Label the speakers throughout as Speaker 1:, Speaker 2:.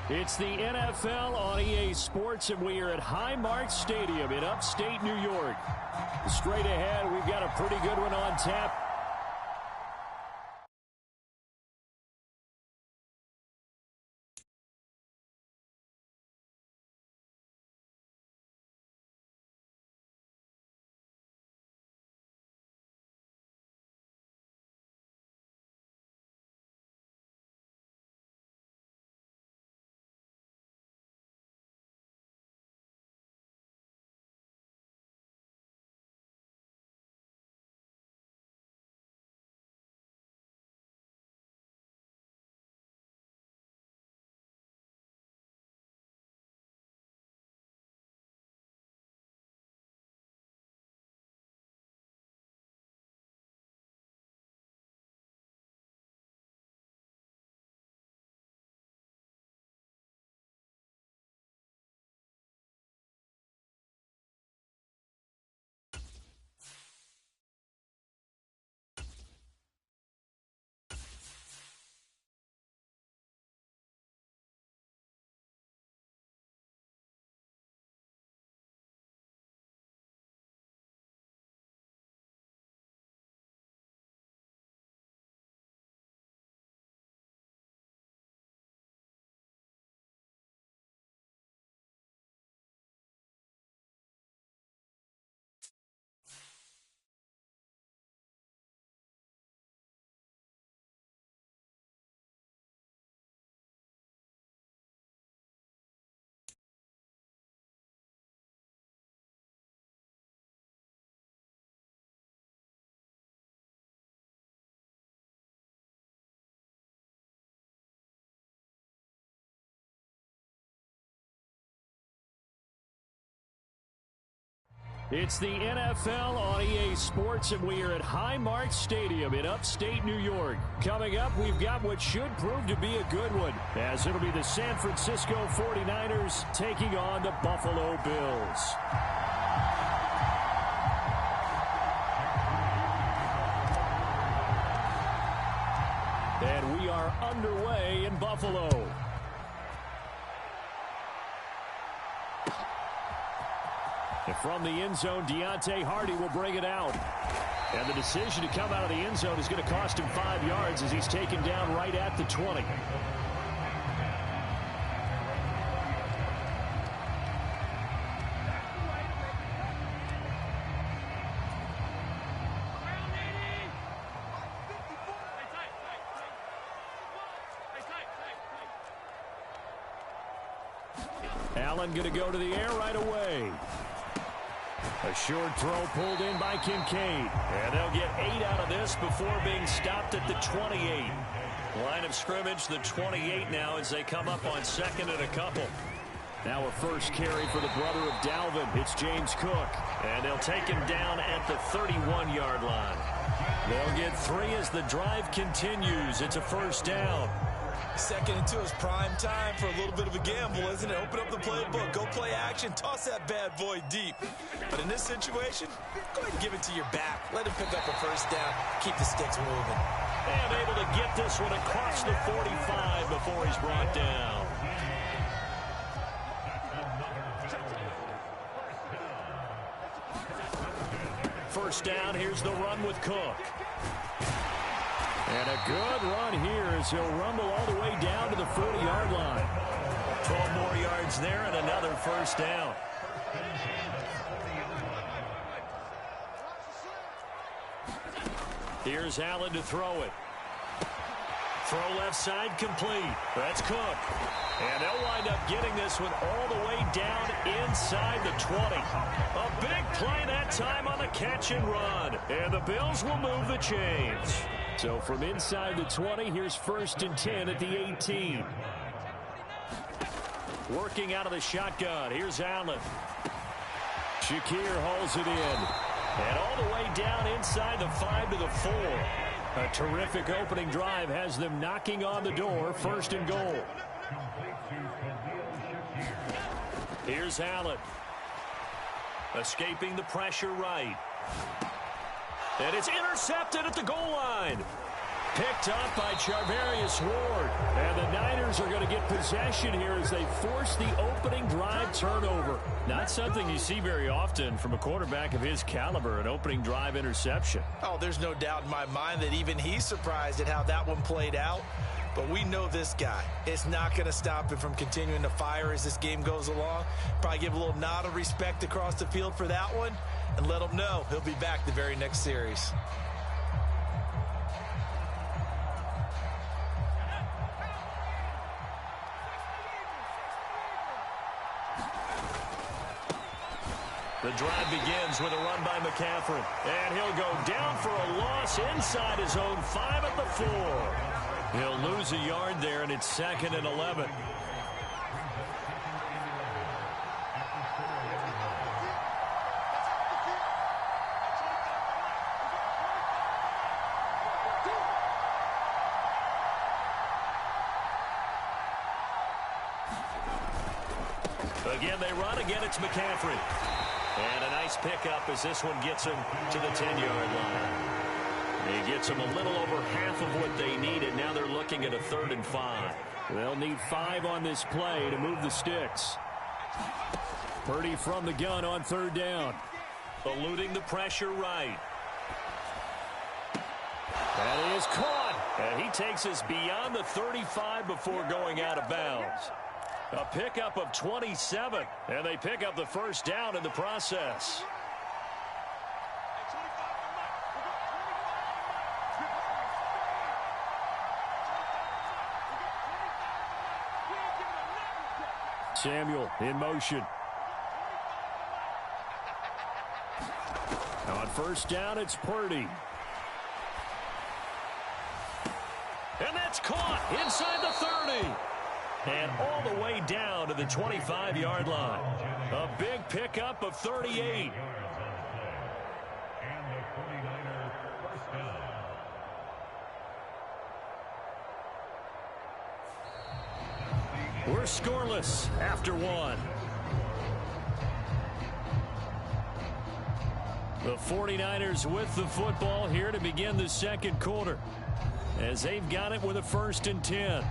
Speaker 1: It's the NFL on EA Sports, and we are at Highmark Stadium in upstate New York. Straight ahead, we've got a pretty good one on tap. It's the NFL on EA Sports, and we are at Highmark Stadium in upstate New York. Coming up, we've got what should prove to be a good one, as it'll be the San Francisco 49ers taking on the Buffalo Bills. And we are underway in Buffalo. And from the end zone, Deontay Hardy will bring it out. And the decision to come out of the end zone is going to cost him 5 yards as he's taken down right at the 20. Allen going to go to the air right away. A short throw pulled in by Kincaid. And they'll get 8 out of this before being stopped at the 28. Line of scrimmage, the 28 now as they come up on second and a couple. Now a first carry for the brother of Dalvin. It's James Cook. And they'll take him down at the 31-yard line. They'll get 3 as the drive continues. It's a first down.
Speaker 2: Second and 2 is prime time for a little bit of a gamble, isn't it? Open up the playbook, go play action, toss that bad boy deep. But in this situation, go ahead and give it to your back. Let him pick up a first down, keep the sticks moving.
Speaker 1: And able to get this one across the 45 before he's brought down. First down, here's the run with Cook. And a good run here as he'll rumble all the way down to the 40-yard line. 12 more yards there and another first down. Here's Allen to throw it. Throw left side complete. That's Cook. And they'll wind up getting this one all the way down inside the 20. A big play that time on the catch and run. And the Bills will move the chains. So from inside the 20, here's first and 10 at the 18. Working out of the shotgun. Here's Allen. Shakir hauls it in. And all the way down inside the 5 to the 4. A terrific opening drive has them knocking on the door. First and goal. Here's Allen. Escaping the pressure right. And it's intercepted at the goal line. picked up by Charvarius Ward. And the Niners are going to get possession here as they force the opening drive turnover. Not something you see very often from a quarterback of his caliber, an opening drive interception.
Speaker 2: Oh, there's no doubt in my mind that even he's surprised at how that one played out. But we know this guy. It's not going to stop him from continuing to fire as this game goes along. Probably give a little nod of respect across the field for that one and let him know he'll be back the very next series.
Speaker 1: The drive begins with a run by McCaffrey. And he'll go down for a loss inside his own 5 at the 4. He'll lose a yard there, and it's 2nd and 11. Again, they run. Again, it's McCaffrey. And a nice pickup as this one gets him to the 10-yard line. He gets them a little over half of what they needed. Now they're looking at a 3rd and 5. They'll need 5 on this play to move the sticks. Purdy from the gun on 3rd down. Eluding the pressure right. That is caught. And he takes us beyond the 35 before going out of bounds. A pickup of 27. And they pick up the 1st down in the process. Samuel in motion. On 1st down, it's Purdy. And that's caught inside the 30. And all the way down to the 25-yard line. A big pickup of 38. We're scoreless after 1. The 49ers with the football here to begin the 2nd quarter, as they've got it with a 1st and 10.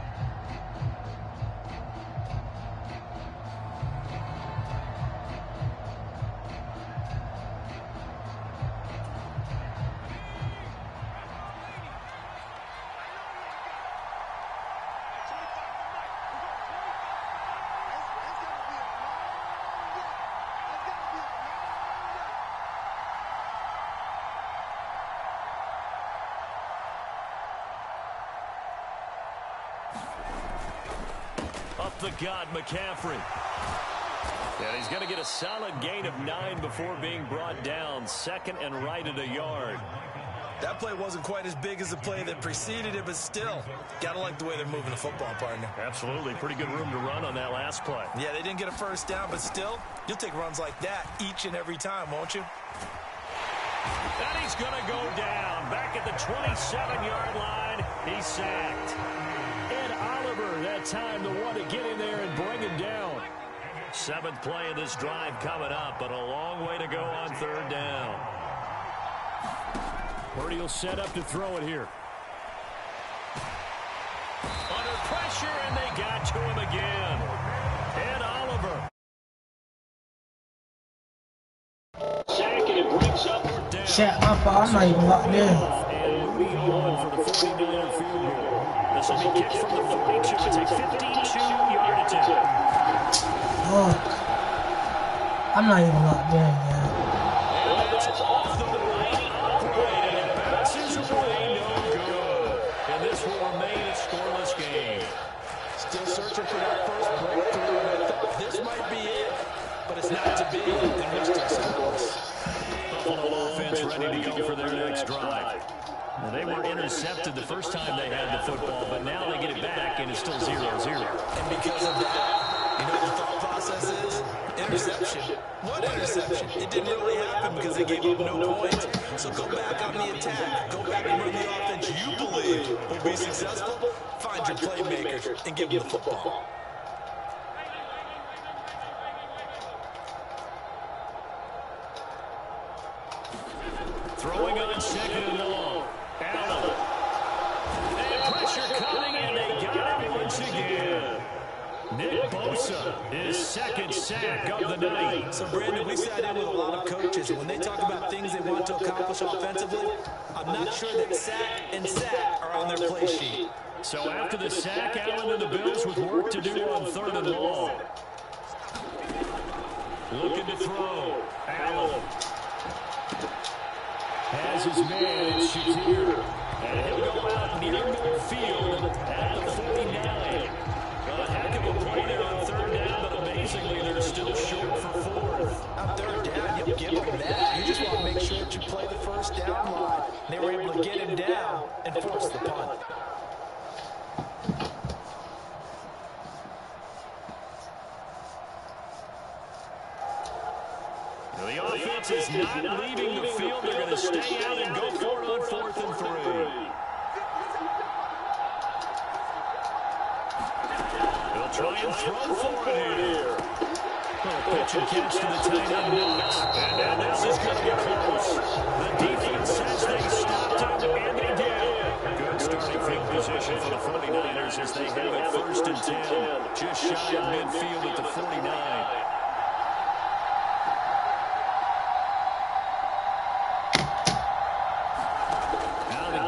Speaker 1: Up the gut, McCaffrey. And he's going to get a solid gain of 9 before being brought down. 2nd and right at a yard.
Speaker 2: That play wasn't quite as big as the play that preceded it, but still, got to like the way they're moving the football, partner.
Speaker 1: Absolutely. Pretty good room to run on that last play.
Speaker 2: Yeah, they didn't get a 1st down, but still, you'll take runs like that each and every time, won't you?
Speaker 1: And he's going to go down. Back at the 27-yard line, he's sacked. And Oliver, that time, the one to get in there and bring him down. 7th play of this drive coming up, but a long way to go on 3rd down. Purdy will set up to throw it here. Under pressure, and they got to him again. And Oliver. Sack, and it brings up or down.
Speaker 3: Shut up, I'm not even locked in.
Speaker 1: And we on for the 49er field goal. This will be kicked from the 42. It's a 52-yard attempt.
Speaker 3: Oh, I'm not even locked in, man.
Speaker 1: And it's off the right upright, and it bounces away, no good. And this will remain a scoreless game.
Speaker 2: Still searching for that first breakthrough, and I thought this might be it, but it's not to be, and we're still scoreless.
Speaker 1: Buffalo offense ready to go for their next drive. Now, they were intercepted the first time they had the football, but now they get it back, and it's still 0-0.
Speaker 2: And because of that, you know what the thought process is? Interception. What interception? It didn't really happen because they gave up no points. So go back on the attack. Go back and run the offense you believe will be successful. Find your playmakers and give them the football.
Speaker 1: Throwing on 2nd and long. Allen. pressure coming, and they got him once again. Nick Bosa, his second sack of the night.
Speaker 2: So, Brandon, we sat in with a lot of coaches, and when they talk about things they want to accomplish offensively, I'm not sure that sack and sack are on their play sheet.
Speaker 1: So after the sack, Allen and the Bills with work to do on 3rd and long. Looking to throw. Allen has his man, Shakir. And he'll go out near midfield at the 49. A heck of a play there on 3rd down, but amazingly, they're still short for 4th.
Speaker 2: On 3rd down, you give them that. You just want to make sure that you play the first down line. They were able to get him down and force the punt.
Speaker 1: The offense is not leaving the field. They're going to stay out and go for it on 4th and 3. They'll try and throw for it here. Pitch and catch to the tight end Knox. And now this is going to be close. The defense says they stopped him, and they did. Good starting field position for the 49ers as they have it 1st and 10. Just shy of midfield at the 49.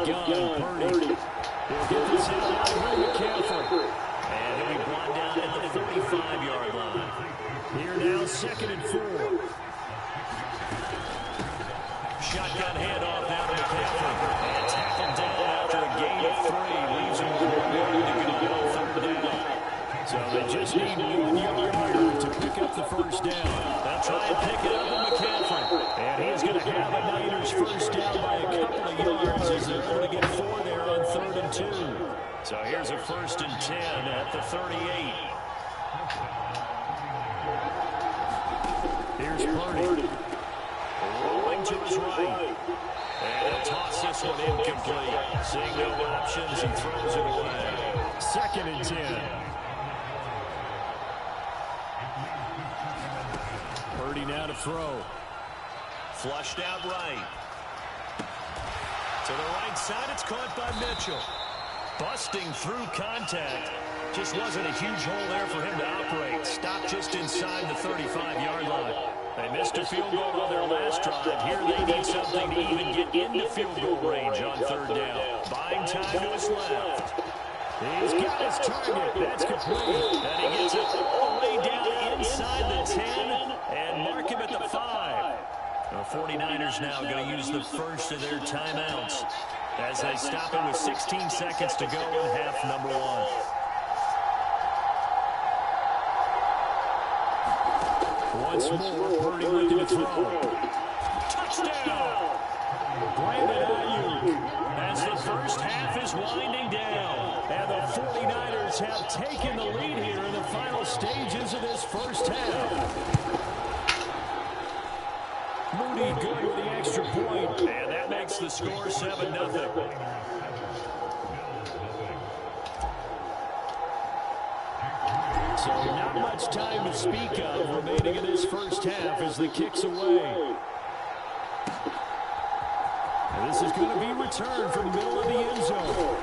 Speaker 1: Purdy. He'll get this out by McCaffrey. And he'll be brought down at the 45-yard line. Here now, 2nd and 4. Shotgun handoff now to McCaffrey. And tackled down after a gain of 3. Leaves him with 1 yard to go on 3rd down. So they just need 1 yard to pick up the 1st down. They'll try and pick it up with McCaffrey. And he's going to have a Niners 1st down by a couple of yards as they're able to get 4 there on 3rd and 2. So here's a 1st and 10 at the 38. Here's Purdy. Rolling to his right. And he'll toss this one incomplete. Seeing no options, he throws it away. 2nd and 10. Purdy now to throw. Flushed out right. To the right side, it's caught by Mitchell. Busting through contact. Just wasn't a huge hole there for him to operate. Stopped just inside the 35-yard line. They missed a field goal on their last drive. Here they need something to even get into field goal range on 3rd down. Buying time to his left. He's got his target. That's complete. And he gets it all the way down inside the 10 and mark him at the 5. The 49ers now going to use the first of their timeouts as they stop it with 16 seconds to go in half number 1. Once more, Purdy looking to throw. Touchdown! Brandon Ayuk as the first half is winding down. And the 49ers have taken the lead here in the final stages of this first half. Mooney good with the extra point, and that makes the score 7-0. So not much time to speak of remaining in this first half as the kick's away. And this is going to be returned from the middle of the end zone.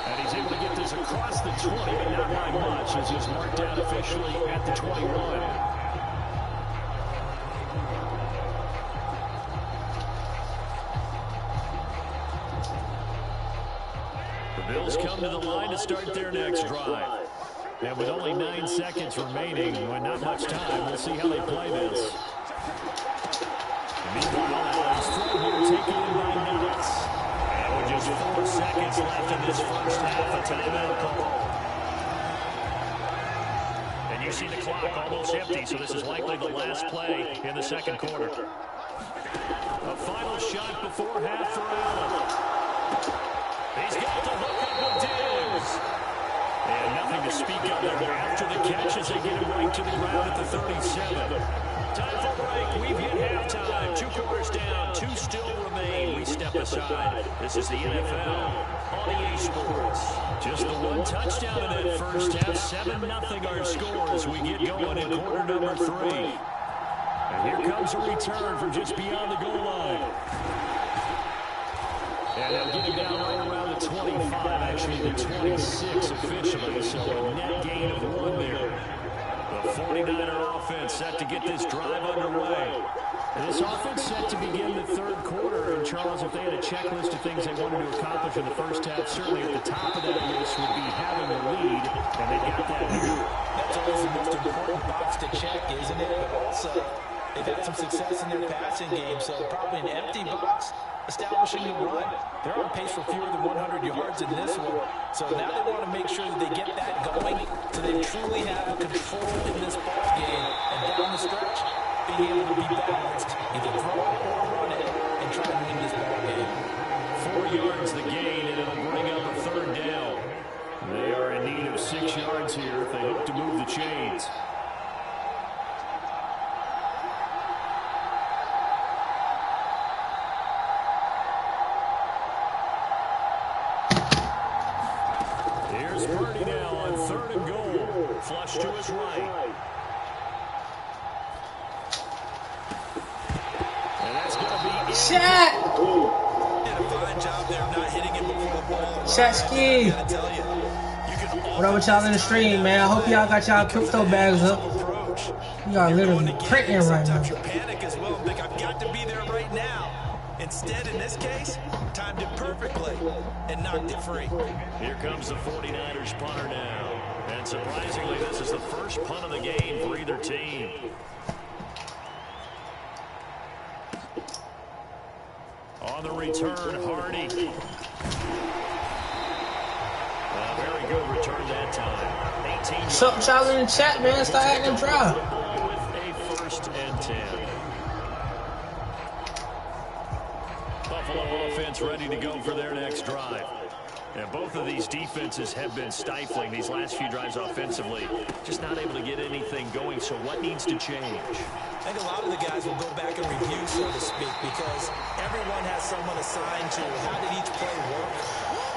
Speaker 1: And he's able to get this across the 20, but not by much as he's marked down officially at the 21. The Bills come to the line to start their next drive. And with only 9 seconds remaining, with not much time, we'll see how they play this. Meanwhile, Allen's throw here taken in by Knox. And with just 4 seconds left in this first half, a timeout call. And you see the clock almost empty, so this is likely the last play in the second quarter. A final shot before half for Allen. He's got the hook up with Diggs. And nothing to speak of there after the catch as they get him right to the ground at the 37. Time for break. We've hit halftime. 2 quarters down. 2 still remain. We step aside. This is the NFL on EA Sports. Just the 1 touchdown in that first half. 7-0 our score as we get going in quarter number 3. And here comes a return from just beyond the goal line. And they'll get him down right around the 25 actually the 26 officially, so a net gain of 1 there. The 49er offense set to get this drive underway. And this offense set to begin the third quarter. And, Charles, if they had a checklist of things they wanted to accomplish in the first half, certainly at the top of that list would be having the lead, and they got that here.
Speaker 2: That's always the most important box to check, isn't it? But also, they've had some success in their passing game, so probably an empty box establishing the run. They're on pace for fewer than 100 yards in this one. So now they want to make sure that they get that going so they truly have control in this ball game. And down the stretch, being able to be balanced, either throw it or run it, and try to win this ball game.
Speaker 1: 4 yards the gain, and it'll bring up a third down. They are in need of 6 yards here if they hope to move the chains. Here's Purdy now on 3rd and goal. Flush to his right. And that's going to be
Speaker 3: Shaq!
Speaker 2: Did a fine job there of not hitting him before the ball.
Speaker 3: Shaq-ski. What up with y'all in the stream, man? I hope y'all got y'all crypto bags up. You are literally printing right now.
Speaker 2: Panic as well. Think I've got to be there right now. Instead, in this case, timed it perfectly and knocked it free.
Speaker 1: Here comes the 49ers punter now. And surprisingly, this is the first punt of the game for either team. On the return, Hardy. Very good return that time. 18
Speaker 3: What's up, y'all in the chat, man? Start acting dry.
Speaker 1: With a 1st and 10. Buffalo offense ready to go for their next drive. And both of these defenses have been stifling these last few drives offensively. Just not able to get anything going, so what needs to change?
Speaker 2: I think a lot of the guys will go back and review, so to speak, because everyone has someone assigned to how did each play work.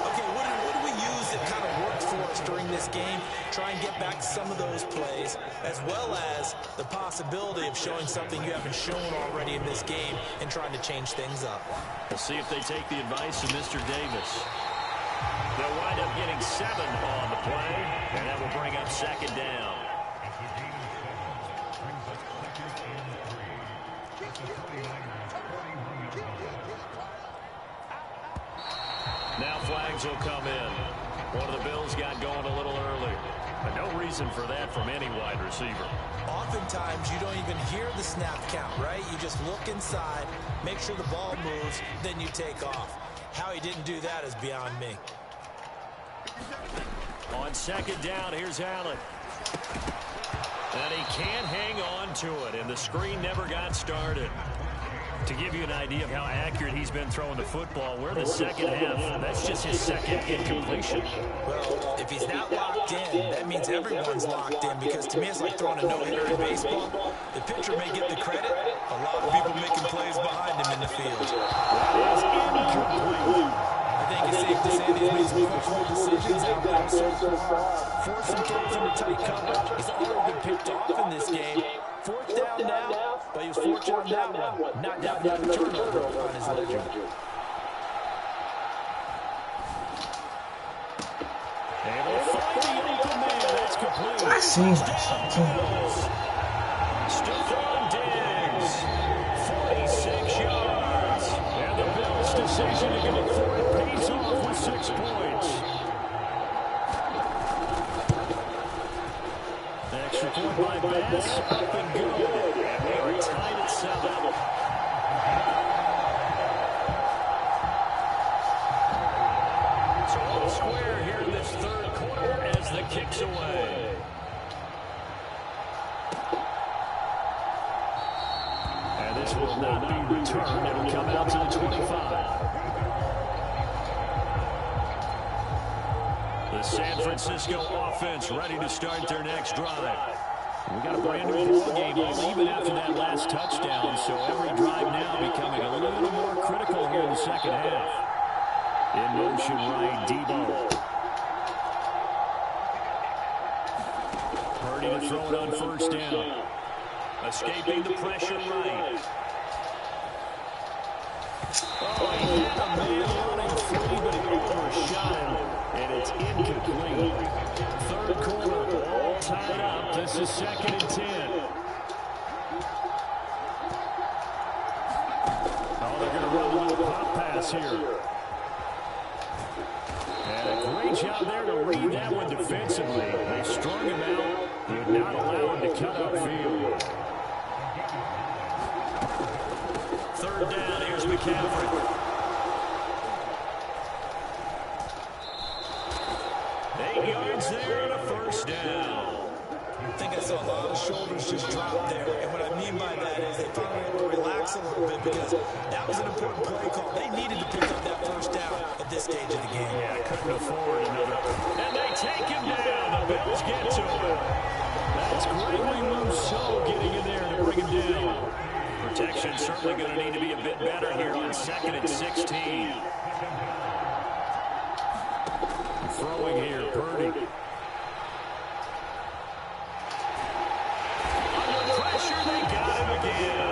Speaker 2: Okay, what do we use that kind of worked for us during this game? Try and get back some of those plays, as well as the possibility of showing something you haven't shown already in this game and trying to change things up.
Speaker 1: We'll see if they take the advice of Mr. Davis. They'll wind up getting 7 on the play, and that will bring up 2nd down. Now flags will come in. One of the Bills got going a little early. But no reason for that from any wide receiver.
Speaker 2: Oftentimes, you don't even hear the snap count, right? You just look inside, make sure the ball moves, then you take off. How he didn't do that is beyond me.
Speaker 1: On 2nd down, here's Allen. And he can't hang on to it, and the screen never got started. To give you an idea of how accurate he's been throwing the football, we're in the second half. That's just his 2nd incompletion.
Speaker 2: Well, if he's not locked in, that means everyone's locked in, because to me it's like throwing a no-hitter in baseball. The pitcher may get the credit. A lot of people making plays behind him in the field.
Speaker 1: That is incomplete.
Speaker 2: I think it's safe to say that he's made some questionable decisions out there so far. Forcing throws into tight coverage. He's already been picked off in this game. 4th down now, but he was fortunate on that one. Not down to the turnover on his ledger.
Speaker 1: And we'll find the open man. That's complete.
Speaker 3: I seen like something.
Speaker 1: Stephon Diggs, 46 yards. And the Bills' decision to go for it pays off with 6 points. Extra point by Bass, up and good. And they are tied at 7. So all square here in this 3rd quarter as the kick's away. And this will not be returned. It'll come out to the 25. The San Francisco offense ready to start their next drive. We got a brand new ball game all even after that last touchdown, so every drive now becoming a little more critical here in the second half. In motion right, Debo. Purdy to throw it on 1st down. Escaping the pressure right. Oh, he hit the man running free, but he overshot him. and it's incomplete. Third quarter, all tied up. This is 2nd and 10. Oh, they're going to run a little pop pass here. And a great job there to read that one defensively. They strung him out, would not allow him to cut upfield. Third down, here's McCaffrey. 8 yards there and a first down.
Speaker 2: I think I saw a lot of shoulders just drop there. And what I mean by that is they finally were able to relax a little bit because that was an important play call. They needed to pick up that first down at this stage of the game.
Speaker 1: Yeah, couldn't afford another. And they take him down. The Bills get to him. That's Gregory Rousseau getting in there to bring him down. Protection certainly going to need to be a bit better here on 2nd and 16. Throwing here, Purdy. Under pressure, they got him again.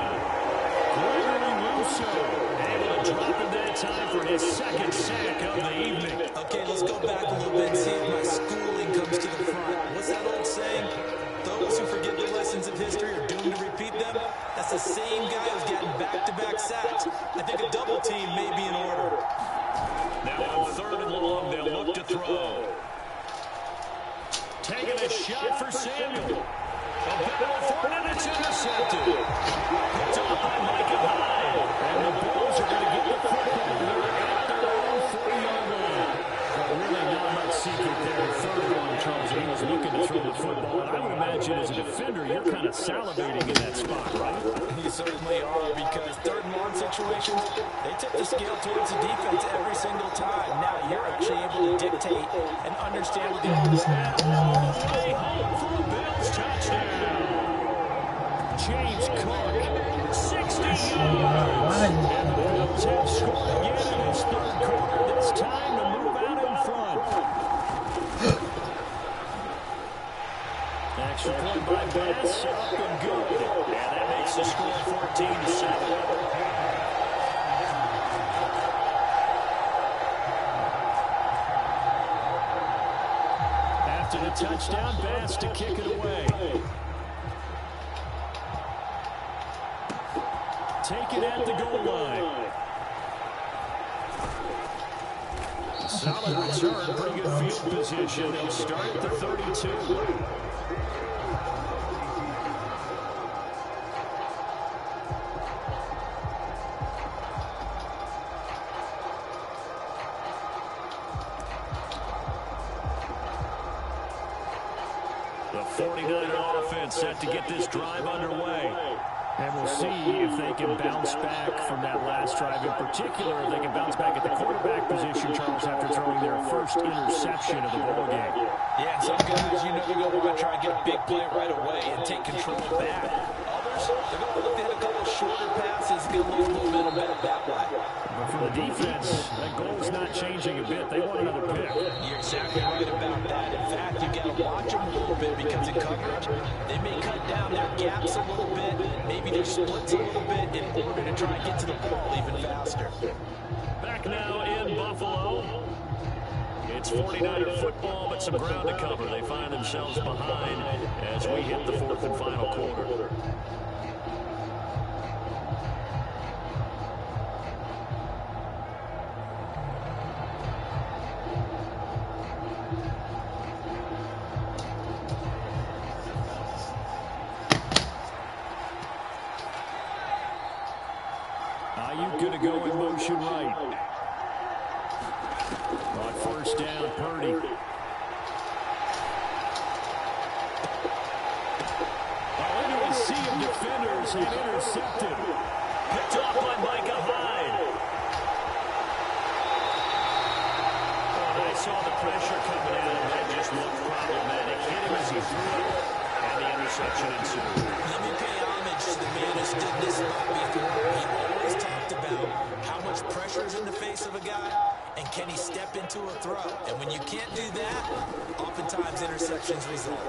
Speaker 1: Gregory Rousseau able to drop him that time for his 2nd sack of the evening.
Speaker 2: Okay, let's go back a little bit and see if my schooling comes to the front. What's that old saying? Those who forget the lessons of history are doomed to repeat them. That's the same guy who's getting back-to-back sacks. I think a double team may be in order.
Speaker 1: Now on 3rd and long, they'll look to throw. Taking a shot for Samuel. A battle for it, and it's intercepted. Picked off by Micah Hyde. And the Bills are going to get the football here at their own 40-yard line. Well, really not much secret there. 3rd and long, Charles. He was looking to throw the football. And I would imagine as a defender, you're kind of salivating in that spot, right?
Speaker 2: You certainly are, because 3rd and long situations, they tip the scale towards the defense every single time. Now you're actually able to dictate and understand what the offense is.
Speaker 1: All the way home for a Bills touchdown. James Cook, 60 yards. And the Bills have scored again in this 3rd quarter. This time to move out in front. Extra point by Bass, up and good. And that makes the score 14-7. After the touchdown, Bass to kick it away. Take it at the goal line. Solid return, pretty good field position. They'll start at the 32. The 49er offense set to get this drive underway. And we'll see if they can bounce back from that last drive. In particular, if they can bounce back at the quarterback position, Charles, after throwing their first interception of the ballgame.
Speaker 2: Yeah, some guys, you know, they're going to try and get a big play right away and take control back. Others, they're going to look at a couple shorter passes, get a little momentum better that way.
Speaker 1: But for the defense, that goal's not changing a bit. They want another pick.
Speaker 2: You're exactly right about that. In fact, you got to watch them a little bit because in coverage, they may cut down their gaps a little bit, maybe their splits a little bit in order to try and get to the ball even faster.
Speaker 1: Back now in Buffalo. It's 49er football, but some ground to cover. They find themselves behind as we hit the 4th and final quarter. Ayuk going to go in motion right. On 1st down, Purdy. Into a sea of defenders and intercepted. Picked off by Micah Hyde. And I saw the pressure coming at him. That just looked problematic. Hit him as he threw it. And the interception ensued.
Speaker 2: Let me pay homage to the man who stood this spot before. He always talked about how much pressure is in the face of a guy and can he step into a throw. And when you can't do that, oftentimes interceptions result.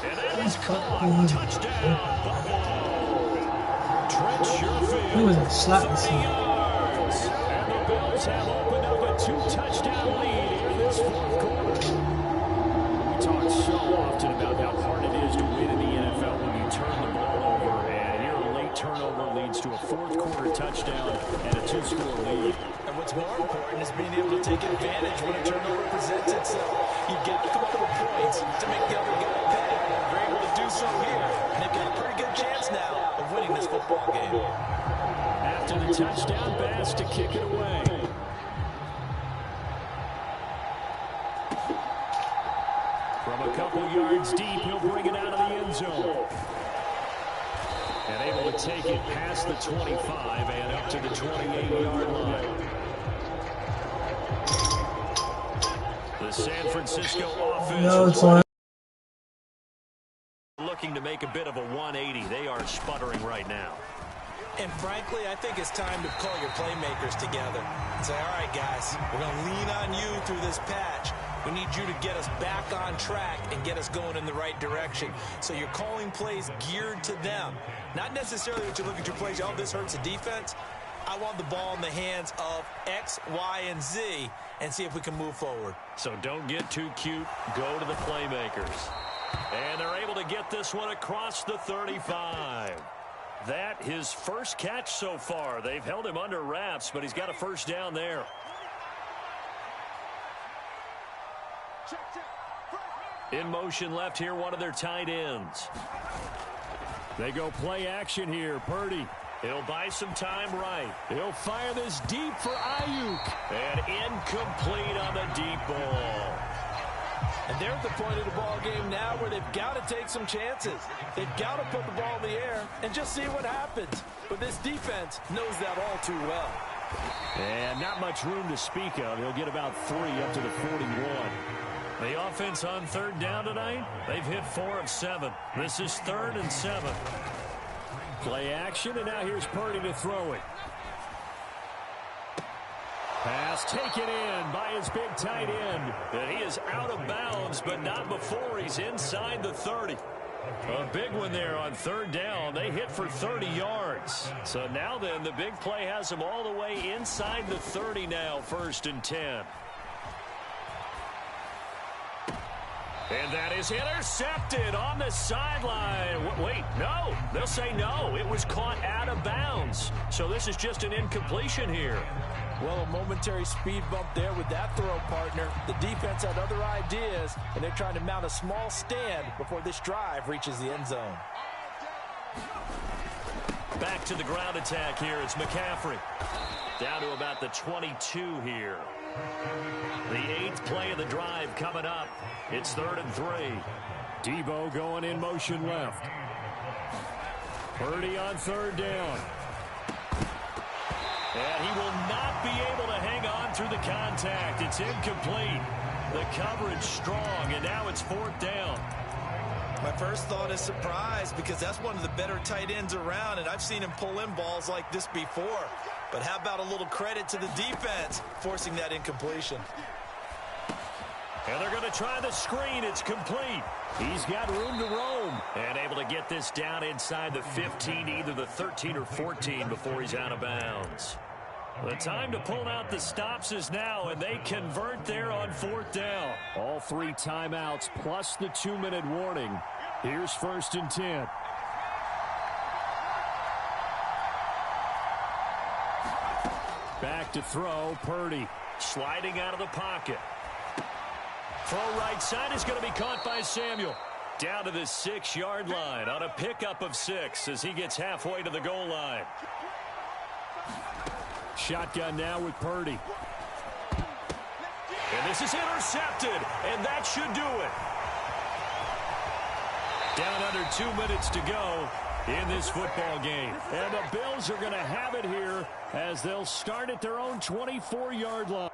Speaker 1: And that is caught. Touchdown, Buffalo. Trent Sherfield.
Speaker 3: He was a slot
Speaker 1: 30 yards. And the Bills have opened up a 2-0 two-touchdown lead in this fourth quarter. We talk so often about how hard it is to win in the NFL when you turn the ball over, and here a late turnover leads to a fourth quarter touchdown and a two-score lead.
Speaker 2: And what's more important is being able to take advantage when a turnover presents itself. You get a couple of points to make the other guy pay. We're able to do so here, and they've got a pretty good chance now of winning this football game.
Speaker 1: After the touchdown, Bass to kick it away. From a couple yards deep, he'll bring it out of the end zone. And able to take it past the 25 and up to the 28-yard line. The San Francisco offense looking to make a bit of a 180. They are sputtering right now.
Speaker 2: And frankly, I think it's time to call your playmakers together and say, all right, guys, we're going to lean on you through this patch. We need you to get us back on track and get us going in the right direction. So you're calling plays geared to them. Not necessarily that you look at your plays, oh, this hurts the defense. I want the ball in the hands of X, Y, and Z and see if we can move forward.
Speaker 1: So don't get too cute. Go to the playmakers. And they're able to get this one across the 35. That his first catch so far. They've held him under wraps, but he's got a first down there. In motion left here, one of their tight ends. They go play action here. Purdy. He'll buy some time right. He'll fire this deep for Ayuk. And incomplete on the deep ball.
Speaker 2: And they're at the point of the ball game now where they've got to take some chances. They've got to put the ball in the air and just see what happens. But this defense knows that all too well.
Speaker 1: And not much room to speak of. He'll get about 3 up to the 41. The offense on third down tonight, they've hit 4 of 7. This is 3rd and 7. Play action, and now here's Purdy to throw it. Pass taken in by his big tight end. And he is out of bounds, but not before he's inside the 30. A big one there on third down. They hit for 30 yards. So now then, the big play has them all the way inside the 30 now, 1st and 10. And that is intercepted on the sideline. Wait, no. They'll say no. It was caught out of bounds. So this is just an incompletion here.
Speaker 2: Well, a momentary speed bump there with that throw, partner. The defense had other ideas, and they're trying to mount a small stand before this drive reaches the end zone.
Speaker 1: Back to the ground attack here. It's McCaffrey. Down to about the 22 here. The 8th play of the drive coming up. It's 3rd and 3. Debo going in motion left. Purdy on third down. And he will not be able to hang on through the contact. It's incomplete. The coverage strong, and now it's 4th down.
Speaker 2: My first thought is surprise because that's one of the better tight ends around, and I've seen him pull in balls like this before. But how about a little credit to the defense forcing that incompletion?
Speaker 1: And they're going to try the screen. It's complete. He's got room to roam. And able to get this down inside the 15, either the 13 or 14 before he's out of bounds. The time to pull out the stops is now, and they convert there on 4th down. All 3 timeouts plus the 2-minute warning. Here's 1st and 10. Back to throw, Purdy. Sliding out of the pocket. Throw right side is going to be caught by Samuel. Down to the 6-yard line on a pickup of 6 as he gets halfway to the goal line. Shotgun now with Purdy. And this is intercepted, and that should do it. Down under 2 minutes to go in this football game. And the Bills are going to have it here as they'll start at their own 24-yard line.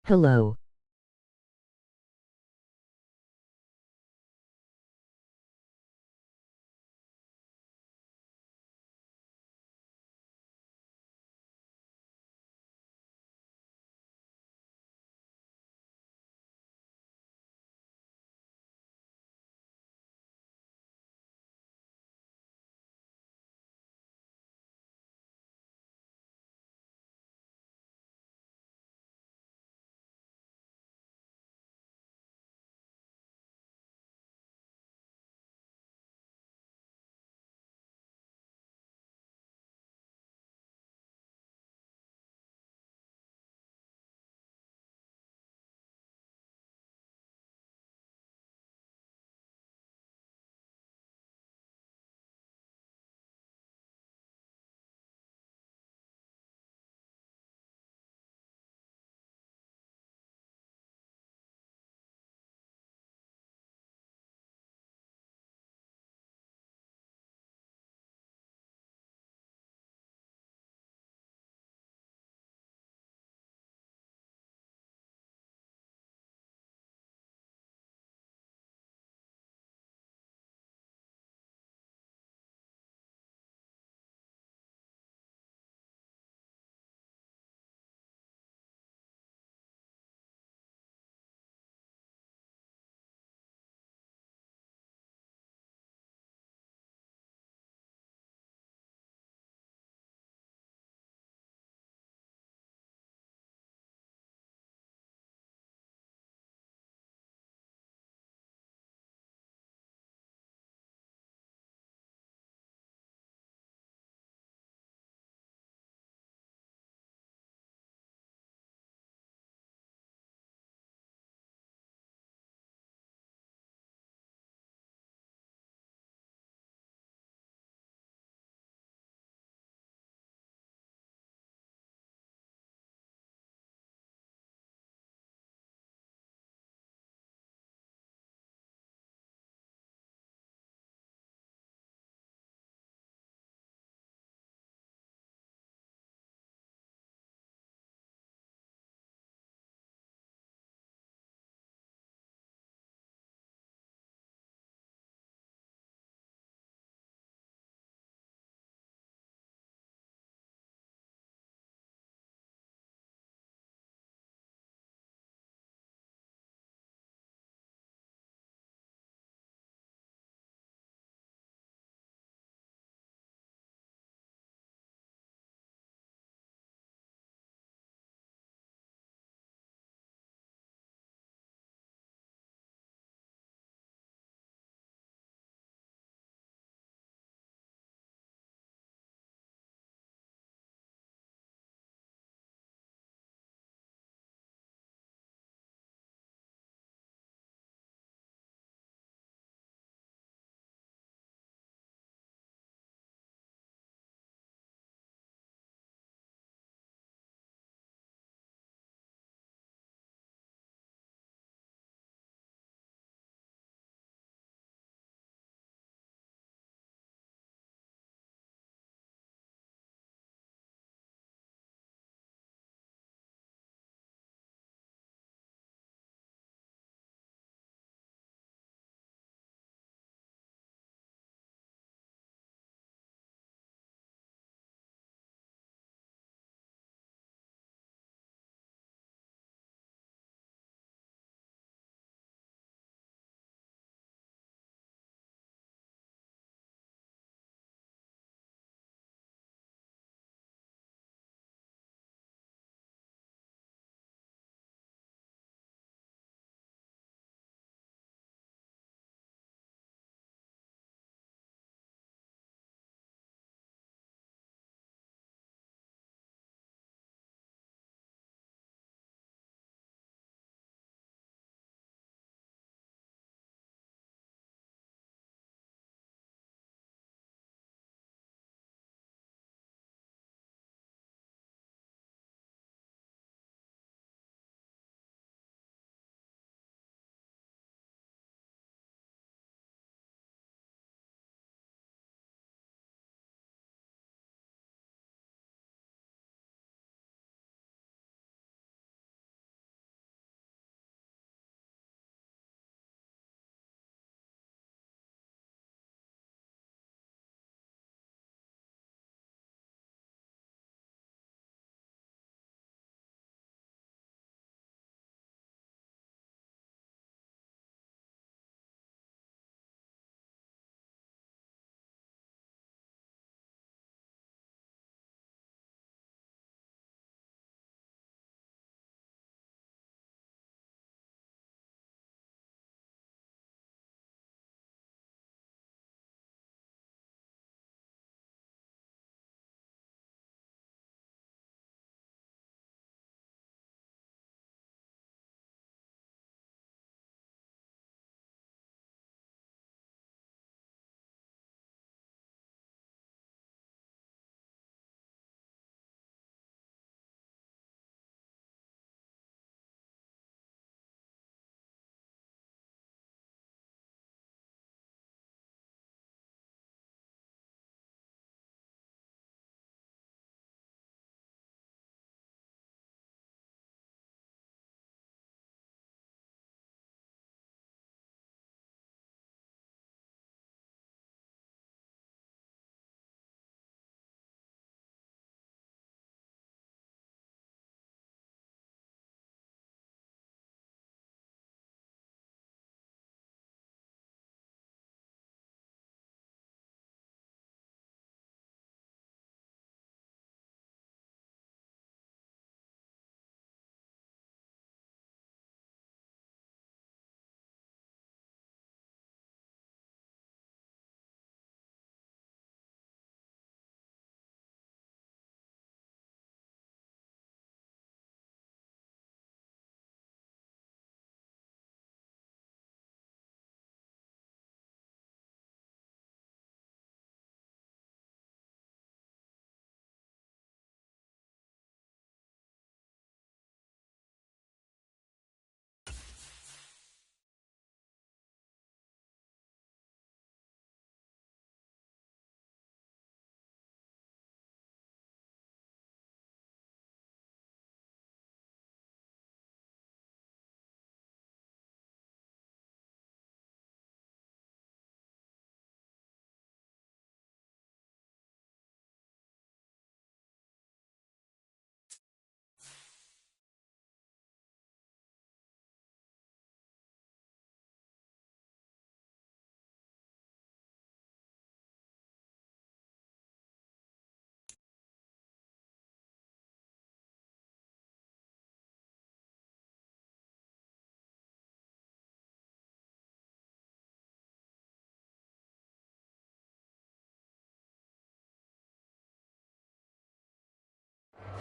Speaker 4: Hello.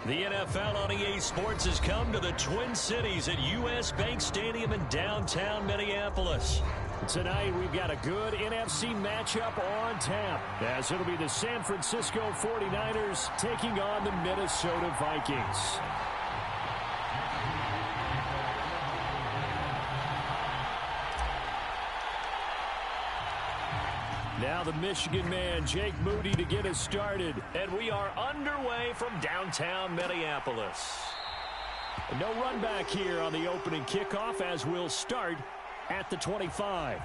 Speaker 1: The NFL on EA Sports has come to the Twin Cities at US Bank Stadium in downtown Minneapolis. Tonight, we've got a good NFC matchup on tap, as it'll be the San Francisco 49ers taking on the Minnesota Vikings. Now the Michigan man, Jake Moody, to get us started. And we are underway from downtown Minneapolis. No run back here on the opening kickoff, as we'll start at the 25.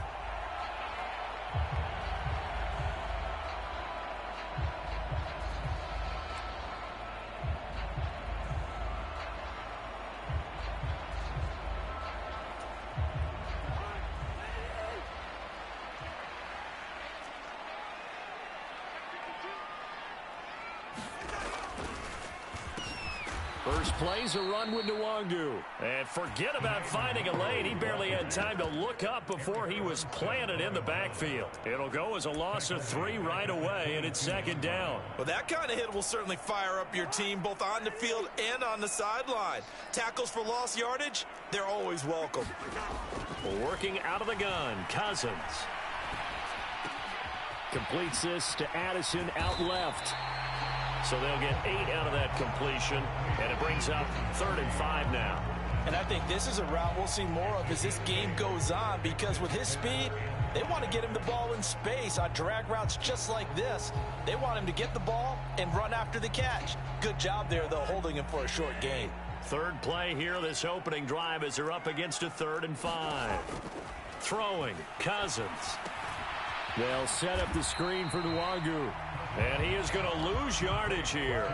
Speaker 1: First play's a run with Nwangu. And forget about finding a lane. He barely had time to look up before he was planted in the backfield. It'll go as a loss of 3 right away, and it's second down.
Speaker 2: Well, that kind of hit will certainly fire up your team, both on the field and on the sideline. Tackles for lost yardage, they're always welcome.
Speaker 1: Working out of the gun, Cousins. Completes this to Addison out left. So they'll get 8 out of that completion, and it brings up 3rd and 5 now.
Speaker 2: And I think this is a route we'll see more of as this game goes on, because with his speed, they want to get him the ball in space on drag routes just like this. They want him to get the ball and run after the catch. Good job there, though, holding him for a short gain.
Speaker 1: Third play here, this opening drive, as they're up against a 3rd and 5. Throwing, Cousins. They'll set up the screen for Nwangu. And he is going to lose yardage here.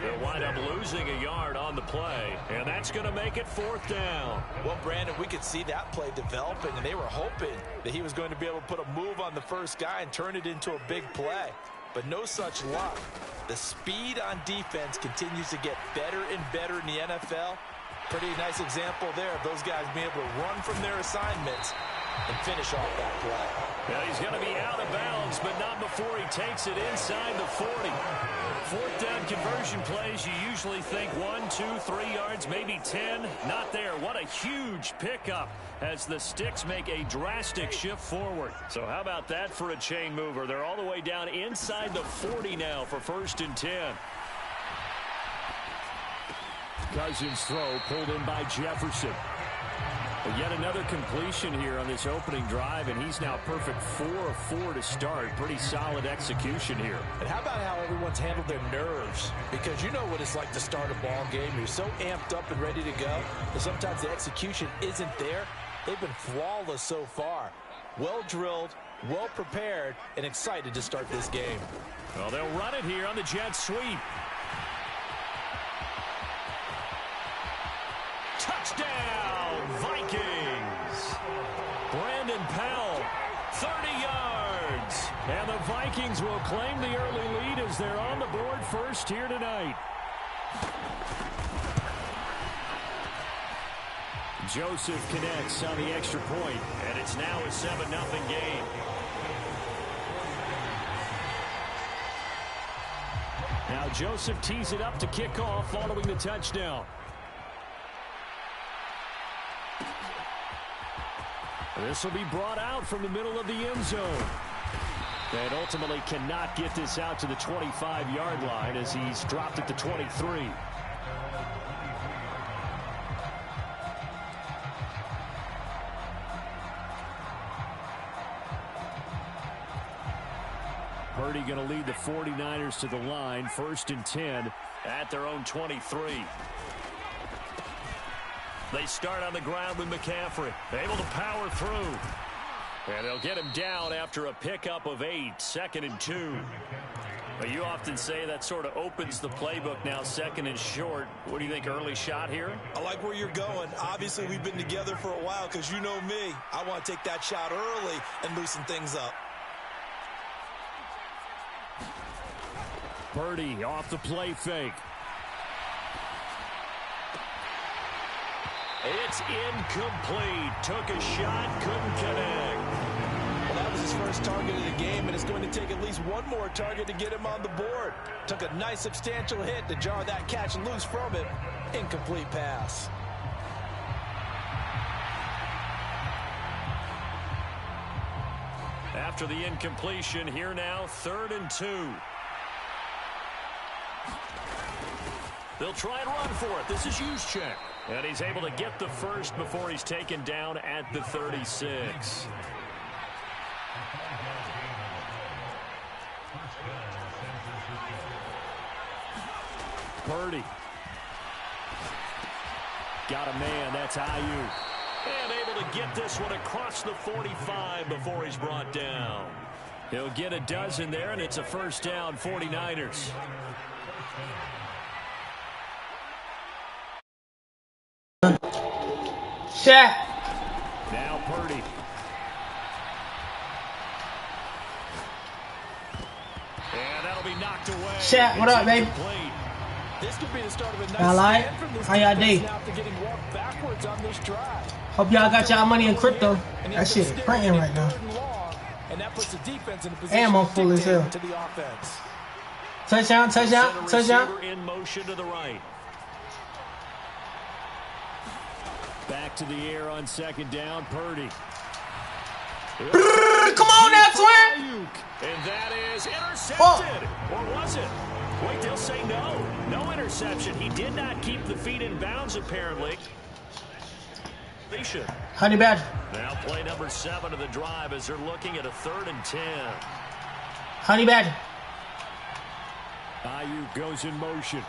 Speaker 1: They'll wind up losing a yard on the play, and that's going to make it 4th down.
Speaker 2: Well, Brandon, we could see that play developing, and they were hoping that he was going to be able to put a move on the first guy and turn it into a big play. But no such luck. The speed on defense continues to get better and better in the NFL. Pretty nice example there of those guys being able to run from their assignments and finish off that play.
Speaker 1: Well, he's going to be out of bounds, but not before he takes it inside the 40. 4th down conversion plays, you usually think 1, 2, 3 yards, maybe 10. Not there. What a huge pickup as the sticks make a drastic shift forward. So how about that for a chain mover? They're all the way down inside the 40 now for 1st and 10. Cousins' throw pulled in by Jefferson. But yet another completion here on this opening drive, and he's now perfect 4 of 4 to start. Pretty solid execution here.
Speaker 2: And how about how everyone's handled their nerves? Because you know what it's like to start a ball game. You're so amped up and ready to go, but sometimes the execution isn't there. They've been flawless so far. Well drilled, well prepared, and excited to start this game.
Speaker 1: Well, they'll run it here on the jet sweep. Touchdown, Vikings. Brandon Powell, 30 yards. And the Vikings will claim the early lead as they're on the board first here tonight. Joseph connects on the extra point, and it's now a 7-0 game. Now Joseph tees it up to kick off following the touchdown. This will be brought out from the middle of the end zone. And ultimately cannot get this out to the 25-yard line as he's dropped at the 23. Purdy going to lead the 49ers to the line, 1st and 10 at their own 23. They start on the ground with McCaffrey, able to power through. And they'll get him down after a pickup of 8, 2nd and 2. But you often say that sort of opens the playbook now, 2nd and short. What do you think, early shot here?
Speaker 2: I like where you're going. Obviously, we've been together for a while because you know me. I want to take that shot early and loosen things up.
Speaker 1: Purdy off the play fake. It's incomplete. Took a shot, couldn't connect.
Speaker 2: Well, that was his first target of the game, and it's going to take at least one more target to get him on the board. Took a nice substantial hit to jar that catch loose from him. Incomplete pass.
Speaker 1: After the incompletion, here now, 3rd and 2. They'll try and run for it. This is Juszczyk. And he's able to get the first before he's taken down at the 36. Purdy. Got a man. That's Ayuk. And able to get this one across the 45 before he's brought down. He'll get a dozen there, and it's a first down, 49ers.
Speaker 3: Shaq.
Speaker 1: Now Purdy. And that'll be knocked away.
Speaker 3: Shaq, what up, baby?
Speaker 2: This could be the start of a nice
Speaker 3: Alright,
Speaker 2: from this
Speaker 3: how y'all day?
Speaker 2: after getting walked backwards on this drive.
Speaker 3: Hope y'all got y'all money in crypto. That shit printing right now.
Speaker 2: And that puts the defense in a position
Speaker 3: Ammo full as hell.
Speaker 2: to the offense.
Speaker 3: Touchdown, touchdown, touchdown.
Speaker 1: In motion to the right. Back to the air on 2nd down, Purdy.
Speaker 3: Come on now, twin.
Speaker 1: And that is intercepted.
Speaker 3: Oh.
Speaker 1: Or was it? Wait, they'll say no. No interception. He did not keep the feet in bounds, apparently.
Speaker 3: Honey Badger.
Speaker 1: Now play number 7 of the drive as they're looking at a 3rd and 10.
Speaker 3: Honey Badger.
Speaker 1: Ayuk goes in motion.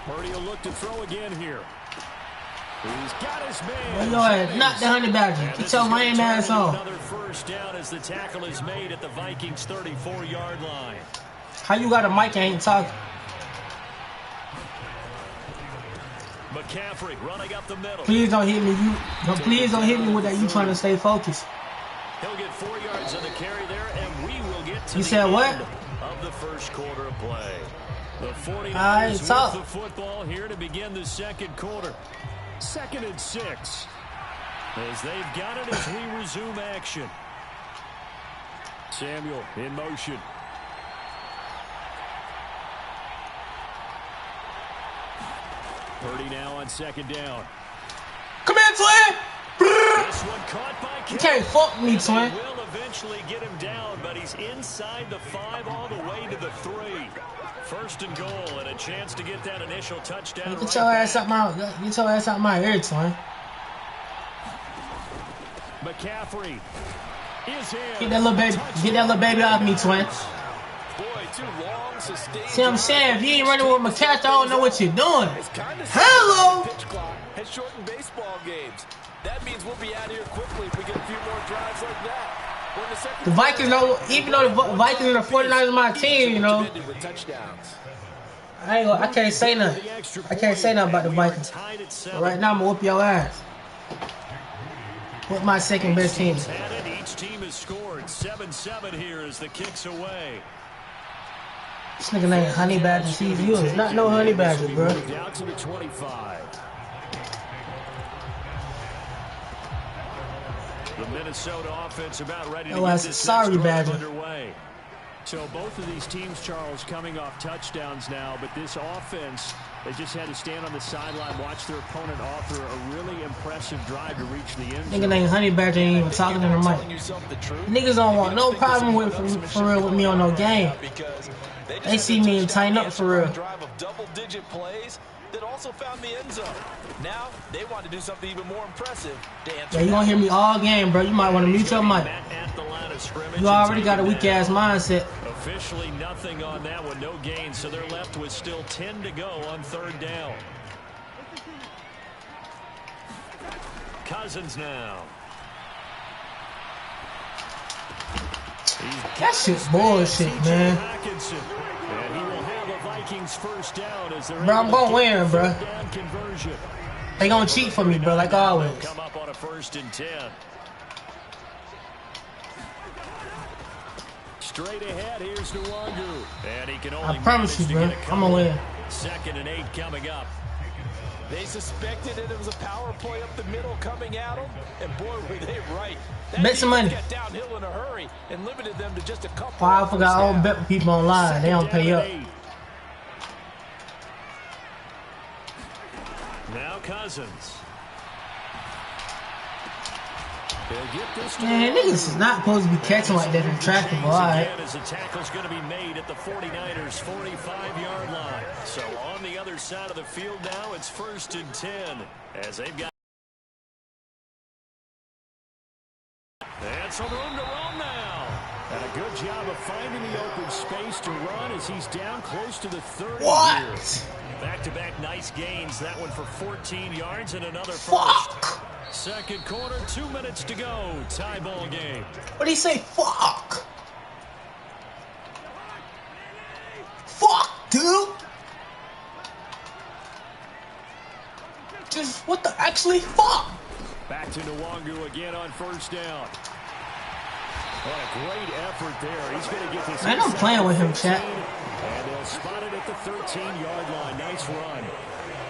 Speaker 1: Purdy will look to throw again here. He's got his man.
Speaker 3: Yo, not the Honey Badger. Get your lame ass on.
Speaker 1: Another first down as the tackle is made at the Vikings' 34-yard line.
Speaker 3: How you got a mic and ain't talking?
Speaker 1: McCaffrey running up the middle.
Speaker 3: Please don't hit me. Please don't hit me with that. You trying to stay focused.
Speaker 1: He'll get 4 yards on the carry there, and we will get to
Speaker 3: you
Speaker 1: the
Speaker 3: said
Speaker 1: end
Speaker 3: what?
Speaker 1: of the first quarter of play. The 49ers
Speaker 3: right,
Speaker 1: with
Speaker 3: talk.
Speaker 1: the football here to begin the second quarter. 2nd and 6. As they've got it as we resume action. Samuel in motion. Purdy now on 2nd down.
Speaker 3: Come here, twin.
Speaker 1: This one caught by
Speaker 3: You can't fuck me, twin.
Speaker 1: They will eventually get him down, but he's inside the 5 all the way to the 3. 1st and goal, and a chance to get that initial touchdown.
Speaker 3: Get your ass out my ear, twin.
Speaker 1: McCaffrey is in.
Speaker 3: Get that little baby off me, twin.
Speaker 2: Boy, 2 long, sustained.
Speaker 3: See what I'm saying? If you ain't running with McCaffrey, I don't know what you're doing. Hello.
Speaker 2: Pitch clock has shortened baseball games. That means we'll be out here quickly if we get a few more drives like that.
Speaker 3: The Vikings know, even though the Vikings and the 49ers are my team, you know. I can't say nothing. I can't say nothing about the Vikings. But right now, I'm gonna whoop your ass. Whoop my second best team.
Speaker 1: Each team has scored 7-7 here as the kicks away.
Speaker 3: This nigga named Honey Badger. See, you is not no Honey Badger, bro.
Speaker 1: Down to the 25. The Minnesota offense about ready to get this next drive underway. So both of these teams, Charles, coming off touchdowns now, but this offense, they just had to stand on the sideline, watch their opponent offer a really impressive drive to reach the end zone.
Speaker 3: Nigga named Honey Badger ain't even talking to the mic. Niggas don't want no problem with for real with me on no game. They see me and tighten up for real.
Speaker 2: Double-digit plays that also found the end zone. Now they want to do something even more impressive.
Speaker 3: Yeah, you gonna hear me all game, bro. You might want to mute your mic. You already got a weak ass mindset.
Speaker 1: Officially nothing on that one, no gain, so they're left with still 10 to go on 3rd down. Cousins now.
Speaker 3: That shit's bullshit, man.
Speaker 1: And he will have a Vikings first down as they're
Speaker 3: bro, I'm gonna win, bro.
Speaker 1: Conversion.
Speaker 3: They gonna cheat for me, bro, like always.
Speaker 1: Come up on a 1st and 10. Straight ahead, here's Nwangu. And he can only
Speaker 3: I promise you, bro, I'm gonna win.
Speaker 1: 2nd and 8 coming up.
Speaker 2: They suspected that it was a power play up the middle coming at them, and boy, were they right.
Speaker 3: Bet some money.
Speaker 2: Got downhill in a hurry and limited them to just a couple.
Speaker 3: Oh, I forgot I don't bet with people online. They don't pay up.
Speaker 1: Now Cousins.
Speaker 3: Man, niggas is not supposed to be catching like that in track, but alright.
Speaker 1: As the tackle's going to be made at the 49ers 45-yard line. So on the other side of the field now, it's 1st and 10 as they've got. And some room to roam now. And a good job of finding the open space to run as he's down close to the 30.
Speaker 3: What?
Speaker 1: Back-to-back nice gains. That one for 14 yards and another
Speaker 3: Fuck.
Speaker 1: first. Second quarter, 2 minutes to go. Tie ball game.
Speaker 3: What do you say? Fuck. Fuck, dude. Just what the actually fuck?
Speaker 1: Back to Nwangu again on first down. What a great effort there. He's going to get this.
Speaker 3: Man, I'm playing with him, chat.
Speaker 1: And they'll spot it at the 13-yard line. Nice run.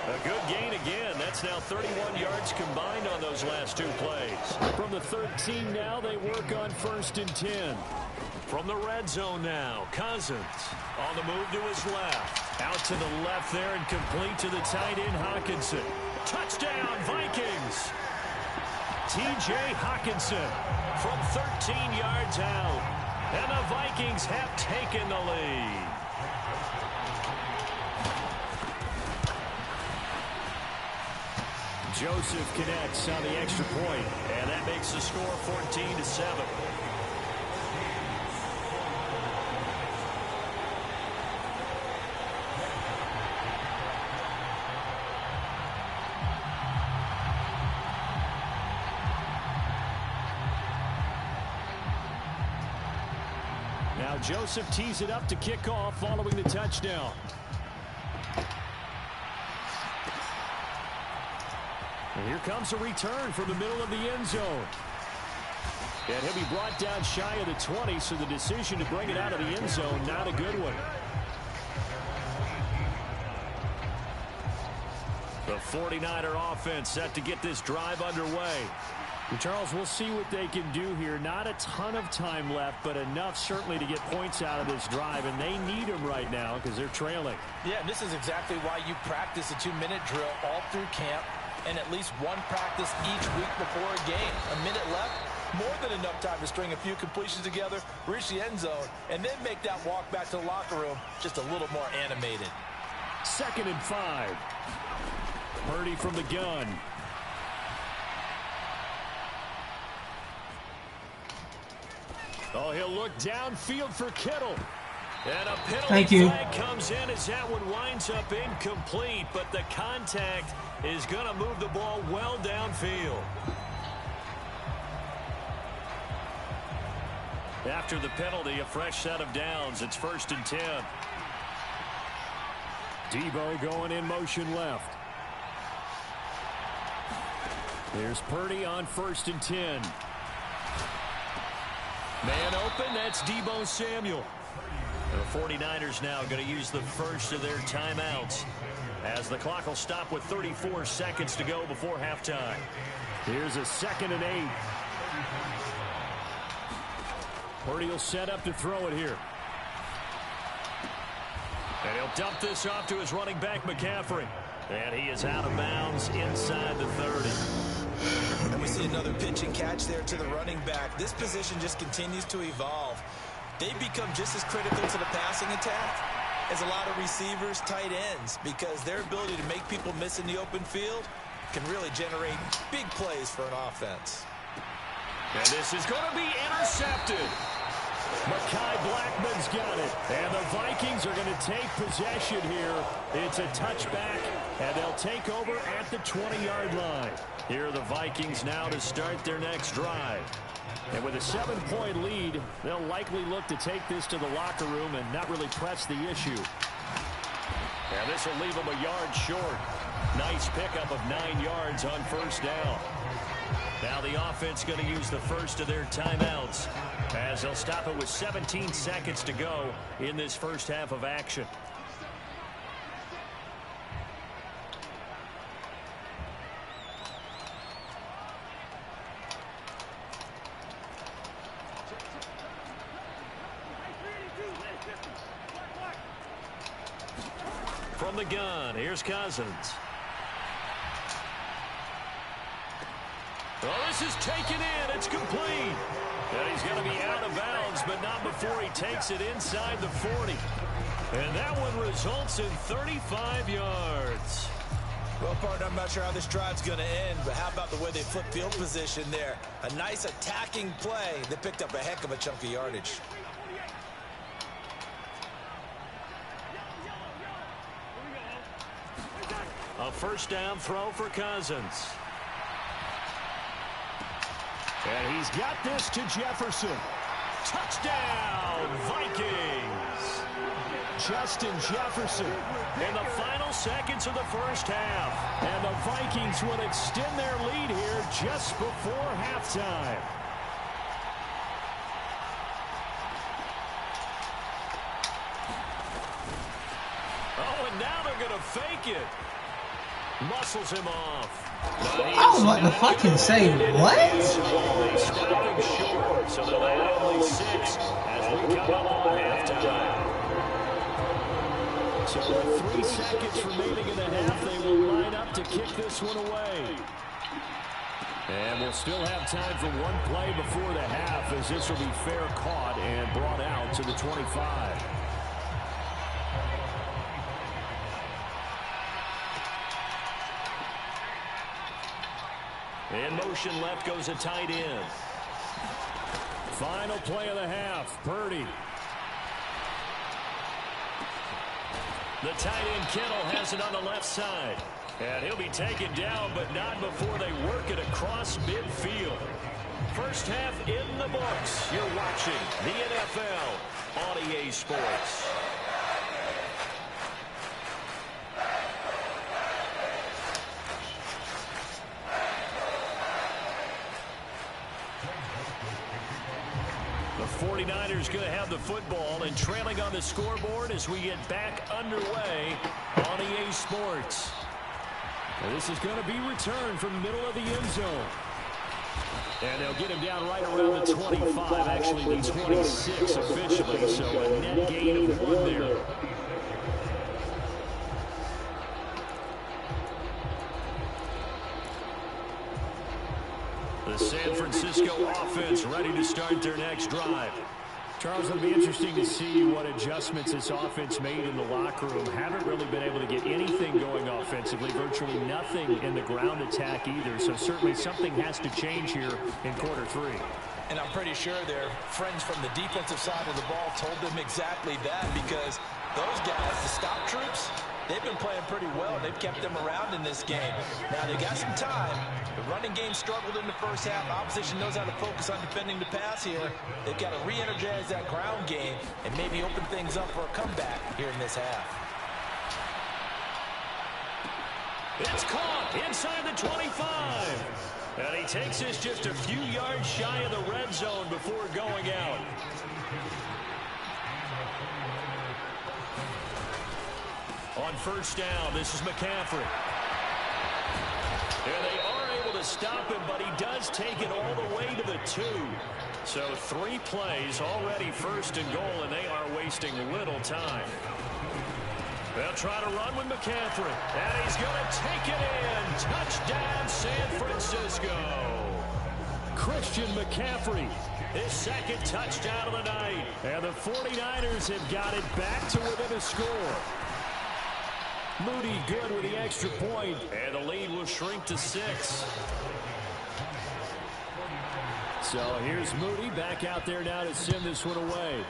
Speaker 1: A good gain again. That's now 31 yards combined on those last two plays. From the 13 now, they work on 1st and 10. From the red zone now, Cousins on the move to his left. Out to the left there and complete to the tight end, Hawkinson. Touchdown, Vikings. T.J. Hawkinson from 13 yards out. And the Vikings have taken the lead. Joseph connects on the extra point, and that makes the score 14-7. Now Joseph tees it up to kick off following the touchdown. And here comes a return from the middle of the end zone. And he'll be brought down shy of the 20, so the decision to bring it out of the end zone, not a good one. The 49er offense set to get this drive underway. And Charles, we'll see what they can do here. Not a ton of time left, but enough certainly to get points out of this drive, and they need them right now because they're trailing.
Speaker 2: Yeah, and this is exactly why you practice a 2-minute drill all through camp, and at least one practice each week before a game. A minute left, more than enough time to string a few completions together, reach the end zone, and then make that walk back to the locker room just a little more animated.
Speaker 1: 2nd and 5. Purdy from the gun. Oh, he'll look downfield for Kittle. And a penalty flag comes in as that one winds up incomplete, but the contact is going to move the ball well downfield. After the penalty, a fresh set of downs. It's 1st and 10. Debo going in motion left. There's Purdy on 1st and 10. Man open, that's Debo Samuel. The 49ers now going to use the first of their timeouts as the clock will stop with 34 seconds to go before halftime. Here's a 2nd and 8. Purdy will set up to throw it here. And he'll dump this off to his running back, McCaffrey. And he is out of bounds inside the 30.
Speaker 2: And we see another pitch and catch there to the running back. This position just continues to evolve. They become just as critical to the passing attack as a lot of receivers, tight ends, because their ability to make people miss in the open field can really generate big plays for an offense.
Speaker 1: And this is going to be intercepted. Mekhi Blackman's got it. And the Vikings are going to take possession here. It's a touchback, and they'll take over at the 20-yard line. Here are the Vikings now to start their next drive. And with a 7-point lead, they'll likely look to take this to the locker room and not really press the issue. And this will leave them a yard short. Nice pickup of 9 yards on first down. Now the offense going to use the first of their timeouts as they'll stop it with 17 seconds to go in this first half of action. From the gun, here's Cousins. Oh, this is taken in. It's complete. And he's going to be out of bounds, but not before he takes it inside the 40. And that one results in 35 yards.
Speaker 2: Well, partner, I'm not sure how this drive's going to end, but how about the way they flip field position there? A nice attacking play that picked up a heck of a chunk of yardage.
Speaker 1: A first down throw for Cousins. And he's got this to Jefferson. Touchdown, Vikings. Justin Jefferson in the final seconds of the first half. And the Vikings will extend their lead here just before halftime. Oh, and now they're going to fake it. Muscles him off.
Speaker 3: I was about to fucking say, what?
Speaker 1: They stop him short, so they'll add only 6 as we come up on halftime. So with 3 seconds remaining in the half, they will line up to kick this one away. And we'll still have time for one play before the half, as this will be fair caught and brought out to the 25. In motion left goes a tight end. Final play of the half, Purdy. The tight end Kittle has it on the left side. And he'll be taken down, but not before they work it across midfield. First half in the books. You're watching the NFL on EA Sports. The 49ers going to have the football and trailing on the scoreboard as we get back underway on EA Sports. And this is going to be returned from the middle of the end zone. And they'll get him down right around the 25, actually the 26 officially, so a net gain of 1 there. The San Francisco offense ready to start their next drive. Charles, it'll be interesting to see what adjustments this offense made in the locker room. Haven't really been able to get anything going offensively, virtually nothing in the ground attack either. So certainly something has to change here in quarter 3.
Speaker 2: And I'm pretty sure their friends from the defensive side of the ball told them exactly that, because those guys, the stop troops, they've been playing pretty well. They've kept them around in this game. Now, they got some time. The running game struggled in the first half. Opposition knows how to focus on defending the pass here. They've got to re-energize that ground game and maybe open things up for a comeback here in this half.
Speaker 1: It's caught inside the 25. And he takes this just a few yards shy of the red zone before going out. On first down, this is McCaffrey. And they are able to stop him, but he does take it all the way to the 2. So 3 plays already first and goal, and they are wasting little time. They'll try to run with McCaffrey. And he's going to take it in. Touchdown, San Francisco. Christian McCaffrey, his second touchdown of the night. And the 49ers have got it back to within a score. Moody good with the extra point, and the lead will shrink to 6. So here's Moody back out there now to send this one away.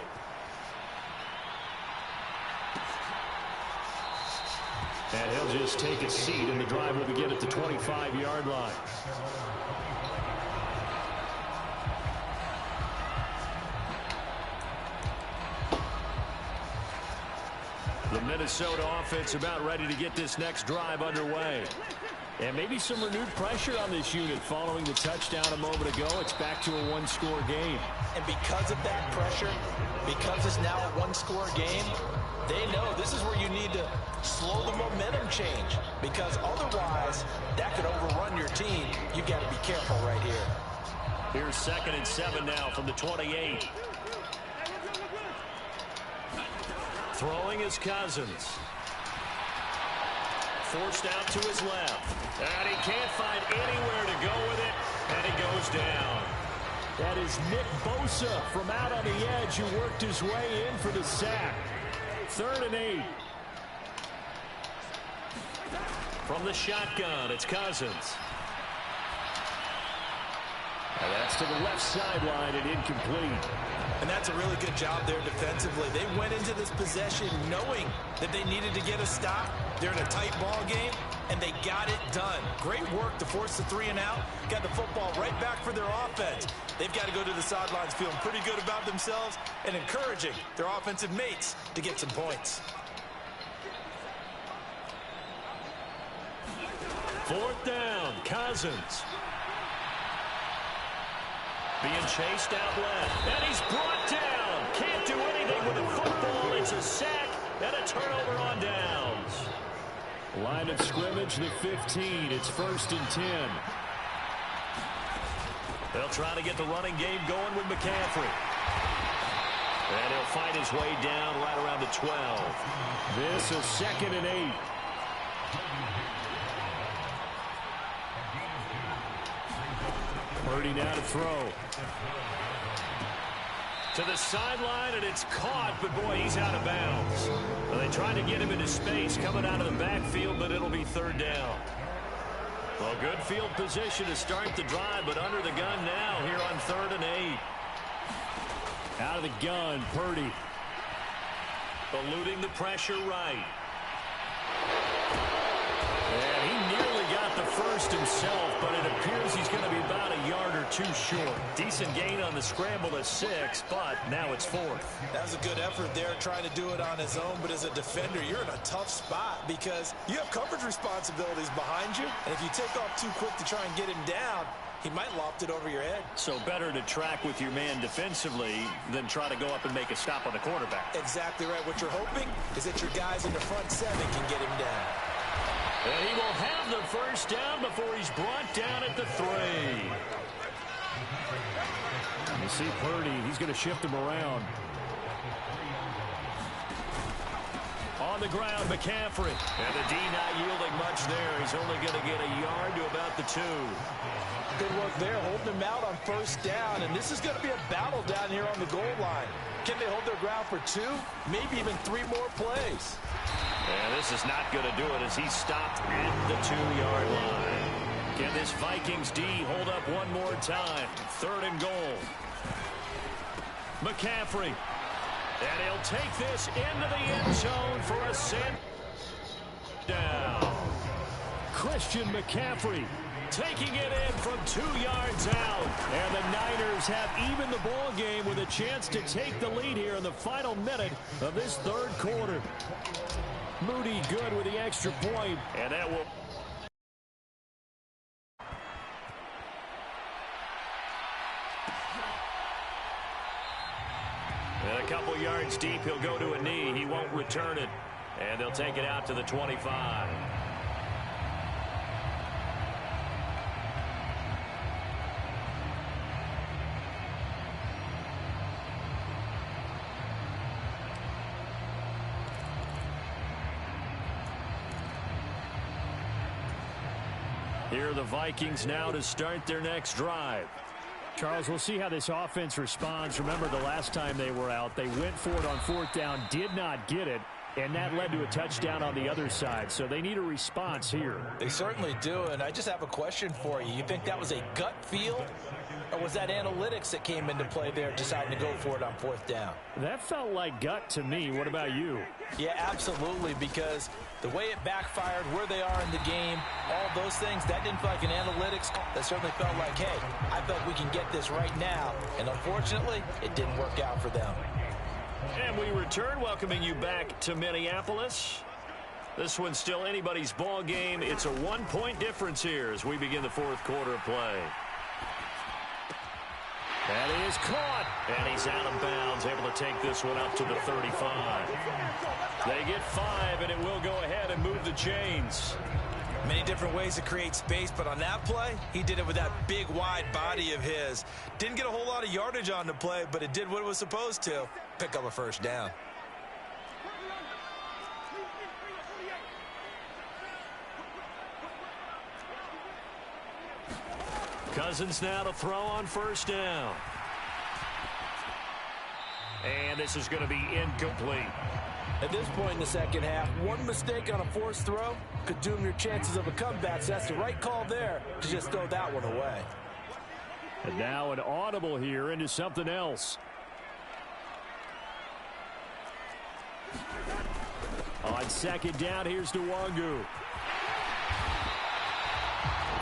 Speaker 1: And he'll just take a seat, and the drive will begin at the 25-yard line. The Minnesota offense about ready to get this next drive underway. And maybe some renewed pressure on this unit following the touchdown a moment ago. It's back to a one-score game.
Speaker 2: And because of that pressure, because it's now a one-score game, they know this is where you need to slow the momentum change, because otherwise that could overrun your team. You've got to be careful right here.
Speaker 1: Here's 2nd and 7 now from the 28. Throwing is Cousins. forced out to his left. And he can't find anywhere to go with it, and he goes down. That is Nick Bosa from out on the edge who worked his way in for the sack. 3rd and 8. From the shotgun, it's Cousins. And that's to the left sideline and incomplete.
Speaker 2: And that's a really good job there defensively. They went into this possession knowing that they needed to get a stop. They're in a tight ball game, and they got it done. Great work to force the 3 and out. Got the football right back for their offense. They've got to go to the sidelines feeling pretty good about themselves and encouraging their offensive mates to get some points.
Speaker 1: 4th down, Cousins. Being chased out left, and he's brought down. Can't do anything with the football. It's a sack and a turnover on downs. Line of scrimmage, the 15. It's 1st and 10. They'll try to get the running game going with McCaffrey. And he'll fight his way down right around the 12. This is 2nd and 8. Purdy now to throw. To the sideline, and it's caught, but boy, he's out of bounds. Well, they tried to get him into space coming out of the backfield, but it'll be 3rd down. Well, good field position to start the drive, but under the gun now here on 3rd and 8. Out of the gun, Purdy. Eluding the pressure right. And he nearly got the first himself, but it appears he's going to be about a yard or 2 short. Decent gain on the scramble at 6, but now it's 4th.
Speaker 2: That was a good effort there trying to do it on his own, but as a defender, you're in a tough spot because you have coverage responsibilities behind you, and if you take off too quick to try and get him down, he might loft it over your head.
Speaker 1: So better to track with your man defensively than try to go up and make a stop on the quarterback.
Speaker 2: Exactly right. What you're hoping is that your guys in the front 7 can get him down.
Speaker 1: And he will have the first down before he's brought down at the 3. You see Purdy, he's going to shift him around. On the ground, McCaffrey. And the D not yielding much there. He's only going to get a yard to about the 2.
Speaker 2: Good work there, holding him out on 1st down. And this is going to be a battle down here on the goal line. Can they hold their ground for 2, maybe even 3 more plays?
Speaker 1: And this is not going to do it as he's stopped at the 2-yard line. Can this Vikings D hold up one more time? 3rd and goal. McCaffrey. And he'll take this into the end zone for a send down. Christian McCaffrey taking it in from 2 yards out. And the Niners have evened the ball game with a chance to take the lead here in the final minute of this 3rd quarter. Moody good with the extra point, and that will... And a couple yards deep, he'll go to a knee. He won't return it, and they'll take it out to the 25. Here are the Vikings now to start their next drive.
Speaker 4: Charles, we'll see how this offense responds. Remember the last time they were out, they went for it on 4th down, did not get it, and that led to a touchdown on the other side. So they need a response here.
Speaker 2: They certainly do, and I just have a question for you. You think that was a gut feel, or was that analytics that came into play there deciding to go for it on 4th down?
Speaker 4: That felt like gut to me. What about you?
Speaker 2: Yeah, absolutely, because the way it backfired, where they are in the game, all those things, that didn't feel like an analytics. That certainly felt like, hey, I felt we can get this right now. And unfortunately, it didn't work out for them.
Speaker 1: And we return, welcoming you back to Minneapolis. This one's still anybody's ball game. It's a 1-point difference here as we begin the 4th quarter of play. And he is caught, and he's out of bounds, able to take this one up to the 35. They get 5, and it will go ahead and move the chains.
Speaker 2: Many different ways to create space, but on that play, he did it with that big, wide body of his. Didn't get a whole lot of yardage on the play, but it did what it was supposed to. Pick up a 1st down.
Speaker 1: Cousins now to throw on first down. And this is going to be incomplete.
Speaker 2: At this point in the second half, one mistake on a forced throw could doom your chances of a comeback. So that's the right call there to just throw that one away.
Speaker 4: And now an audible here into something else. On second down, here's Nwangu.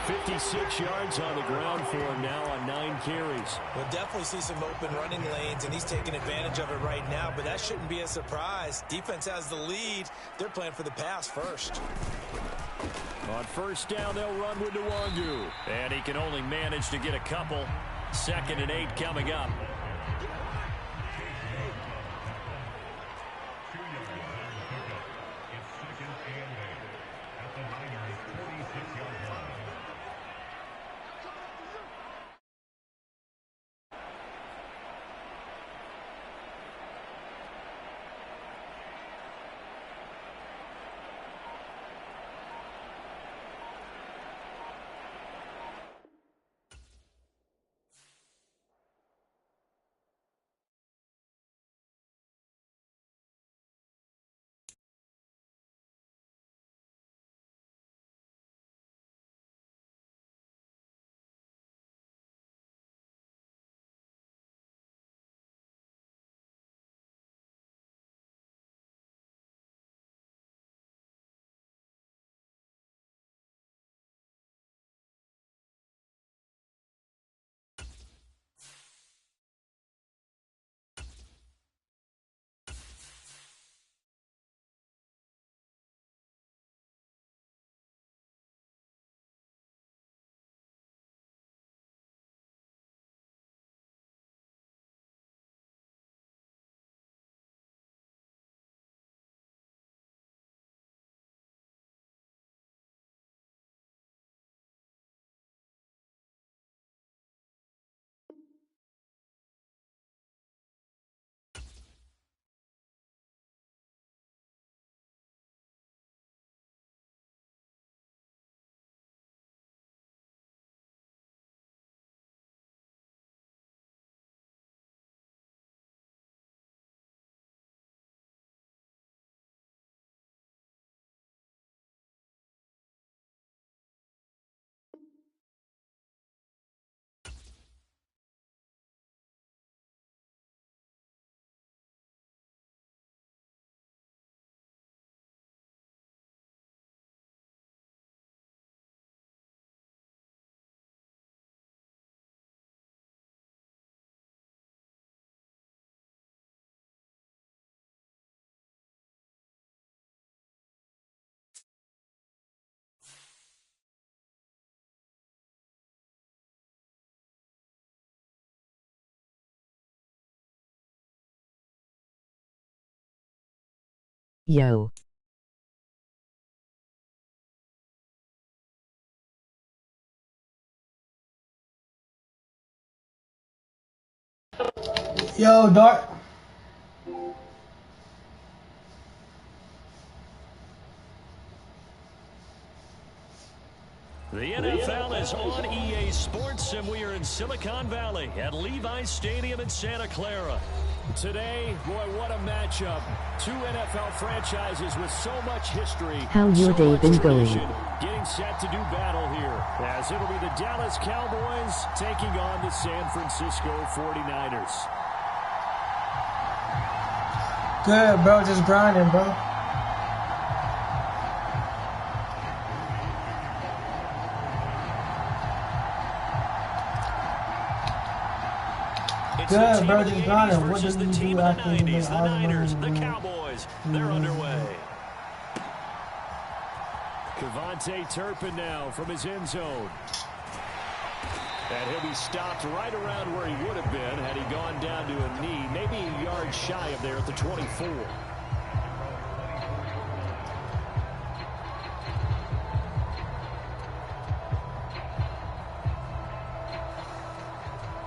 Speaker 4: 56 yards on the ground for him now on 9 carries.
Speaker 2: We'll definitely see some open running lanes, and he's taking advantage of it right now, but that shouldn't be a surprise. Defense has the lead. They're playing for the pass first.
Speaker 4: On first down, they'll run with Nwangu.
Speaker 1: And he can only manage to get a couple. 2nd and 8 coming up.
Speaker 5: Yo.
Speaker 3: Yo, Dart.
Speaker 1: The NFL is on EA Sports, and we are in Silicon Valley at Levi's Stadium in Santa Clara.
Speaker 4: Today, boy, what a matchup. 2 NFL franchises with so much history.
Speaker 5: How's your day been going?
Speaker 4: Getting set to do battle here, as it'll be the Dallas Cowboys taking on the San Francisco 49ers.
Speaker 3: Good, bro. Just grinding, bro. Good, bro. Just grinding. What does
Speaker 1: the team of the 90s, the Niners, the Cowboys. They're underway.
Speaker 4: Cavante Turpin now from his end zone. And he'll be stopped right around where he would have been had he gone down to a knee, maybe a yard shy of there at the 24.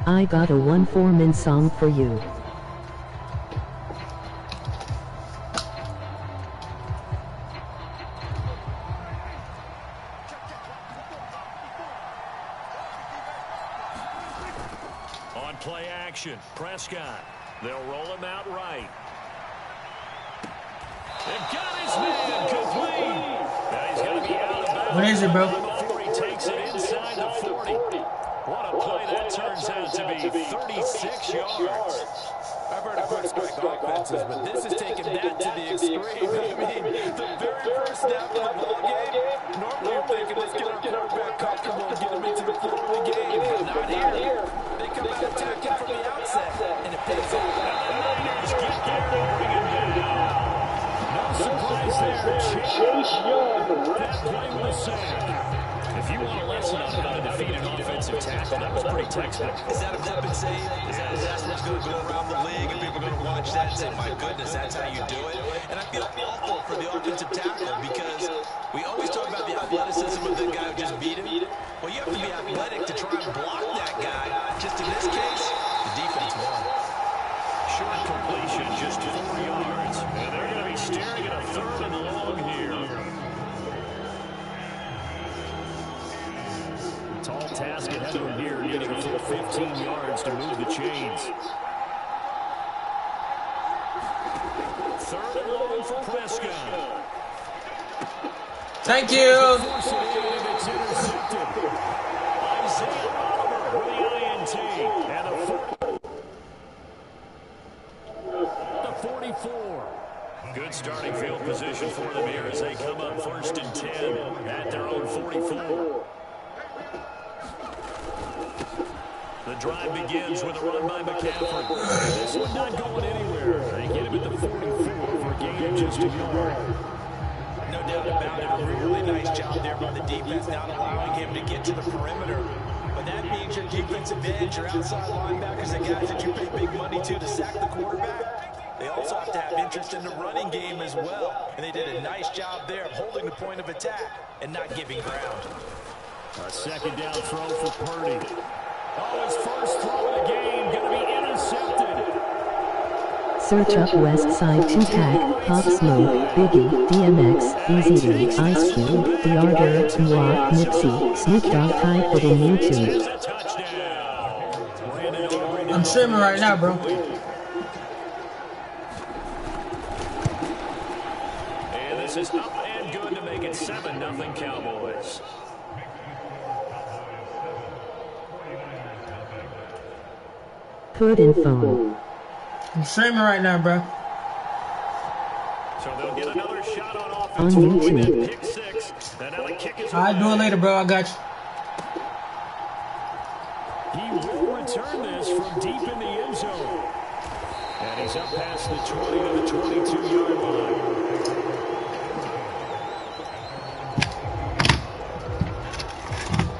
Speaker 5: I got a One Foreman song for you.
Speaker 1: play action. Prescott. They'll roll him out right. They've got his man complete. Now he's going to be out of bounds.
Speaker 3: What is it, bro?
Speaker 1: Before he takes it inside the 40. What a play that turns out to be. 36 yards.
Speaker 2: I've heard of quick strike offenses, but this is taking that to the extreme. I mean, the very first snap of the ball game, normally you're thinking, let's get our quarterback comfortable and get him into the flow of the game. But not here. They come out attacking from the outset, and it pays off.
Speaker 1: And the Niners get there to bring him down. No surprise there. Chase Young. That play was sack. If you want a lesson on how to defeat an offensive tackle, that was pretty textbook.
Speaker 2: Is that a weapon save? Is that what's going to go around the league and people are going to watch that and say, my goodness, that's how you do it? And I feel awful for the offensive tackle because we always talk about the athleticism of the guy who just beat him. Well, you have to be athletic to try and block that guy. Just in this case, the defense won.
Speaker 1: Short completion, just 4 yards. And they're going to be staring at a 3rd and long here. Tall task ahead of him here, needing a full 15 yards to move the chains. 3rd and long for Prescott.
Speaker 3: Thank you.
Speaker 1: It's intercepted. Isaiah Oliver with the INT. And the 44. Good starting field position for them here as they come up 1st and 10 at their own 44. The drive begins with a run by McCaffrey. This one not going anywhere. They get him at the 44 for a gain of just a yard.
Speaker 2: No doubt about it. A really nice job there by the defense, not allowing him to get to the perimeter. But that means your defensive edge, your outside linebackers, the guys that you pay big money to sack the quarterback. They also have to have interest in the running game as well. And they did a nice job there of holding the point of attack and not giving ground.
Speaker 1: A 2nd down throw for Purdy. Oh, his first throw of the game, going to be intercepted.
Speaker 5: Search up West Side Tupac, Pop Smoke, Biggie, DMX, Eazy-E, Ice Cube, The Yarder, Noir, Nipsey, Snoop Dogg. Type it in YouTube.
Speaker 3: I'm streaming right now, bro.
Speaker 1: And this is up and good to make it 7-0 Cowboys.
Speaker 5: Hood and phone.
Speaker 3: I'm streaming right now, bro.
Speaker 1: So they'll get another shot on offense.
Speaker 5: On YouTube.
Speaker 1: Pick 6. And now the kick is
Speaker 3: I'll do it later, bro. I got you.
Speaker 1: He will return this from deep in the end zone. And he's up past the 20 to the 22-yard line.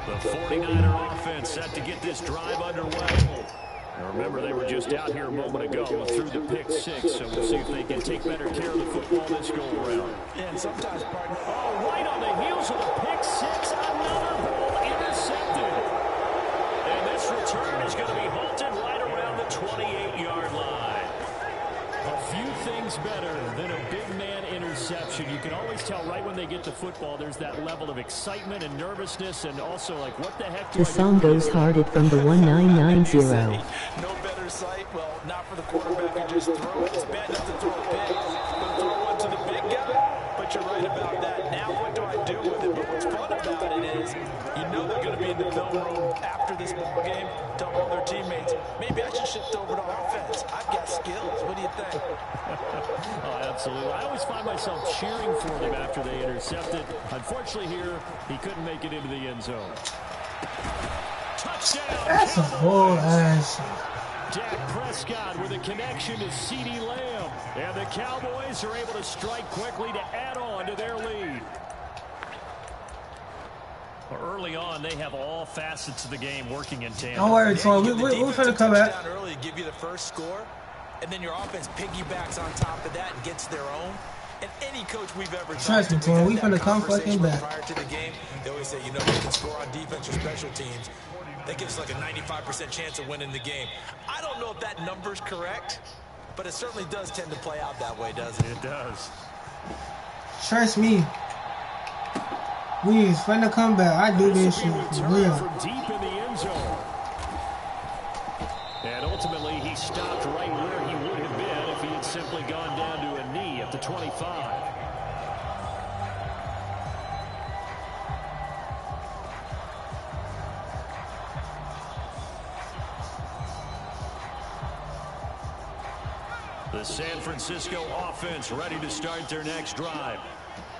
Speaker 1: The 49er offense set to get this drive underway. Now remember, they were just out here a moment ago through the pick 6, so we'll see if they can take better care of the football this go-around.
Speaker 2: And sometimes, partner,
Speaker 1: Right on the heels of the pick 6, another ball intercepted. And this return is going to be halted right around the 28-yard line. A few things better than a big man interception. You can always tell right when they get the football, there's that level of excitement and nervousness, and also like, what the heck do
Speaker 5: The song goes hearted from the 1990.
Speaker 2: no better sight. Well, not for the quarterback who just throw it. It's bad enough to throw a pick, but throw one to the big guy. But you're right about that. Now what do I do with it? But what's fun about it is, you know they're going to be in the film room after this ball game, tell all their teammates, maybe I should shift over to offense. I've got skills. What do you think?
Speaker 1: Oh, absolutely. I always find myself cheering for them after they intercept it. Unfortunately here, he couldn't make it into the end zone. Touchdown!
Speaker 3: That's a whole ass.
Speaker 1: Dak Prescott with a connection to CeeDee Lamb. And the Cowboys are able to strike quickly to add on to their lead. Early on, they have all facets of the game working in tandem.
Speaker 3: Don't worry, Troy. We're finna come back.
Speaker 2: Early to give you the first score, and then your offense piggybacks on top of that and gets their own. And any coach we've ever
Speaker 3: Trust me, Troy. We finna come fucking back.
Speaker 2: Prior to the game, they always say, you know, we can score on defense or special teams. That gives us like a 95% chance of winning the game. I don't know if that number's correct, but it certainly does tend to play out that way, doesn't it?
Speaker 1: It does.
Speaker 3: Trust me. We is finna come back. I do this shit for real.
Speaker 1: From deep in the end zone. And ultimately, he stopped right where he would have been if he had simply gone down to a knee at the 25. The San Francisco offense ready to start their next drive.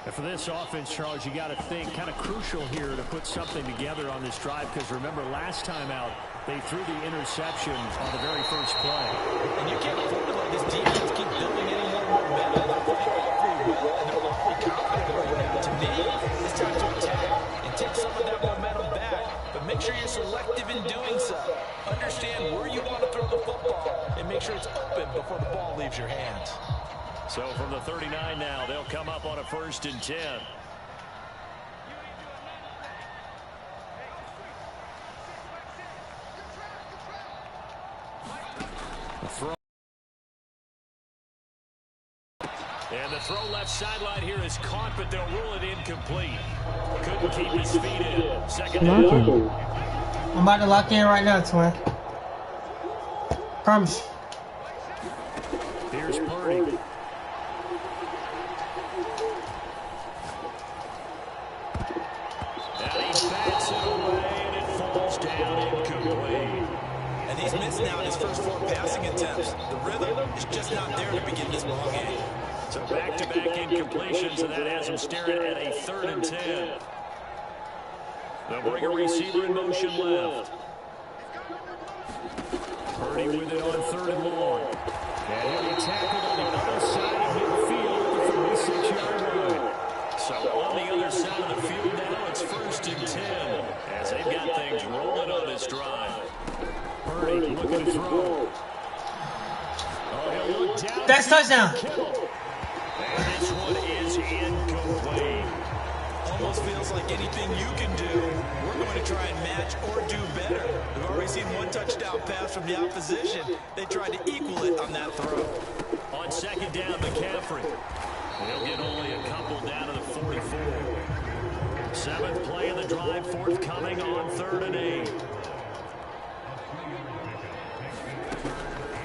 Speaker 4: And for this offense, Charles, you got to think kind of crucial here to put something together on this drive, because remember last time out they threw the interception on the very first play.
Speaker 2: And you can't afford to let this defense keep building any more momentum. They're playing awfully well, and they're awfully confident right now. To me, it's time to attack and take some of that momentum back, but make sure you're selective in doing so. Understand where you want to throw the football and make sure it's open before the ball leaves your hands.
Speaker 1: So from the 39 now, they'll come up on a 1st and 10. Throw. And the throw left sideline here is caught, but they'll rule it incomplete. Couldn't keep his feet in. Second down.
Speaker 3: I'm about to lock in right now, twin. Promise.
Speaker 1: Here's Purdy. And he bats it away, and it falls down incomplete.
Speaker 2: And he's missed now his first 4 passing attempts. The rhythm is just not there to begin this ball game.
Speaker 1: So back-to-back incompletions, and that has him staring at a 3rd and 10. They'll bring a receiver in motion left. Purdy with it on 3rd and long. And he'll be tackled on the other side of midfield at the 46-yard line. So on the other side of the field now, it's 1st and 10, as they've got things rolling on this drive. Purdy looking to throw. Oh, he'll look down.
Speaker 3: That's touchdown.
Speaker 1: And this one is incomplete.
Speaker 2: Almost feels like anything you can do, we're going to try and match or do better. We've already seen 1 touchdown pass from the opposition. They tried to equal it on that throw.
Speaker 1: On 2nd down, McCaffrey. He'll get only a couple down to the 44. 7th play of the drive, forthcoming on 3rd and 8.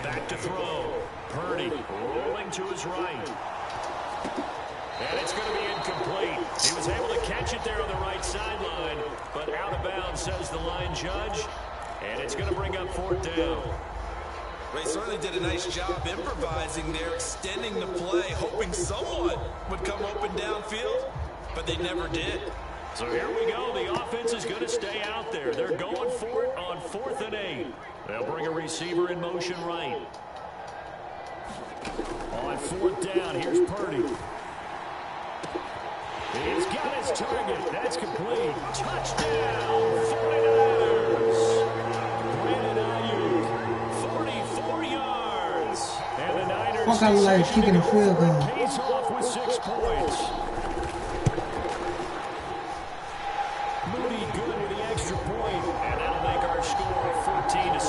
Speaker 1: Back to throw. Purdy rolling to his right. And it's going to be incomplete. He was able to catch it there on the right sideline, but out of bounds, says the line judge. And it's going to bring up 4th down.
Speaker 2: They certainly did a nice job improvising there, extending the play, hoping someone would come open downfield, but they never did.
Speaker 1: So here we go. The offense is going to stay out there. They're going for it on 4th and 8. They'll bring a receiver in motion right. On 4th down, here's Purdy. He's got his target. That's complete. Touchdown, 49ers. Brandon Ayuk, 44 yards. And the Niners
Speaker 3: Fuck, I like kicking the field goal.
Speaker 1: pays off with 6 points. Moody good with the extra point, and that'll make our score 14-7.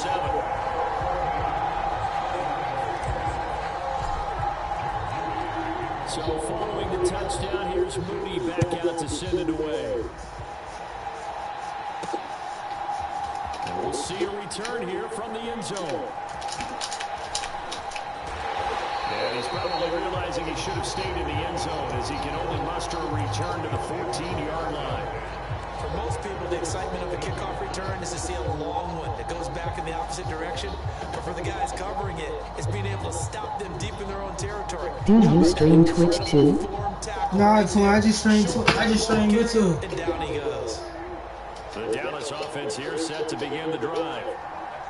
Speaker 1: So following the touchdown, here's Moody back out to send it away. And we'll see a return here from the end zone. And he's probably realizing he should have stayed in the end zone, as he can only muster a return to the 14-yard line.
Speaker 2: For most people, the excitement of a kickoff return is to see a long one that goes back in the opposite direction. But for the guys covering it, it's being able to stop them deep in their own territory.
Speaker 5: Do you stream Twitch too?
Speaker 3: No, it's I just stream YouTube.
Speaker 2: And down he goes.
Speaker 1: The Dallas offense here set to begin the drive.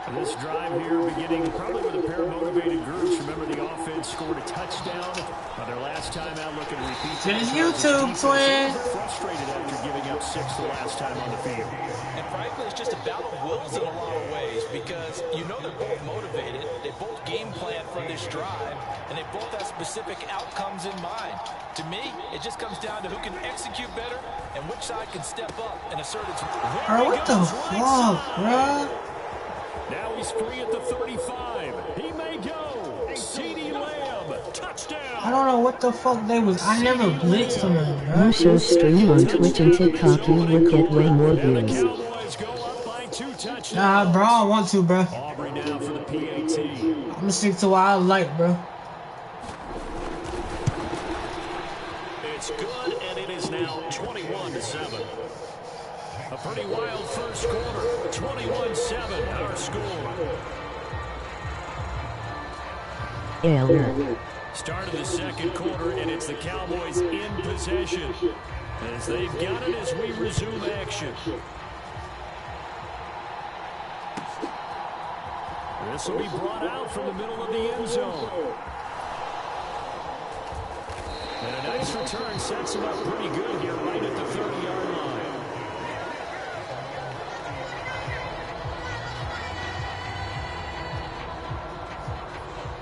Speaker 1: And this drive here beginning probably with a pair of motivated groups. Remember, the offense scored a touchdown on their last time out, looking to repeat.
Speaker 3: There's YouTube, twin.
Speaker 1: Frustrated after giving up 6 the last time on the field.
Speaker 2: And frankly, it's just a battle of wills in a lot of ways, because you know they're both motivated. They both game plan for this drive, and they both have specific outcomes in mind. To me, it just comes down to who can execute better and which side can step up and assert its.
Speaker 3: Bro, what the fuck, bro?
Speaker 1: Now he's free at the 35. He may go. CeeDee Lamb, touchdown.
Speaker 3: I don't know what the fuck they was. I never blitzed them, bro.
Speaker 5: You should stream on Twitch and TikTok, you would get way more
Speaker 1: And the
Speaker 5: views.
Speaker 1: Cowboys go up by 2 touchdowns.
Speaker 3: Nah, bro, I don't want to, bro.
Speaker 1: Aubrey now for the PAT.
Speaker 3: I'm gonna stick to what I like, bro.
Speaker 1: It's good, and it is now 21-7. A pretty wild first quarter. 21-7, our score. Start of the second quarter, and it's the Cowboys in possession as they've got it as we resume action. This will be brought out from the middle of the end zone. And a nice return sets him up pretty good here right at the 30-yard line.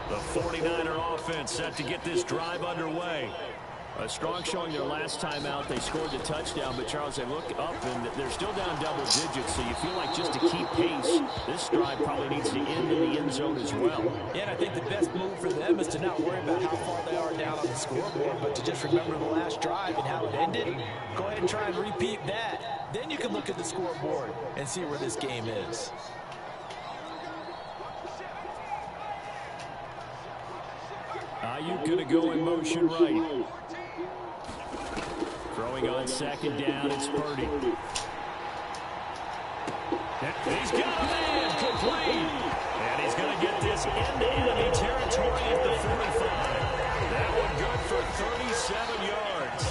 Speaker 1: The 49er offense set to get this drive underway. A strong showing their last time out. They scored the touchdown, but Charles, they look up and they're still down double digits, so you feel like just to keep pace, this drive probably needs to end in the end zone as well.
Speaker 2: Yeah, and I think the best move for them is to not worry about how far they are down on the scoreboard, but to just remember the last drive and how it ended. Go ahead and try and repeat that. Then you can look at the scoreboard and see where this game is.
Speaker 1: Ayuk going to go in motion right. Throwing on second down, it's Purdy. He's got a man complete. And he's going to get this into enemy territory at the 45. That one good for 37 yards.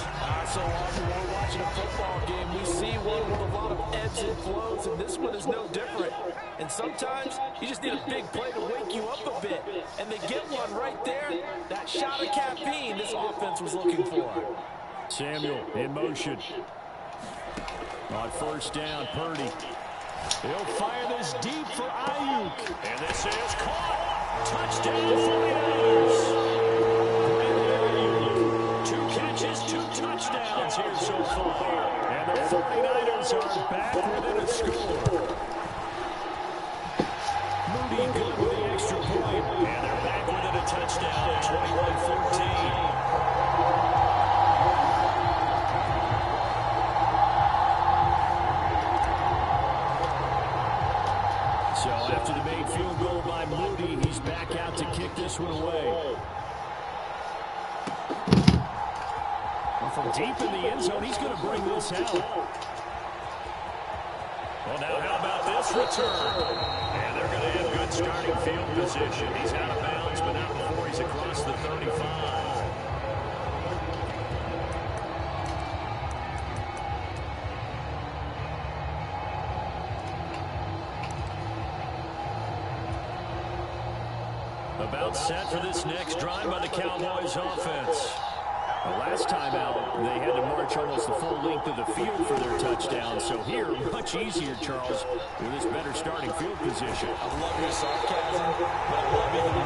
Speaker 2: So often when we're watching a football game, we see one with a lot of ebbs and flows, and this one is no different. And sometimes you just need a big play to wake you up a bit. And they get one right there. That shot of caffeine this offense was looking for.
Speaker 1: Samuel in motion. On first down, Purdy. He'll fire this deep for Ayuk. And this is caught. Touchdown, 49ers. Ayuk. 2 catches, 2 touchdowns here so far. And the 49ers are back within a score. Moody good with the extra point. And they're back within a touchdown at 21-14. So after the made field goal by Moody, he's back out to kick this one away. Well, from deep in the end zone, he's going to bring this out. Well, now how about this return? And they're going to have good starting field position. He's out of bounds, but not before he's across the 35. About set for this next drive by the Cowboys offense. The last time out, they had to march almost the full length of the field for their touchdown. So here, much easier, Charles, with this better starting field position.
Speaker 2: I love your sarcasm, but I love your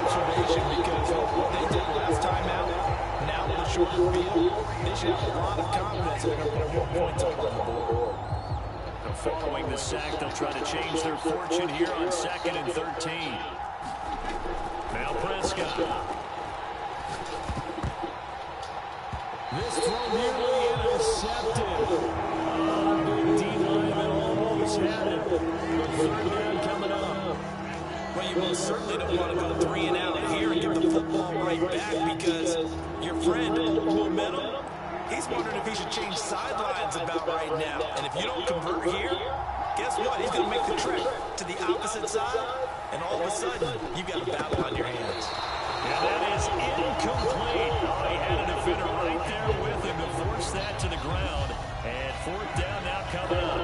Speaker 2: observation because of what they did last time out. Now with a shorter field, they should have a lot of confidence that they're going to put more points up on the board.
Speaker 1: Following the sack, they'll try to change their fortune here on 2nd and 13. Now Prescott. This throw nearly intercepted. Big D-lineman almost had it. 3rd down coming up.
Speaker 2: Well, you most certainly don't want to go 3 and out here and give the football right back because your friend, Momentum, he's wondering if he should change sidelines about right now. And if you don't convert here, guess what? He's going to make the trek to the opposite side, and all of a sudden, you've got a battle on your hands.
Speaker 1: And that is incomplete. Oh, he had a defender right there with him to force that to the ground. And 4th down now coming up.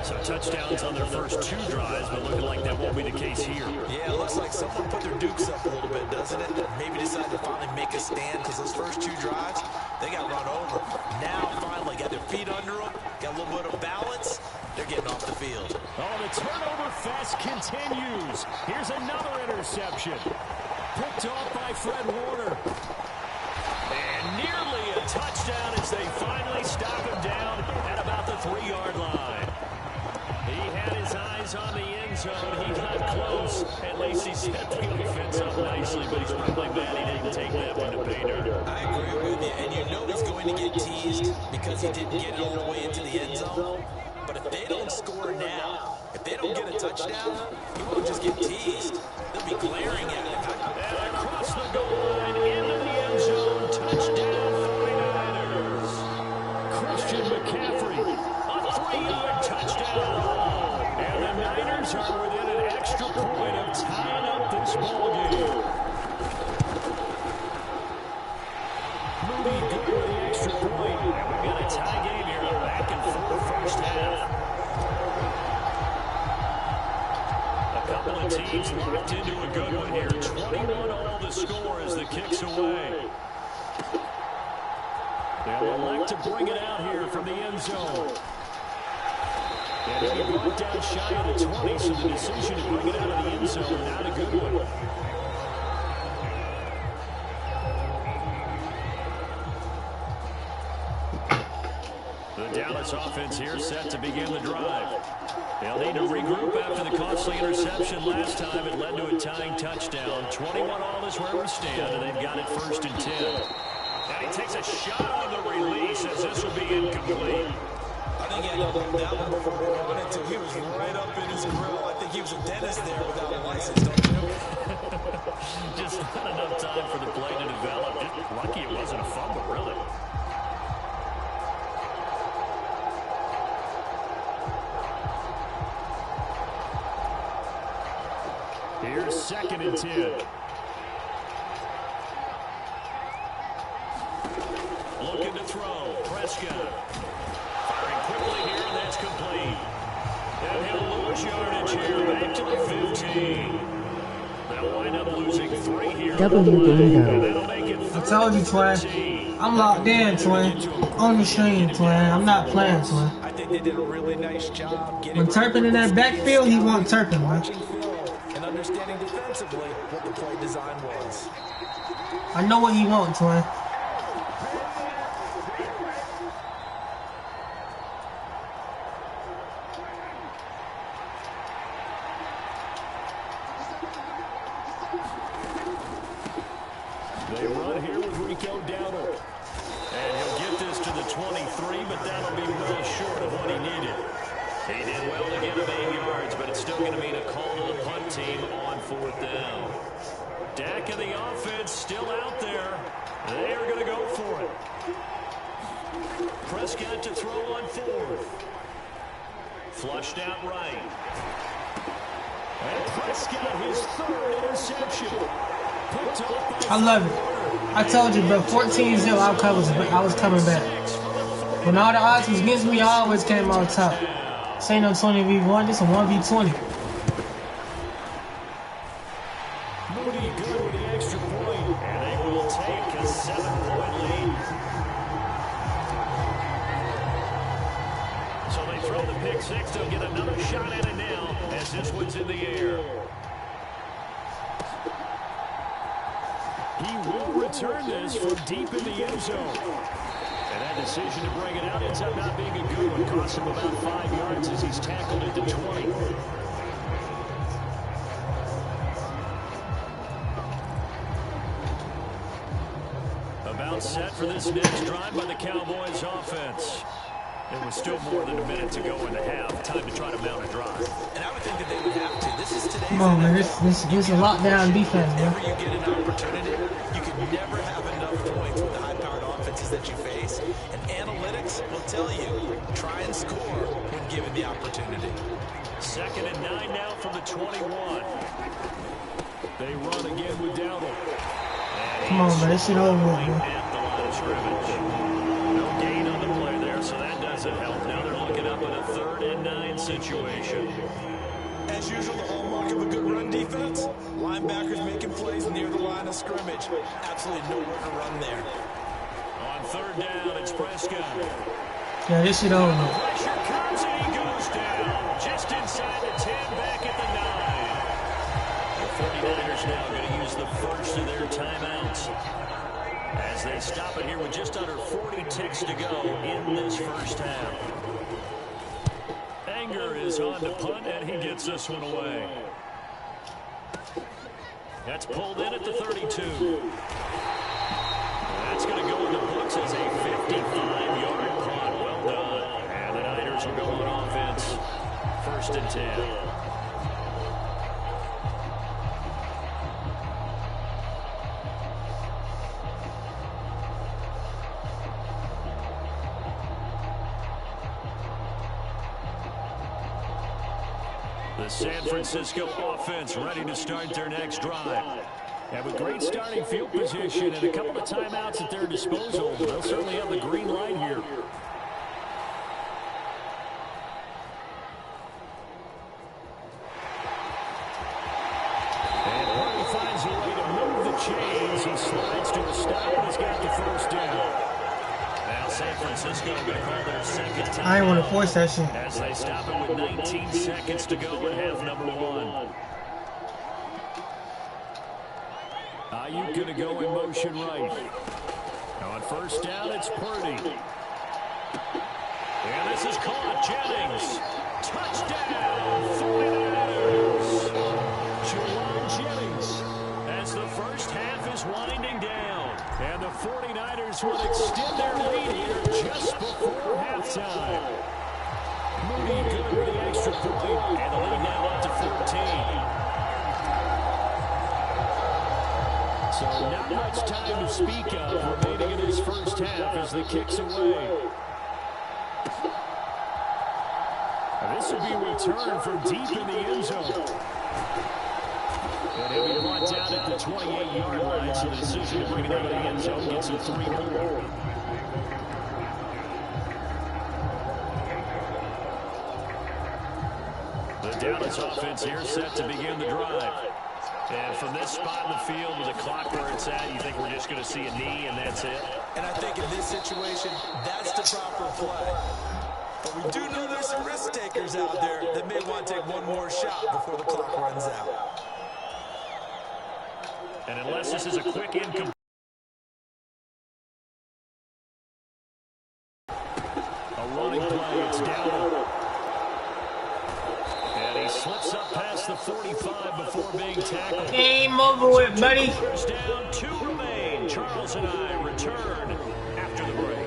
Speaker 1: So touchdowns on their first 2 drives, but looking like that won't be the case here.
Speaker 2: Yeah, it looks like someone put their dukes up a little bit, doesn't it? Maybe decided to finally make a stand because those first 2 drives, they got run over. Now, finally, got their feet under them, got a little bit of balance. They're getting off the field.
Speaker 1: Oh, the turnover fest continues. Here's another interception. Picked off by Fred Warner. And nearly a touchdown as they finally stop him down at about the 3-yard line. He had his eyes on the end zone. He got close. At least he set the offense up nicely, but he's probably mad he didn't take that one to pay dirt.
Speaker 2: I agree with you, and you know he's going to get teased because he didn't get it all the way into the end zone. But if If they don't score now, if they don't get a touchdown, he won't just get teased. They'll be glaring at him.
Speaker 1: And across the goal line, into the end zone, touchdown 49ers. Christian McCaffrey, a 3-yard touchdown. And the Niners are within an extra point of tying up this ballgame. Moody good with the extra point. And we've got a tie game here, a back and forth first half. A couple of teams locked into a good one here. 21 all the score as the kick's away. They'll elect to bring it out here from the end zone. And he'll be brought down shy of the 20, so the decision to bring it out of the end zone, not a good one. The Dallas offense here set to begin the drive. They'll need to regroup after the costly interception last time. It led to a tying touchdown. 21 all is where we stand, and they've got it 1st and 10. And he takes a shot on the release as this will be incomplete.
Speaker 2: I think he had that one before we wanted to. He was right up in his grill. I think he was a dentist there without a license, don't you?
Speaker 1: Just not enough time for the play to develop. Just lucky it wasn't a fumble, really. Here's 2nd and 10. Looking to throw. Prescott. Firing quickly here, and that's complete. And he'll lose yardage here. Back to the 15. They'll wind up losing 3 here.
Speaker 3: I told you, Twin. I'm locked in, Twin. On the stream, Twin. I'm not playing, Twin.
Speaker 2: I think they did a really nice job getting.
Speaker 3: When Turpin in that backfield, he wasn't Turpin, man.
Speaker 2: And understanding defensively what the play design was.
Speaker 3: I know what he wants, Twin.
Speaker 1: They run here with Rico Dowdle. And he'll get this to the 23, but that'll be well short of what he needed. He did well to get him 8 yards, but it's still going to mean a call to the punt team on 4th down. Dak and the offense still out there. They are going to go for it. Prescott to throw on 4th. Flushed out right. And Prescott, his 3rd interception.
Speaker 3: I love it. I told you, bro, 14-0, I was coming back. When all the odds was against me, I always came on top. This ain't no 20v1, this is a 1v20.
Speaker 1: Moody good with the extra point, and they will take a 7-point lead. So they throw the pick 6, they'll get another shot at it now as this one's in the air. He will return this from deep in the end zone. And that decision to bring it out ends up not being a good one. Costs him about 5 yards as he's tackled at the 20. About set for this next drive by the Cowboys offense. There was still more than a minute to go in the half. Time to try to mount a drive.
Speaker 2: And I would think that they would have to. This is today's.
Speaker 3: Come on, man. This is a lockdown defense, man.
Speaker 2: Whenever you get an opportunity, you can never have enough points with the high-powered offenses that you face. And analytics will tell you, try and score when given the opportunity.
Speaker 1: 2nd and 9 now from the 21. They run again with Dowdle.
Speaker 3: Come on, man. This shit over with, man.
Speaker 1: At the line of scrimmage. No gain on the play there, so that doesn't help. Now they're looking up in a 3rd and 9 situation.
Speaker 2: As usual, the hallmark of a good run defense, linebackers making plays near the line of scrimmage. Absolutely nowhere to run there.
Speaker 1: On 3rd down, it's Prescott.
Speaker 3: Yeah, this shit over.
Speaker 1: Pressure comes and he goes down. Just inside the 10, back at the 9. The 49ers now going to use the first of their timeouts as they stop it here with just under 40 ticks to go in this first half. Anger is on to punt, and he gets this one away. That's pulled in at the 32. That's going to go in the books as a 55-yard punt. Well done. And the Niners will
Speaker 4: go on offense. 1st and 10. The San Francisco offense ready to start their next drive. And with great starting field position and a couple of timeouts at their disposal, they'll certainly have the green light here. And Purdy finds a way to move the chains. He slides to a stop and he's got the 1st down. Now San Francisco going to call their 2nd time.
Speaker 3: I didn't want to force that shit.
Speaker 4: As they stop it with 19 seconds to go in half number 1. Ayuk going to go in motion right. Now on 1st down, it's Purdy. And this is caught. Jennings. Touchdown, 49ers. Jawan Jennings. As the 1st half is winding down. And the 49ers will extend their lead here just before halftime. Moody good with the extra point. And the lead now up to 14. So not much time to speak of remaining in his 1st half as the kick's away. Now this will be returned from deep in the end zone. And he'll be brought down at the 28-yard line, so the decision to bring it out of the end zone gets him 3 more. The Dallas offense here set to begin the drive. And from this spot in the field with the clock where it's at, you think we're just going to see a knee and that's it?
Speaker 2: And I think in this situation, that's the proper play. But we do know there's some risk takers out there that may want to take one more shot before the clock runs out.
Speaker 4: And unless this is a quick incomplete. A running play, it's down. And he slips up past the 45 before being tackled.
Speaker 3: Game over with, buddy.
Speaker 4: 1st down, 2 remain. Charles and I return after the break.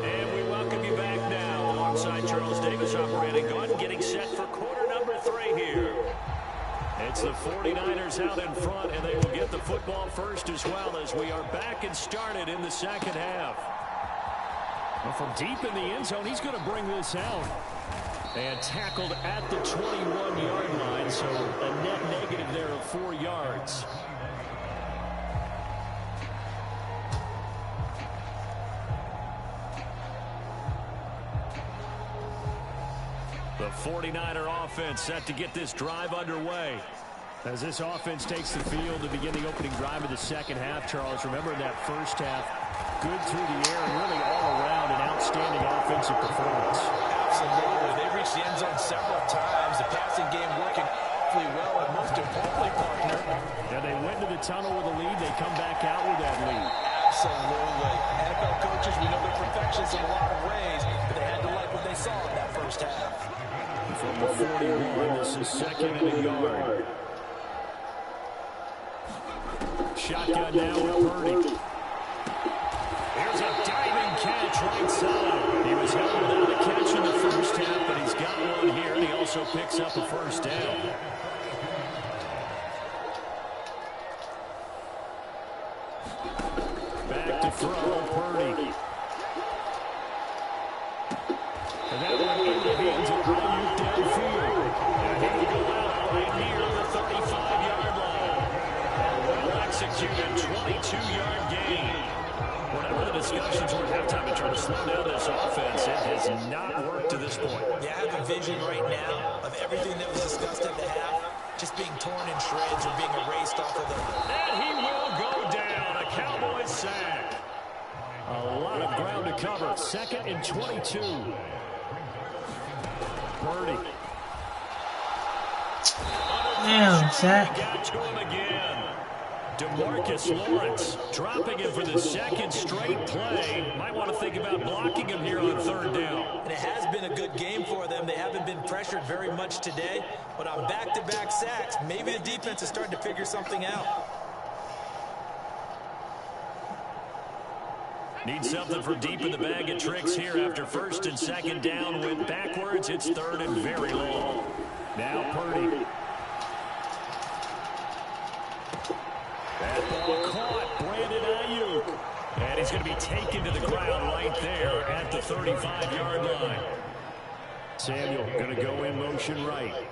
Speaker 4: And we welcome you back now alongside Charles Davis operating gun, getting set for quarter number 3 here. It's the 49ers out in front, and they will get the football first as well as we are back and started in the 2nd half. Well, from deep in the end zone, he's going to bring this out. And tackled at the 21-yard line, so a net negative there of 4 yards. The 49er offense set to get this drive underway. As this offense takes the field to begin the opening drive of the 2nd half, Charles, remember in that 1st half, good through the air and really all around an outstanding offensive performance.
Speaker 2: Absolutely. They reached the end zone several times. The passing game working awfully well, and most importantly, partner.
Speaker 4: And they went to the tunnel with a lead. They come back out with that lead.
Speaker 2: Absolutely. NFL coaches, we know they're perfectionists in a lot of ways, but they had to like what they saw in that 1st half.
Speaker 4: From the 41, this is 2nd and a yard. Shotgun now with Purdy. Here's a diving catch right side. He was held without a catch in the 1st half, but he's got one here, and he also picks up a 1st down. Back to throw, Purdy. And that one in the hands of Ayuk downfield. And he will go out right near the 35-yard line. Well executed 22-yard gain. Whatever the discussions were at halftime in trying to slow down this offense, it has not worked to this point.
Speaker 2: Yeah, I have a vision right now of everything that was discussed at the half just being torn in shreds or being erased off of the...
Speaker 4: And he will go down. A Cowboys sack. A lot of ground to cover. 2nd and 22. Purdy.
Speaker 3: Damn, sack.
Speaker 4: Got to him again. DeMarcus Lawrence dropping him for the 2nd straight play. Might want to think about blocking him here on 3rd down.
Speaker 2: And it has been a good game for them. They haven't been pressured very much today, but on back-to-back sacks, maybe the defense is starting to figure something out.
Speaker 1: Need something for deep in the bag of tricks here after first and second down went backwards. It's third and very long. Now Purdy. That ball caught. Brandon Ayuk. And he's going to be taken to the ground right there at the 35-yard line. Samuel going to go in motion right.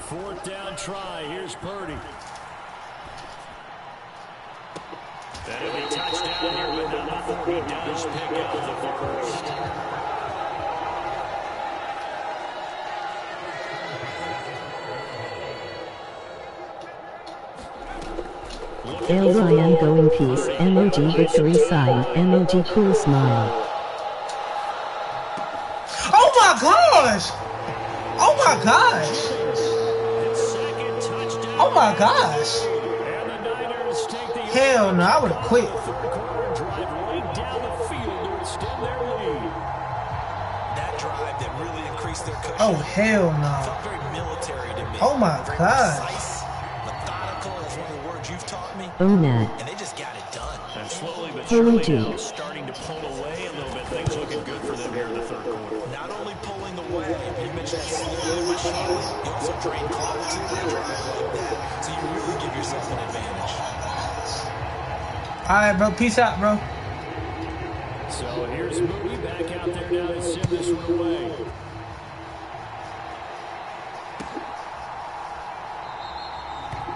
Speaker 1: Fourth down try. Here's Purdy. That'll be touchdown here, but not before he does pick up the first.
Speaker 5: El Ryan going peace, emoji victory sign, emoji cool smile.
Speaker 3: Oh my gosh! Oh my gosh! Oh my gosh! Hell no, I would have quit.
Speaker 2: That drive that really increased their cushion.
Speaker 3: Oh hell no.
Speaker 2: Felt very military to me.
Speaker 3: Oh my
Speaker 2: Very
Speaker 3: gosh.
Speaker 2: precise, methodical is one of the words you've taught me.
Speaker 5: Oh Nat.
Speaker 2: And they just got it done.
Speaker 1: And slowly but surely
Speaker 5: Emoji.
Speaker 1: now starting to pull away a little bit. Things looking good for them here in the third quarter.
Speaker 2: Not only pulling away, you mentioned slowly but surely, you also drain clock too with a drive like that. So you really give yourself an advantage.
Speaker 3: Alright, bro. Peace out, bro.
Speaker 1: So here's Moody back out there now to send this one away.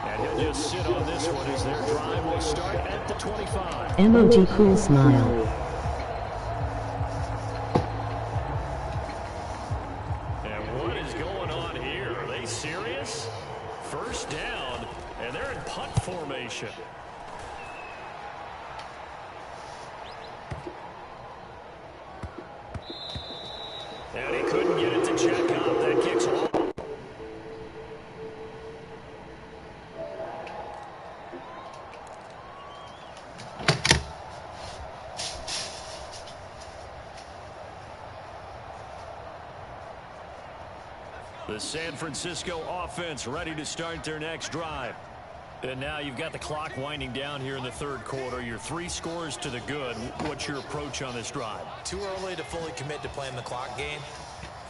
Speaker 1: And he'll just sit on this one as their drive will start at the 25.
Speaker 5: Emoji cool smile.
Speaker 1: And what is going on here? Are they serious? First down, and they're in punt formation. And he couldn't get it to check out. That kicks off. The San Francisco offense ready to start their next drive. And now you've got the clock winding down here in the third quarter. You're 3 scores to the good. What's your approach on this drive?
Speaker 2: Too early to fully commit to playing the clock game.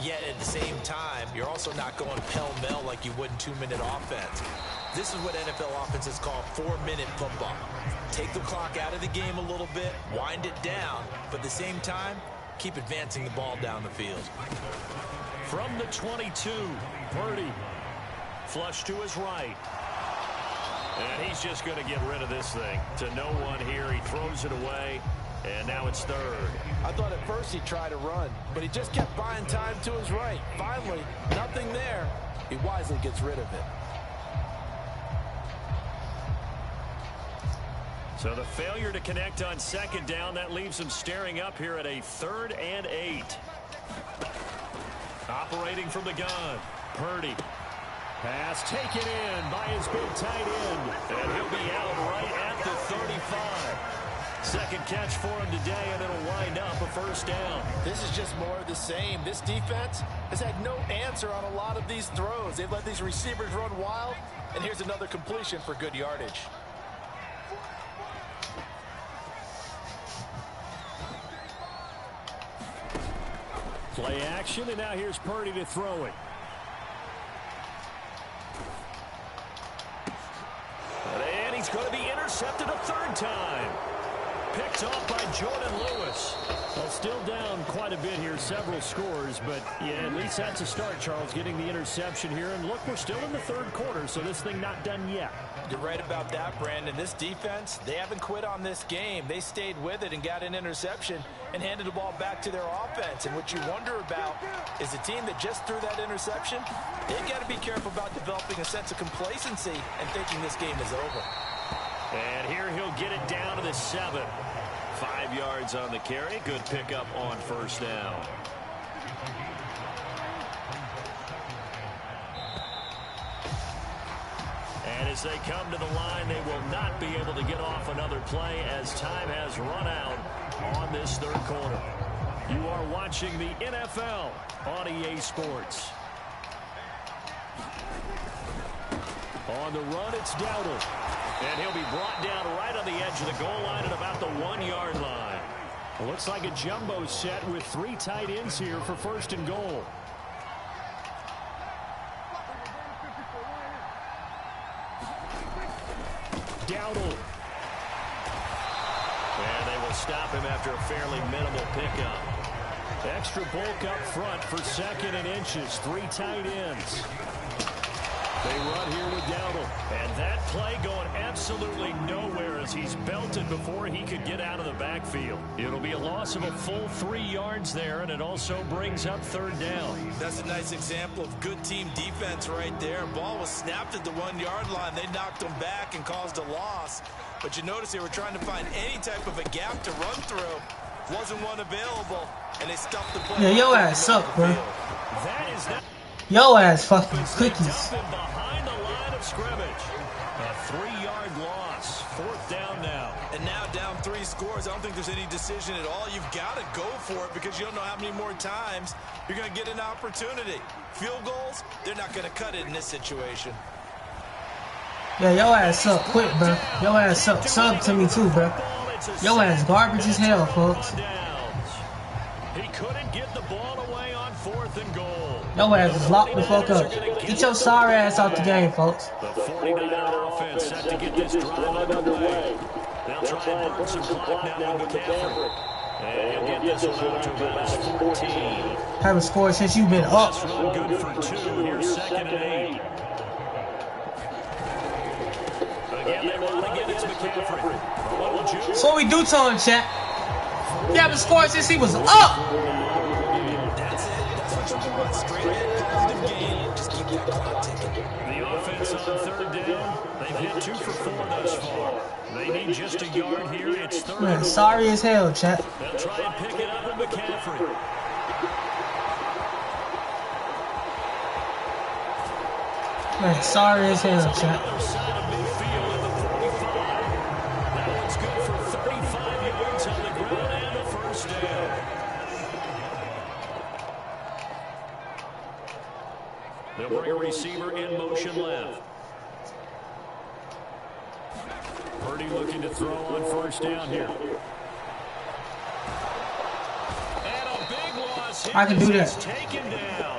Speaker 2: Yet at the same time, you're also not going pell-mell like you would in 2-minute offense. This is what NFL offenses call 4-minute football. Take the clock out of the game a little bit, wind it down, but at the same time, keep advancing the ball down the field.
Speaker 1: From the 22, Purdy. Flush to his right. And he's just going to get rid of this thing. To no one here. He throws it away. And now it's third.
Speaker 2: I thought at first he'd try to run, but he just kept buying time to his right. Finally, nothing there. He wisely gets rid of it.
Speaker 1: So the failure to connect on second down, that leaves him staring up here at a 3rd and 8. Operating from the gun. Purdy. Pass taken in by his big tight end. And he'll be out right at the 35. Second catch for him today, and it'll wind up a first down.
Speaker 2: This is just more of the same. This defense has had no answer on a lot of these throws. They've let these receivers run wild, and here's another completion for good yardage.
Speaker 1: Play action, and now here's Purdy to throw it. And he's going to be intercepted a 3rd time. Picked off by Jordan Lewis. Well, still down quite a bit here, several scores, but yeah, at least that's a start, Charles, getting the interception here. And look, we're still in the third quarter, so this thing not done yet.
Speaker 2: You're right about that, Brandon. This defense, they haven't quit on this game. They stayed with it and got an interception and handed the ball back to their offense. And what you wonder about is a team that just threw that interception, they've got to be careful about developing a sense of complacency and thinking this game is over.
Speaker 1: And here he'll get it down to the 7. 5 yards on the carry. Good pickup on first down. And as they come to the line, they will not be able to get off another play as time has run out on this third quarter. You are watching the NFL on EA Sports. On the run, it's Dowdle. And he'll be brought down right on the edge of the goal line at about the 1-yard line. It looks like a jumbo set with 3 tight ends here for 1st and goal. Dowdle. And they will stop him after a fairly minimal pickup. Extra bulk up front for 2nd and inches. 3 tight ends. They run here with Dowdle. And that play going absolutely nowhere as he's belted before he could get out of the backfield. It'll be a loss of a full 3 yards there, and it also brings up 3rd down.
Speaker 2: That's a nice example of good team defense right there. Ball was snapped at the 1-yard line. They knocked him back and caused a loss. But you notice they were trying to find any type of a gap to run through. Wasn't one available, and they stuffed the play.
Speaker 3: Yeah, your ass up, bro.
Speaker 1: That is that.
Speaker 3: Your ass fucking cookies.
Speaker 1: Behind the line of scrimmage. A 3-yard loss. 4th down now.
Speaker 2: And now down 3 scores. I don't think there's any decision at all. You've got to go for it because you don't know how many more times you're going to get an opportunity. Field goals, they're not going to cut it in this situation.
Speaker 3: Yeah, your ass up quick, bro. Your ass up. Sub to me too, bro. Your ass garbage as hell, folks.
Speaker 1: He couldn't get the ball away on 4th and goal.
Speaker 3: Your ass is locked the fuck up. Get your sorry ass out the game, folks.
Speaker 1: The 49er offense set to get this drive underway. They'll try and burn some clock now with McCaffrey. And he'll get this one out to about his 14.
Speaker 3: Haven't scored since you've been up.
Speaker 1: This run good for 2. Here's 2nd and 8. Again, they run again. It's McCaffrey.
Speaker 3: That's what we do to him, chat. You haven't scored since he was up.
Speaker 2: That's it. That's what you want. Straight ahead, positive game. Just keep that clock ticking.
Speaker 1: The offense on 3rd down. They've hit 2 for 4 thus far. They need just a yard here. It's 3rd.
Speaker 3: Man, sorry as hell, chat.
Speaker 1: They'll try and pick it up with McCaffrey.
Speaker 3: Man, sorry as hell, chat.
Speaker 1: They'll bring a receiver in motion left. Purdy looking to throw on 1st down here. And a big loss here.
Speaker 3: I can do that.
Speaker 1: He's taken down.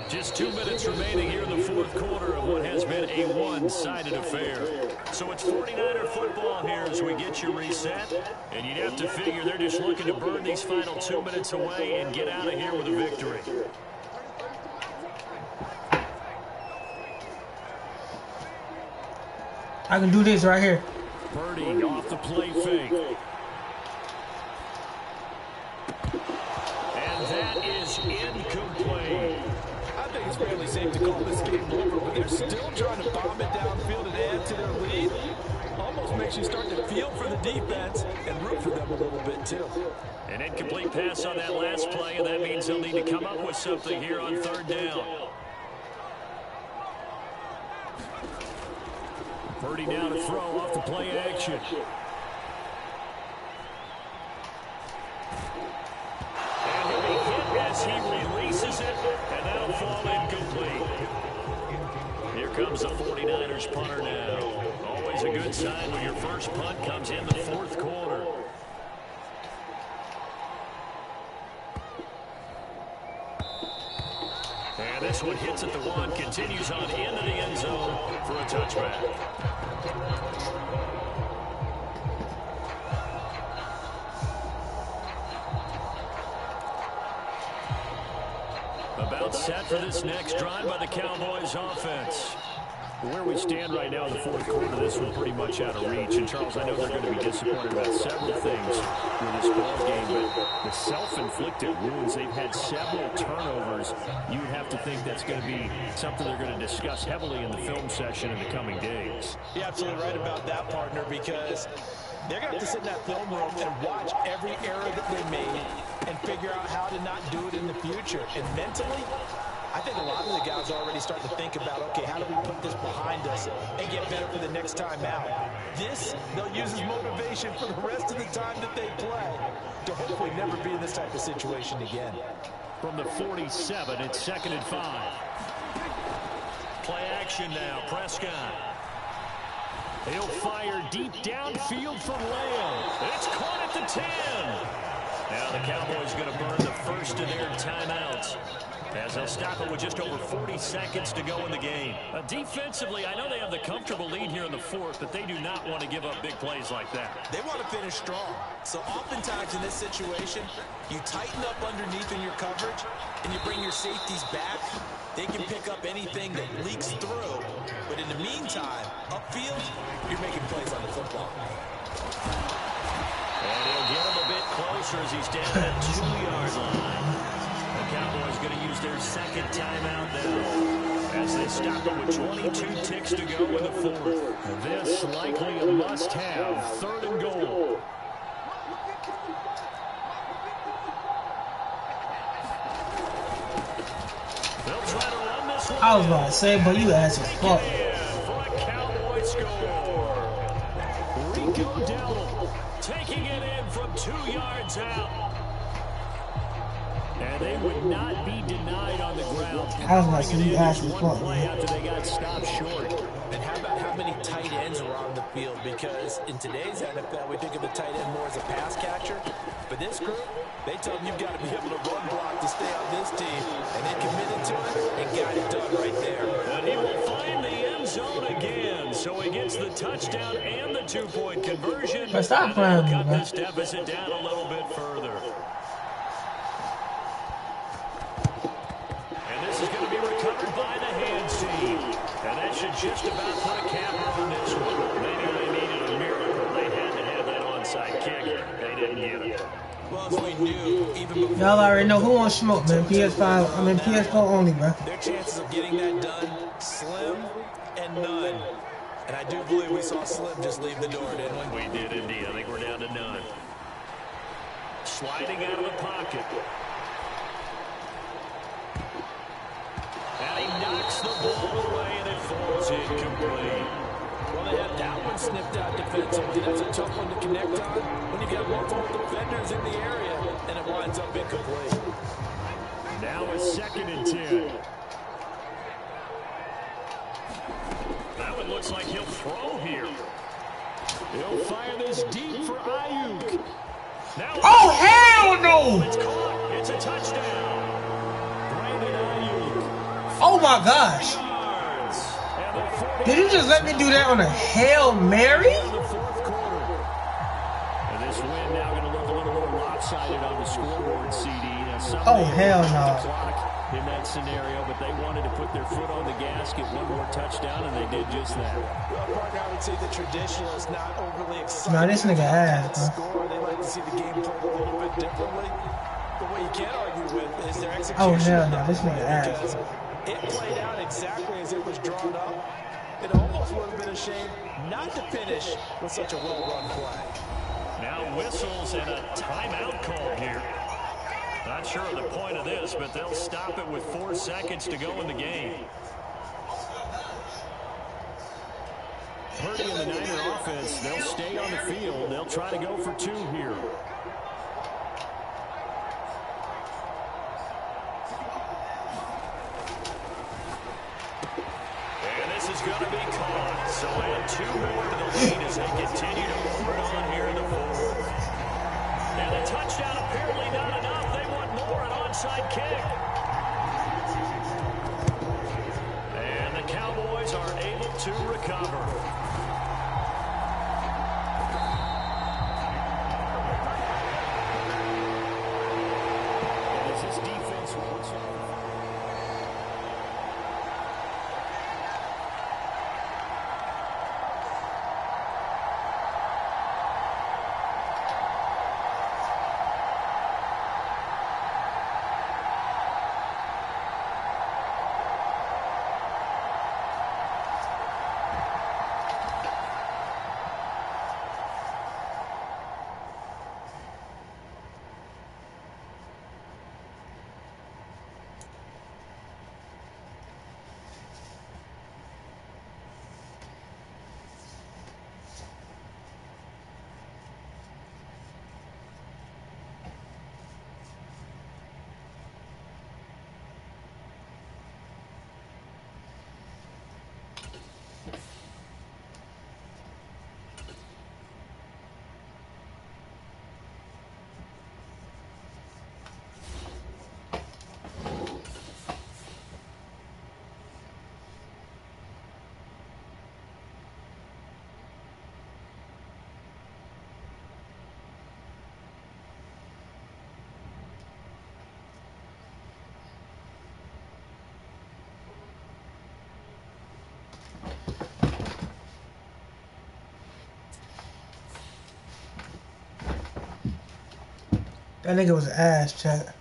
Speaker 1: Just 2 minutes remaining here in the 4th quarter of what has been a one-sided affair. So it's 49er football here as we get you reset. And you'd have to figure they're just looking to burn these final 2 minutes away and get out of here with a victory.
Speaker 3: I can do this right here.
Speaker 1: Purdy off the play fake. And that is incomplete.
Speaker 2: I think it's fairly safe to call this game over, but they're still trying to bomb it downfield and add to their lead. Almost makes you start to feel for the defense and root for them a little bit, too.
Speaker 1: An incomplete pass on that last play, and that means they'll need to come up with something here on 3rd down. Purdy down to throw off the play action. And he'll be hit as he releases it, and that'll fall incomplete. Here comes the 49ers punter now. Always a good sign when your first punt comes in the 4th quarter. And this one hits at the 1, continues on into the end zone for a touchback. About set for this next drive by the Cowboys offense. Where we stand right now in the 4th quarter, this one pretty much out of reach. And, Charles, I know they're going to be disappointed about several things with this ball game, but the self-inflicted wounds, they've had several turnovers. You would have to think that's going to be something they're going to discuss heavily in the film session in the coming days.
Speaker 2: You're absolutely right about that, partner, because they're going to have to sit in that film room and watch every error that they made and figure out how to not do it in the future. And mentally, I think a lot of the guys are already starting to think about, okay, how do we put this behind us and get better for the next time out? This, they'll use as motivation for the rest of the time that they play to hopefully never be in this type of situation again.
Speaker 1: From the 47, it's 2nd and 5. Play action now. Prescott. He'll fire deep downfield for Lamb. It's caught at the 10. Now the Cowboys going to burn the first of their timeouts, as they'll stop it with just over 40 seconds to go in the game. Defensively, I know they have the comfortable lead here in the fourth, but they do not want to give up big plays like that.
Speaker 2: They want to finish strong. So oftentimes in this situation, you tighten up underneath in your coverage, and you bring your safeties back. They can pick up anything that leaks through. But in the meantime, upfield, you're making plays on the football.
Speaker 1: And he'll get him a bit closer as he's down at 2-yard line. The Cowboys going to use their second timeout now, as they stop it with 22 ticks to go in the fourth. This likely a must-have, 3rd and goal. They'll try to run this one.
Speaker 3: I was about to say, but you ass as fuck.
Speaker 1: For a Cowboy score. Rico Dowdle taking it in from 2 yards out. And they would not be denied on the ground.
Speaker 3: I was about to say, you ass as fuck, man.
Speaker 1: After they got stopped short.
Speaker 2: And how about how many tight ends are on the field? Because in today's NFL, we think of the tight end more as a pass catcher. But this group, they tell them you've got to be able to run block to stay on this team. And they committed to it and got it done right there.
Speaker 1: And he will find the end zone again. So he gets the touchdown and the 2-point conversion.
Speaker 3: But stop playing with me,
Speaker 1: cut
Speaker 3: man.
Speaker 1: this deficit down a little bit further. And this is going to be recovered by the hands team. And that should just about put a capper on this one. Maybe they needed a miracle. They had to have that onside kick. They didn't get it.
Speaker 2: Well, as we knew, even before...
Speaker 3: Y'all already know who wants smoke, man. PS5, I mean PS4 only, bro.
Speaker 2: Their chances of getting that done, slim and none. And I do believe we saw Slim just leave the door, didn't we?
Speaker 1: We did indeed. I think we're down to none. Sliding out of the pocket. And he knocks the ball away, and it falls incomplete.
Speaker 2: Well, they had that one snipped out defensively. That's a tough one to connect on when you've got multiple defenders in the area, and it winds up incomplete.
Speaker 1: Now it's 2nd and 10. That one looks like he'll throw here. He'll fire this deep for Ayuk. Now,
Speaker 3: Oh, hell no!
Speaker 1: it's caught. It's a touchdown. Brandon Ayuk.
Speaker 3: Oh my gosh.
Speaker 1: Yards. And the 40
Speaker 3: Did you just let me do that on a Hail Mary?
Speaker 1: in the fourth quarter. And this win now going to look a little more lopsided on the scoreboard, CD. Now, some
Speaker 3: Oh,
Speaker 1: may
Speaker 3: hell
Speaker 1: have
Speaker 3: no.
Speaker 1: the clock in that scenario, but they wanted to put their foot on the gas, get one more touchdown, and they did just that.
Speaker 2: Well, partner, I would say the traditionalists not overly excited.
Speaker 3: Nah, this nigga ass, bro.
Speaker 2: Score. They like to see the game played a little bit differently. But what you can't argue with is their execution.
Speaker 3: Oh, hell no. This nigga ass.
Speaker 2: Because it played out exactly as it was drawn up. It almost would have been a shame not to finish with such a well-run play.
Speaker 1: Now whistles and a timeout call here. Not sure of the point of this, but they'll stop it with 4 seconds to go in the game. Purdy and the Niner offense, they'll stay on the field. They'll try to go for 2 here. And this is going to be caught. So add 2 more to the lead as they continue to move it on here in the fourth. And a touchdown apparently not enough. They want more, an onside kick. And the Cowboys are able to recover. And as this defense works on.
Speaker 3: That nigga was ass, chat.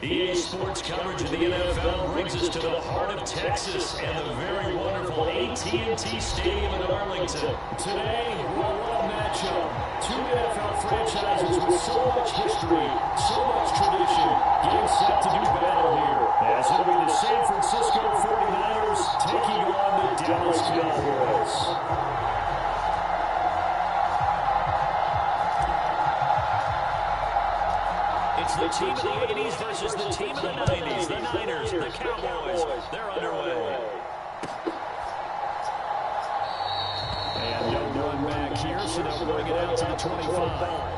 Speaker 1: EA Sports coverage of the NFL brings us to the heart of Texas and the very wonderful AT&T Stadium in Arlington. Today, we'll run a matchup. Two NFL franchises with so much history, so much tradition, getting set to do battle here. As it'll be the San Francisco 49ers taking on the Dallas Cowboys. It's the team of the 80s versus the team of the 90s. The Niners, the Cowboys, they're underway. And no run back here, so they'll bring it out to the 25.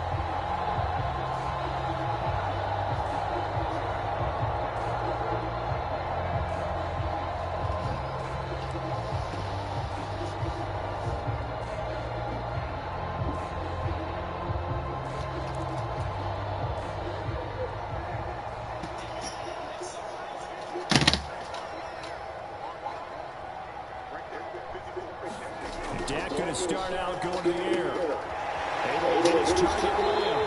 Speaker 1: Dak going to start out going to the air. Able to hit his target William.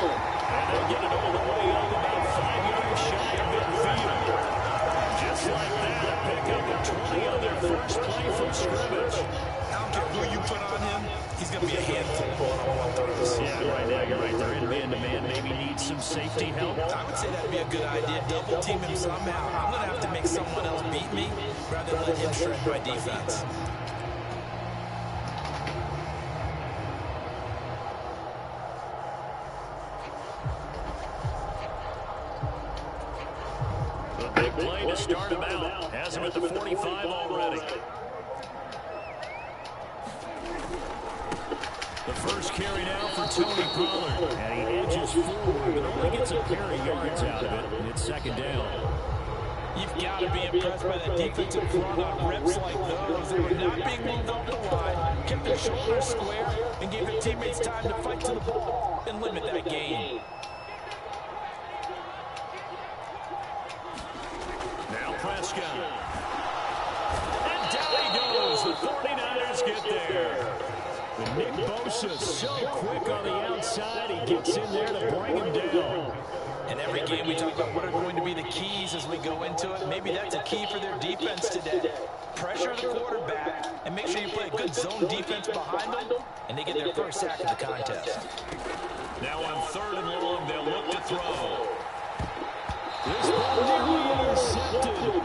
Speaker 1: And they'll get it all the way up about 5 yards shy of midfield. Just like that, a pickup of 20 on their first play from scrimmage.
Speaker 2: I don't care who you put on him, he's going to be a handful pulling all on throws.
Speaker 1: Yeah, right now you're right. They're in man-to-man. Maybe needs some safety help.
Speaker 2: I would say that'd be a good idea. Double team him somehow. I'm going to have to make someone else beat me rather than let him shred my defense.
Speaker 1: Big play to start him out. Has him at the 45 already. The first carry now for Tony Pollard. And he edges forward, but only gets a pair of yards out of it. And it's second down.
Speaker 2: You've got to be impressed by that defensive front on reps like those. They were not being moved off the line, kept their shoulders square, and gave their teammates time to fight to the ball and limit that gain.
Speaker 1: Now Prescott. And down he goes. The 49ers get there. And Nick Bosa so quick on the outside. He gets in there to bring him down.
Speaker 2: In every game we talk about what are going to be the keys as we go into it. Maybe that's a key for their defense today. Pressure the quarterback and make sure you play a good zone defense behind them, and they get their first sack of the contest.
Speaker 1: Now on 3rd and long, they'll look to throw. This ball nearly intercepted.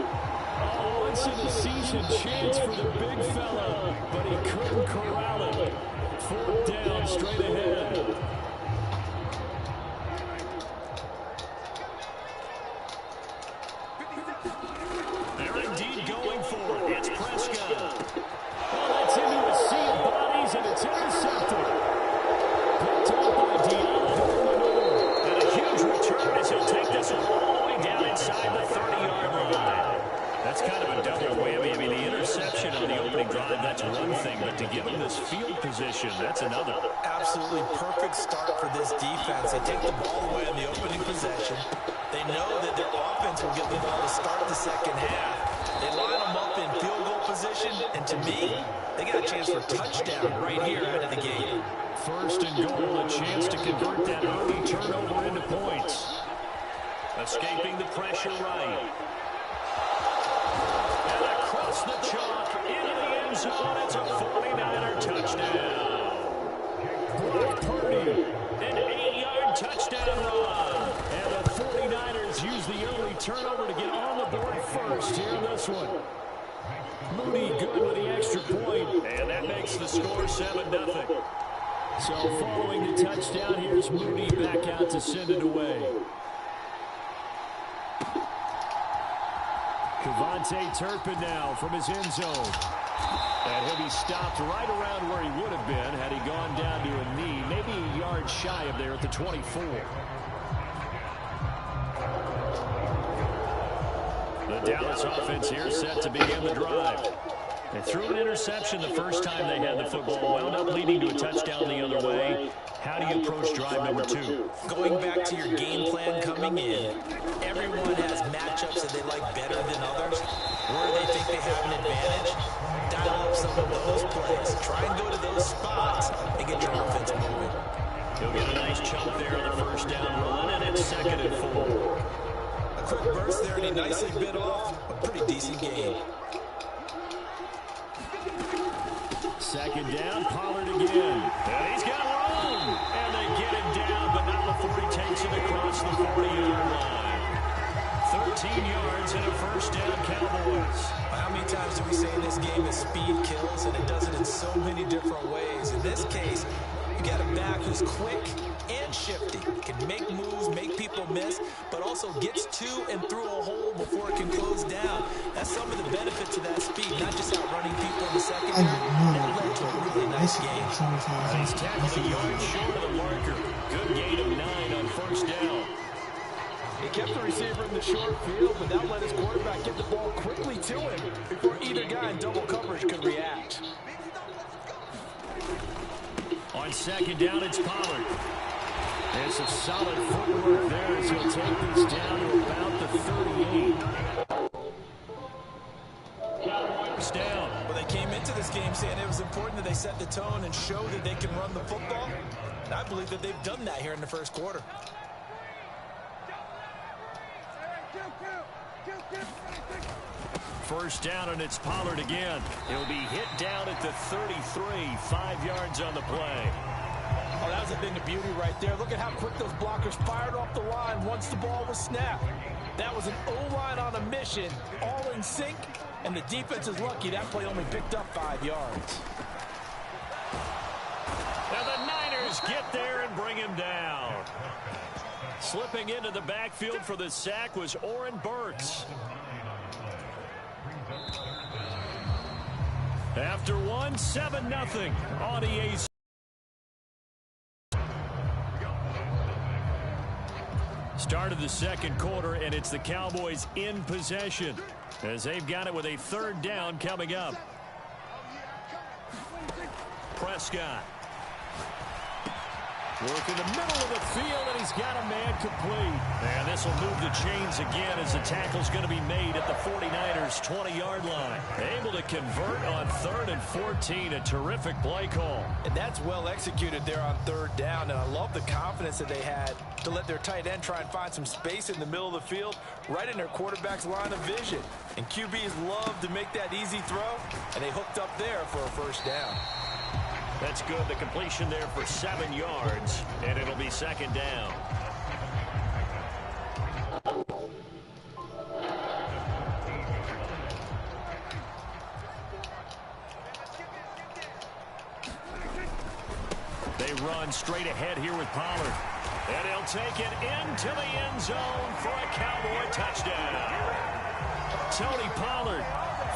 Speaker 1: Oh, once in a season chance for the big fella, but he couldn't corral it. 4th down, straight ahead. They're indeed going for it. It's Prescott. Oh, that's into a sea of bodies, and it's intercepted. Picked up by Dion. And a huge return as he'll take this one all the way down inside the 30-yard line. That's kind of a double whammy. I mean, the interception on the opening drive, that's one thing, but to give him this field position, that's another.
Speaker 2: Absolutely perfect start for this defense. They take the ball away on the opening possession. They know that their offense will get the ball to start the second half. They line them up in field goal position, and to me, they got a chance for a touchdown right here out of the gate.
Speaker 1: 1st and goal, a chance to convert that early turnover into points. Escaping the pressure right. And across the chalk, into the end zone, it's a 49er touchdown. Brock Purdy, an 8-yard touchdown run. And the 49ers use the early turnover to get on the board first here in this one. Mooney good with the extra point, and that makes the score 7-0. So following the touchdown, here's Mooney back out to send it away. Kevontae Turpin now from his end zone. And he'll be stopped right around where he would have been had he gone down to a knee, maybe a yard shy of there at the 24. The Dallas offense here set to begin the drive. They threw an interception the first time they had the football, wound up leading to a touchdown the other way. How do you approach drive number 2?
Speaker 2: Going back to your game plan coming in, everyone has matchups that they like better than others. Where they think they have an advantage, dial up some of those plays. Try and go to those spots and get your offense moving.
Speaker 1: He'll get a nice chunk there on the first down run, and it's 2nd and 4.
Speaker 2: A quick burst there, and he nicely bit off a pretty decent game.
Speaker 1: 2nd down, Pollard again. And he's got room. And they get him down, but not before he takes it across the 40-yard line. 13 yards and a first down, Cowboys.
Speaker 2: How many times do we say in this game that speed kills, and it does it in so many different ways? In this case, you got a back who's quick and shifty, can make moves, make people miss, but also gets to and through a hole before it can close down. That's some of the benefits of that speed, not just outrunning people in the secondary. That led to a really nice game.
Speaker 1: He's tackled a yard short of the marker. Good gain of 9 on first down.
Speaker 6: He kept the receiver in the short field, but that let his quarterback get the ball quickly to him before either guy in double coverage could react.
Speaker 1: On 2nd down, it's Pollard. There's some solid footwork there as he'll take this down to about the 38. First down.
Speaker 2: Well, they came into this game saying it was important that they set the tone and show that they can run the football. And I believe that they've done that here in the first quarter.
Speaker 1: First down, and it's Pollard again. He'll be hit down at the 33, 5 yards on the play.
Speaker 6: Oh, that was a thing of beauty right there. Look at how quick those blockers fired off the line once the ball was snapped. That was an O-line on a mission, all in sync, and the defense is lucky that play only picked up 5 yards.
Speaker 1: And the Niners get there and bring him down. Slipping into the backfield for the sack was Oren Burks. After one, 7-0 on EA. Start of the second quarter, and it's the Cowboys in possession as they've got it with a 3rd down coming up. Prescott. Work in the middle of the field, and he's got a man complete. And this will move the chains again as the tackle's going to be made at the 49ers' 20-yard line. Able to convert on 3rd and 14. A terrific play call.
Speaker 6: And that's well executed there on 3rd down. And I love the confidence that they had to let their tight end try and find some space in the middle of the field, right in their quarterback's line of vision. And QBs love to make that easy throw, and they hooked up there for a first down.
Speaker 1: That's good. The completion there for 7 yards, and it'll be 2nd down. They run straight ahead here with Pollard. And he'll take it into the end zone for a Cowboy touchdown. Tony Pollard,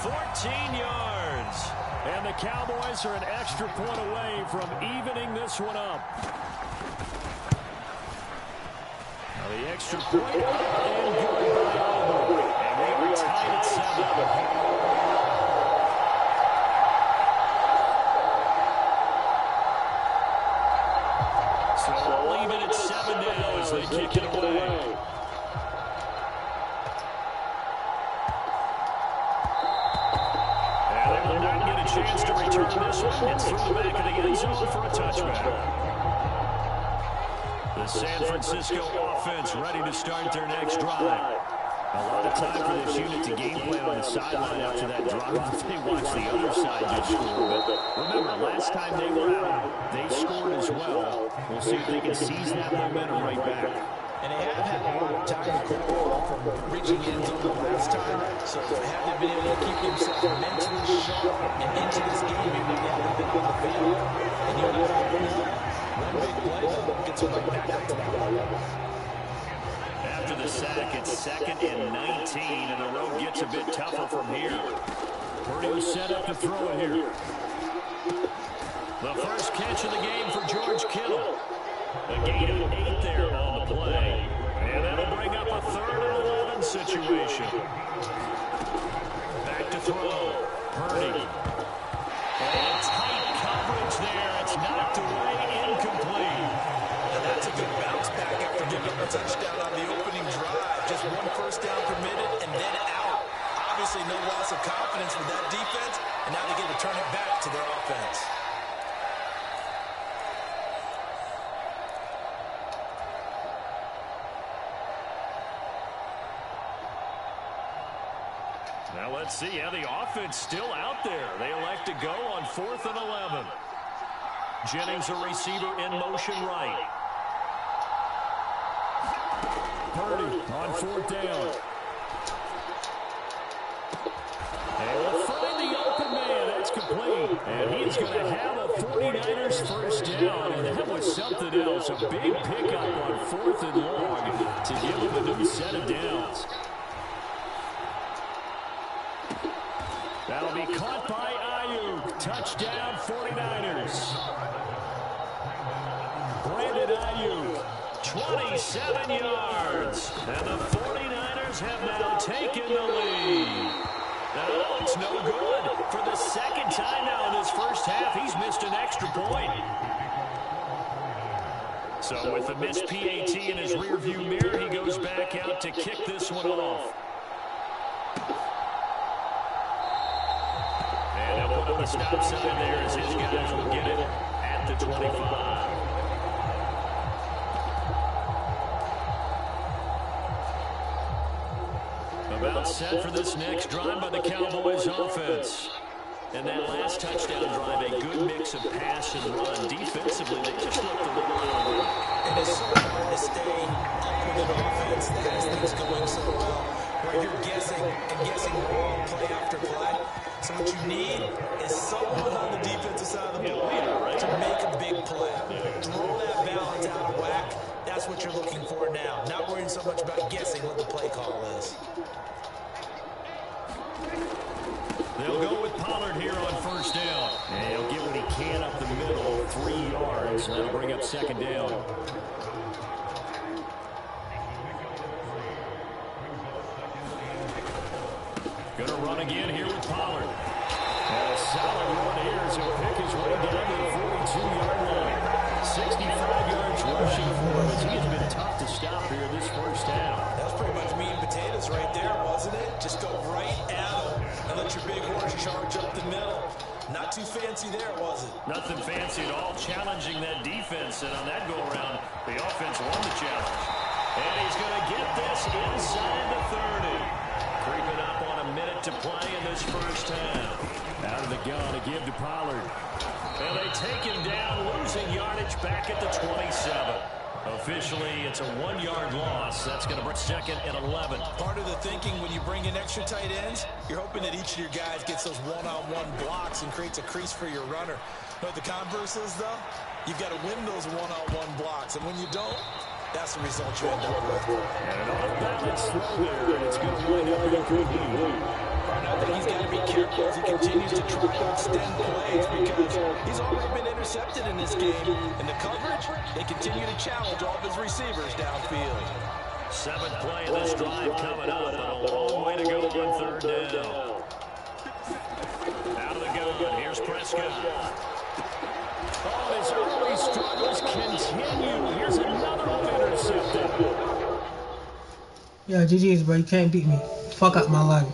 Speaker 1: 14 yards. And the Cowboys are an extra point away from evening this one up. Now the extra point up and good by Auburn. And they are tied at 7. So we'll leave it at 7 now as they kick it away. Chance to return this one. It's through the back of the end zone for a touchback. The San Francisco offense ready to start their next drive. A lot of time for this unit to game plan on the sideline after that drive. They watched the other side just score. But remember, last time they were out, they scored as well. We'll see if they can seize that momentum right back.
Speaker 6: And they have had a lot of time to clear the ball from reaching end zone the last time. So they haven't been able to keep themselves mentally sharp and into this game. Maybe they get a little bit on the field. And you know one big play, though, gets them right back up to that level.
Speaker 1: After the sack, it's 2nd and 19, and the road gets a bit tougher from here.
Speaker 4: Purdy will set up to throw it here. The first catch of the game for George Kittle. A gain of 8 there on the play. And that'll bring up a 3rd and 11 situation. Back to throw. Purdy. And tight coverage there. It's knocked away, incomplete.
Speaker 2: And that's a good bounce back after giving up a touchdown on the opening drive. Just 1 first down permitted and then out. Obviously no loss of confidence with that defense, and now they get to turn it back to their offense.
Speaker 4: Now let's see how the offense still out there. They elect to go on 4th and 11. Jennings, a receiver in motion right. Purdy on 4th down. And we'll find the open man. That's complete. And he's going to have a 49ers first down. And that was something else. A big pickup on 4th and long to give him a new set of downs. That'll be caught by Ayuk. Touchdown 49ers. Brandon Ayuk, 27 yards. And the 49ers have now taken the lead. No, it's no good. For the 2nd time now in this first half, he's missed an extra point. So with the missed PAT in his rearview mirror, he goes back out to kick this one off. And they'll put up a stop sign there as his guys will get it at the 25. About set for this next drive by the Cowboys offense. And that last touchdown drive, a good mix of pass and run. Defensively, they just looked a little out of work.
Speaker 2: And it's so hard to stay up with an offense that has things going so well, where you're guessing and guessing wrong play after play. So what you need is someone on the defensive side of the ball to make a big play. Throw that balance out of whack. That's what you're looking for now. Not worrying so much about guessing what the play call is.
Speaker 4: They'll go with Pollard here on 1st down. And he'll get what he can up the middle, 3 yards. And that'll bring up 2nd down. Gonna run again here with Pollard. And a solid run here as he'll pick his way down to the 42-yard line. 65 yards rushing for him as he has been tough to stop here this first half.
Speaker 2: That's pretty much meat and potatoes right there, wasn't it? Just go right at him and let your big horse charge up the middle. Not too fancy there, was it?
Speaker 4: Nothing fancy at all, challenging that defense. And on that go-around, the offense won the challenge. And he's going to get this inside the 30. Creeping up on a minute to play in this first half. Out of the gun to give to Pollard. And they take him down, losing yardage back at the 27. Officially, it's a 1-yard loss. That's going to bring 2nd and 11.
Speaker 2: Part of the thinking when you bring in extra tight ends, you're hoping that each of your guys gets those one-on-one blocks and creates a crease for your runner. But the converse is, though, you've got to win those one-on-one blocks. And when you don't, that's the result you end up with.
Speaker 4: And an off-balance throw there, and it's going to wind up incomplete.
Speaker 2: I think he's got to be careful as he continues to try to extend plays because he's already been intercepted in this game. And the coverage, they continue to challenge all of his receivers downfield.
Speaker 4: 7th play of this drive coming up, and a long way to go on 3rd down. Out of the gun, here's Prescott. Oh, his early struggles continue. Here's another one intercepted.
Speaker 3: Yeah, GG's, bro. You can't beat me. Fuck up my life.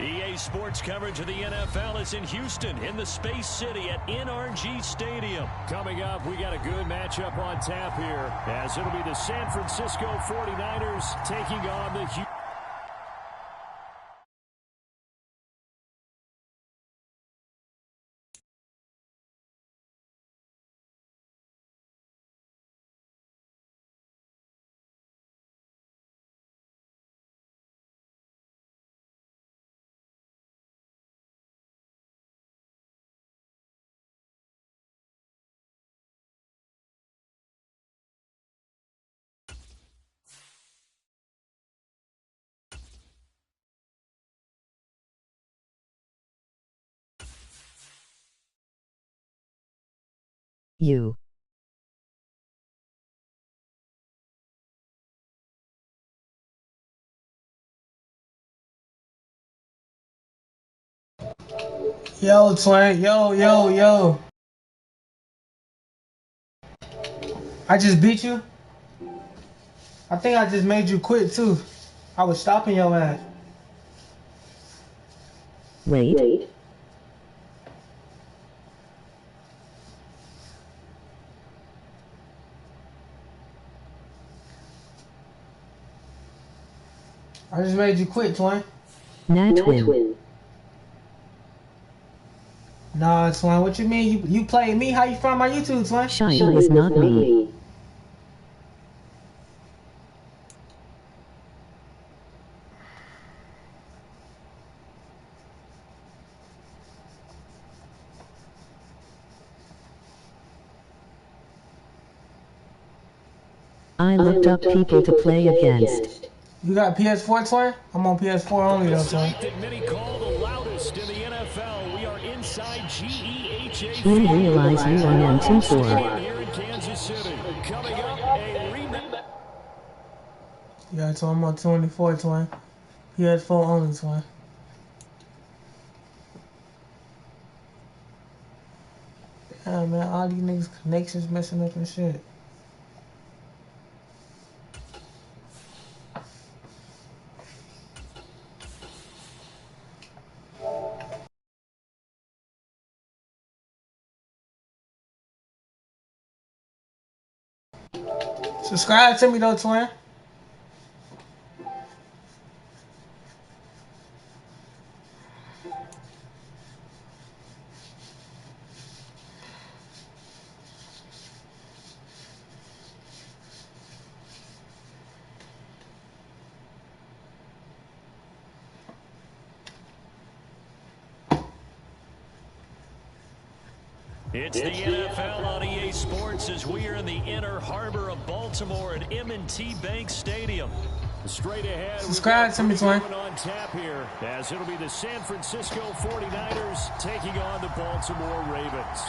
Speaker 1: EA Sports coverage of the NFL is in Houston, in the Space City at NRG Stadium. Coming up, we got a good matchup on tap here, as it'll be the San Francisco 49ers taking on the Houston.
Speaker 5: You.
Speaker 3: Yo, twin. Yo. I just beat you? I think I just made you quit, too. I was stopping your ass.
Speaker 5: Wait.
Speaker 3: I just made you quit, twin.
Speaker 5: Natwin.
Speaker 3: Nah, twin. What you mean? You playing me? How you find my YouTube, twin?
Speaker 5: Shy was not me. I looked up people to play against.
Speaker 3: You got PS4, twin? I'm on PS4 only, though, twin.
Speaker 1: That many call the loudest in the NFL. We are inside GEHA.
Speaker 5: Didn't realize you on M24.
Speaker 1: Here in Kansas City. Coming up, a rematch.
Speaker 3: Yeah, twin. I'm on 24, twin. PS4 only, twin. Yeah, man. All these niggas' connections messing up and shit. Subscribe to me though, twin.
Speaker 1: It's the NFL on EA Sports as we are in the inner harbor of Baltimore at M&T Bank Stadium. Straight ahead,
Speaker 3: subscribe to me, twin.
Speaker 1: On tap here, as it'll be the San Francisco 49ers taking on the Baltimore Ravens.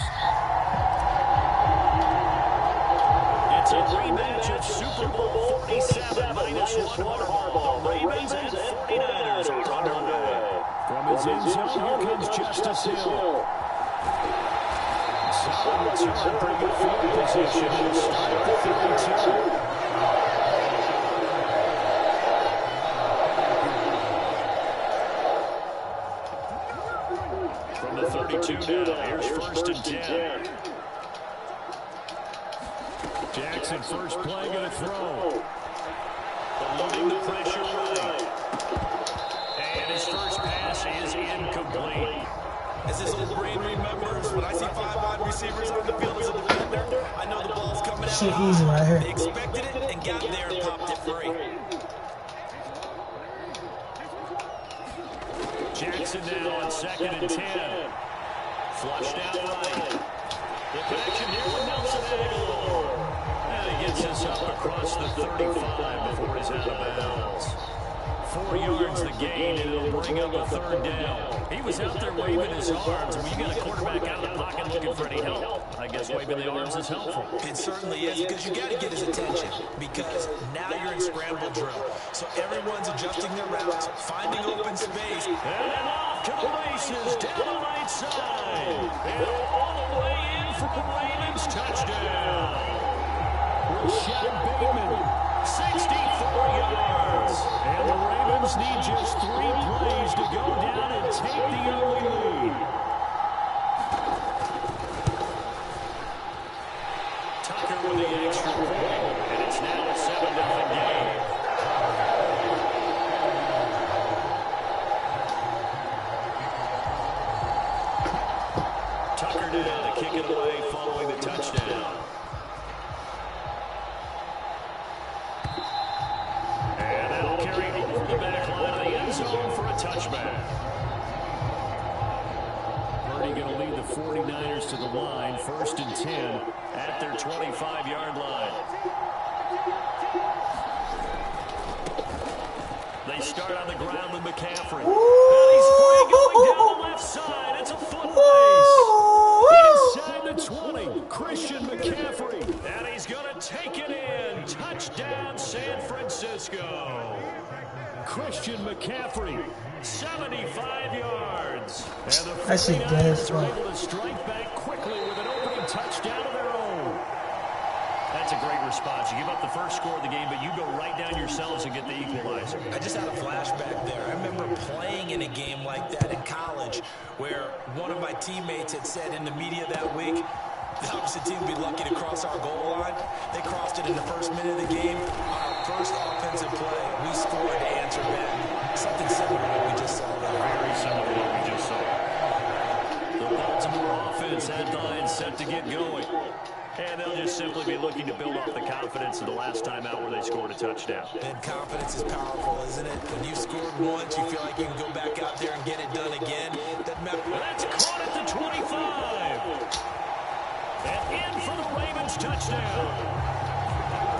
Speaker 1: It's a rematch of Super Bowl 47 -1. The Ravens and 49ers are underway. From his end zone, here comes Justice Hill. Solid return, pretty good field position. He'll start at the 32. From the 32 now, here's 1st and 10. Jackson, first play, going to throw. Eluding the pressure right. And his first pass is incomplete.
Speaker 2: As this old brain remembers, when I see 5 wide receivers on the field as a defender, I know the ball's coming out.
Speaker 3: Shit easy right here.
Speaker 2: They expected it and got there and popped it free.
Speaker 1: Jackson now on 2nd and 10. Flushed out right. The connection here with Nelson Aguilar. And he gets us up across the 35 before he's out of bounds. 4 yards the gain, and it'll bring up a 3rd down. He was out there waving his arms, and when you got a quarterback out of the pocket looking for any help, I guess waving the arms is helpful.
Speaker 2: It certainly is, because you got to get his attention, because now you're in scramble drill. So everyone's adjusting their routes, finding open space.
Speaker 1: And off to the races, down the right side. And all the way in for the Ravens touchdown. Rashad Bateman, 64 yards. And the Ravens need just 3 plays to go down Tucker down to kick it away following the touchdown. And that'll carry over the back line of the end zone for a touchback. Purdy going to lead the 49ers to the line, 1st and 10 at their 25-yard line. They start on the ground with McCaffrey. And he's free going down the left side. It's a foot race. Inside the 20, Christian McCaffrey. And he's going to take it in. Touchdown, San Francisco. Christian McCaffrey, 75 yards. And the 49ers are able to strike back quickly with an opening touchdown of their own. That's a great response. You give up the first score of the game, but you go right down yourselves and get the equalizer.
Speaker 2: I just had a flashback there. I remember playing in a game like that in college where one of my teammates had said in the media that week, the opposite team would be lucky to cross our goal line. They crossed it in the first minute of the game. On our first offensive play, we scored to answer back. Something similar to what we just saw there.
Speaker 1: Very similar to what we just saw. The Baltimore offense had the line set to get going. And they'll just simply be looking to build off the confidence of the last time out where they scored a touchdown.
Speaker 2: And confidence is powerful, isn't it? When you've scored once, you feel like you can go back out there and get it done again.
Speaker 1: That's caught at the 25. And in for the Ravens touchdown.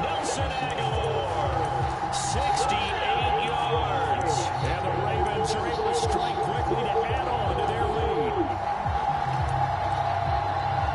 Speaker 1: Nelson Aguilar, 68 yards. And the Ravens are able to strike quickly to add on to their lead.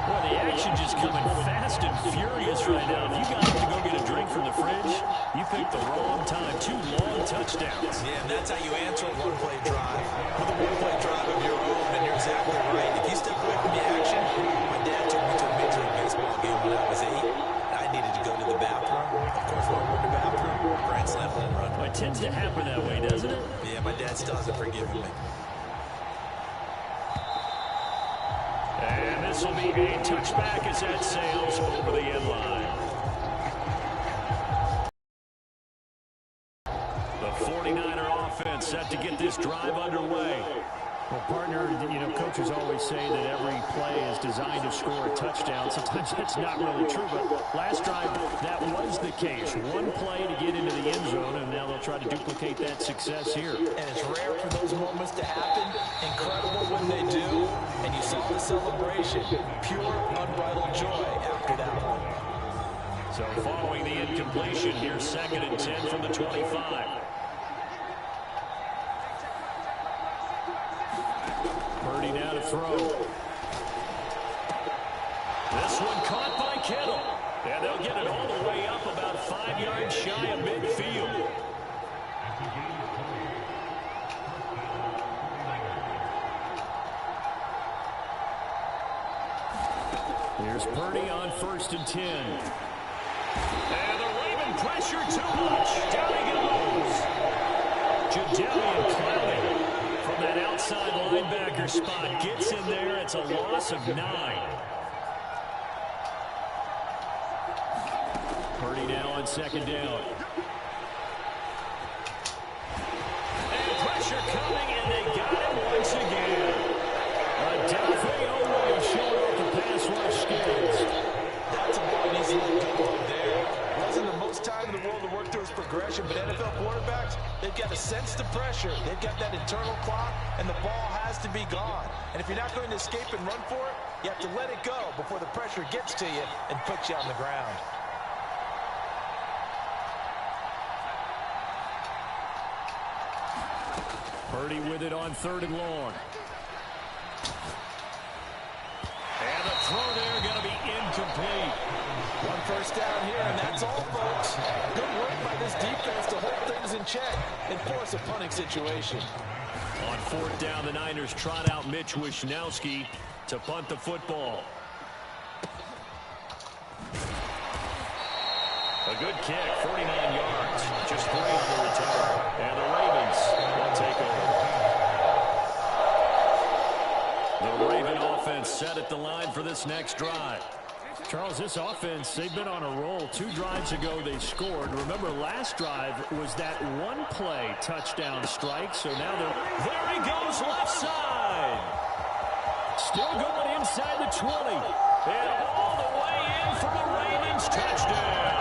Speaker 1: Well, the action just coming fast and furious right now. If you got up to go get a drink from the fridge, you picked the wrong time. 2 long touchdowns.
Speaker 2: Yeah, and that's how you answer a one-play drive. With a one-play drive of your own, and you're exactly right. If you step away from the action, my dad took me to a Major League Baseball game when I was 8. I needed to go to the bathroom. Of course, when I went to the bathroom, grand slam home run.
Speaker 1: Well, it tends to happen that way, doesn't it?
Speaker 2: Yeah, my dad still hasn't forgiven me.
Speaker 1: And this will be a touchback as that sails over the end line. The 49er offense set to get this drive underway. Well, partner, you know, coaches always say that every play is designed to score a touchdown. Sometimes that's not really true, but last drive, that was the case. One play to get into the end zone, and now they'll try to duplicate that success here.
Speaker 2: And it's rare for those moments to happen. Incredible when they do. And you saw the celebration. Pure, unbridled joy after that one.
Speaker 1: So following the incompletion, here's 2nd and 10 from the 25. Purdy now to throw. This one caught by Kittle. And they'll get it all the way up about 5 yards shy of midfield. Here's Purdy on 1st and 10. And the Raven pressure too much. Down he goes. Jadeveon Clowney from that outside linebacker spot gets in there. It's a loss of 9. Purdy now on 2nd down. And pressure coming, and they got him once again. Adolfo showing off the pass rush skills.
Speaker 2: That's a ball he's let go of there. Wasn't the most time in the world to work through his progression, but NFL quarterbacks, they've got to sense the pressure. They've got that internal clock, and the ball has to be gone. And if you're not going to escape and run for it, you have to let it go before the pressure gets to you and puts you on the ground.
Speaker 1: Purdy with it on 3rd and long. And the throw there going to be incomplete.
Speaker 2: 1 first down here, and that's all, folks. Good work by this defense to hold things in check and force a punting situation.
Speaker 1: On 4th down, the Niners trot out Mitch Wishnowski to punt the football. A good kick, 49 yards. Just 3 on the return. And the Ravens will take over. The Raven offense set at the line for this next drive. Charles, this offense, they've been on a roll. 2 drives ago, they scored. Remember, last drive was that one-play touchdown strike. So now there he goes, left side. Still going inside the 20. And all the way in for the Ravens. Touchdown.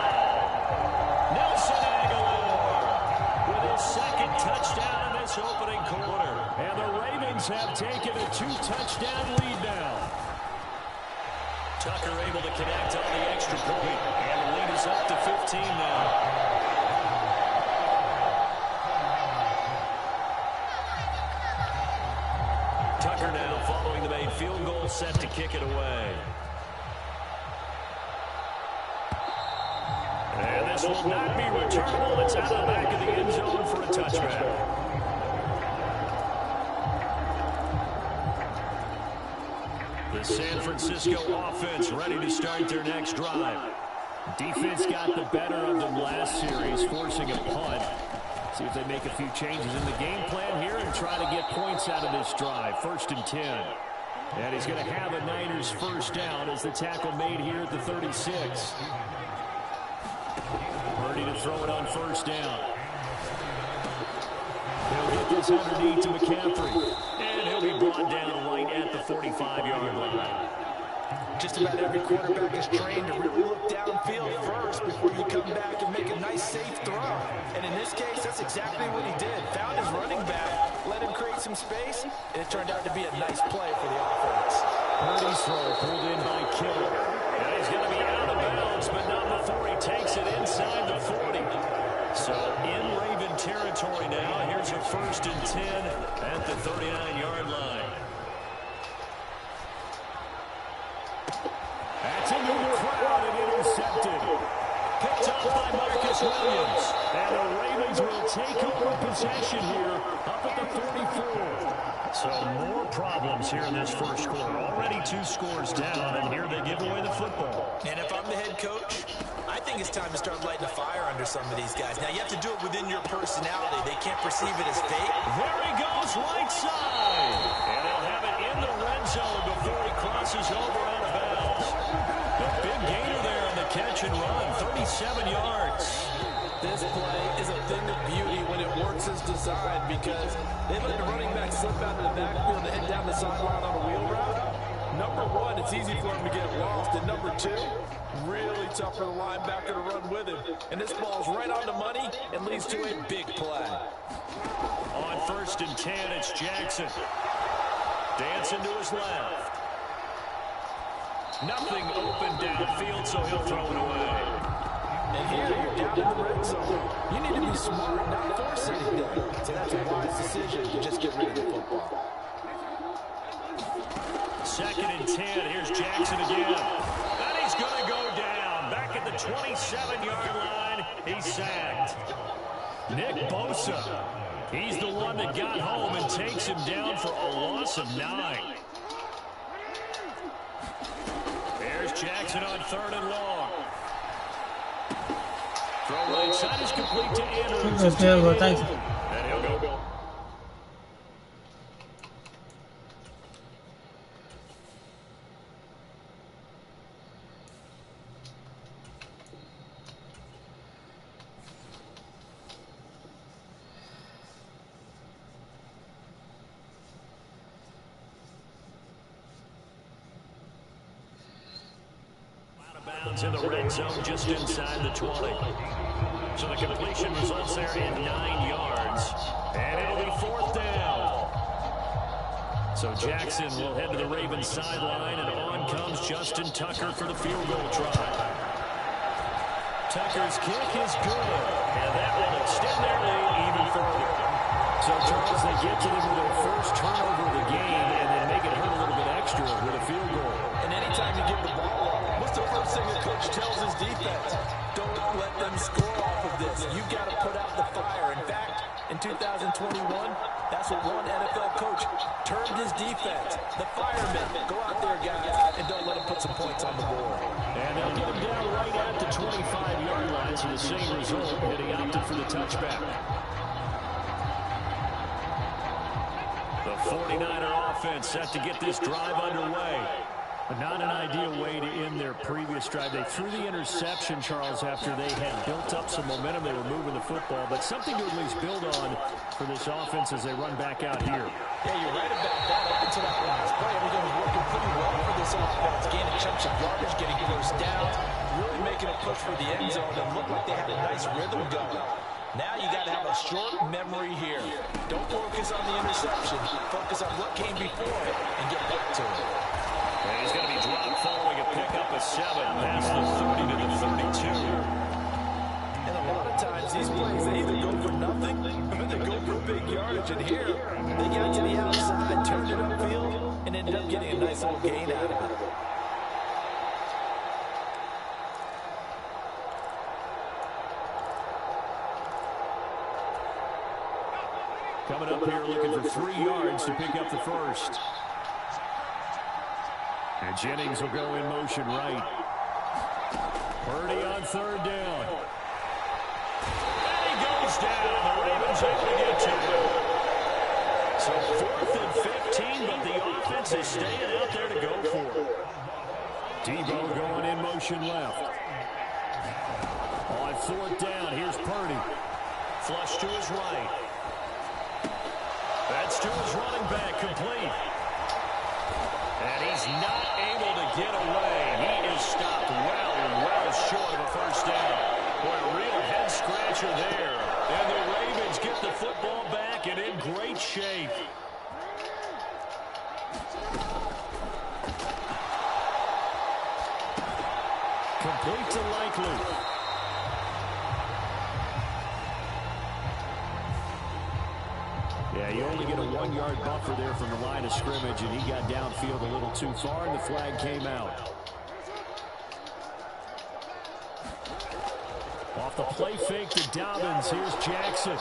Speaker 1: Nelson Aguilar with his second touchdown in this opening quarter. And the Ravens have taken a 2-touchdown lead now. Tucker able to connect on the extra point. And the lead is up to 15 now. Tucker now following the made field goal, set to kick it away. And this will not be returnable. It's out of the back of the end zone for a touchback. The San Francisco offense ready to start their next drive. Defense got the better of them last series, forcing a punt. See if they make a few changes in the game plan here and try to get points out of this drive. 1st and 10. And he's going to have a Niners first down as the tackle made here at the 36. Ready to throw it on 1st down. He'll get this underneath to McCaffrey. And he'll be brought down right at the 45-yard line.
Speaker 6: Just about every quarterback is trained to really look downfield first before you come back and make a nice, safe throw. And in this case, that's exactly what he did. Found his running back, let him create some space, and it turned out to be a nice play for the offense.
Speaker 1: Purdy's throw pulled in by Kittle. And he's going to be out of bounds, but not before he takes it inside the 40. So in Raven territory now. Here's a 1st and 10 at the 39-yard line. That's into the crowd and intercepted. Picked up by Marcus Williams. And the Ravens will take over possession here up at the 44. So more problems here in this first quarter. Already 2 scores down, and here they give away the football.
Speaker 6: And if I'm the head coach, I think it's time to start lighting a fire under some of these guys. Now, you have to do it within your personality. They can't perceive it as fake.
Speaker 1: There he goes, right side. And they'll have it in the red zone before he crosses over out of bounds. A big gainer there on the catch and run, 37 yards.
Speaker 7: This play is a thing of beauty when it works as designed because they let the running back slip out of the backfield and head down the sideline on a wheel route. Number one, it's easy for him to get lost. And number two, really tough for the linebacker to run with him. And this ball's right on the money and leads to a big play.
Speaker 1: On 1st and 10, it's Jackson. Dancing to his left. Nothing open downfield, so he'll throw it away.
Speaker 7: And here, you're down in the red zone. You need to be smart, not force anything. So that's a wise decision to just get rid of the football.
Speaker 1: 2nd and 10, here's Jackson again. And he's going to go down. Back at the 27-yard line, he's sacked. Nick Bosa, he's the one that got home and takes him down for a loss of 9. There's Jackson on 3rd and long. Throw right side is complete to Andrews.
Speaker 3: Thank you.
Speaker 1: And he'll go. In the red zone just inside the 20. So the completion results there in 9 yards. And it'll be 4th down. So Jackson will head to the Ravens sideline, and on comes Justin Tucker for the field goal try. Tucker's kick is good, and that will extend their lead even further. So Charles, they get to them with their first turnover of the game, and then make it hurt a little bit extra with a field goal.
Speaker 7: And anytime you give the ball up, what's the first thing the coach tells his defense? Don't let them score off of this. You've got to put out the fire. In fact, in 2021, that's what one NFL coach termed his defense. The firemen. Go out there, guys, and don't let them put some points on the board.
Speaker 1: And they'll get him down right at the 25-yard line, so the same result, and he opted for the touchback. The 49er offense set to get this drive underway. But not an ideal way to end their previous drive. They threw the interception, Charles, after they had built up some momentum. They were moving the football, but something to at least build on for this offense as they run back out here.
Speaker 7: Yeah, you're right about that. Up until that last play, everything was working pretty well for this
Speaker 2: this offense, gaining chunks of yardage, getting first downs, really making a push for the end zone and looked like they had a nice rhythm going. Now you got to have a short memory here. Don't focus on the interception. Focus on what came before it and get back to it.
Speaker 1: And he's going to be dropped following a pickup of 7 past the 30 to the 32.
Speaker 2: And a lot of times these plays, they either go for nothing or they go for big yardage. And here, they got to the outside, turned it upfield, and ended up getting a nice little gain out of it.
Speaker 1: Coming up here looking for 3 yards to pick up the first. And Jennings will go in motion right. Purdy on 3rd down. And he goes down. The Ravens able to get to him. So 4th and 15, but the offense is staying out there to go for it. Debo going in motion left. On 4th down, here's Purdy. Flush to his right. That's to his running back, complete. And he's not able to get away. He is stopped well short of a first down. Boy, a real head-scratcher there. And the Ravens get the football back and in great shape. Complete to Likely. Yeah, you only get a 1-yard buffer there from the line of scrimmage, and he got downfield a little too far, and the flag came out. Off the play fake to Dobbins, here's Jackson.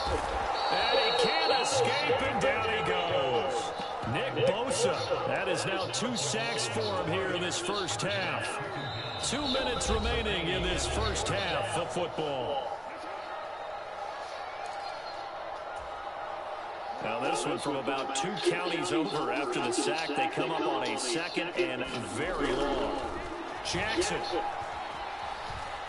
Speaker 1: And he can't escape, and down he goes. Nick Bosa, that is now 2 sacks for him here in this first half. 2 minutes remaining in this first half of football. Now this one from about 2 counties over after the sack. They come up on a 2nd and very long. Jackson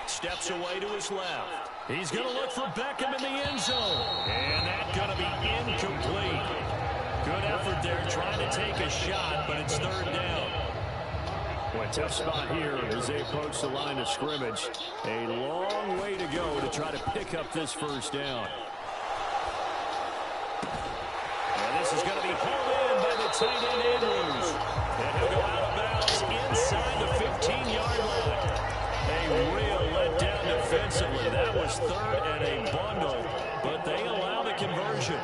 Speaker 1: steps away to his left. He's going to look for Beckham in the end zone. And that's going to be incomplete. Good effort there trying to take a shot, but it's 3rd down. Boy, tough spot here as they approach the line of scrimmage. A long way to go to try to pick up this first down. This is going to be pulled in by the tight end Andrews. And he'll go out of bounds inside the 15-yard line. A real letdown defensively. That was 3rd and a bundle, but they allow the conversion.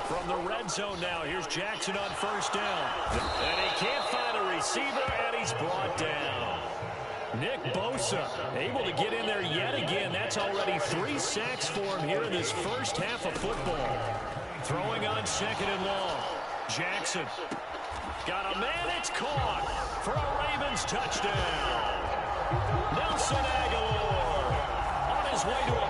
Speaker 1: From the red zone now, here's Jackson on 1st down. And he can't find a receiver, and he's brought down. Nick Bosa able to get in there yet again. That's already 3 sacks for him here in this first half of football. Throwing on 2nd and long. Jackson got a man. It's caught for a Ravens touchdown. Nelson Aguilar on his way to a...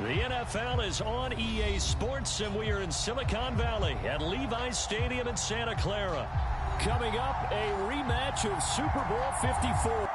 Speaker 1: The NFL is on EA Sports, and we are in Silicon Valley at Levi's Stadium in Santa Clara. Coming up, a rematch of Super Bowl 54.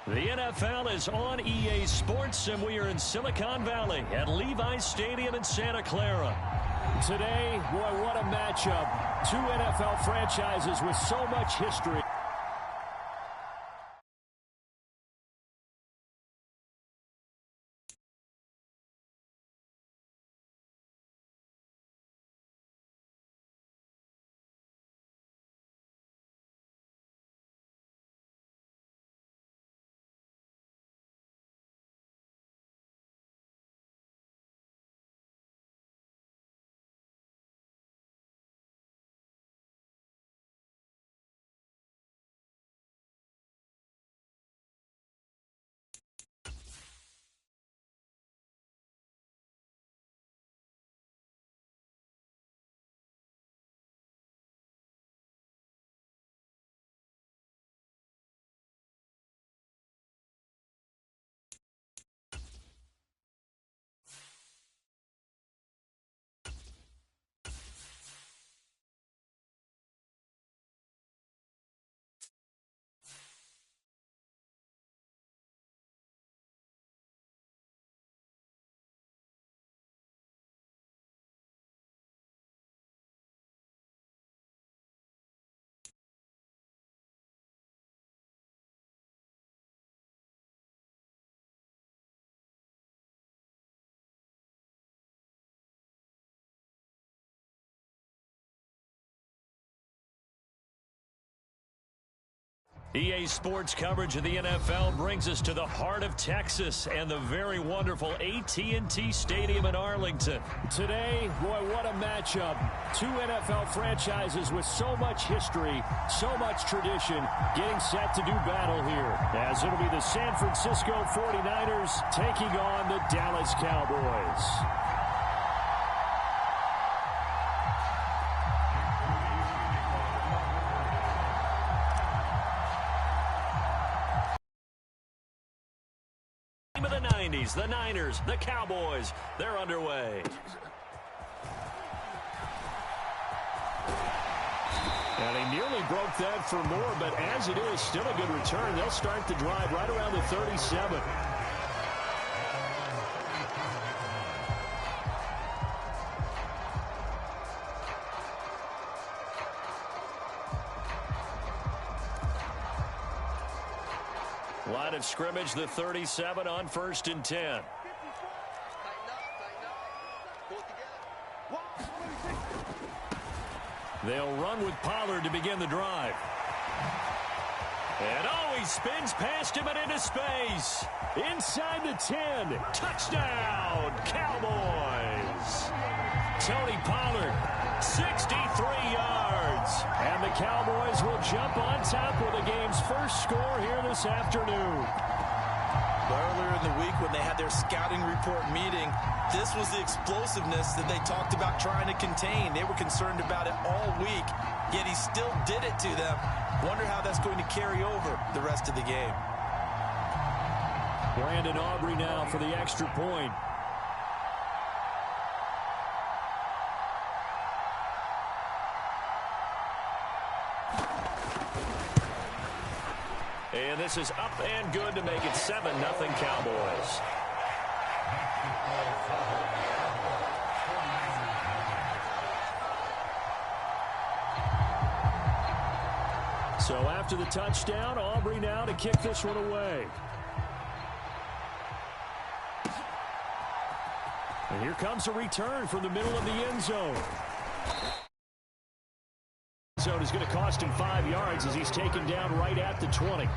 Speaker 1: The NFL is on EA Sports, and we are in Silicon Valley at Levi's Stadium in Santa Clara. Today, boy, what a matchup. Two NFL franchises with so much history. EA Sports coverage of the NFL brings us to the heart of Texas and the very wonderful AT&T Stadium in Arlington.
Speaker 4: Today, boy, what a matchup. Two NFL franchises with so much history, so much tradition, getting set to do battle here. As it'll be the San Francisco 49ers taking on the Dallas Cowboys.
Speaker 1: The Niners, the Cowboys, they're underway.
Speaker 4: And he nearly broke that for more, but as it is, still a good return. They'll start the drive right around the 37.
Speaker 1: Line of scrimmage, the 37 on 1st and 10. They'll run with Pollard to begin the drive. And he spins past him and into space. Inside the 10. Touchdown, Cowboys. Tony Pollard, 63 yards. And the Cowboys will jump on top with the game's first score here this afternoon.
Speaker 2: Earlier in the week when they had their scouting report meeting, this was the explosiveness that they talked about trying to contain. They were concerned about it all week, yet he still did it to them. Wonder how that's going to carry over the rest of the game.
Speaker 4: Brandon Aubrey now for the extra point.
Speaker 1: And this is up and good to make it 7-0 Cowboys.
Speaker 4: So after the touchdown, Aubrey now to kick this one away. And here comes a return from the middle of the end zone. Zone is going to cost him 5 yards as he's taken down right at the 20.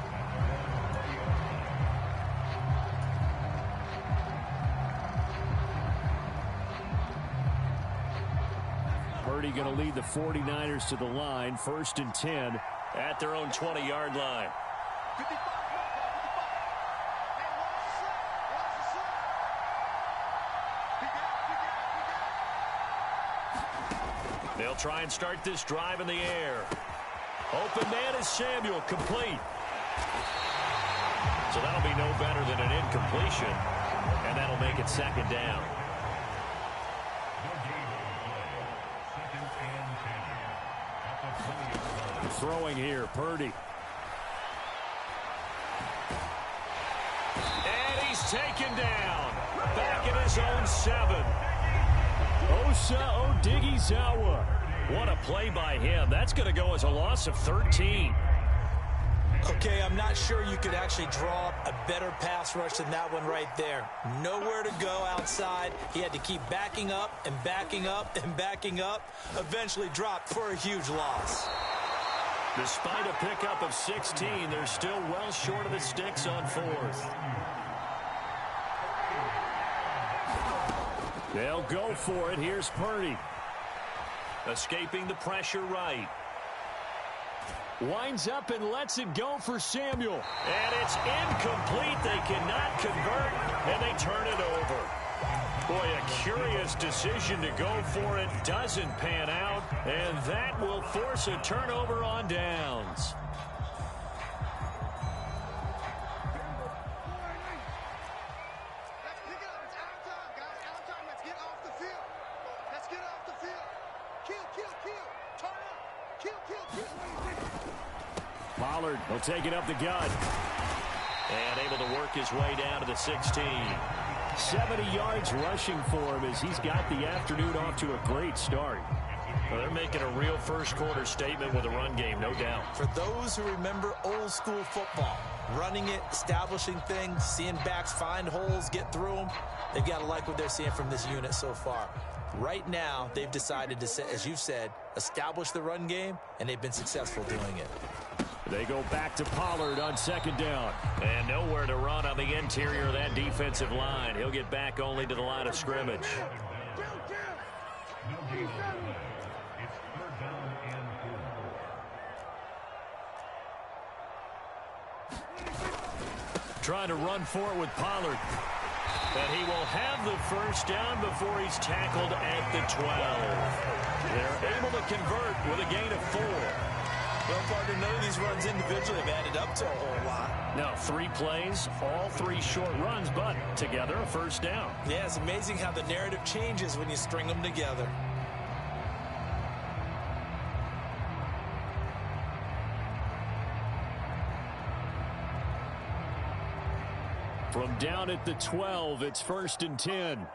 Speaker 4: Purdy going to lead the 49ers to the line, 1st and 10
Speaker 1: at their own 20-yard line. They'll try and start this drive in the air. Open man is Samuel, complete. So that'll be no better than an incompletion, and that'll make it 2nd down.
Speaker 4: Throwing here, Purdy.
Speaker 1: And he's taken down. Back in his own 7.
Speaker 4: Osa Odighizuwa.
Speaker 1: What a play by him. That's going to go as a loss of 13.
Speaker 2: Okay, I'm not sure you could actually draw up a better pass rush than that one right there. Nowhere to go outside. He had to keep backing up and backing up and backing up. Eventually dropped for a huge loss.
Speaker 1: Despite a pickup of 16, they're still well short of the sticks on 4th.
Speaker 4: They'll go for it. Here's Purdy.
Speaker 1: Escaping the pressure right.
Speaker 4: Winds up and lets it go for Samuel.
Speaker 1: And it's incomplete. They cannot convert, and they turn it over. Boy, a curious decision to go for it. Doesn't pan out, and that will force a turnover on downs.
Speaker 4: Pollard will take it up the gut.
Speaker 1: And able to work his way down to the 16.
Speaker 4: 70 yards rushing for him as he's got the afternoon off to a great start.
Speaker 1: Well, they're making a real first-quarter statement with a run game, no doubt.
Speaker 2: For those who remember old-school football, running it, establishing things, seeing backs find holes, get through them, they've got to like what they're seeing from this unit so far. Right now, they've decided to, as you've said, establish the run game, and they've been successful doing it.
Speaker 1: They go back to Pollard on second down. And nowhere to run on the interior of that defensive line. He'll get back only to the line of scrimmage. Trying to run for it with Pollard. And he will have the first down before he's tackled at the 12. They're able to convert with a gain of 4.
Speaker 2: Well, partner, none of these runs individually have added up to a whole lot.
Speaker 1: No, 3 plays, all 3 short runs, but together a first down.
Speaker 2: Yeah, it's amazing how the narrative changes when you string them together.
Speaker 1: From down at the 12, it's 1st and 10.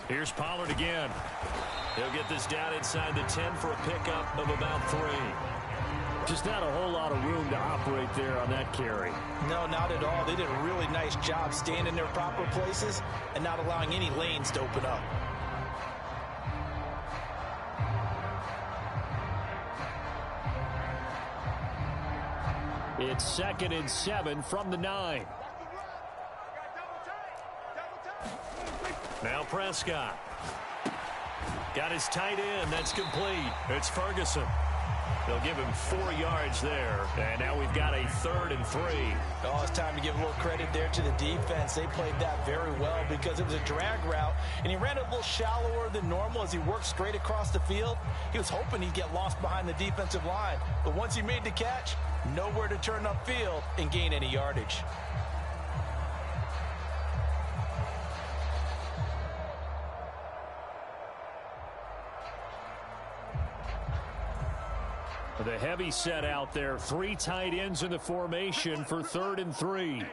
Speaker 1: Here's Pollard again. He'll get this down inside the 10 for a pickup of about 3. Just not a whole lot of room to operate there on that carry.
Speaker 2: No, not at all. They did a really nice job staying in their proper places and not allowing any lanes to open up.
Speaker 1: It's 2nd and 7 from the 9. Now Prescott. Got his tight end. That's complete. It's Ferguson. They'll give him 4 yards there. And now we've got a 3rd and 3.
Speaker 2: Oh, it's time to give a little credit there to the defense. They played that very well because it was a drag route, and he ran it a little shallower than normal as he worked straight across the field. He was hoping he'd get lost behind the defensive line. But once he made the catch, nowhere to turn upfield and gain any yardage.
Speaker 1: The heavy set out there. 3 tight ends in the formation for 3rd and 3.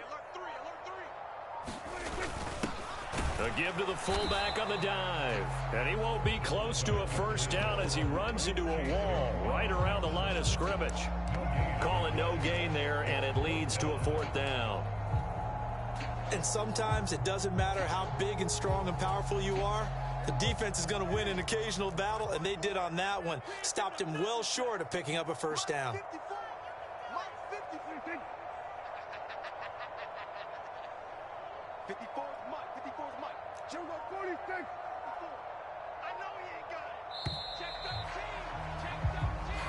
Speaker 1: A give to the fullback on the dive. And he won't be close to a first down as he runs into a wall right around the line of scrimmage. Call it no gain there, and it leads to a 4th down.
Speaker 2: And sometimes it doesn't matter how big and strong and powerful you are. The defense is going to win an occasional battle, and they did on that one. Stopped him well short of picking up a first down.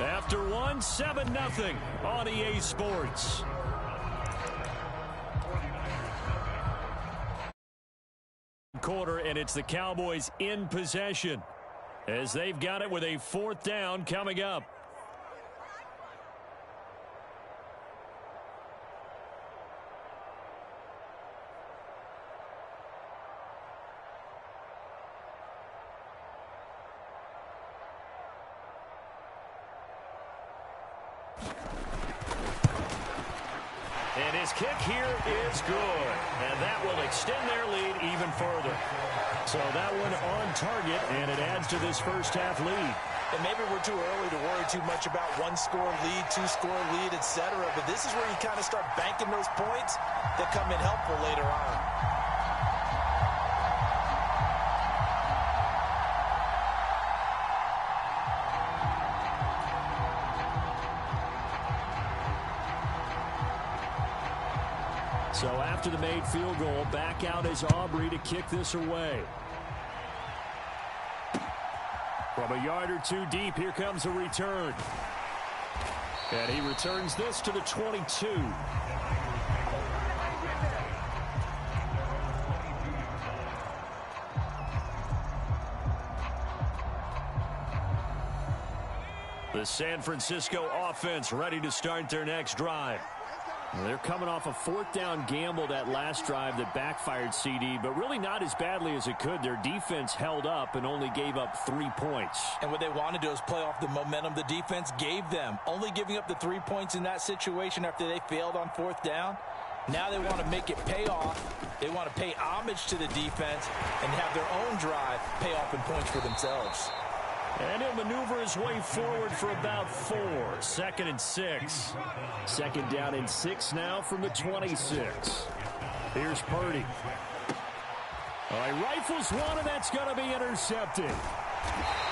Speaker 1: After 1, 7-0 on EA Sports. Quarter, and it's the Cowboys in possession as they've got it with a 4th down coming up. And his kick here is good. And that will extend their lead even further. So that one on target, and it adds to this first half lead.
Speaker 2: And maybe we're too early to worry too much about 1-score lead, 2-score lead, etc. But this is where you kind of start banking those points that come in helpful later on.
Speaker 1: So after the made field goal, back out is Aubrey to kick this away. From a yard or 2 deep, here comes a return. And he returns this to the 22. The San Francisco offense ready to start their next drive. They're coming off a 4th down gamble that last drive that backfired CD, but really not as badly as it could. Their defense held up and only gave up 3 points.
Speaker 2: And what they want to do is play off the momentum the defense gave them. Only giving up the 3 points in that situation after they failed on 4th down. Now they want to make it pay off. They want to pay homage to the defense and have their own drive pay off in points for themselves.
Speaker 1: And he'll maneuver his way forward for about 4. 2nd and 6. 2nd down and 6 now from the 26. Here's Purdy. All right, rifles one, and that's going to be intercepted.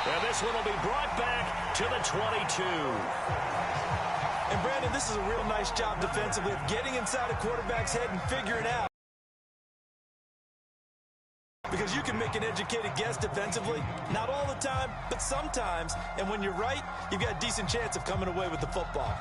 Speaker 1: And this one will be brought back to the 22.
Speaker 2: And, Brandon, this is a real nice job defensively of getting inside a quarterback's head and figuring out. Because you can make an educated guess defensively. Not all the time, but sometimes. And when you're right, you've got a decent chance of coming away with the football.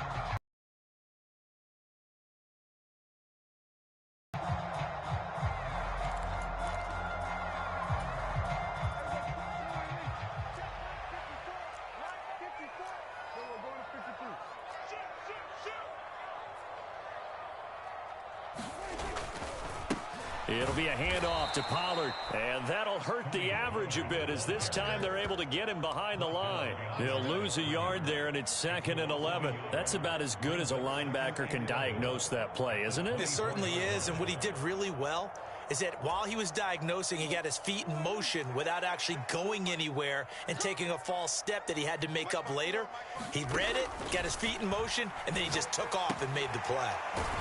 Speaker 1: It'll be a handoff to Pollard, and that'll hurt the average a bit as this time they're able to get him behind the line. He'll lose a yard there, and it's 2nd and 11. That's about as good as a linebacker can diagnose that play, isn't it?
Speaker 2: It certainly is, and what he did really well is that while he was diagnosing, he got his feet in motion without actually going anywhere and taking a false step that he had to make up later. He read it, got his feet in motion, and then he just took off and made the play.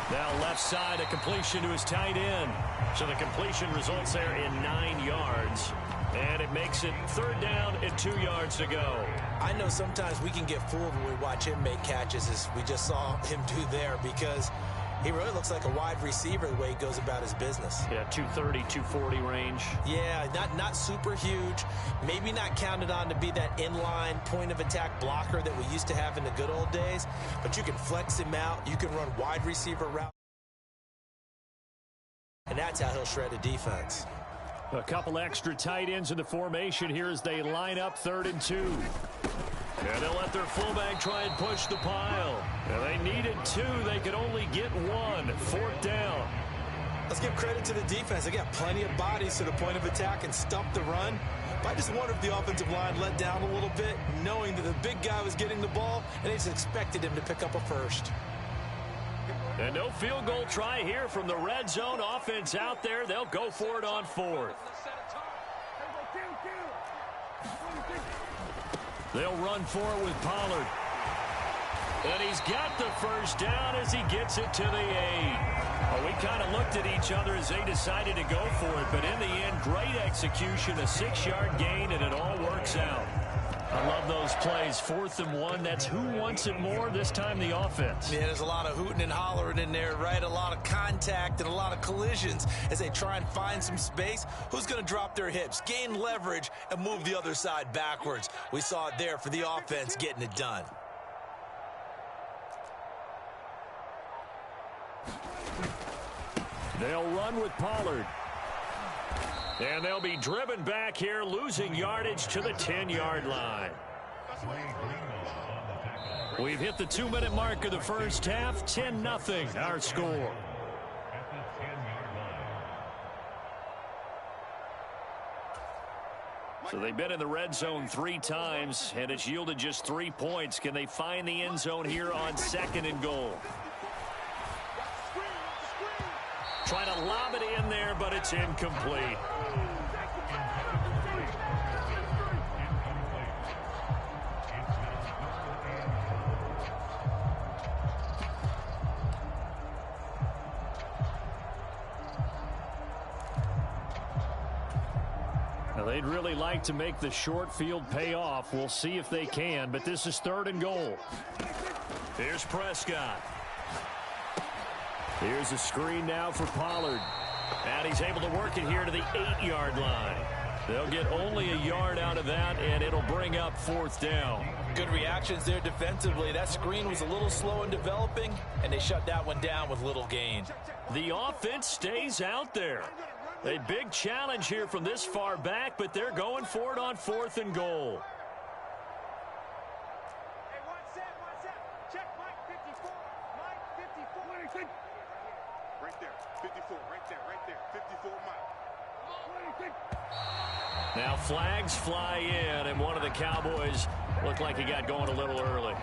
Speaker 1: Now left side, a completion to his tight end. So the completion results there in 9 yards. And it makes it 3rd down and 2 yards to go.
Speaker 2: I know sometimes we can get fooled when we watch him make catches, as we just saw him do there, because he really looks like a wide receiver the way he goes about his business.
Speaker 1: Yeah, 230, 240 range.
Speaker 2: Yeah, not super huge. Maybe not counted on to be that inline point-of-attack blocker that we used to have in the good old days. But you can flex him out. You can run wide receiver route. And that's how he'll shred a defense.
Speaker 1: A couple extra tight ends in the formation here as they line up 3rd and 2. And they'll let their fullback try and push the pile. And they needed 2. They could only get 1. 4th down.
Speaker 2: Let's give credit to the defense. They got plenty of bodies to the point of attack and stump the run. But I just wonder if the offensive line let down a little bit, knowing that the big guy was getting the ball, and they just expected him to pick up a first.
Speaker 1: And no field goal try here from the red zone. Offense out there. They'll go for it on 4th. They'll run for it with Pollard. And he's got the first down as he gets it to the 8. Well, we kind of looked at each other as they decided to go for it. But in the end, great execution, a 6-yard gain, and it all works out. I love those plays. 4th and 1. That's who wants it more, this time the offense.
Speaker 2: Yeah, there's a lot of hooting and hollering in there, right? A lot of contact and a lot of collisions as they try and find some space. Who's going to drop their hips, gain leverage, and move the other side backwards? We saw it there for the offense getting it done.
Speaker 1: They'll run with Pollard. And they'll be driven back here, losing yardage to the 10-yard line. We've hit the 2-minute mark of the first half. 10-0 our score. So they've been in the red zone 3 times, and it's yielded just 3 points. Can they find the end zone here on 2nd and goal? Trying to lob it in there, but it's incomplete. Now, they'd really like to make the short field pay off. We'll see if they can, but this is 3rd and goal. Here's Prescott. Here's a screen now for Pollard. And he's able to work it here to the 8-yard line. They'll get only a yard out of that, and it'll bring up 4th down.
Speaker 2: Good reactions there defensively. That screen was a little slow in developing, and they shut that one down with little gain.
Speaker 1: The offense stays out there. A big challenge here from this far back, but they're going for it on 4th and goal. Now flags fly in, and one of the Cowboys looked like he got going a little early.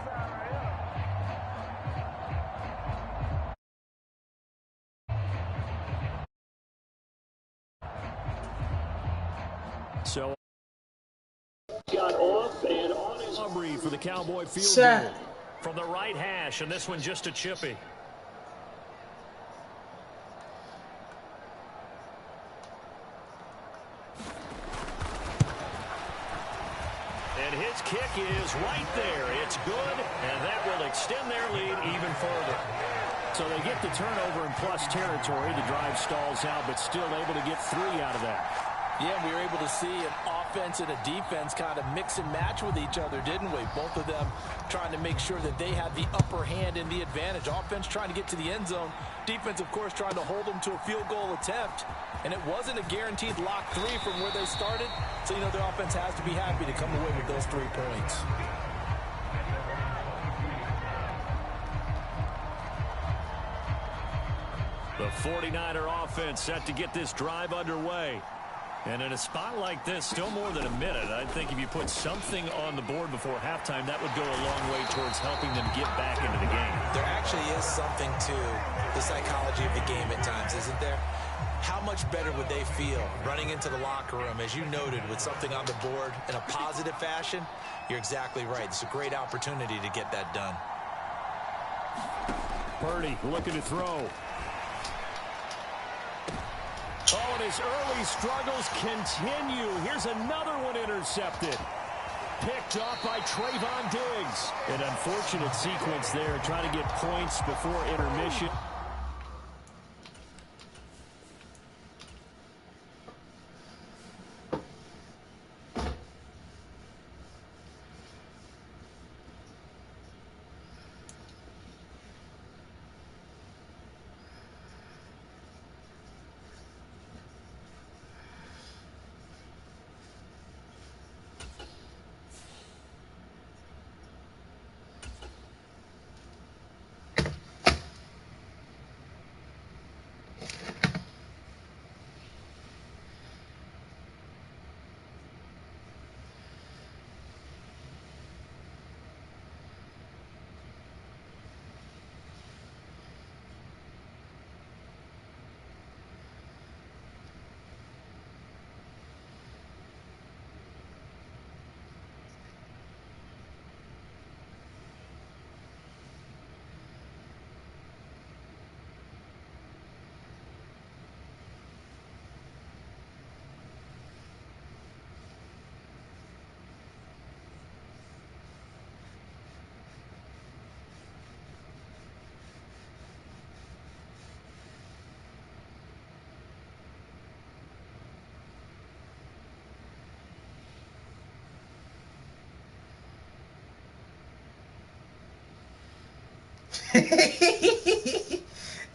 Speaker 1: So got off and on his Aubrey for the Cowboy field goal from the right hash, and this one just a chippy. And his kick is right there. It's good, and that will extend their lead even further. So they get the turnover in plus territory. The drive stalls out, but still able to get 3 out of that.
Speaker 7: Yeah, we were able to see an offense and a defense kind of mix and match with each other, didn't we? Both of them trying to make sure that they had the upper hand and the advantage. Offense trying to get to the end zone. Defense, of course, trying to hold them to a field goal attempt. And it wasn't a guaranteed lock 3 from where they started. So, the offense has to be happy to come away with those 3 points.
Speaker 1: The 49er offense set to get this drive underway. And in a spot like this, still more than a minute, I think if you put something on the board before halftime, that would go a long way towards helping them get back into the game.
Speaker 2: There actually is something to the psychology of the game at times, isn't there? How much better would they feel running into the locker room, as you noted, with something on the board in a positive fashion? You're exactly right. It's a great opportunity to get that done.
Speaker 1: Purdy looking to throw. Oh, and his early struggles continue. Here's another one intercepted. Picked off by Trayvon Diggs. An unfortunate sequence there, trying to get points before intermission.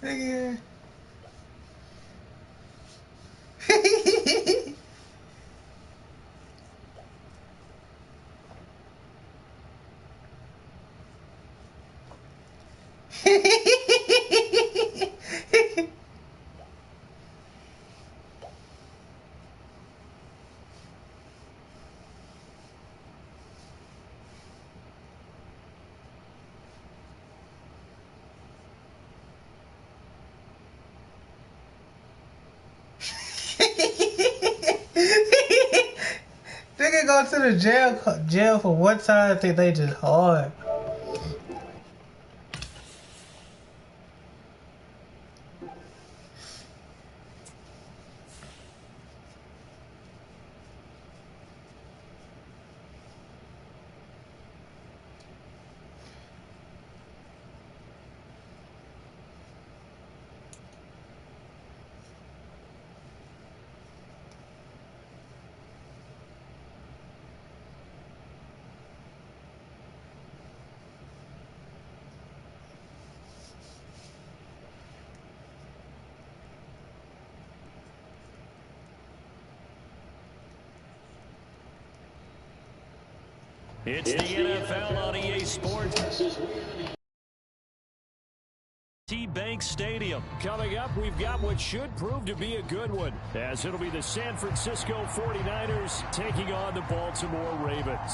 Speaker 3: Nigga. Nigga go to the jail for what time? I think they just hard.
Speaker 1: It's the NFL on EA Sports. T-Bank Stadium. Coming up, we've got what should prove to be a good one, as it'll be the San Francisco 49ers taking on the Baltimore Ravens.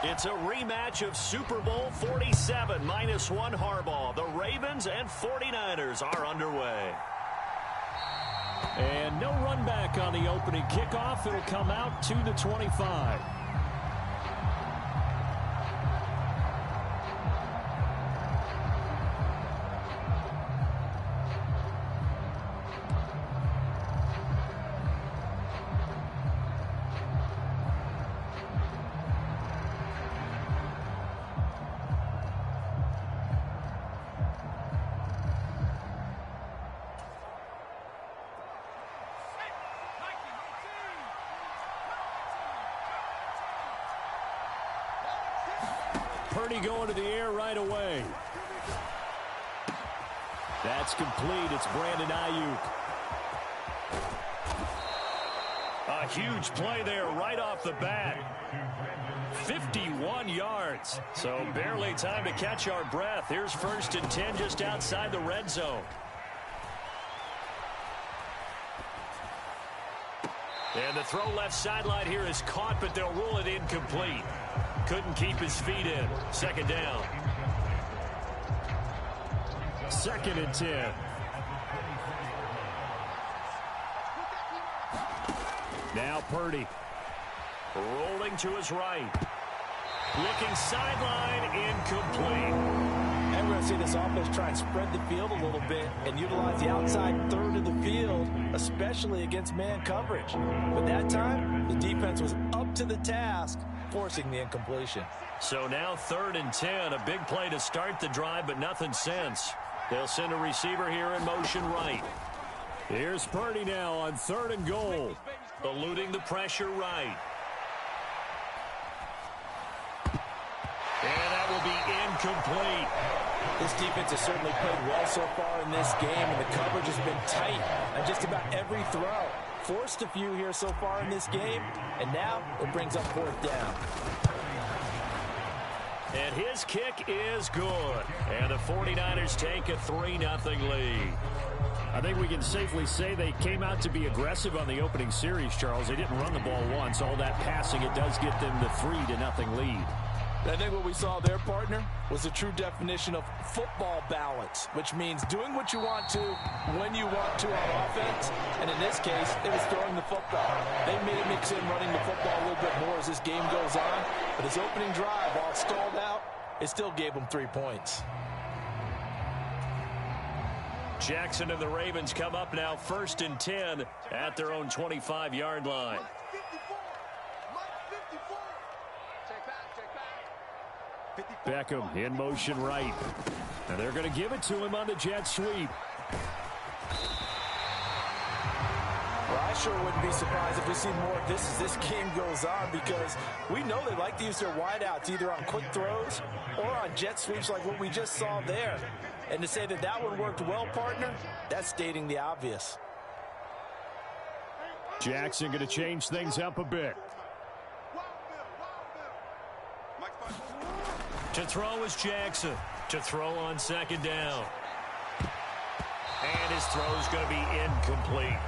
Speaker 1: It's a rematch of Super Bowl 47, -1 Harbaugh. The Ravens and 49ers are underway. And no run back on the opening kickoff. It'll come out to the 25. Purdy going to the air right away. That's complete. It's Brandon Ayuk. A huge play there right off the bat. 51 yards. So barely time to catch our breath. Here's 1st and 10 just outside the red zone. And the throw left sideline here is caught, but they'll rule it incomplete. Couldn't keep his feet in. 2nd down. 2nd and 10. Now Purdy. Rolling to his right. Looking sideline, incomplete.
Speaker 7: And we're going to see this offense try and spread the field a little bit and utilize the outside third of the field, especially against man coverage. But that time, the defense was up to the task, forcing the incompletion.
Speaker 1: So now 3rd and 10, a big play to start the drive, but nothing since. They'll send a receiver here in motion right. Here's Purdy now on 3rd and goal. Eluding the pressure right. And that will be incomplete.
Speaker 7: This defense has certainly played well so far in this game, and the coverage has been tight on just about every throw. Forced a few here so far in this game, and now it brings up 4th down.
Speaker 1: And his kick is good. And the 49ers take a 3-0 lead. I think we can safely say they came out to be aggressive on the opening series, Charles. They didn't run the ball once. All that passing, it does get them the 3-0 lead.
Speaker 7: I think what we saw there, partner, was a true definition of football balance, which means doing what you want to when you want to on offense. And in this case, it was throwing the football. They may mix in running the football a little bit more as this game goes on. But his opening drive, while it stalled out, it still gave him 3 points.
Speaker 1: Jackson and the Ravens come up now 1st and 10 at their own 25-yard line. Beckham in motion right. And they're going to give it to him on the jet sweep.
Speaker 7: Well, I sure wouldn't be surprised if we see more of this as this game goes on, because we know they like to use their wideouts either on quick throws or on jet sweeps like what we just saw there. And to say that that one worked well, partner, that's stating the obvious.
Speaker 1: Jackson going to change things up a bit. To throw is Jackson. To throw on 2nd down. And his throw is going to be incomplete.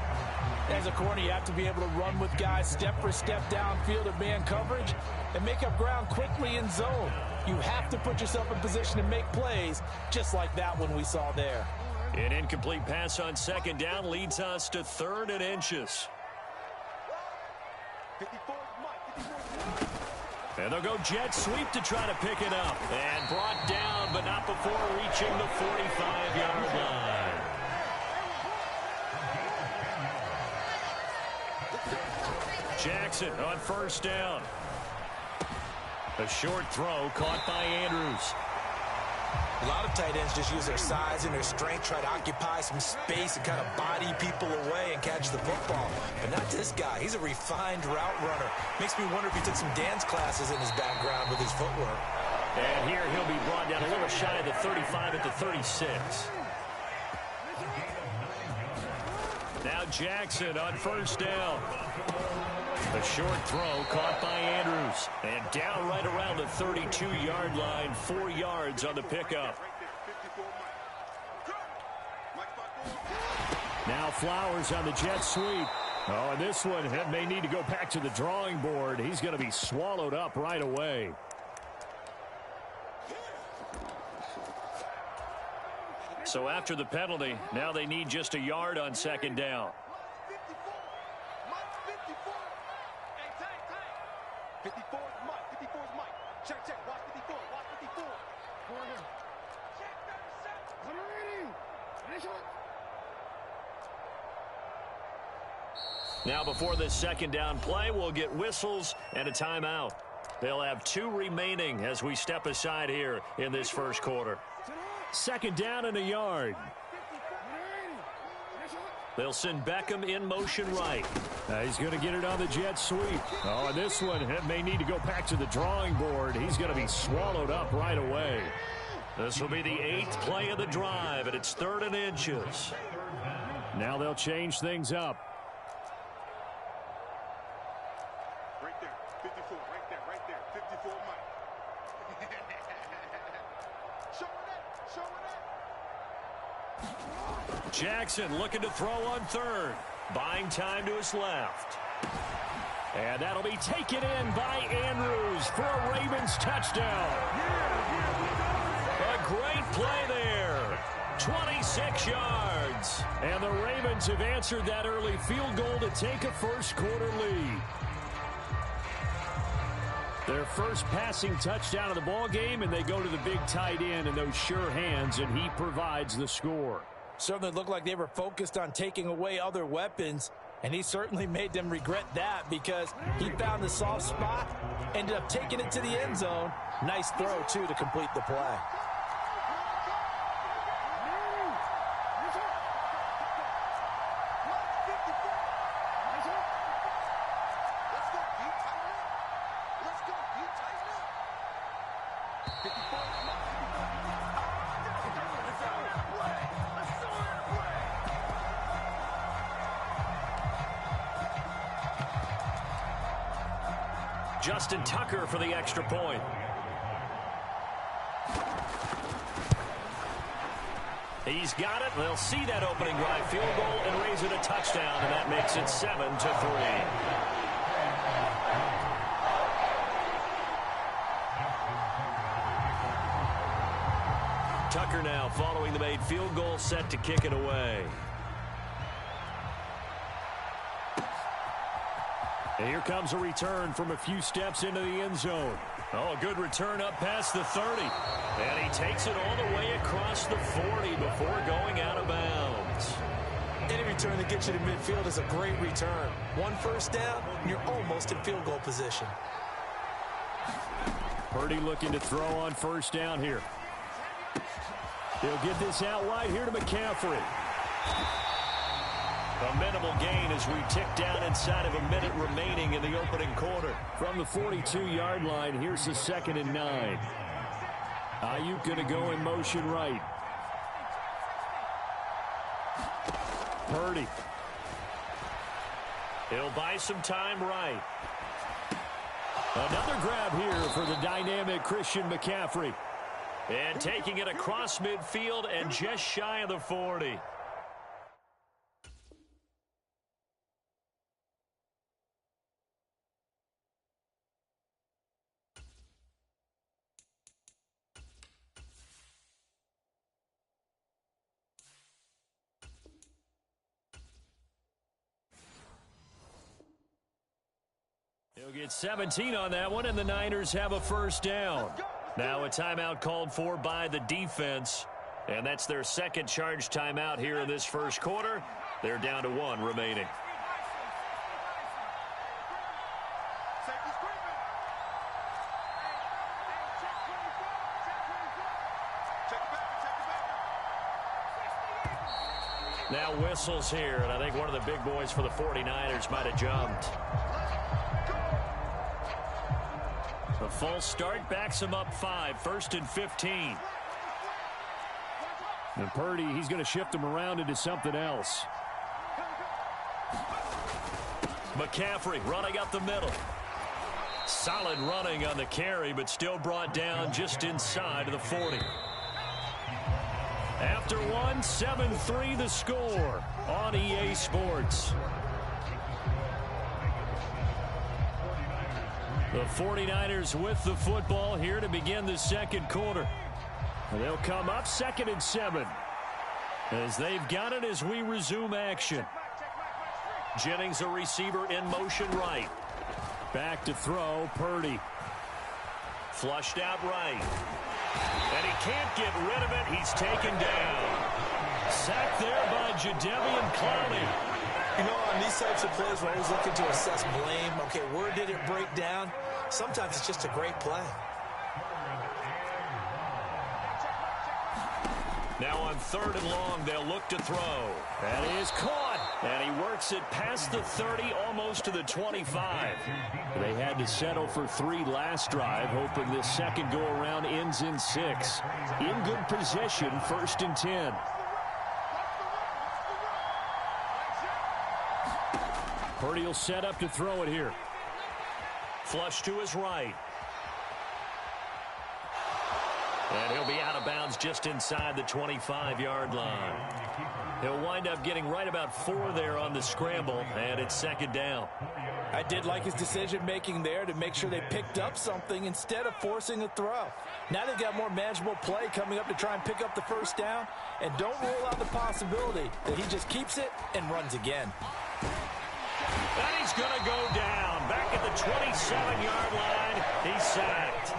Speaker 7: As a corner, you have to be able to run with guys step for step downfield of man coverage and make up ground quickly in zone. You have to put yourself in position to make plays, just like that one we saw there.
Speaker 1: An incomplete pass on 2nd down leads us to 3rd and inches. And they'll go jet sweep to try to pick it up. And brought down, but not before reaching the 45-yard line. Jackson on 1st down. A short throw caught by Andrews.
Speaker 2: A lot of tight ends just use their size and their strength, try to occupy some space and kind of body people away and catch the football. But not this guy. He's a refined route runner. Makes me wonder if he took some dance classes in his background with his footwork.
Speaker 1: And here he'll be brought down a little shy of the 35 at the 36. Now Jackson on 1st down. A short throw caught by Andrews. And down right around the 32-yard line. 4 yards on the pickup. Now Flowers on the jet sweep. Oh, and this one may need to go back to the drawing board. He's going to be swallowed up right away. So after the penalty, now they need just a yard on 2nd down.
Speaker 8: 54 is Mike. 54 is Mike. Check, check. Watch 54. Watch 54. Corner. Check 37.
Speaker 1: Now before this 2nd down play, we'll get whistles and a timeout. They'll have 2 remaining as we step aside here in this 1st quarter. 2nd down and a yard. They'll send Beckham in motion right.
Speaker 4: He's going to get it on the jet sweep. Oh, and this one may need to go back to the drawing board. He's going to be swallowed up right away.
Speaker 1: This will be the 8th play of the drive, and it's 3rd and inches.
Speaker 4: Now they'll change things up.
Speaker 8: Right there, 54, right there, 54 Mike. Showing it.
Speaker 1: Jackson looking to throw on 3rd. Buying time to his left. And that'll be taken in by Andrews for a Ravens touchdown. A great play there. 26 yards.
Speaker 4: And the Ravens have answered that early field goal to take a first-quarter lead. Their first passing touchdown of the ball game, and they go to the big tight end in those sure hands, and he provides the score.
Speaker 7: Certainly looked like they were focused on taking away other weapons, and he certainly made them regret that because he found the soft spot, ended up taking it to the end zone. Nice throw, too, to complete the play.
Speaker 1: Justin Tucker for the extra point. He's got it. They'll see that opening drive field goal and raise it a touchdown, and that makes it 7-3. Tucker now following the made field goal, set to kick it away.
Speaker 4: And here comes a return from a few steps into the end zone.
Speaker 1: Oh, a good return up past the 30. And he takes it all the way across the 40 before going out of bounds.
Speaker 2: Any return that gets you to midfield is a great return. 1 first down, and you're almost in field goal position.
Speaker 4: Purdy looking to throw on first down here. He'll get this out wide here to McCaffrey.
Speaker 1: A minimal gain as we tick down inside of a minute remaining in the opening quarter.
Speaker 4: From the 42-yard line, here's the 2nd and 9. Ayuk going to go in motion right. Purdy.
Speaker 1: He'll buy some time right.
Speaker 4: Another grab here for the dynamic Christian McCaffrey.
Speaker 1: And taking it across midfield and just shy of the 40.
Speaker 4: He'll get 17 on that one, and the Niners have a first down.
Speaker 1: Now a timeout called for by the defense, and that's their second charge timeout here in this first quarter. They're down to 1 remaining. Now whistles here, and I think one of the big boys for the 49ers might have jumped. The false start backs him up 5, 1st and 15.
Speaker 4: And Purdy, he's going to shift him around into something else.
Speaker 1: McCaffrey running up the middle. Solid running on the carry, but still brought down just inside of the 40. After 1, 7-3 the score on EA Sports. The 49ers with the football here to begin the second quarter.
Speaker 4: They'll come up 2nd and 7.
Speaker 1: As they've got it as we resume action. Jennings, a receiver in motion right.
Speaker 4: Back to throw, Purdy.
Speaker 1: Flushed out right. And he can't get rid of it. He's taken down. Sacked there by Jadeveon Clowney.
Speaker 2: You know, on these types of plays, we're always looking to assess blame. Okay, where did it break down? Sometimes it's just a great play.
Speaker 1: Now on 3rd and long, they'll look to throw.
Speaker 4: That is caught.
Speaker 1: And he works it past the 30, almost to the 25.
Speaker 4: They had to settle for 3 last drive, hoping this second go-around ends in 6. In good position, 1st and 10. Purdy will set up to throw it here.
Speaker 1: Flush to his right. And he'll be out of bounds just inside the 25-yard line. He'll wind up getting right about 4 there on the scramble, and it's 2nd down.
Speaker 7: I did like his decision-making there to make sure they picked up something instead of forcing a throw. Now they've got more manageable play coming up to try and pick up the 1st down, and don't rule out the possibility that he just keeps it and runs again.
Speaker 1: And he's going to go down. Back at the 27-yard line, he's sacked.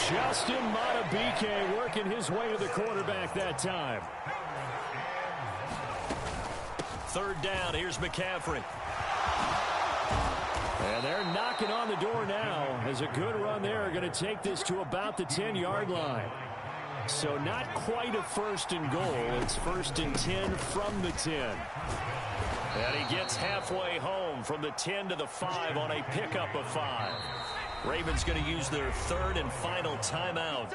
Speaker 4: Justin Madubuike working his way to the quarterback that time.
Speaker 1: 3rd down, here's McCaffrey.
Speaker 4: And they're knocking on the door now as a good run there are going to take this to about the 10-yard line. So not quite a 1st and goal. It's 1st and 10 from the 10.
Speaker 1: And he gets halfway home from the 10 to the 5 on a pickup of 5. Ravens going to use their 3rd and final timeout.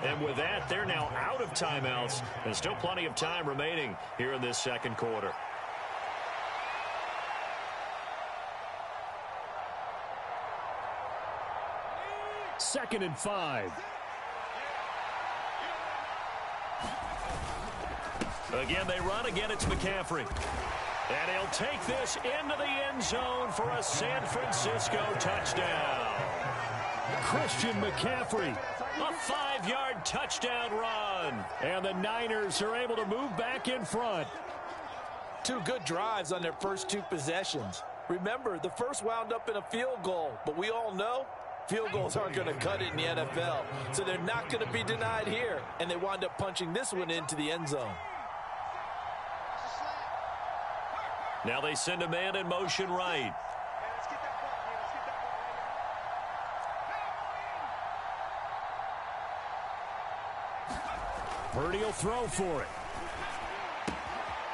Speaker 1: And with that, they're now out of timeouts. There's still plenty of time remaining here in this 2nd quarter.
Speaker 4: Second and 5.
Speaker 1: Again, they run. Again, it's McCaffrey. And he'll take this into the end zone for a San Francisco touchdown.
Speaker 4: Christian McCaffrey.
Speaker 1: A 5-yard touchdown run.
Speaker 4: And the Niners are able to move back in front.
Speaker 7: 2 good drives on their first 2 possessions. Remember, the first wound up in a field goal, but we all know field goals aren't going to cut it in the NFL. So they're not going to be denied here, and they wind up punching this one into the end zone.
Speaker 1: Now they send a man in motion right.
Speaker 4: Purdy will throw for it.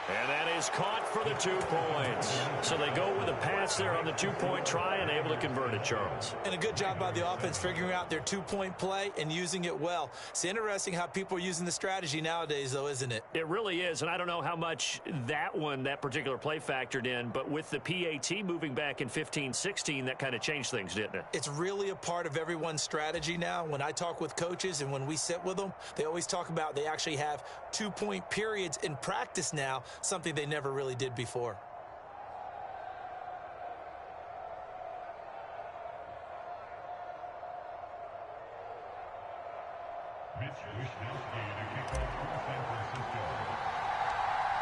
Speaker 1: And that is caught for the 2 points. So they go with a pass there on the 2-point try and able to convert it, Charles.
Speaker 7: And a good job by the offense figuring out their 2-point play and using it well. It's interesting how people are using the strategy nowadays, though, isn't it?
Speaker 1: It really is, and I don't know how much that particular play factored in, but with the PAT moving back in 15-16, that kind of changed things, didn't it?
Speaker 7: It's really a part of everyone's strategy now. When I talk with coaches and when we sit with them, they always talk about they actually have 2-point periods in practice now, something they never really did before.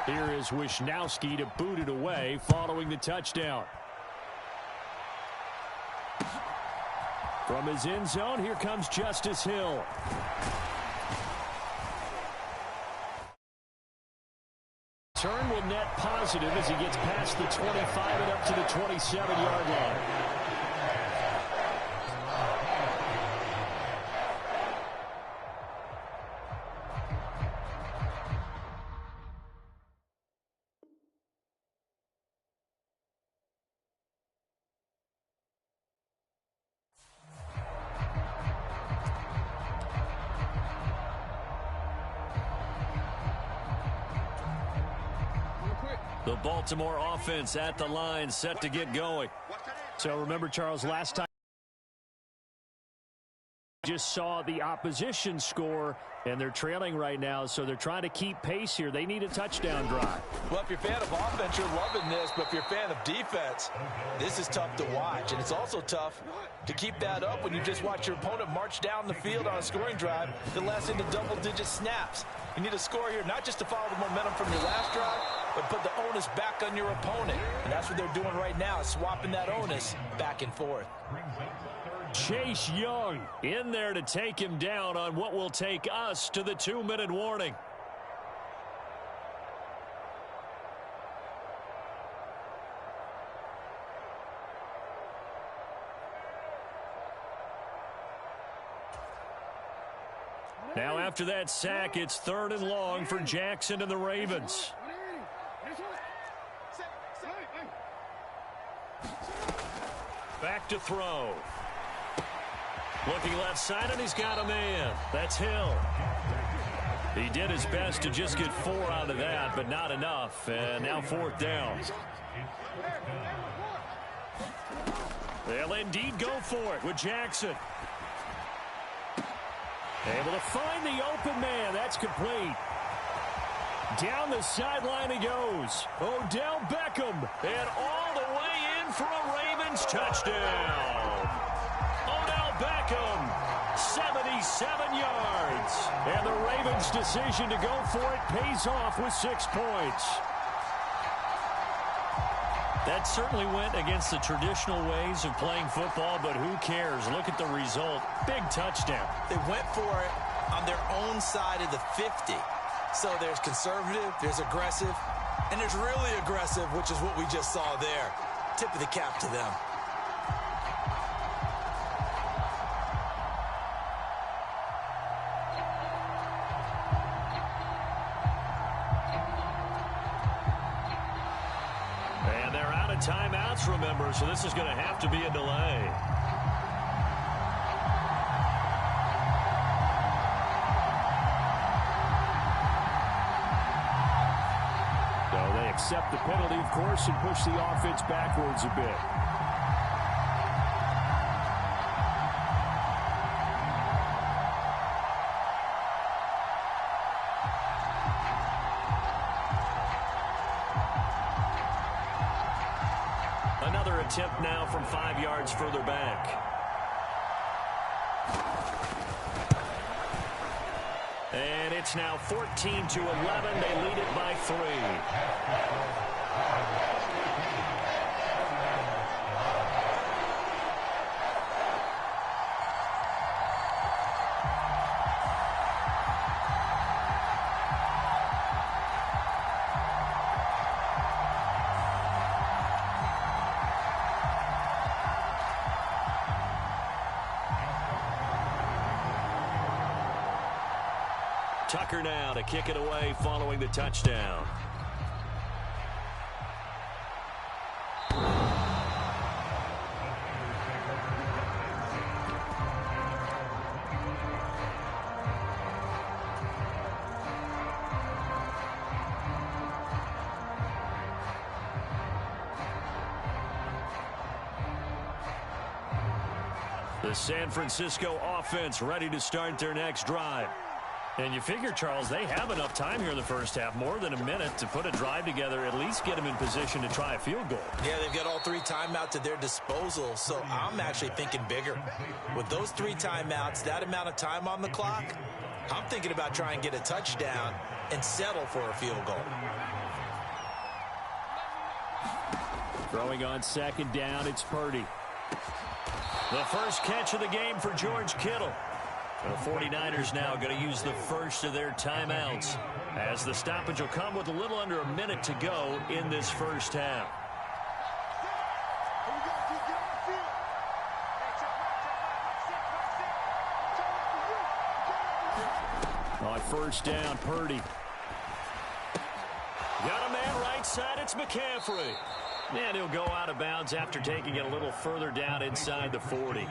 Speaker 4: Here is Wisnowski to boot it away following the touchdown. From his end zone, here comes Justice Hill. Turn will net positive as he gets past the 25 and up to the 27-yard line.
Speaker 1: The Baltimore offense at the line, set to get going.
Speaker 4: So remember, Charles, last time just saw the opposition score, and they're trailing right now, so they're trying to keep pace here. They need a touchdown drive.
Speaker 7: Well, if you're a fan of offense, you're loving this, but if you're a fan of defense, this is tough to watch, and it's also tough to keep that up when you just watch your opponent march down the field on a scoring drive that lasts into double-digit snaps. You need a score here, not just to follow the momentum from your last drive, but put the onus back on your opponent. And that's what they're doing right now, swapping that onus back and forth.
Speaker 4: Chase Young
Speaker 1: in there to take him down on what will take us to the 2-minute warning. Now after that sack, it's 3rd and long for Jackson and the Ravens. Back to throw. Looking left side, and he's got a man. That's Hill. He did his best to just get 4 out of that, but not enough. And now 4th down. They'll indeed go for it with Jackson. Able to find the open man. That's complete. Down the sideline he goes. Odell Beckham. And all the way in for a Ravens touchdown. Odell Beckham, 77 yards. And the Ravens' decision to go for it pays off with 6 points. That certainly went against the traditional ways of playing football, but who cares? Look at the result. Big touchdown.
Speaker 2: They went for it on their own side of the 50. So there's conservative, there's aggressive, and there's really aggressive, which is what we just saw there. Tip of the cap to them.
Speaker 1: And they're out of timeouts, remember, so this is going to have to be a delay. Accept the penalty, of course, and push the offense backwards a bit. Another attempt now from 5 yards further back. And it's now 14-11. They lead it by 3. Tucker now to kick it away following the touchdown. The San Francisco offense ready to start their next drive. And you figure, Charles, they have enough time here in the first half, more than a minute, to put a drive together, at least get them in position to try a field goal.
Speaker 2: Yeah, they've got all 3 timeouts at their disposal, so I'm actually thinking bigger. With those 3 timeouts, that amount of time on the clock, I'm thinking about trying to get a touchdown and settle for a field goal.
Speaker 1: Throwing on 2nd down, it's Purdy. The first catch of the game for George Kittle. The 49ers now going to use the first of their timeouts, as the stoppage will come with a little under a minute to go in this first half. On 1st down, Purdy. Got a man right side, it's McCaffrey. And he'll go out of bounds after taking it a little further down inside the 40.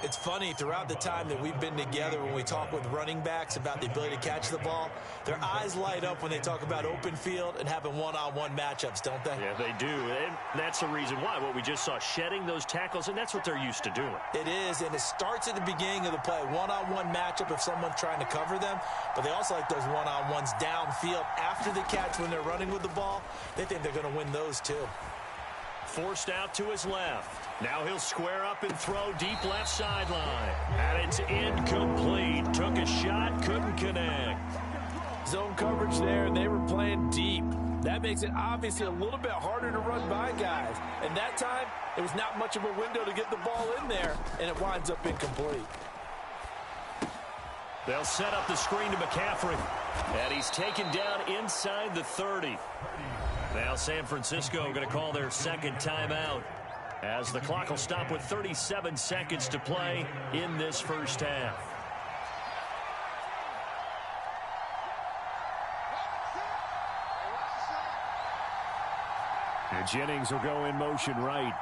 Speaker 2: It's funny, throughout the time that we've been together, when we talk with running backs about the ability to catch the ball, their eyes light up when they talk about open field and having one-on-one matchups, don't they?
Speaker 1: Yeah, they do. And that's the reason why. What we just saw, shedding those tackles, and that's what they're used to doing.
Speaker 2: It is, and it starts at the beginning of the play. One-on-one matchup if someone's trying to cover them, but they also like those one-on-ones downfield after the catch when they're running with the ball. They think they're going to win those too.
Speaker 1: Forced out to his left. Now he'll square up and throw deep left sideline. And it's incomplete. Took a shot, couldn't connect.
Speaker 7: Zone coverage there, and they were playing deep. That makes it obviously a little bit harder to run by guys. And that time, it was not much of a window to get the ball in there, and it winds up incomplete.
Speaker 1: They'll set up the screen to McCaffrey. And he's taken down inside the 30. Now San Francisco going to call their 2nd timeout, as the clock will stop with 37 seconds to play in this first half. And Jennings will go in motion right.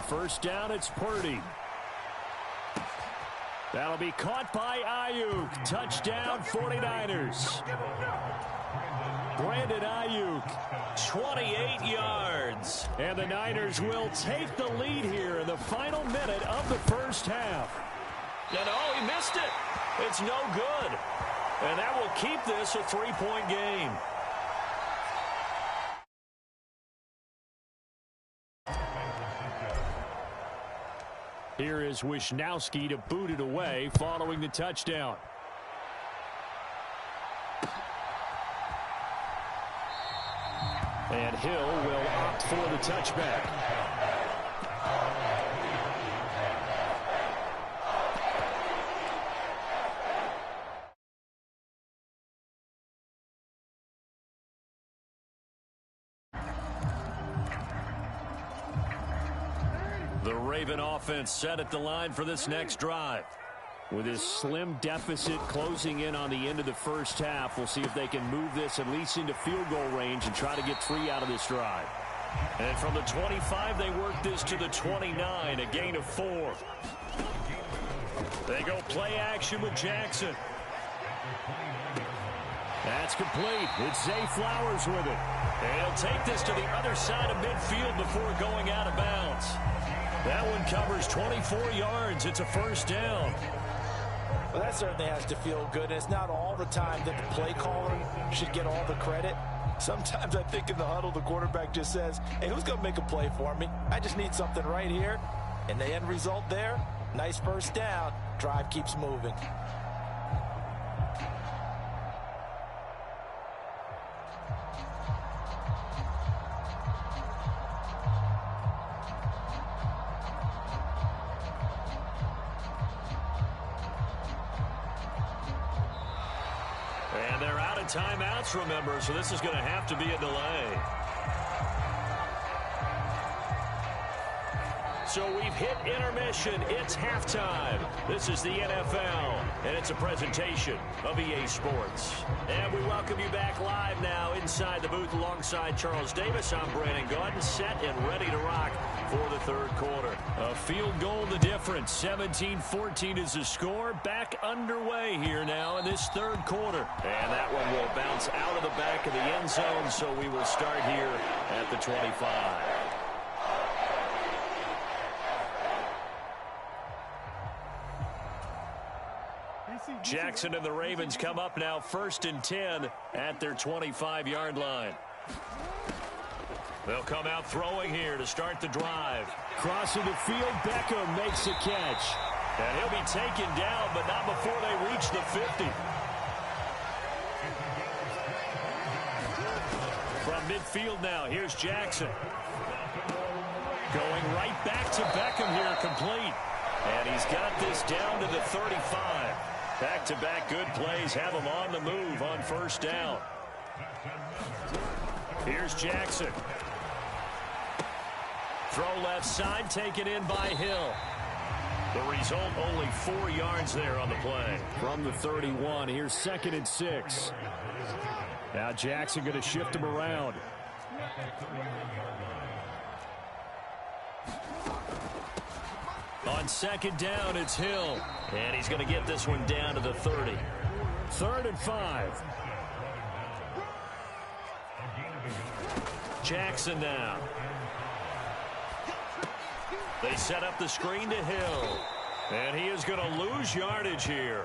Speaker 1: first down, it's Purdy. That'll be caught by Ayuk. Touchdown, 49ers. Brandon Ayuk, 28 yards. And the Niners will take the lead here in the final minute of the first half. And oh, he missed it. It's no good. And that will keep this a 3-point game. Here is Wisnowski to boot it away following the touchdown. And Hill will opt for the touchback. The Raven offense set at the line for this next drive. With his slim deficit closing in on the end of the first half, we'll see if they can move this at least into field goal range and try to get 3 out of this drive. And from the 25, they work this to the 29, a gain of 4. They go play action with Jackson. That's complete. It's Zay Flowers with it. And he'll take this to the other side of midfield before going out of bounds. That one covers 24 yards. It's a first down.
Speaker 2: Well, that certainly has to feel good. And it's not all the time that the play caller should get all the credit. Sometimes I think in the huddle, the quarterback just says, hey, who's going to make a play for me? I just need something right here. And the end result there, nice first down. Drive keeps moving.
Speaker 1: And they're out of timeouts, remember, so this is going to have to be a delay. So we've hit intermission. It's halftime. This is the NFL, and it's a presentation of EA Sports. And we welcome you back live now inside the booth alongside Charles Davis. I'm Brandon Gordon, set and ready to rock for the third quarter. A field goal the difference. 17-14 is the score. Back underway here now in this third quarter. And that one will bounce out of the back of the end zone, so we will start here at the 25. Jackson and the Ravens come up now 1st and 10 at their 25-yard line. They'll come out throwing here to start the drive. Crossing the field, Beckham makes a catch. And he'll be taken down, but not before they reach the 50. From midfield now, here's Jackson. Going right back to Beckham here, complete. And he's got this down to the 35. Back-to-back good plays have him on the move on first down. Here's Jackson. Throw left side, taken in by Hill. The result, only 4 yards there on the play. From the 31, here's 2nd and 6. Now Jackson going to shift him around. On 2nd down, it's Hill. And he's going to get this one down to the 30. 3rd and 5. Jackson now. They set up the screen to Hill. And he is going to lose yardage here.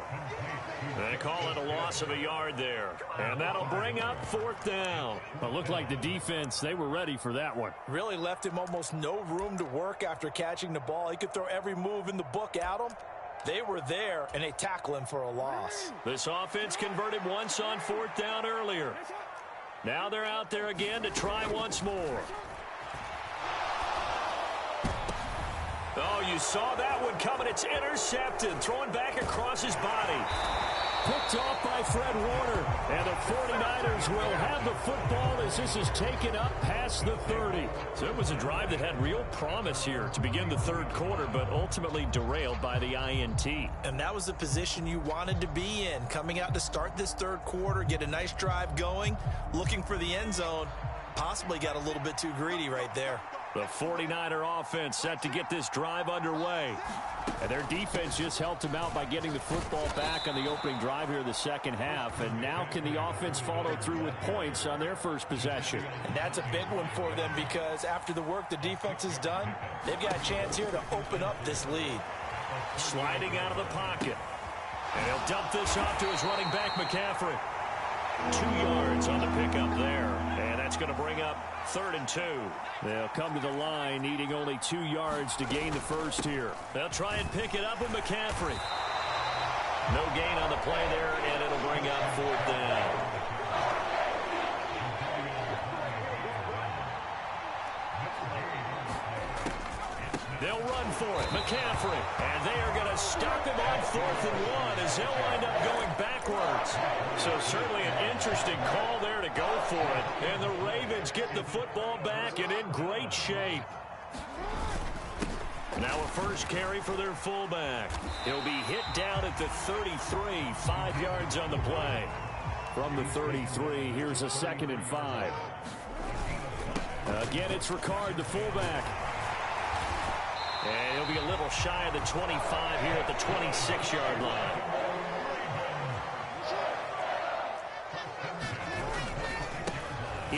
Speaker 1: They call it a loss of a yard there. And that'll bring up 4th down. It looked like the defense, they were ready for that one.
Speaker 2: Really left him almost no room to work after catching the ball. He could throw every move in the book at him. They were there, and they tackle him for a loss.
Speaker 1: This offense converted once on 4th down earlier. Now they're out there again to try once more. Oh, you saw that one coming. It's intercepted. Throwing back across his body. Picked off by Fred Warner. And the 49ers will have the football as this is taken up past the 30. So it was a drive that had real promise here to begin the third quarter, but ultimately derailed by the INT.
Speaker 2: And that was the position you wanted to be in. Coming out to start this third quarter, get a nice drive going, looking for the end zone. Possibly got a little bit too greedy right there.
Speaker 1: The 49er offense set to get this drive underway. And their defense just helped them out by getting the football back on the opening drive here in the second half. And now can the offense follow through with points on their first possession?
Speaker 2: And that's a big one for them because after the work the defense has done, they've got a chance here to open up this lead.
Speaker 1: Sliding out of the pocket. And he'll dump this off to his running back, McCaffrey. 2 yards on the pickup there. And that's going to bring up 3rd and 2. They'll come to the line needing only 2 yards to gain the first here. They'll try and pick it up with McCaffrey. No gain on the play there, and it'll bring up 4th down. They'll run for it. McCaffrey. And they are going to stop him on 4th and 1 as they'll wind up going backwards. So certainly an interesting call there to go for it. And the Ravens get the football back and in great shape. Now a first carry for their fullback. He'll be hit down at the 33, 5 yards on the play. From the 33, here's a 2nd and 5. Again, it's Ricard, the fullback. And he'll be a little shy of the 25 here at the 26-yard line.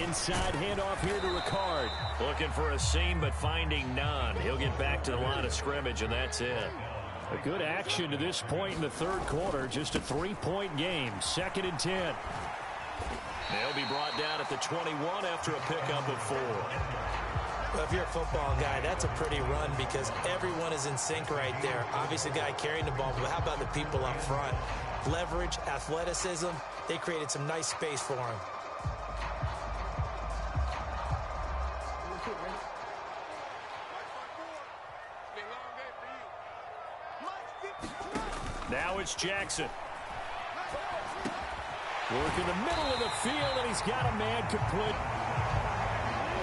Speaker 1: Inside handoff here to Ricard. Looking for a seam, but finding none. He'll get back to the line of scrimmage, and that's it. A good action to this point in the third quarter. Just a 3-point game. 2nd and 10. They'll be brought down at the 21 after a pickup of 4.
Speaker 2: Well, if you're a football guy, that's a pretty run because everyone is in sync right there. Obviously, the guy carrying the ball, but how about the people up front? Leverage, athleticism, they created some nice space for him.
Speaker 1: Now it's Jackson. Work in the middle of the field, and he's got a man complete.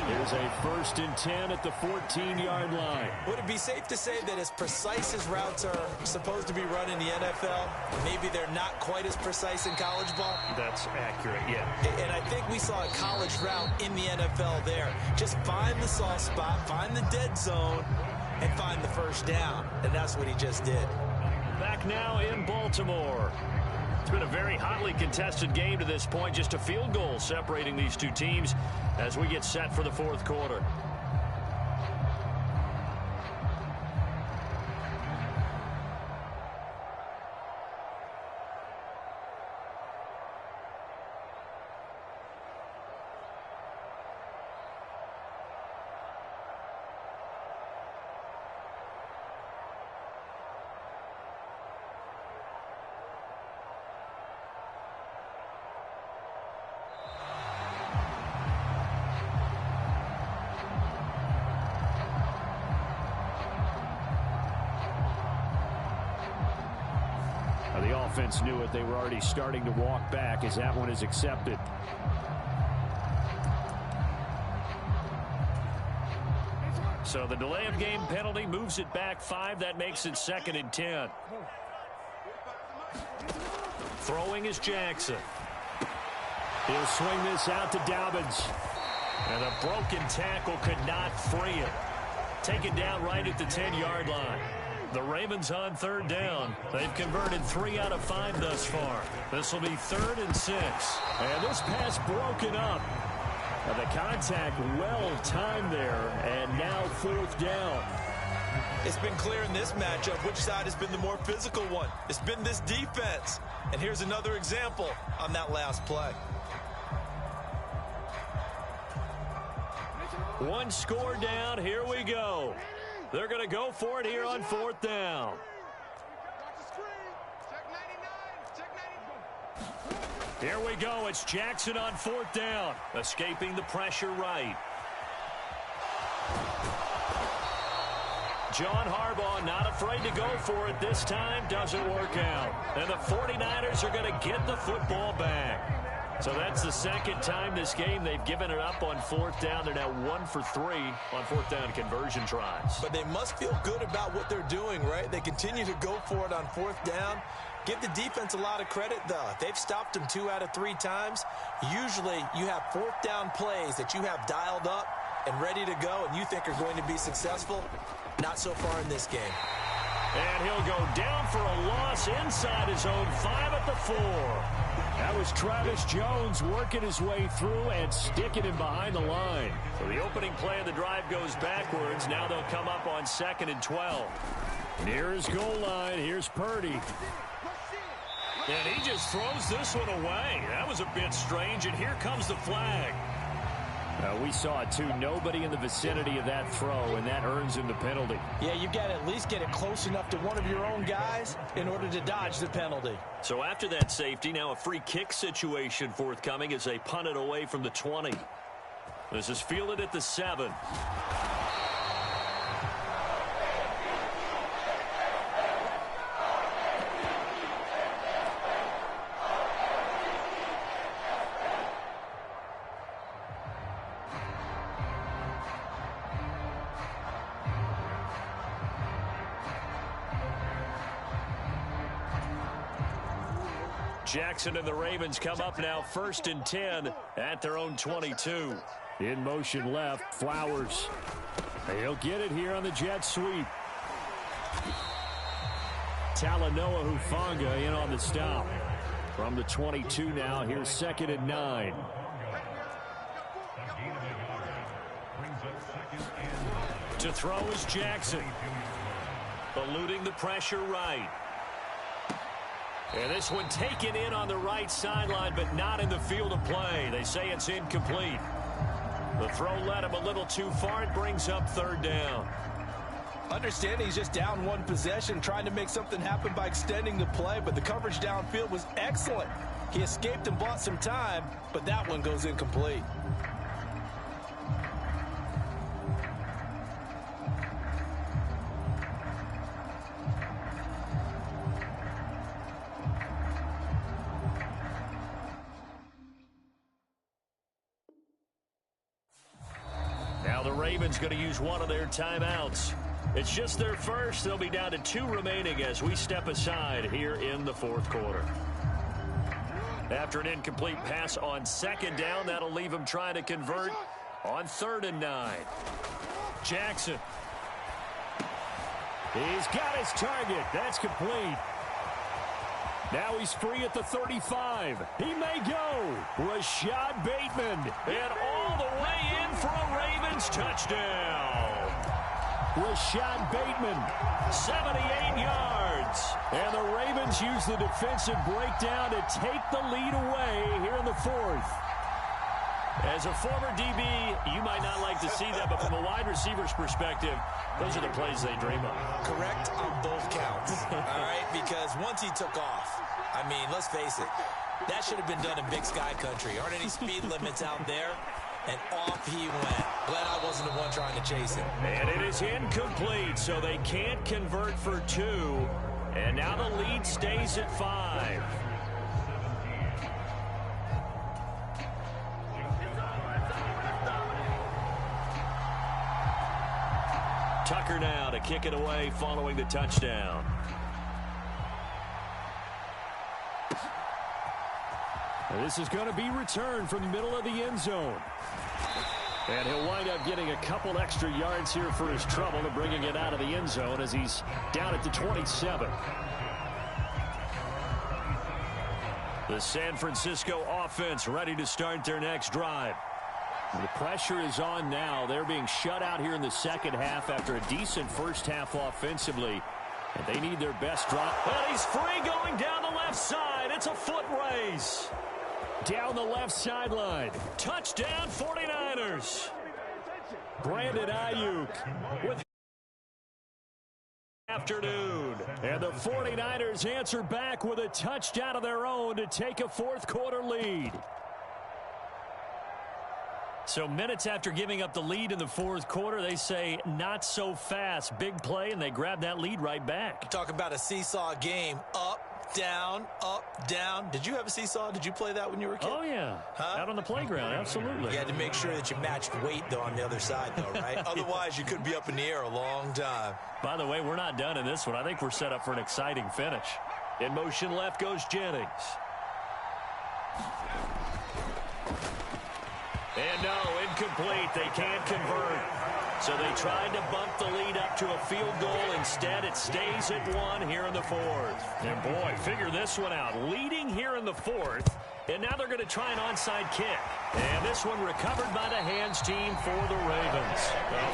Speaker 1: Here's a 1st and 10 at the 14-yard line.
Speaker 2: Would it be safe to say that as precise as routes are supposed to be run in the NFL, maybe they're not quite as precise in college ball?
Speaker 1: That's accurate, yeah.
Speaker 2: And I think we saw a college route in the NFL there. Just find the soft spot, find the dead zone, and find the first down. And that's what he just did.
Speaker 1: Back now in Baltimore. It's been a very hotly contested game to this point. Just a field goal separating these two teams as we get set for the fourth quarter. The offense knew it. They were already starting to walk back as that one is accepted. So the delay of game penalty moves it back 5. That makes it 2nd and 10. Throwing is Jackson. He'll swing this out to Dobbins. And a broken tackle could not free him. Taken down right at the 10-yard line. The Ravens on 3rd down. They've converted 3 out of 5 thus far. This will be 3rd and 6. And this pass broken up. And the contact well timed there. And now 4th down.
Speaker 2: It's been clear in this matchup which side has been the more physical one. It's been this defense. And here's another example on that last play.
Speaker 1: One score down. Here we go. They're going to go for it here on 4th down. Here we go. It's Jackson on 4th down. Escaping the pressure right. John Harbaugh not afraid to go for it this time. Doesn't work out. And the 49ers are going to get the football back. So that's the 2nd time this game they've given it up on 4th down. They're now 1 for 3 on 4th down conversion tries.
Speaker 2: But they must feel good about what they're doing, right? They continue to go for it on 4th down. Give the defense a lot of credit, though. They've stopped them 2 out of 3 times. Usually you have 4th down plays that you have dialed up. and ready to go and you think are going to be successful, not so far in this game.
Speaker 1: And he'll go down for a loss inside his own 5 at the 4. That was Travis Jones working his way through and sticking him behind the line. So the opening play of the drive goes backwards. Now they'll come up on 2nd and 12. Near his goal line, here's Purdy. And he just throws this one away. That was a bit strange, and here comes the flag. We saw it, too. Nobody in the vicinity of that throw, and that earns him the penalty.
Speaker 7: Yeah, you got to at least get it close enough to one of your own guys in order to dodge the penalty.
Speaker 1: So after that safety, now a free kick situation forthcoming as they punt it away from the 20. This is fielded at the 7. Jackson and the Ravens come up now 1st and 10 at their own 22. In motion left, Flowers. He'll get it here on the jet sweep. Talanoa Hufanga in on the stop. From the 22 now, here's 2nd and 9. To throw is Jackson. Eluding the pressure right. And this one taken in on the right sideline, but not in the field of play. They say it's incomplete. The throw led him a little too far. It brings up 3rd down.
Speaker 7: Understanding he's just down one possession, trying to make something happen by extending the play, but the coverage downfield was excellent. He escaped and bought some time, but that one goes incomplete.
Speaker 1: Now the Ravens going to use one of their timeouts. It's just their first. They'll be down to 2 remaining as we step aside here in the 4th quarter. After an incomplete pass on 2nd down, that'll leave him trying to convert on 3rd and 9. Jackson. He's got his target. That's complete. Now he's free at the 35. He may go. Rashad Bateman. And all the way in for a Ravens touchdown. Rashad Bateman, 78 yards. And the Ravens use the defensive breakdown to take the lead away here in the 4th. As a former DB, you might not like to see that, but from a wide receiver's perspective, those are the plays they dream of.
Speaker 2: Correct on both counts, all right? Because once he took off, I mean, let's face it, that should have been done in Big Sky country. Aren't any speed limits out there? And off he went. Glad I wasn't the one trying to chase him.
Speaker 1: And it is incomplete, so they can't convert for 2. And now the lead stays at 5. Tucker now to kick it away following the touchdown. And this is going to be returned from the middle of the end zone. And he'll wind up getting a couple extra yards here for his trouble and bringing it out of the end zone as he's down at the 27. The San Francisco offense ready to start their next drive. The pressure is on now. They're being shut out here in the 2nd half after a decent first half offensively. And they need their best drop. Well, he's free going down the left side. It's a foot race. Down the left sideline. Touchdown 49ers. Brandon Ayuk with afternoon. And the 49ers answer back with a touchdown of their own to take a 4th quarter lead. So minutes after giving up the lead in the 4th quarter, they say not so fast. Big play, and they grab that lead right back.
Speaker 2: Talk about a seesaw game. Up, down. Did you have a seesaw? Did you play that when you were a kid?
Speaker 1: Oh, yeah. Out on the playground, absolutely.
Speaker 2: You had to make sure that you matched weight, though, on the other side, though, right? Otherwise, you could be up in the air a long time.
Speaker 1: By the way, we're not done in this one. I think we're set up for an exciting finish. In motion left goes Jennings. And no, incomplete. They can't convert. So they tried to bump the lead up to a field goal. Instead, it stays at 1 here in the fourth. And boy, figure this one out. Leading here in the fourth. And now they're going to try an onside kick. And this one recovered by the hands team for the Ravens.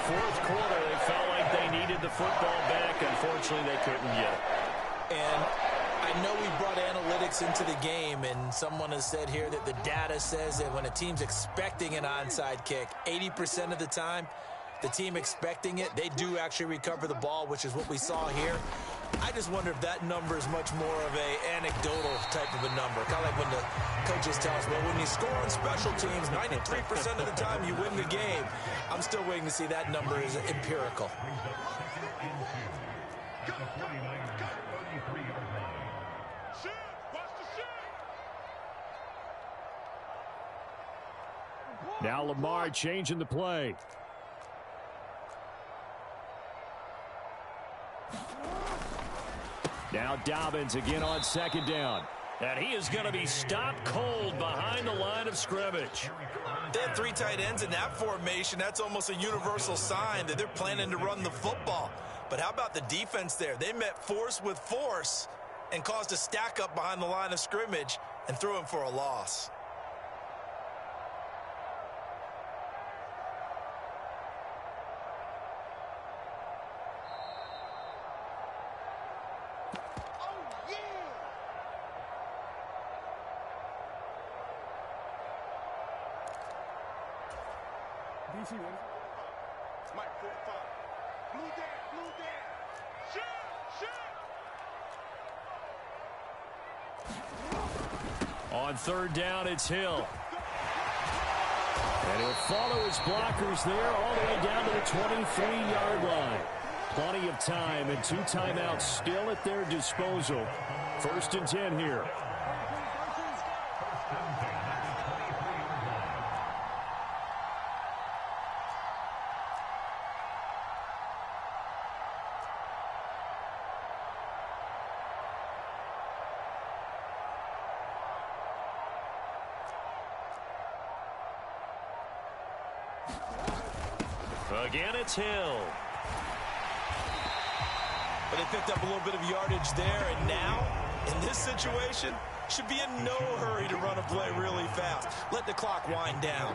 Speaker 1: Fourth quarter, they felt like they needed the football back. Unfortunately, they couldn't get it.
Speaker 2: And I know we brought analytics into the game, and someone has said here that the data says that when a team's expecting an onside kick, 80% of the time, the team expecting it, they do actually recover the ball, which is what we saw here. I just wonder if that number is much more of a anecdotal type of a number. Kind of like when the coaches tell us, well, when you score on special teams, 93% of the time you win the game. I'm still waiting to see that number is empirical.
Speaker 4: Now Lamar changing the play. Now Dobbins again on second down.
Speaker 1: And he is going to be stopped cold behind the line of scrimmage.
Speaker 2: They had 3 tight ends in that formation. That's almost a universal sign that they're planning to run the football. But how about the defense there? They met force with force and caused a stack up behind the line of scrimmage and threw him for a loss.
Speaker 8: Mike, 4-5. Blue down. Shoot.
Speaker 4: On third down, it's Hill. And he'll follow his blockers there all the way down to the 23-yard line. Plenty of time and 2 timeouts still at their disposal. 1st and 10 here.
Speaker 1: Again, it's Hill.
Speaker 2: But they picked up a little bit of yardage there, and now, in this situation, should be in no hurry to run a play really fast. Let the clock wind down.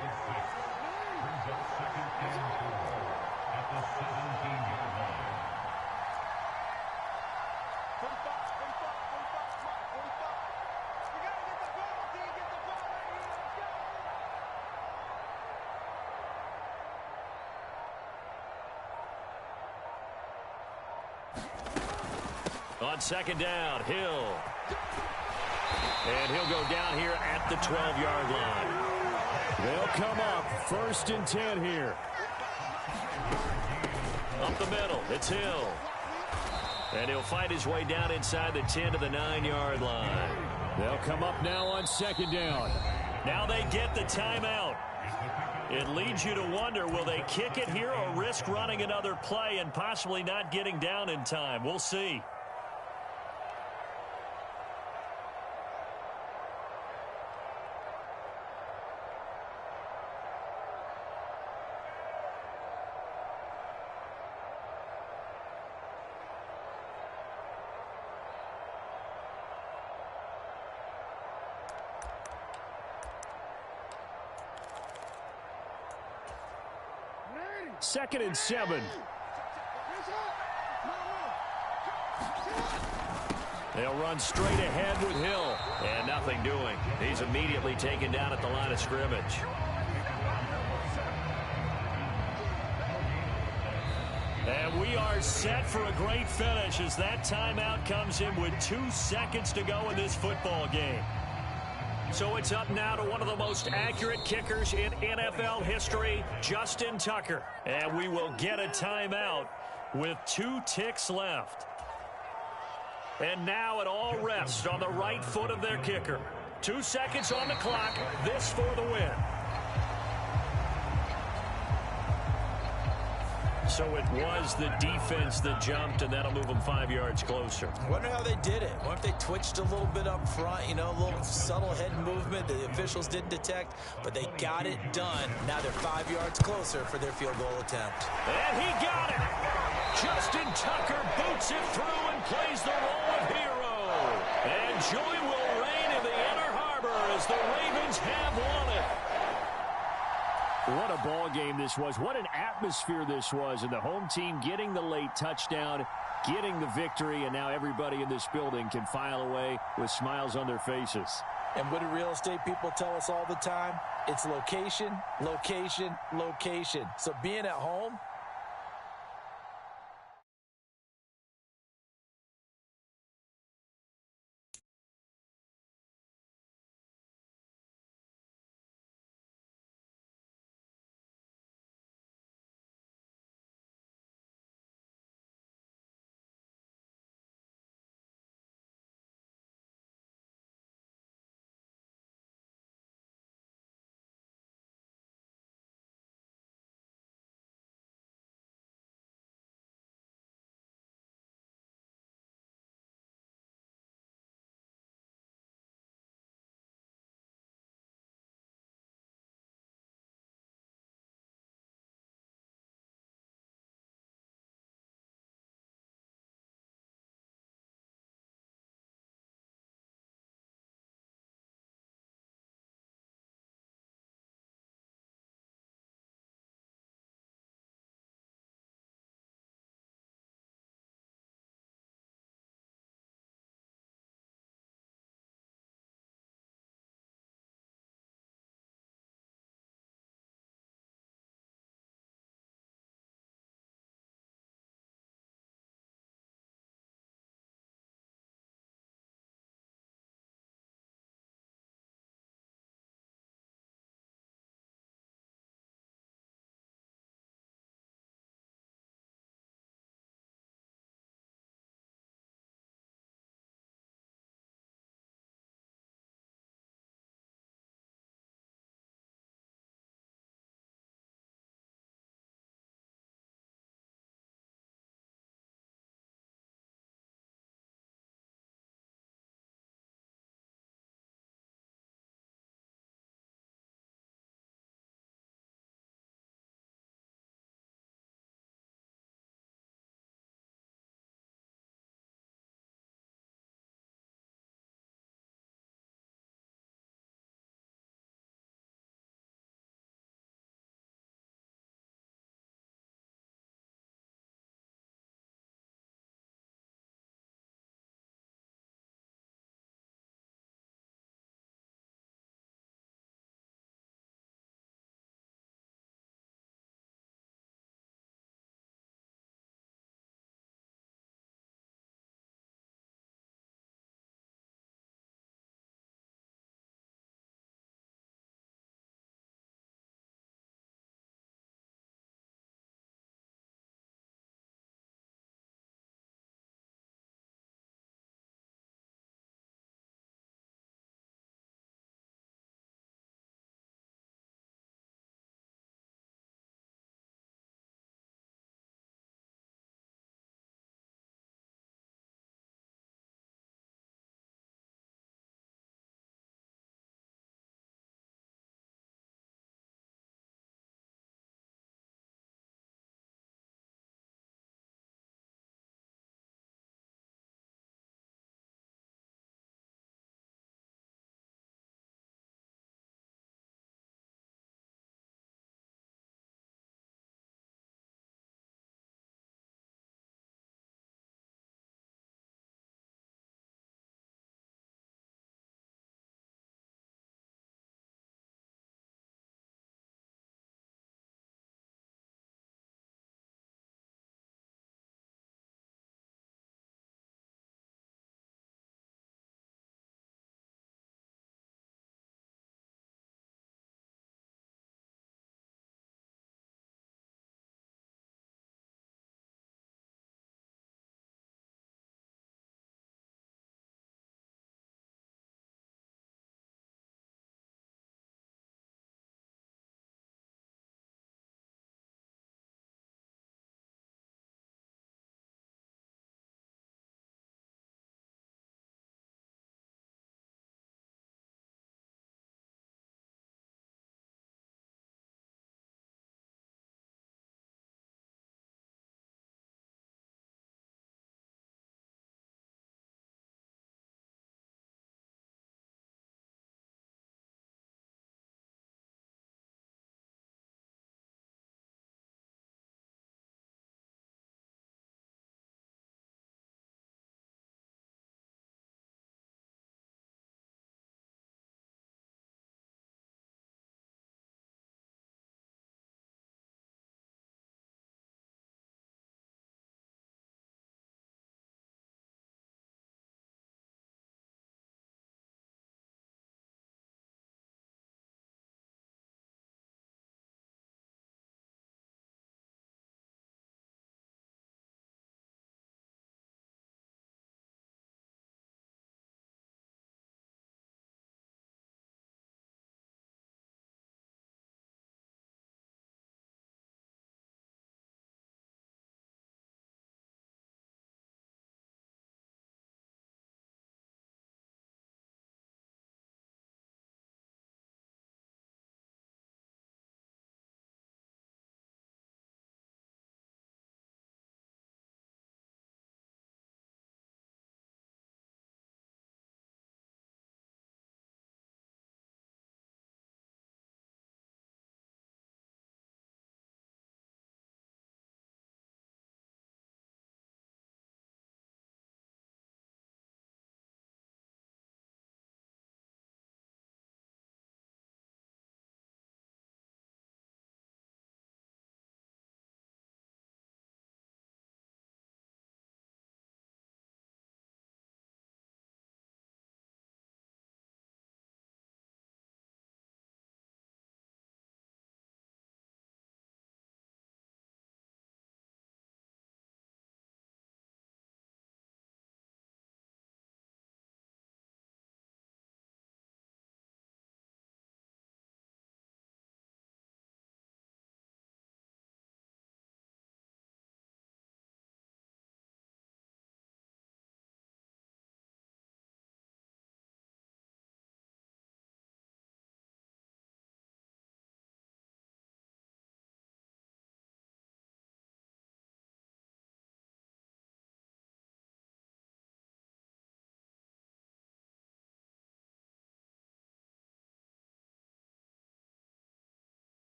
Speaker 1: On second down, Hill. And he'll go down here at the 12-yard line.
Speaker 4: They'll come up 1st and 10 here.
Speaker 1: Up the middle, it's Hill. And he'll fight his way down inside the 10 to the 9-yard line.
Speaker 4: They'll come up now on second down.
Speaker 1: Now they get the timeout. It leads you to wonder, will they kick it here or risk running another play and possibly not getting down in time? We'll see.
Speaker 4: Second and 7.
Speaker 1: They'll run straight ahead with Hill. And nothing doing. He's immediately taken down at the line of scrimmage. And we are set for a great finish as that timeout comes in with 2 seconds to go in this football game. So it's up now to one of the most accurate kickers in NFL history, Justin Tucker. And we will get a timeout with 2 ticks left. And now it all rests on the right foot of their kicker. 2 seconds on the clock. This for the win. So it was the defense that jumped, and that'll move them 5 yards closer.
Speaker 2: I wonder how they did it. What if they twitched a little bit up front, you know, a little subtle head movement the officials didn't detect, but they got it done. Now they're 5 yards closer for their field goal attempt.
Speaker 1: And he got it. Justin Tucker boots it through and plays the role of hero. And joy will reign in the Inner Harbor as the Ravens have won it. What a ball game this was. What an atmosphere this was. And the home team getting the late touchdown, getting the victory, and now everybody in this building can file away with smiles on their faces.
Speaker 7: And what do real estate people tell us all the time? It's location, location, location. So being at home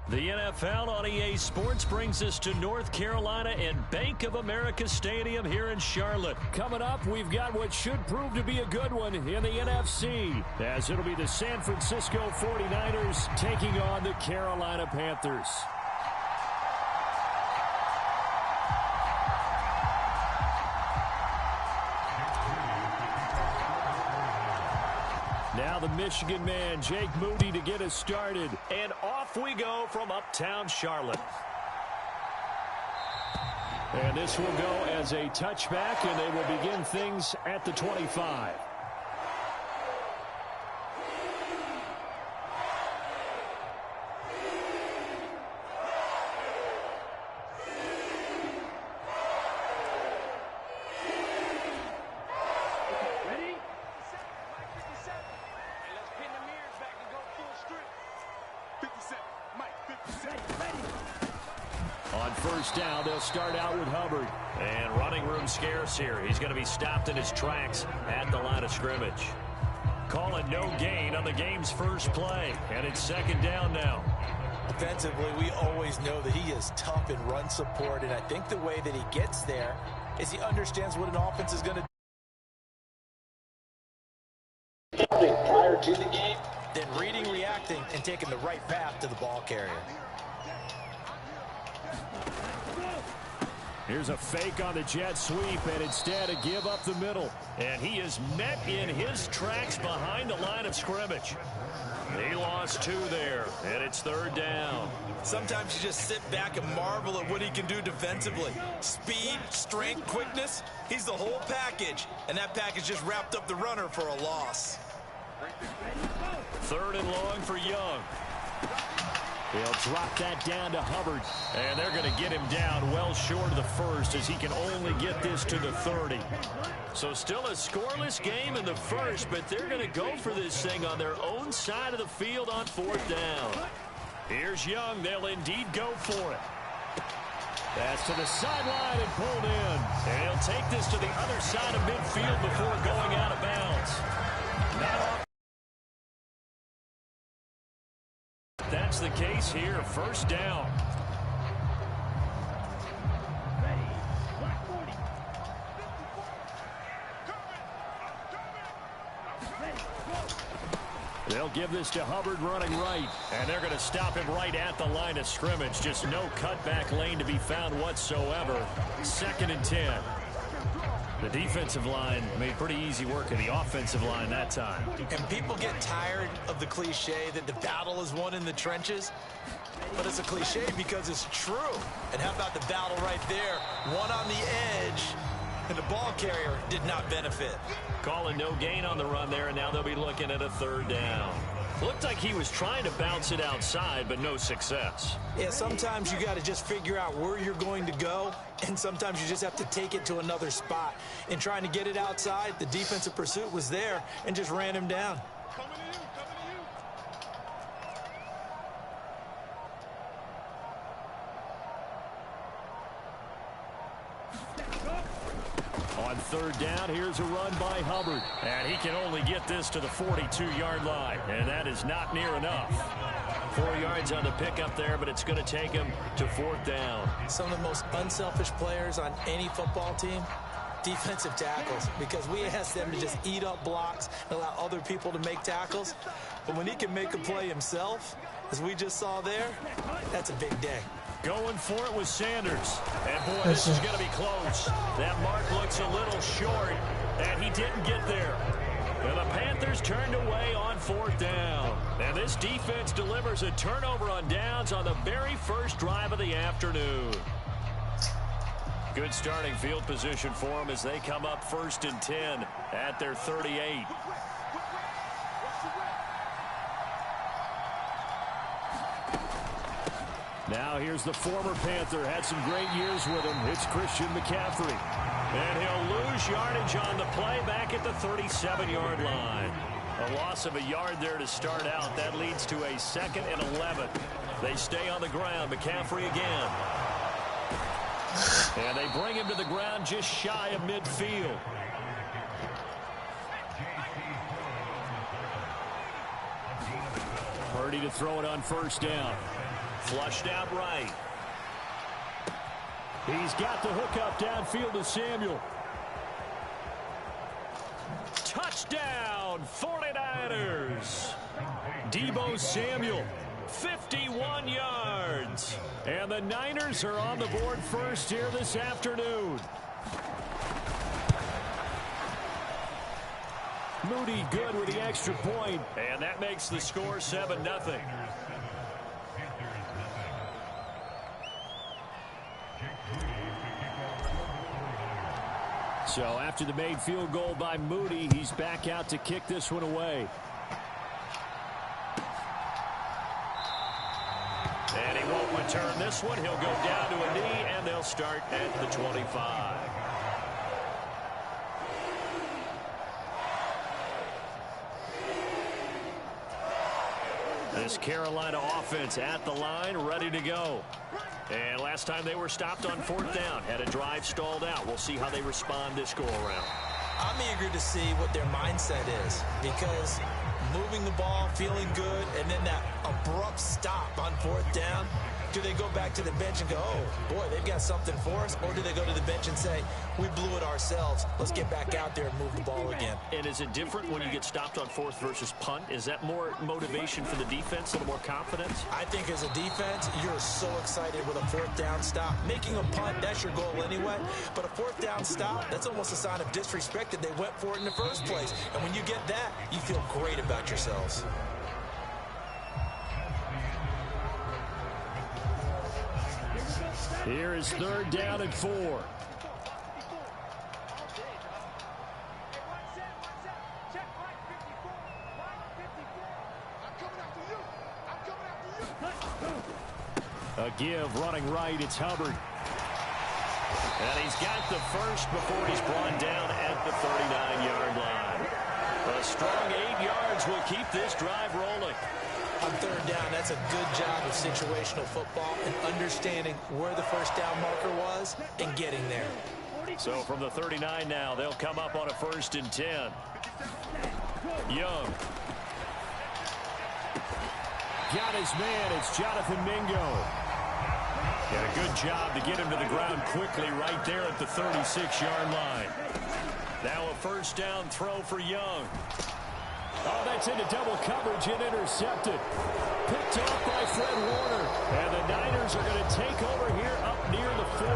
Speaker 1: The NFL on EA Sports brings us to North Carolina and Bank of America Stadium here in Charlotte. Coming up, we've got what should prove to be a good one in the NFC, as it'll be the San Francisco 49ers taking on the Carolina Panthers. Now the Michigan man, Jake Moody, to get us started. And off we go from uptown Charlotte. And this will go as a touchback, and they will begin things at the 25. On first down, they'll start out with Hubbard. And running room scarce here. He's going to be stopped in his tracks at the line of scrimmage. Calling no gain on the game's first play. And it's second down now.
Speaker 2: Offensively, we always know that he is tough in run support. And I think the way that he gets there is he understands what an offense is going to do. Prior to the game, then reading, reacting, and taking the right path to the ball carrier.
Speaker 1: Here's a fake on the jet sweep, and instead a give up the middle. And he is met in his tracks behind the line of scrimmage. He lost 2 there, and it's third down.
Speaker 2: Sometimes you just sit back and marvel at what he can do defensively. Speed, strength, quickness, he's the whole package. And that package just wrapped up the runner for a loss.
Speaker 1: Third and long for Young. He'll drop that down to Hubbard. And they're going to get him down well short of the first, as he can only get this to the 30. So still a scoreless game in the first, but they're going to go for this thing on their own side of the field on fourth down. Here's Young. They'll indeed go for it. That's to the sideline and pulled in. And he'll take this to the other side of midfield before going out of bounds. Not off. That's the case here. First down. They'll give this to Hubbard running right. And they're going to stop him right at the line of scrimmage. Just no cutback lane to be found whatsoever. Second and 10. The defensive line made pretty easy work of the offensive line that time.
Speaker 2: And people get tired of the cliche that the battle is won in the trenches. But it's a cliche because it's true. And how about the battle right there? One on the edge, and the ball carrier did not benefit.
Speaker 1: Calling no gain on the run there, and now they'll be looking at a third down. Looked like he was trying to bounce it outside, but no success.
Speaker 2: Yeah, sometimes you got to just figure out where you're going to go, and sometimes you just have to take it to another spot. In trying to get it outside, the defensive pursuit was there and just ran him down.
Speaker 1: On third down, here's a run by Hubbard. And he can only get this to the 42-yard line. And that is not near enough. 4 yards on the pickup there, but it's going to take him to fourth down.
Speaker 2: Some of the most unselfish players on any football team, defensive tackles, because we ask them to just eat up blocks and allow other people to make tackles. But when he can make a play himself, as we just saw there, that's a big day.
Speaker 1: Going for it with Sanders. And, boy, this is going to be close. That mark looks a little short, and he didn't get there. And the Panthers turned away on fourth down. And this defense delivers a turnover on downs on the very first drive of the afternoon. Good starting field position for them as they come up first and 10 at their 38. Now here's the former Panther, had some great years with him. It's Christian McCaffrey. And he'll lose yardage on the play back at the 37-yard line. A loss of a yard there to start out. That leads to a 2nd and 11. They stay on the ground. McCaffrey again. And they bring him to the ground just shy of midfield. Purdy to throw it on first down. Flushed out right.
Speaker 4: He's got the hookup downfield to Samuel.
Speaker 1: Touchdown, 49ers. Deebo Samuel, 51 yards.
Speaker 4: And the Niners are on the board first here this afternoon. Moody good with the extra point.
Speaker 1: And that makes the score 7-0.
Speaker 4: So after the made field goal by Moody, he's back out to kick this one away.
Speaker 1: And he won't return this one. He'll go down to a knee, and they'll start at the 25. This Carolina offense at the line, ready to go. And last time they were stopped on 4th down, had a drive stalled out. We'll see how they respond this go-around.
Speaker 2: I'm eager to see what their mindset is, because moving the ball, feeling good, and then that abrupt stop on 4th down, do they go back to the bench and go, oh, boy, they've got something for us? Or do they go to the bench and say, we blew it ourselves, let's get back out there and move the ball again?
Speaker 1: And is it different when you get stopped on 4th versus punt? Is that more motivation for the defense, a little more confidence?
Speaker 2: I think as a defense, you're so excited with a 4th down stop. Making a punt, that's your goal anyway. But a 4th down stop, that's almost a sign of disrespect that they went for it in the first place. And when you get that, you feel great about yourselves.
Speaker 4: Here is 3rd down and 4. A give running right. It's Hubbard.
Speaker 1: And he's got the first before he's brought down at the 39-yard line. A strong 8 yards will keep this drive rolling.
Speaker 2: On 3rd down, that's a good job of situational football and understanding where the first down marker was and getting there.
Speaker 1: So from the 39 now, they'll come up on a 1st and 10. Young.
Speaker 4: Got his man. It's Jonathan Mingo.
Speaker 1: And a good job to get him to the ground quickly right there at the 36-yard line. Now a 1st down throw for Young.
Speaker 4: Oh, that's into double coverage and intercepted. Picked off by Fred Warner. And the Niners are going to take over here up near the 40.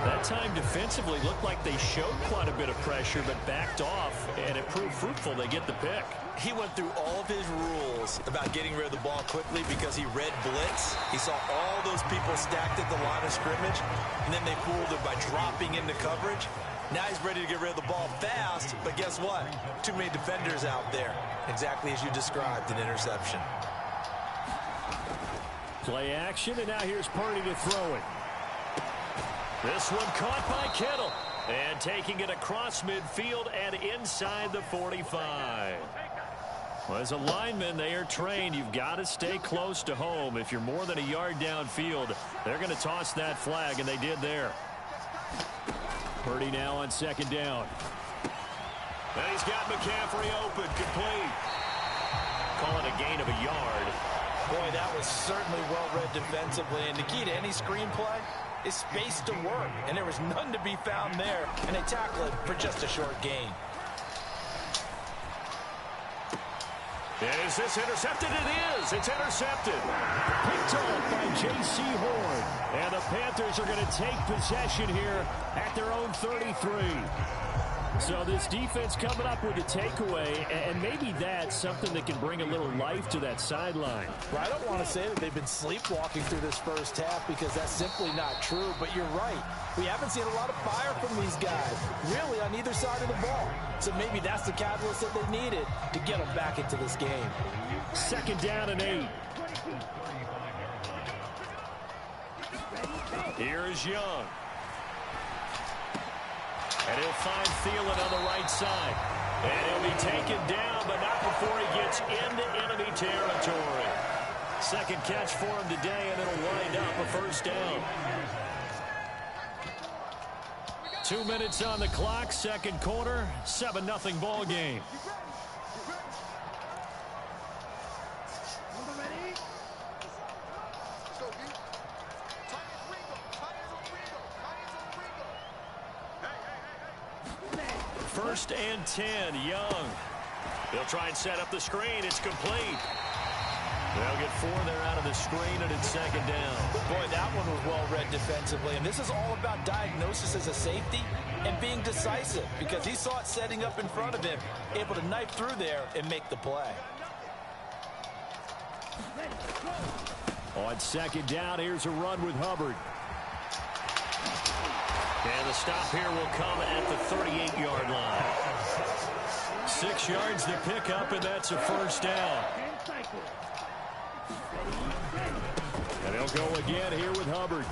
Speaker 1: That time defensively looked like they showed quite a bit of pressure but backed off, and it proved fruitful. They get the pick.
Speaker 2: He went through all of his rules about getting rid of the ball quickly because he read blitz. He saw all those people stacked at the line of scrimmage, and then they fooled him by dropping into coverage. Now he's ready to get rid of the ball fast, but guess what? Too many defenders out there. Exactly as you described, an interception.
Speaker 4: Play action, and now here's Purdy to throw it.
Speaker 1: This one caught by Kittle. And taking it across midfield and inside the 45. Well, as a lineman, they are trained. You've got to stay close to home. If you're more than a yard downfield, they're going to toss that flag, and they did there.
Speaker 4: Purdy now on 2nd down.
Speaker 1: And he's got McCaffrey open, complete. Call it a gain of a yard.
Speaker 2: Boy, that was certainly well read defensively. And the key to any screenplay is space to work. And there was none to be found there. And they tackle it for just a short gain.
Speaker 1: Is this intercepted? It is. It's intercepted.
Speaker 4: Picked off by J.C. Horn. And the Panthers are going to take possession here at their own 33. So this defense coming up with a takeaway, and maybe that's something that can bring a little life to that sideline.
Speaker 7: Well, I don't want to say that they've been sleepwalking through this first half because that's simply not true, but you're right. We haven't seen a lot of fire from these guys, really on either side of the ball. So maybe that's the catalyst that they needed to get them back into this game.
Speaker 4: 2nd down and 8.
Speaker 1: Here is Young. And he'll find Thielen on the right side. And he'll be taken down, but not before he gets into enemy territory. 2nd catch for him today, and it'll wind up a 1st down.
Speaker 4: 2 minutes on the clock, 2nd quarter, 7-0 ball game.
Speaker 1: 1st and 10. Young. They'll try and set up the screen. It's complete. They'll get 4 there out of the screen, and it's 2nd down.
Speaker 2: Boy, that one was well read defensively. And this is all about diagnosis as a safety and being decisive, because he saw it setting up in front of him, able to knife through there and make the play.
Speaker 1: On 2nd down, here's a run with Hubbard. And the stop here will come at the 38-yard line. 6 yards to pick up, and that's a 1st down. And he'll go again here with Hubbard.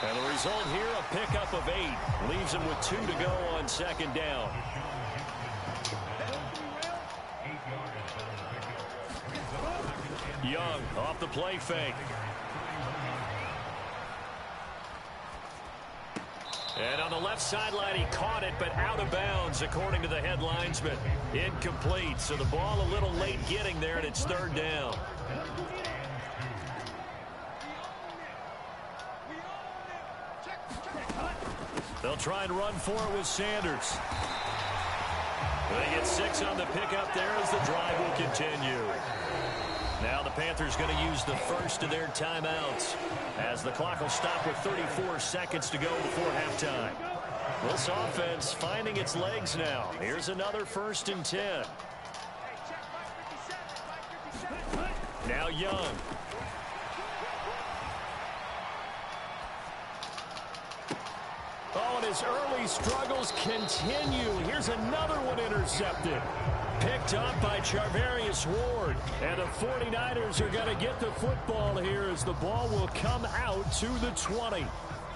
Speaker 1: And the result here, a pickup of 8. Leaves him with 2 to go on 2nd down. Young off the play fake. And on the left sideline, he caught it, but out of bounds, according to the head linesman. Incomplete, so the ball a little late getting there, and it's 3rd down. They'll try and run for it with Sanders. They get 6 on the pickup there as the drive will continue. Now the Panthers going to use the first of their timeouts as the clock will stop with 34 seconds to go before halftime. This offense finding its legs now. Here's another 1st and 10. Now Young. Oh, and his early struggles continue. Here's another one intercepted. Picked up by Charvarius Ward. And the 49ers are going to get the football here as the ball will come out to the 20.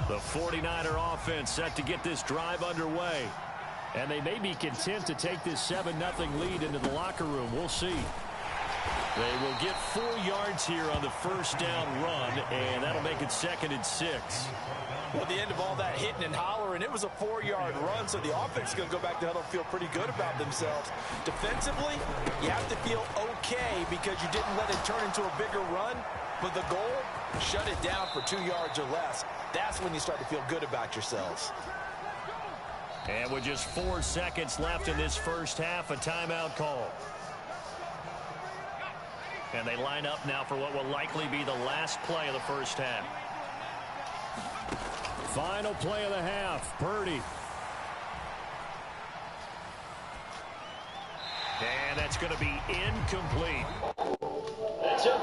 Speaker 1: The 49er offense set to get this drive underway. And they may be content to take this 7-0 lead into the locker room. We'll see. They will get 4 yards here on the 1st down run, and that'll make it 2nd and 6.
Speaker 2: Well, at the end of all that hitting and hollering, it was a 4-yard run, so the offense is going to go back to huddle and feel pretty good about themselves. Defensively, you have to feel okay because you didn't let it turn into a bigger run, but the goal, shut it down for 2 yards or less. That's when you start to feel good about yourselves.
Speaker 1: And with just 4 seconds left in this first half, a timeout call. And they line up now for what will likely be the last play of the first half. Final play of the half, Purdy. And that's going to be incomplete. That's it.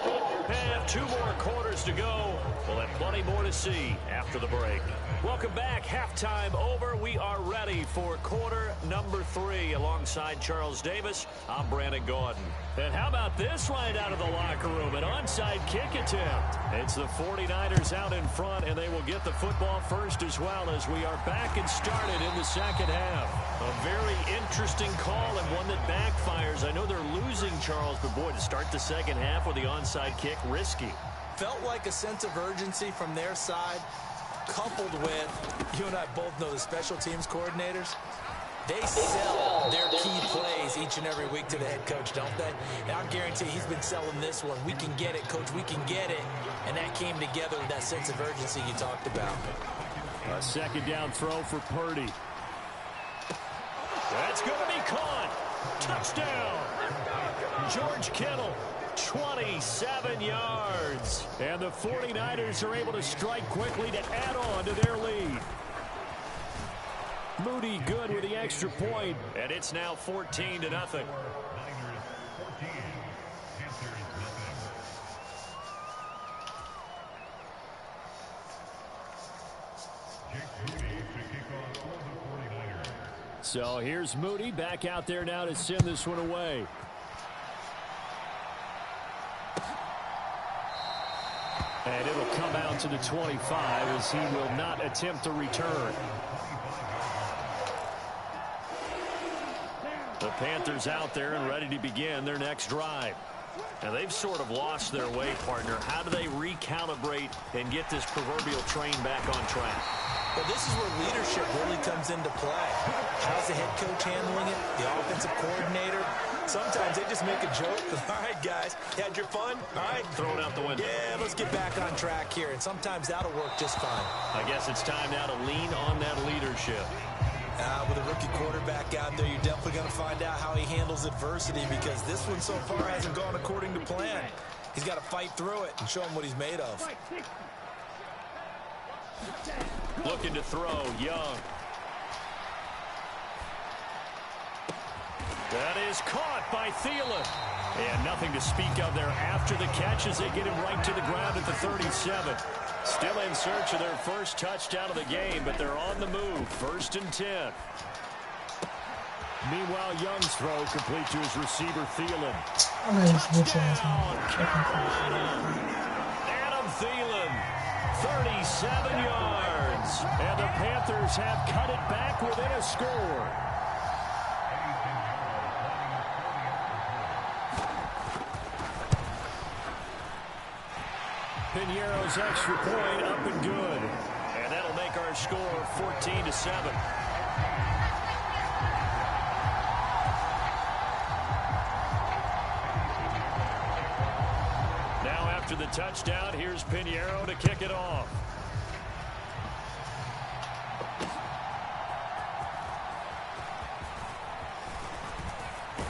Speaker 1: And 2 more quarters to go. We'll have plenty more to see after the break. Welcome back. Halftime over. We are ready for quarter number 3 alongside Charles Davis. I'm Brandon Gordon. And how about this right out of the locker room? An onside kick attempt. It's the 49ers out in front, and they will get the football first as well as we are back and started in the second half. A very interesting call and one that backfires. I know they're losing, Charles, but boy, to start the second half with the onside kick, risky.
Speaker 2: Felt like a sense of urgency from their side, coupled with, you and I both know the special teams coordinators, they sell their key plays each and every week to the head coach, don't they? And I guarantee he's been selling this one. We can get it, coach, we can get it. And that came together with that sense of urgency you talked about.
Speaker 1: A second down throw for Purdy. That's going to be caught. Touchdown. George Kittle. 27 yards. And the 49ers are able to strike quickly to add on to their lead. Moody good with the extra point. And it's now 14-0. So here's Moody back out there now to send this one away. And it'll come out to the 25 as he will not attempt to return. The Panthers out there and ready to begin their next drive. And they've sort of lost their way, partner. How do they recalibrate and get this proverbial train back on track?
Speaker 2: Well, this is where leadership really comes into play. How's the head coach handling it? The offensive coordinator? Sometimes they just make a joke. All right, guys, you had your fun? All right.
Speaker 1: Throw it out the window.
Speaker 2: Yeah, let's get back on track here. And sometimes that'll work just fine.
Speaker 1: I guess it's time now to lean on that leadership.
Speaker 2: With a rookie quarterback out there, you're definitely going to find out how he handles adversity, because this one so far hasn't gone according to plan. He's got to fight through it and show him what he's made of.
Speaker 1: Looking to throw, Young. That is caught by Thielen. And nothing to speak of there after the catch as they get him right to the ground at the 37. Still in search of their first touchdown of the game, but they're on the move. 1st and 10.
Speaker 4: Meanwhile, Young's throw complete to his receiver, Thielen.
Speaker 1: Touchdown, Carolina. Adam Thielen, 37 yards. And the Panthers have cut it back within a score. Piñeiro's extra point up and good. And that'll make our score 14-7. Now after the touchdown, here's Piñeiro to kick it off.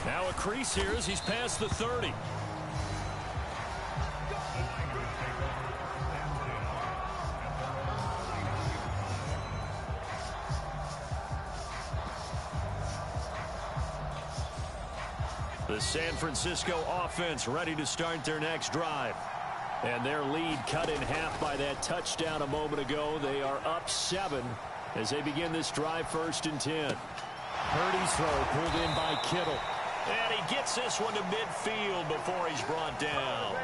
Speaker 1: Now a crease here as he's past the 30. The San Francisco offense ready to start their next drive. And their lead cut in half by that touchdown a moment ago. They are up 7 as they begin this drive. 1st and 10. Purdy's throw pulled in by Kittle. And he gets this one to midfield before he's brought down.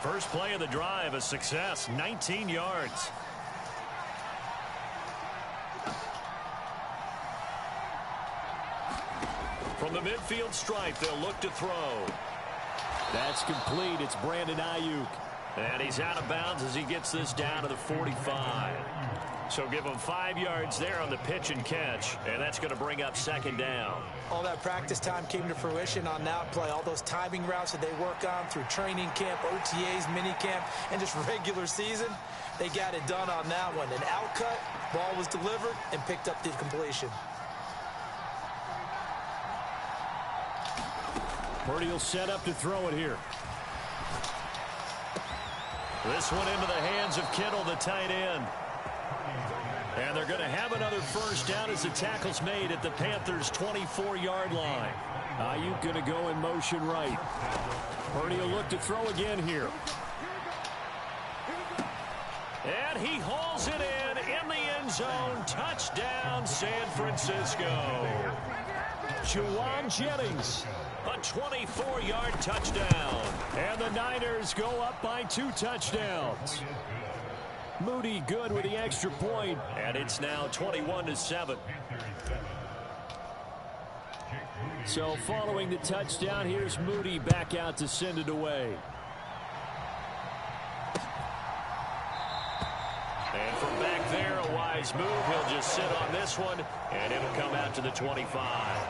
Speaker 1: First play of the drive, a success, 19 yards. From the midfield stripe, they'll look to throw. That's complete. It's Brandon Ayuk. And he's out of bounds as he gets this down to the 45. So give him 5 yards there on the pitch and catch. And that's going to bring up 2nd down.
Speaker 2: All that practice time came to fruition on that play. All those timing routes that they work on through training camp, OTAs, minicamp, and just regular season, they got it done on that one. An outcut, ball was delivered, and picked up the completion.
Speaker 4: Purdy will set up to throw it here.
Speaker 1: This one into the hands of Kittle, the tight end. And they're going to have another first down as the tackle's made at the Panthers' 24-yard line.
Speaker 4: Ayuk going to go in motion right. Purdy will look to throw again here.
Speaker 1: And he hauls it in the end zone. Touchdown, San Francisco.
Speaker 4: Juwan Jennings.
Speaker 1: A 24-yard touchdown.
Speaker 4: And the Niners go up by 2 touchdowns. Moody good with the extra point.
Speaker 1: And it's now 21-7.
Speaker 4: So following the touchdown, here's Moody back out to send it away.
Speaker 1: And from back there, a wise move. He'll just sit on this one, and it'll come out to the 25.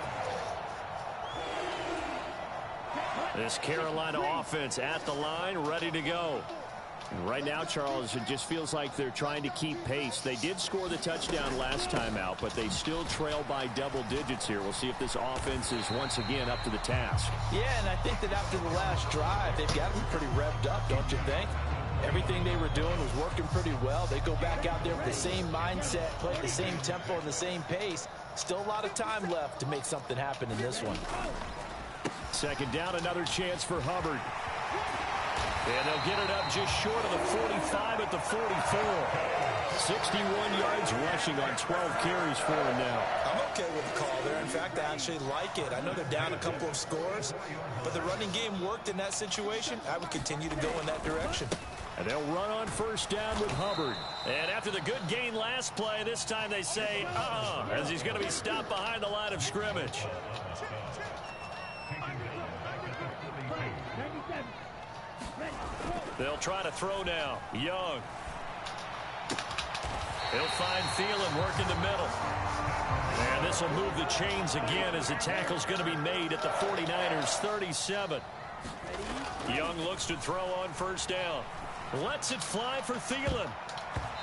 Speaker 1: This Carolina offense at the line, ready to go.
Speaker 4: Right now, Charles, it just feels like they're trying to keep pace. They did score the touchdown last time out, but they still trail by double digits here. We'll see if this offense is once again up to the task.
Speaker 6: Yeah, and I think that after the last drive, they've got to be pretty revved up, don't you think? Everything they were doing was working pretty well. They go back out there with the same mindset, play the same tempo and the same pace. Still a lot of time left to make something happen in this one.
Speaker 4: 2nd down, another chance for Hubbard.
Speaker 1: And they'll get it up just short of the 45 at the 44.
Speaker 4: 61 yards rushing on 12 carries for him now.
Speaker 2: I'm okay with the call there. In fact, I actually like it. I know they're down a couple of scores, but the running game worked in that situation. I would continue to go in that direction.
Speaker 4: And they'll run on 1st down with Hubbard.
Speaker 1: And after the good gain last play, this time they say, as he's going to be stopped behind the line of scrimmage. They'll try to throw now. Young. He'll find Thielen working the middle. And this will move the chains again as the tackle's going to be made at the 49ers 37. Young looks to throw on 1st down. Lets it fly for Thielen.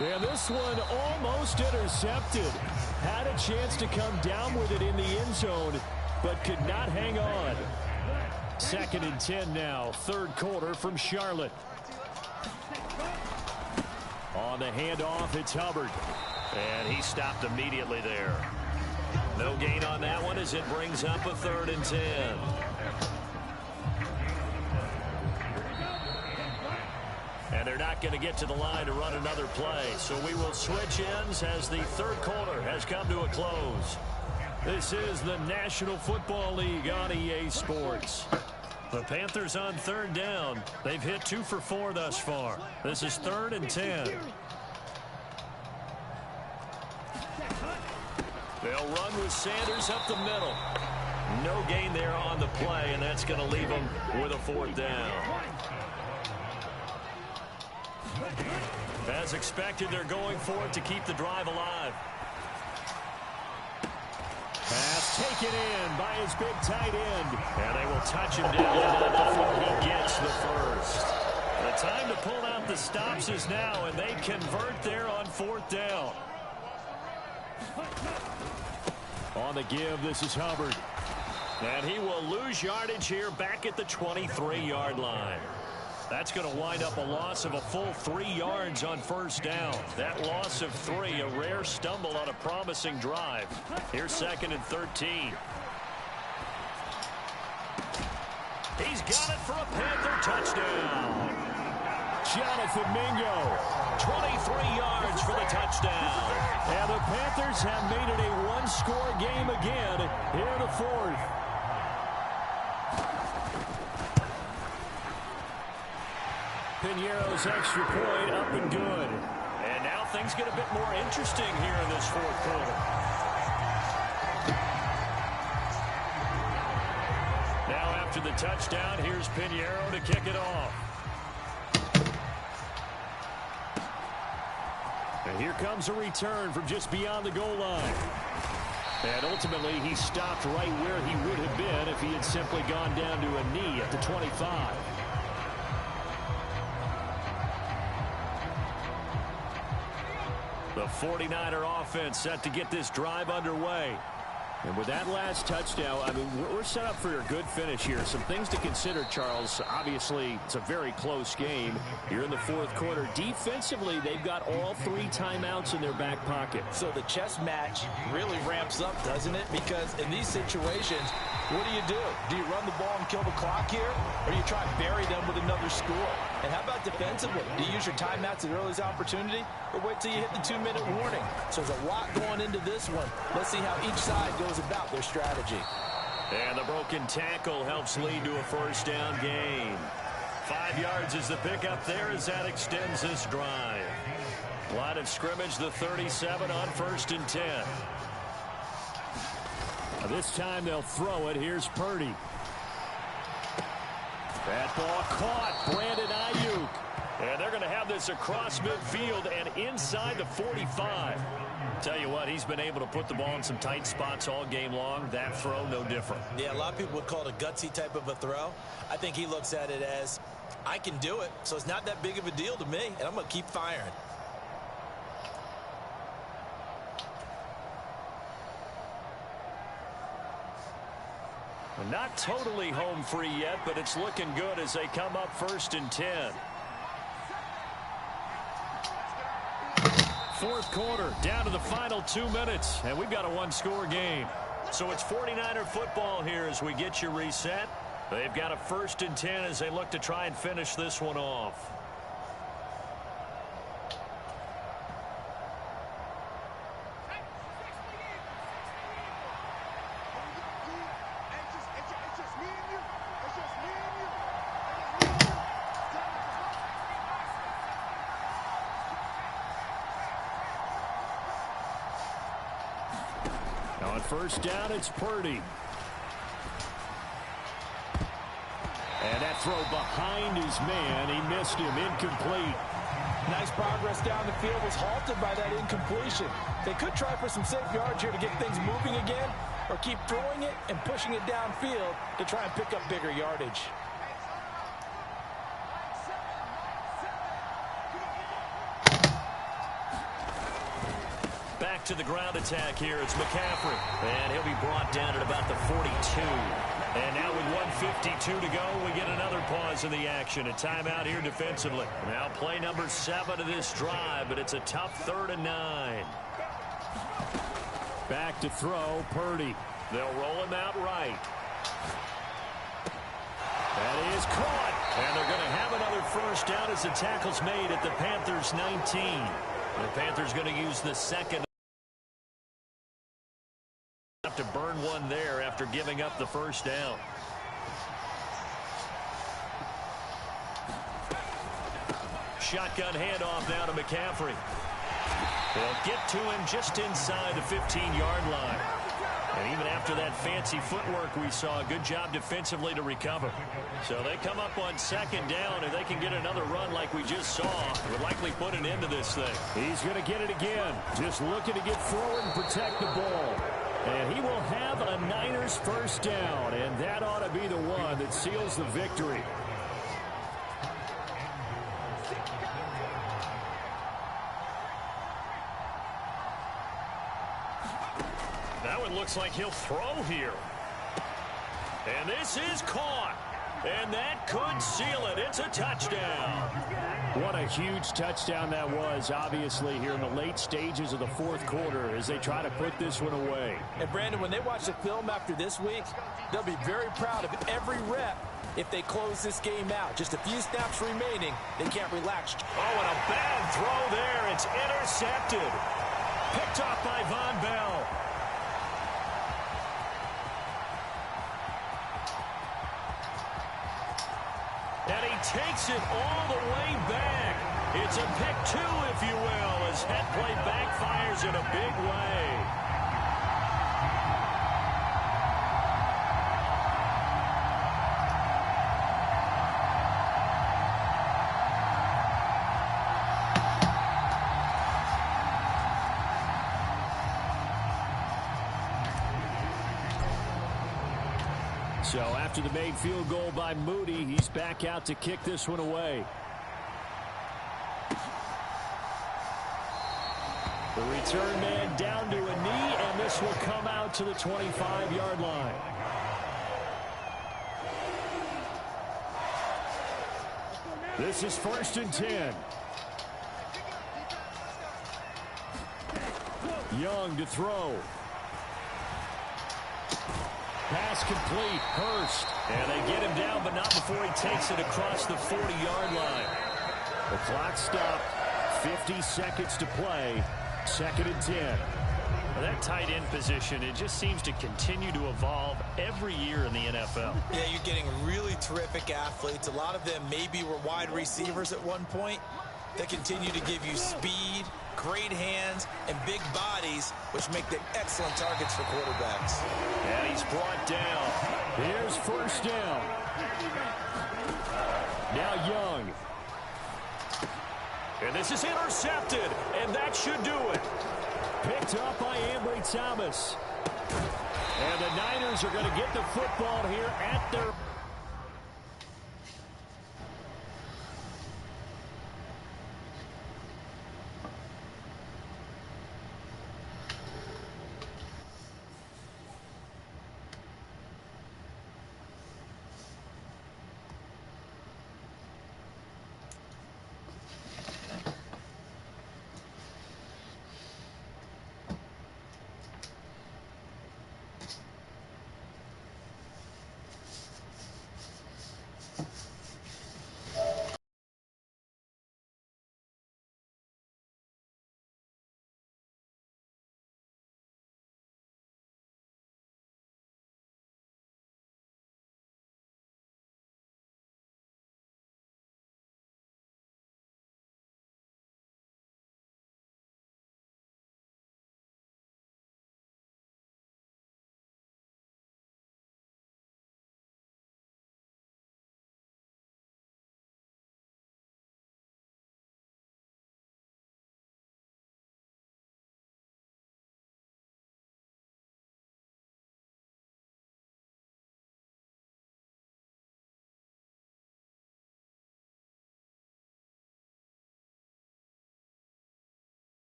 Speaker 4: And this one almost intercepted.
Speaker 1: Had a chance to come down with it in the end zone, but could not hang on. 2nd and 10 now, 3rd quarter from Charlotte. On the handoff, it's Hubbard. And he stopped immediately there. No gain on that one as it brings up a 3rd and 10. And they're not going to get to the line to run another play. So we will switch ends as the 3rd quarter has come to a close. This is the National Football League on EA Sports. The Panthers on 3rd down. They've hit 2 for 4 thus far. This is 3rd and 10. They'll run with Sanders up the middle. No gain there on the play, and that's going to leave them with a 4th down. As expected, they're going for it to keep the drive alive. Pass taken in by his big tight end. And they will touch him down before he gets the first. The time to pull out the stops is now, and they convert there on 4th down. On the give, this is Hubbard. And he will lose yardage here back at the 23-yard line. That's going to wind up a loss of a full 3 yards on 1st down. That loss of 3, a rare stumble on a promising drive. Here's 2nd and 13. He's got it for a Panther touchdown. Jonathan Mingo, 23 yards for the touchdown. And the Panthers have made it a 1-score game again here in the 4th. Piñeiro's extra point up and good. And now things get a bit more interesting here in this 4th quarter. Now after the touchdown, here's Piñeiro to kick it off. And here comes a return from just beyond the goal line. And ultimately, he stopped right where he would have been if he had simply gone down to a knee at the 25. The 49er offense set to get this drive underway. And with that last touchdown, I mean, we're set up for a good finish here. Some things to consider, Charles. Obviously, it's a very close game. You're in the 4th quarter. Defensively, they've got all 3 timeouts in their back pocket.
Speaker 2: So the chess match really ramps up, doesn't it? Because in these situations, what do? Do you run the ball and kill the clock here? Or do you try and bury them with another score? And how about defensively? Do you use your timeouts at earliest opportunity? Or wait till you hit the 2-minute warning? So there's a lot going into this one. Let's see how each side goes about their strategy.
Speaker 1: And the broken tackle helps lead to a 1st down gain. 5 yards is the pickup there as that extends this drive. Line of scrimmage, the 37 on 1st and 10. This time they'll throw it. Here's Purdy. That ball caught. Brandon Ayuk. And they're going to have this across midfield and inside the 45. Tell you what, he's been able to put the ball in some tight spots all game long. That throw, no different.
Speaker 2: Yeah, a lot of people would call it a gutsy type of a throw. I think he looks at it as, I can do it, so it's not that big of a deal to me, and I'm going to keep firing.
Speaker 1: Not totally home free yet, but it's looking good as they come up 1st and 10. 4th quarter, down to the final 2 minutes, and we've got a 1-score game. So it's 49er football here as we get you reset. They've got a 1st and 10 as they look to try and finish this one off. On 1st down, it's Purdy. And that throw behind his man. He missed him. Incomplete.
Speaker 2: Nice progress down the field was halted by that incompletion. They could try for some safe yards here to get things moving again, or keep throwing it and pushing it downfield to try and pick up bigger yardage.
Speaker 1: back to the ground attack here. It's McCaffrey. And he'll be brought down at about the 42. And now with 1:52 to go, we get another pause in the action. A timeout here defensively. Now play number 7 of this drive, but it's a tough 3rd and 9.
Speaker 4: Back to throw, Purdy.
Speaker 1: They'll roll him out right. That is caught. And they're going to have another first down as the tackle's made at the Panthers' 19. The Panthers going to use the second. Have to burn one there after giving up the first down. Shotgun handoff now to McCaffrey. They'll get to him just inside the 15-yard line. And even after that fancy footwork we saw, good job defensively to recover. So they come up on 2nd down, and they can get another run like we just saw. Would likely put an end to this thing.
Speaker 4: He's going to get it again. Just looking to get forward and protect the ball. And he will have a Niners first down, and that ought to be the one that seals the victory.
Speaker 1: Now it looks like he'll throw here. And this is caught. And that could seal it. It's a touchdown.
Speaker 4: What a huge touchdown that was, obviously, here in the late stages of the 4th quarter as they try to put this one away.
Speaker 7: And, Brandon, when they watch the film after this week, they'll be very proud of every rep if they close this game out. Just a few snaps remaining. They can't relax.
Speaker 1: Oh, and a bad throw there. It's intercepted. Picked off by Von Bell. And he takes it all the way back. It's a pick 2, if you will, as that play backfires in a big way.
Speaker 4: So after the made field goal by Moody, he's back out to kick this one away. The return man down to a knee, and this will come out to the 25-yard line. This is 1st and 10. Young to throw. Pass complete. Hurst. And they get him down, but not before he takes it across the 40-yard line. The clock stopped. 50 seconds to play. 2nd and 10.
Speaker 1: Well, that tight end position, it just seems to continue to evolve every year in the NFL.
Speaker 2: Yeah, you're getting really terrific athletes. A lot of them maybe were wide receivers at one point. They continue to give you speed, great hands, and big bodies, which make them excellent targets for quarterbacks.
Speaker 1: And he's brought down.
Speaker 4: Here's 1st down. Now Young.
Speaker 1: And this is intercepted, and that should do it.
Speaker 4: Picked up by Ambry Thomas. And the Niners are going to get the football here at their...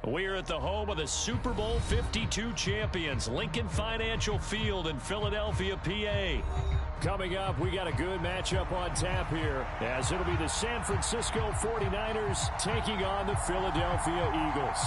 Speaker 1: We're at the home of the Super Bowl 52 champions, Lincoln Financial Field in Philadelphia, PA. Coming up, we got a good matchup on tap here, as it'll be the San Francisco 49ers taking on the Philadelphia Eagles.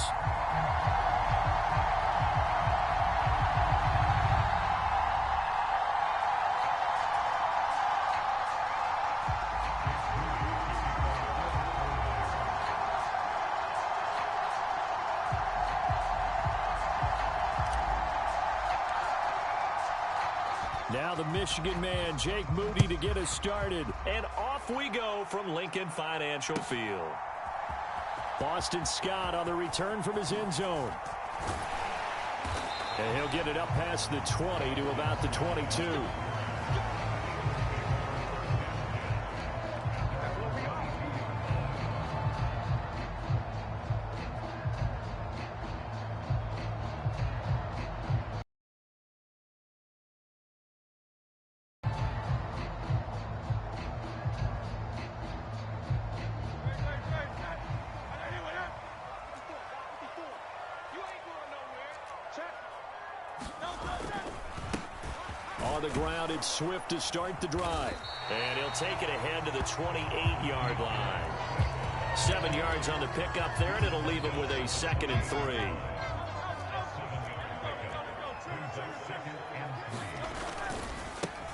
Speaker 1: Now the Michigan man, Jake Moody, to get us started. And off we go from Lincoln Financial Field. Boston Scott on the return from his end zone. And he'll get it up past the 20 to about the 22. On the ground, it's Swift to start the drive. And he'll take it ahead to the 28-yard line. 7 yards on the pickup there, and it'll leave him with a 2nd and 3.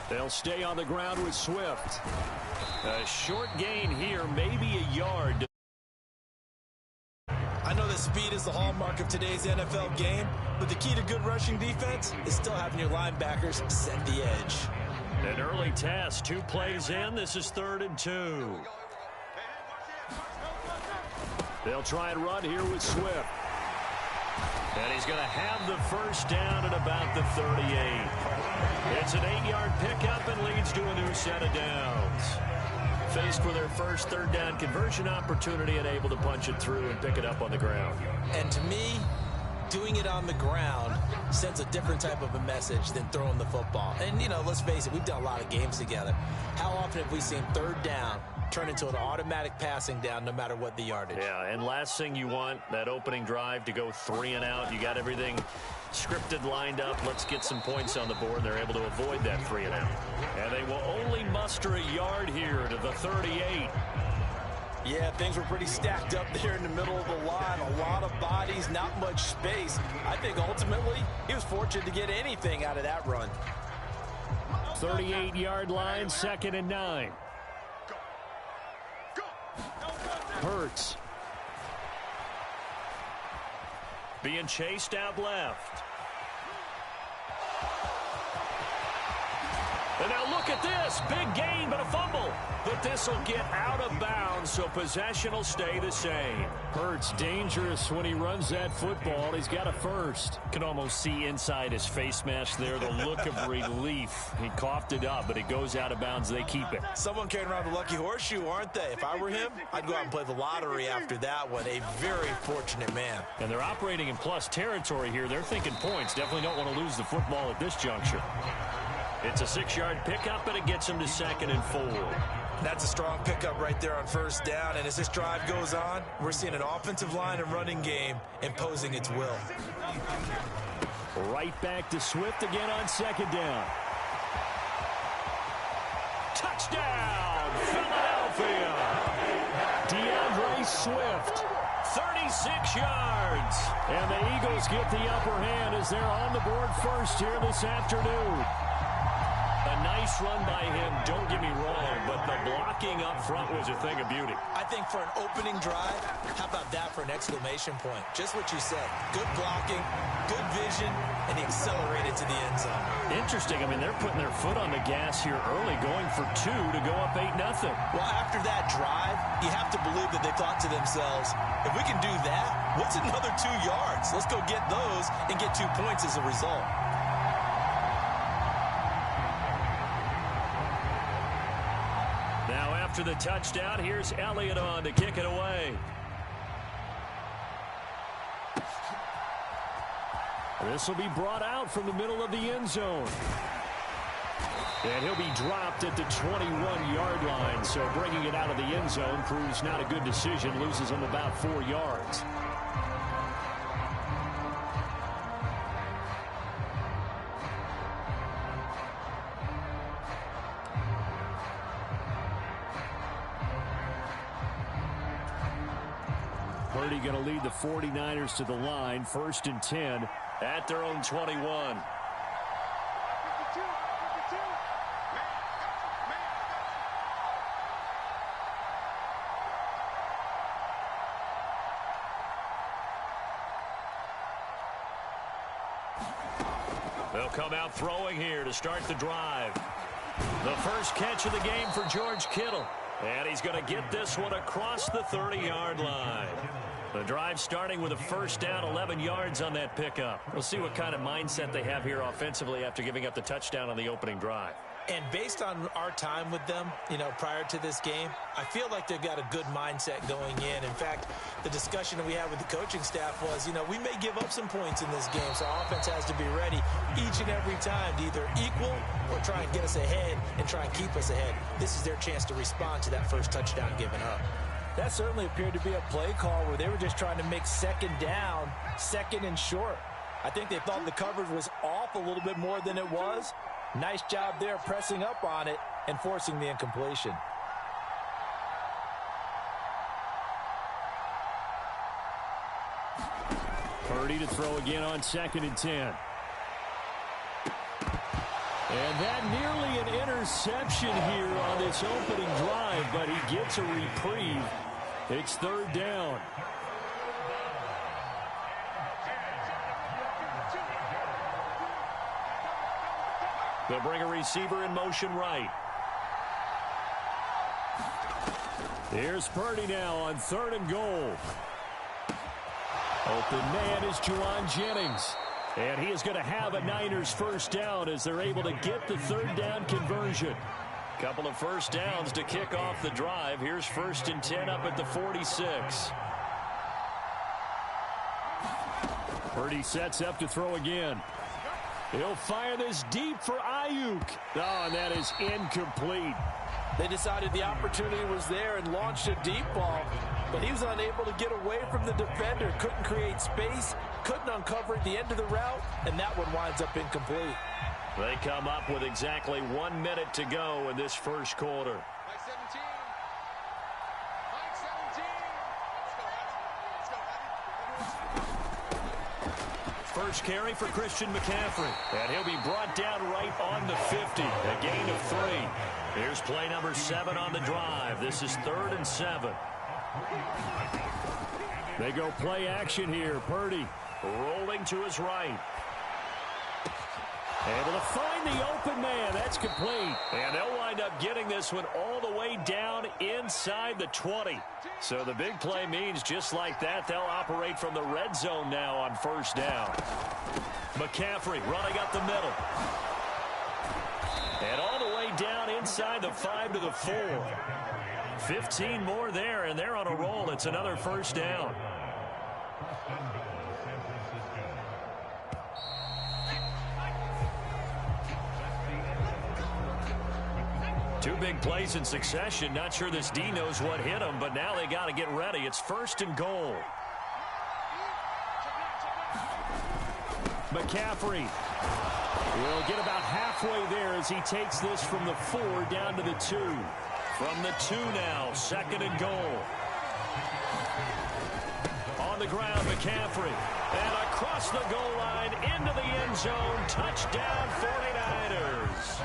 Speaker 1: They'll stay on the ground with Swift. A short gain here, maybe a yard.
Speaker 2: I know that speed is the hallmark of today's NFL game, but the key to good rushing defense is still having your linebackers set the edge.
Speaker 1: An early test, 2 plays in. This is 3rd and 2. They'll try and run here with Swift. And he's going to have the first down at about the 38. It's an 8-yard pickup and leads to a new set of downs. Faced with their first 3rd down conversion opportunity and able to punch it through and pick it up on the ground.
Speaker 2: And to me, doing it on the ground sends a different type of a message than throwing the football. And, you know, let's face it, we've done a lot of games together. How often have we seen 3rd down turn into an automatic passing down no matter what the yardage?
Speaker 1: Yeah, and last thing you want, that opening drive to go 3 and out. You got everything scripted, lined up. Let's get some points on the board. They're able to avoid that 3 and out. And they will only muster a yard here to the 38.
Speaker 2: Yeah, things were pretty stacked up there in the middle of the line. A lot of bodies, not much space. I think ultimately he was fortunate to get anything out of that run.
Speaker 1: 38-yard line, 2nd and 9. Hurts. Being chased out left. And now look at this. Big gain, but a fumble. But this will get out of bounds, so possession will stay the same. Hurts dangerous when he runs that football. He's got a first. Can almost see inside his face mask there the look of relief. He coughed it up, but it goes out of bounds. They keep it.
Speaker 2: Someone carrying around the lucky horseshoe, aren't they? If I were him, I'd go out and play the lottery after that one. A very fortunate man.
Speaker 1: And they're operating in plus territory here. They're thinking points. Definitely don't want to lose the football at this juncture. It's a 6-yard pickup, and it gets him to 2nd and 4.
Speaker 2: That's a strong pickup right there on 1st down. And as this drive goes on, we're seeing an offensive line and running game imposing its will.
Speaker 1: Right back to Swift again on 2nd down. Touchdown, Philadelphia. DeAndre Swift, 36 yards. And the Eagles get the upper hand as they're on the board first here this afternoon. A nice run by him, don't get me wrong, but the blocking up front was a thing of beauty.
Speaker 2: I think for an opening drive, how about that for an exclamation point? Just what you said. Good blocking, good vision, and he accelerated to the end zone.
Speaker 1: Interesting. I mean, they're putting their foot on the gas here early, going for 2 to go up 8-0.
Speaker 2: Well, after that drive, you have to believe that they thought to themselves, if we can do that, what's another 2 yards? Let's go get those and get 2 points as a result.
Speaker 1: Now after the touchdown, here's Elliott on to kick it away. This will be brought out from the middle of the end zone. And he'll be dropped at the 21-yard line, so bringing it out of the end zone proves not a good decision, loses him about 4 yards. Purdy going to lead the 49ers to the line, 1st and 10 at their own 21. They'll come out throwing here to start the drive. The first catch of the game for George Kittle. And he's going to get this one across the 30-yard line. The drive starting with a first down, 11 yards on that pickup. We'll see what kind of mindset they have here offensively after giving up the touchdown on the opening drive.
Speaker 2: And based on our time with them, prior to this game, I feel like they've got a good mindset going in. In fact, the discussion that we had with the coaching staff was, we may give up some points in this game, so our offense has to be ready each and every time to either equal or try and get us ahead and try and keep us ahead. This is their chance to respond to that first touchdown given up.
Speaker 7: That certainly appeared to be a play call where they were just trying to make second down, second and short. I think they thought the coverage was off a little bit more than it was. Nice job there pressing up on it and forcing the incompletion.
Speaker 1: Purdy to throw again on 2nd and 10. And that nearly an interception here on this opening drive, but he gets a reprieve. It's 3rd down. They'll bring a receiver in motion right. Here's Purdy now on 3rd and goal. Open man is Juwan Jennings. And he is going to have a Niners first down as they're able to get the 3rd down conversion. Couple of first downs to kick off the drive. Here's 1st and 10 up at the 46. Purdy sets up to throw again. He'll fire this deep for Ayuk. Oh, and that is incomplete.
Speaker 7: They decided the opportunity was there and launched a deep ball, but he was unable to get away from the defender. Couldn't create space, couldn't uncover at the end of the route, and that one winds up incomplete.
Speaker 1: They come up with exactly 1 minute to go in this first quarter. First carry for Christian McCaffrey. And he'll be brought down right on the 50. A gain of 3. Here's play number 7 on the drive. This is 3rd and 7. They go play action here. Purdy rolling to his right. Able to find the open man. That's complete. And they'll wind up getting this one all the way down inside the 20. So the big play means just like that, they'll operate from the red zone now on first down. McCaffrey running up the middle. And all the way down inside the 5 to the 4. 15 more there, and they're on a roll. It's another first down. Two big plays in succession. Not sure this D knows what hit him, but now they got to get ready. It's 1st and goal. McCaffrey will get about halfway there as he takes this from the 4 down to the 2. From the 2 now, 2nd and goal. On the ground, McCaffrey. And across the goal line, into the end zone. Touchdown, 49ers.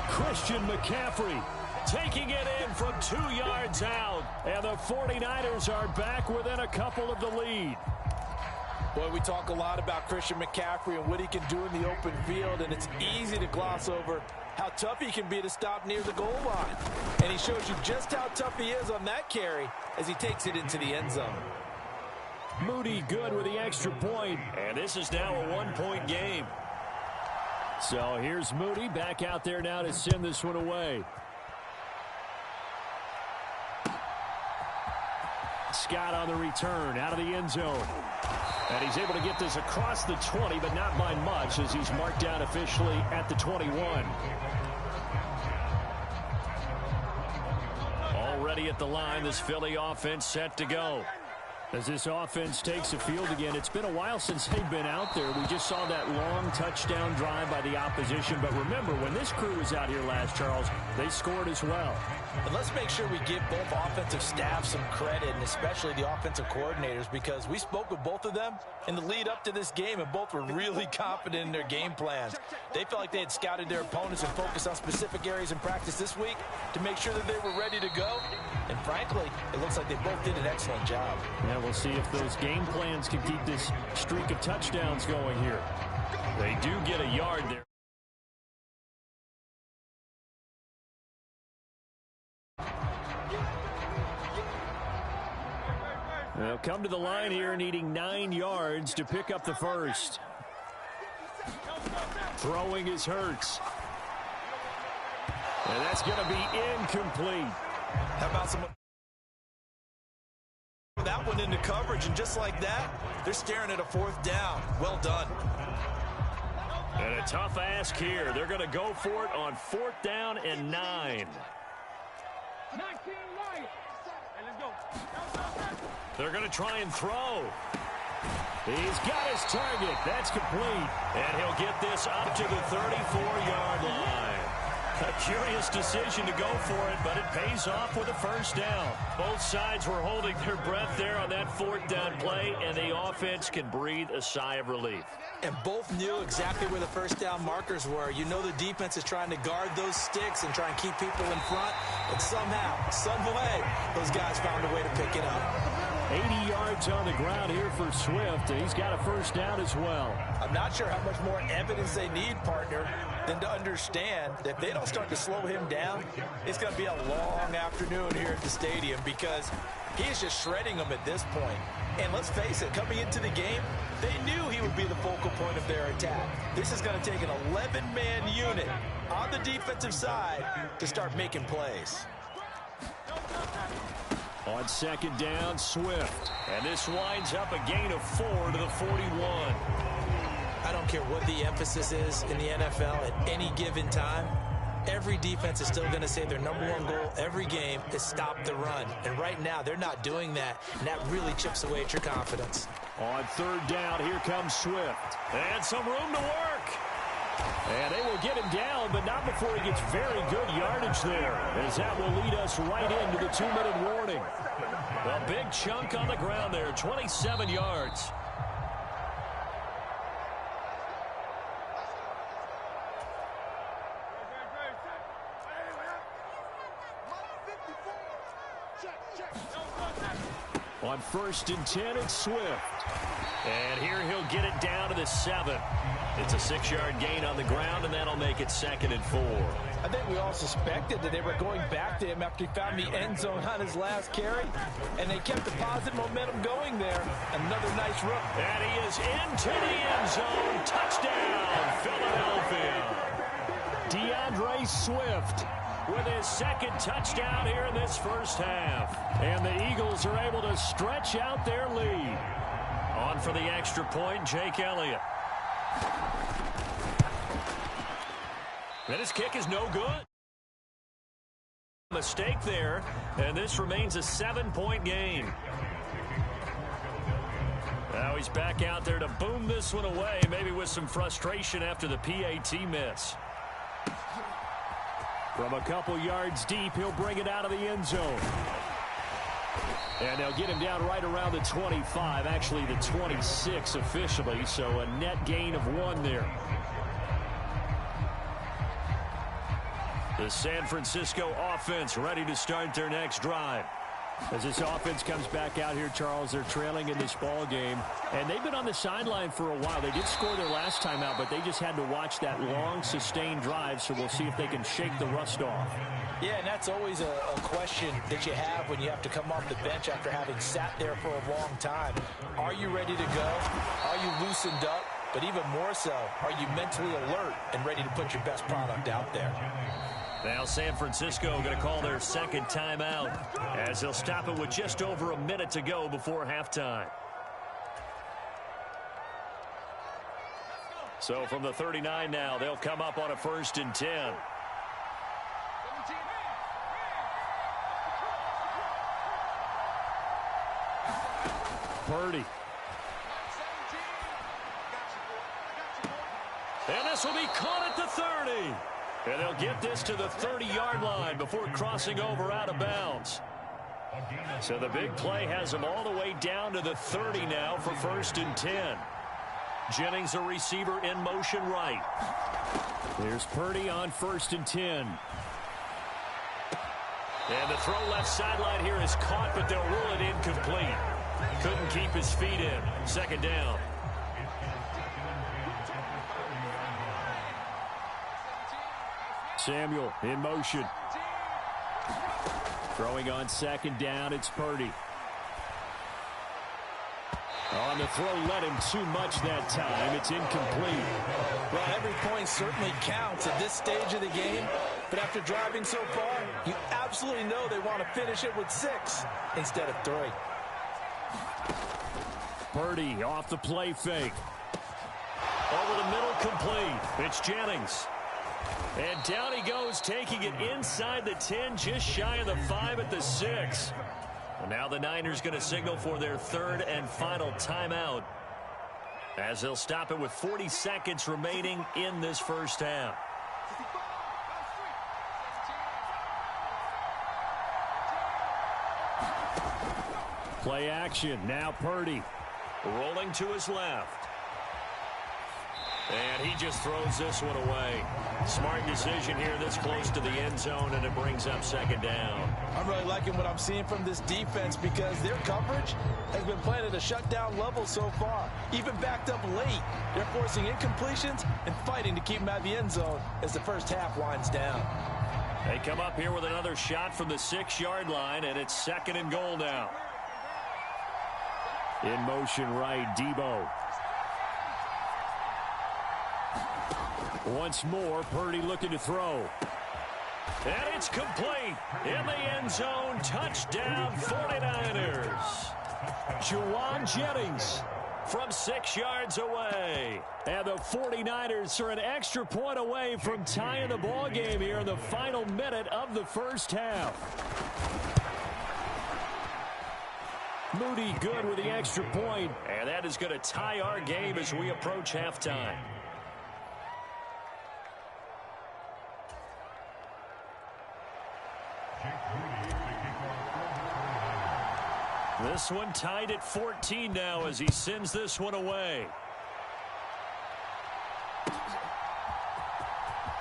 Speaker 1: Christian McCaffrey taking it in from 2 yards out. And the 49ers are back within a couple of the lead.
Speaker 7: Boy, we talk a lot about Christian McCaffrey and what he can do in the open field, and it's easy to gloss over how tough he can be to stop near the goal line. And he shows you just how tough he is on that carry as he takes it into the end zone.
Speaker 1: Moody good with the extra point, and this is now a 1-point game. So here's Moody back out there now to send this one away. Scott on the return out of the end zone. And he's able to get this across the 20, but not by much as he's marked down officially at the 21. Already at the line, this Philly offense set to go. As this offense takes the field again, it's been a while since they've been out there. We just saw that long touchdown drive by the opposition. But remember, when this crew was out here last, Charles, they scored as well.
Speaker 2: And let's make sure we give both offensive staff some credit, and especially the offensive coordinators, because we spoke with both of them in the lead up to this game, and both were really confident in their game plans. They felt like they had scouted their opponents and focused on specific areas in practice this week to make sure that they were ready to go. And frankly, it looks like they both did an excellent job.
Speaker 1: Yeah, we'll see if those game plans can keep this streak of touchdowns going here. They do get a yard there. They'll come to the line here needing 9 yards to pick up the first. Throwing is Hurts. And that's going to be incomplete.
Speaker 2: How about some... that one into coverage, and just like that, they're staring at a 4th down. Well done.
Speaker 1: And a tough ask here. They're going to go for it on 4th down and 9. They're going to try and throw. He's got his target. That's complete. And he'll get this up to the 34-yard line. A curious decision to go for it, but it pays off with a first down. Both sides were holding their breath there on that 4th down play, and the offense can breathe a sigh of relief.
Speaker 2: And both knew exactly where the first down markers were. You know the defense is trying to guard those sticks and try and keep people in front, but somehow, some way, those guys found a way to pick it up.
Speaker 1: 80 yards on the ground here for Swift, and he's got a first down as well.
Speaker 2: I'm not sure how much more evidence they need, partner, than to understand that if they don't start to slow him down, it's going to be a long afternoon here at the stadium, because he is just shredding them at this point. And let's face it, coming into the game, they knew he would be the focal point of their attack. This is going to take an 11-man unit on the defensive side to start making plays.
Speaker 1: On 2nd down, Swift. And this winds up a gain of 4 to the 41.
Speaker 2: I don't care what the emphasis is in the NFL at any given time. Every defense is still going to say their #1 goal every game is stop the run. And right now, they're not doing that, and that really chips away at your confidence.
Speaker 1: On 3rd down, here comes Swift. And some room to work. And they will get him down, but not before he gets very good yardage there, as that will lead us right into the 2-minute warning. A big chunk on the ground there, 27 yards. On 1st and 10, it's Swift. And here he'll get it down to the 7. It's a 6-yard gain on the ground, and that'll make it 2nd and 4.
Speaker 2: I think we all suspected that they were going back to him after he found the end zone on his last carry, and they kept the positive momentum going there. Another nice run.
Speaker 1: And he is into the end zone. Touchdown, Philadelphia. DeAndre Swift with his 2nd touchdown here in this first half. And the Eagles are able to stretch out their lead. On for the extra point, Jake Elliott. And his kick is no good. Mistake there, and this remains a 7-point game. Now he's back out there to boom this one away, maybe with some frustration after the PAT miss. From a couple yards deep, he'll bring it out of the end zone. And they'll get him down right around the 25, actually the 26 officially, so a net gain of 1 there. The San Francisco offense ready to start their next drive. As this offense comes back out here, Charles, they're trailing in this ball game, and they've been on the sideline for a while. They did score their last time out, but they just had to watch that long, sustained drive, so we'll see if they can shake the rust off.
Speaker 2: Yeah, and that's always a question that you have when you have to come off the bench after having sat there for a long time. Are you ready to go? Are you loosened up? But even more so, are you mentally alert and ready to put your best product out there?
Speaker 1: Now San Francisco going to call their 2nd timeout as they'll stop it with just over a minute to go before halftime. So from the 39 now, they'll come up on a 1st and 10. Purdy. And this will be caught at the 30. And they'll get this to the 30-yard line before crossing over out of bounds. So the big play has them all the way down to the 30 now for 1st and 10. Jennings, a receiver, in motion right. There's Purdy on 1st and 10. And the throw left sideline here is caught, but they'll rule it incomplete. Couldn't keep his feet in. 2nd down. Samuel in motion. Throwing on 2nd down, it's Purdy. On the throw, led him too much that time. It's incomplete.
Speaker 7: Well, every point certainly counts at this stage of the game. But after driving so far, you absolutely know they want to finish it with 6 instead of 3.
Speaker 1: Purdy off the play fake. Over the middle, complete. It's Jennings. And down he goes, taking it inside the 10, just shy of the 5 at the 6. Well, now the Niners going to signal for their 3rd and final timeout, as they'll stop it with 40 seconds remaining in this first half. Play action. Now Purdy rolling to his left. And he just throws this one away. Smart decision here this close to the end zone, and it brings up 2nd down.
Speaker 7: I'm really liking what I'm seeing from this defense because their coverage has been playing at a shutdown level so far. Even backed up late, they're forcing incompletions and fighting to keep them out of the end zone as the first half winds down.
Speaker 1: They come up here with another shot from the 6-yard line, and it's 2nd and goal now. In motion right, Debo. Once more, Purdy looking to throw. And it's complete. In the end zone, touchdown 49ers. Juwan Jennings from 6 yards away. And the 49ers are an extra point away from tying the ball game here in the final minute of the first half. Moody good with the extra point. And that is going to tie our game as we approach halftime. This one tied at 14 now as he sends this one away.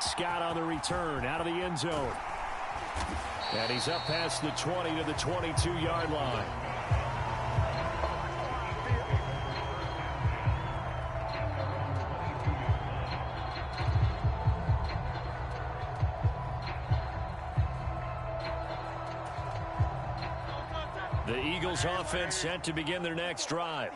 Speaker 1: Scott on the return out of the end zone. And he's up past the 20 to the 22-yard line. The Eagles offense set to begin their next drive.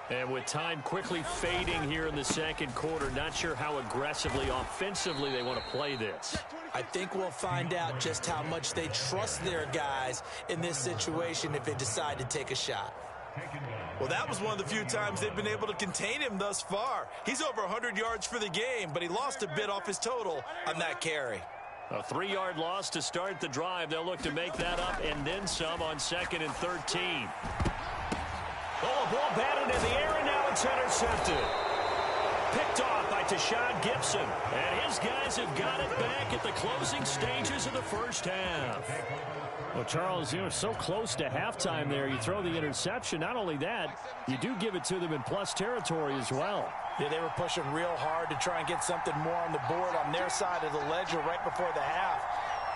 Speaker 1: And with time quickly fading here in the 2nd quarter, not sure how aggressively, offensively they want to play this.
Speaker 7: I think we'll find out just how much they trust their guys in this situation if they decide to take a shot.
Speaker 2: Well, that was one of the few times they've been able to contain him thus far. He's over 100 yards for the game, but he lost a bit off his total on that carry.
Speaker 1: A 3-yard loss to start the drive. They'll look to make that up and then some on 2nd and 13. Oh, a ball batted in the air, and now it's intercepted. Picked off by Tashawn Gibson. And his guys have got it back at the closing stages of the first half.
Speaker 4: Well, Charles, you're so close to halftime there. You throw the interception. Not only that, you do give it to them in plus territory as well.
Speaker 7: Yeah, they were pushing real hard to try and get something more on the board on their side of the ledger right before the half.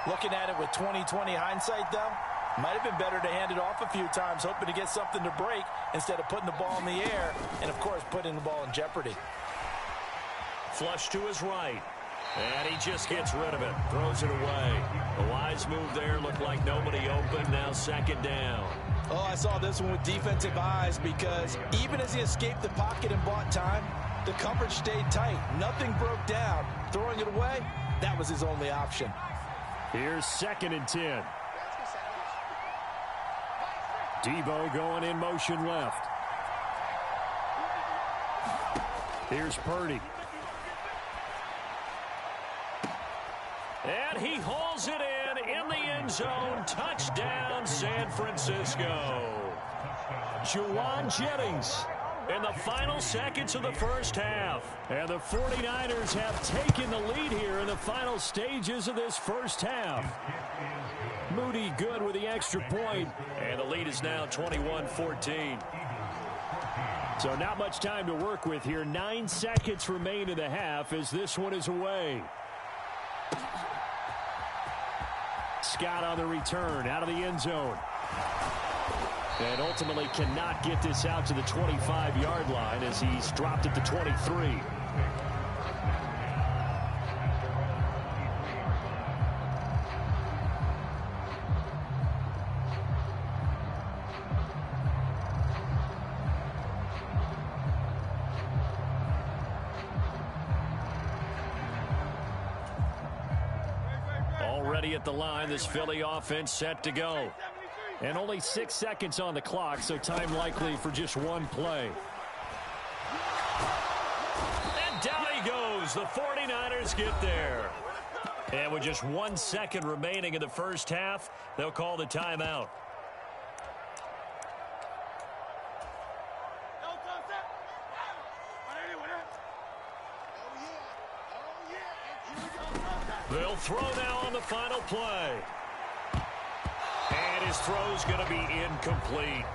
Speaker 7: Looking at it with 20/20 hindsight, though, might have been better to hand it off a few times, hoping to get something to break instead of putting the ball in the air and, of course, putting the ball in jeopardy.
Speaker 1: Flush to his right. And he just gets rid of it. Throws it away. A wise move there. Looked like nobody open. Now 2nd down.
Speaker 7: Oh, I saw this one with defensive eyes because even as he escaped the pocket and bought time, the coverage stayed tight. Nothing broke down. Throwing it away, that was his only option.
Speaker 1: Here's 2nd and 10. Debo going in motion left. Here's Purdy. And he hauls it in the end zone. Touchdown, San Francisco. Juwan Jennings in the final seconds of the first half. And the 49ers have taken the lead here in the final stages of this first half. Moody good with the extra point, and the lead is now 21-14. So not much time to work with here. 9 seconds remain in the half as this one is away. Scott on the return out of the end zone. And ultimately cannot get this out to the 25-yard line as he's dropped at the 23. Already at the line, this Philly offense set to go. And only 6 seconds on the clock, so time likely for just one play. And down he goes. The 49ers get there. And with just 1 second remaining in the first half, they'll call the timeout. They'll throw now on the final play. And his throw's going to be incomplete.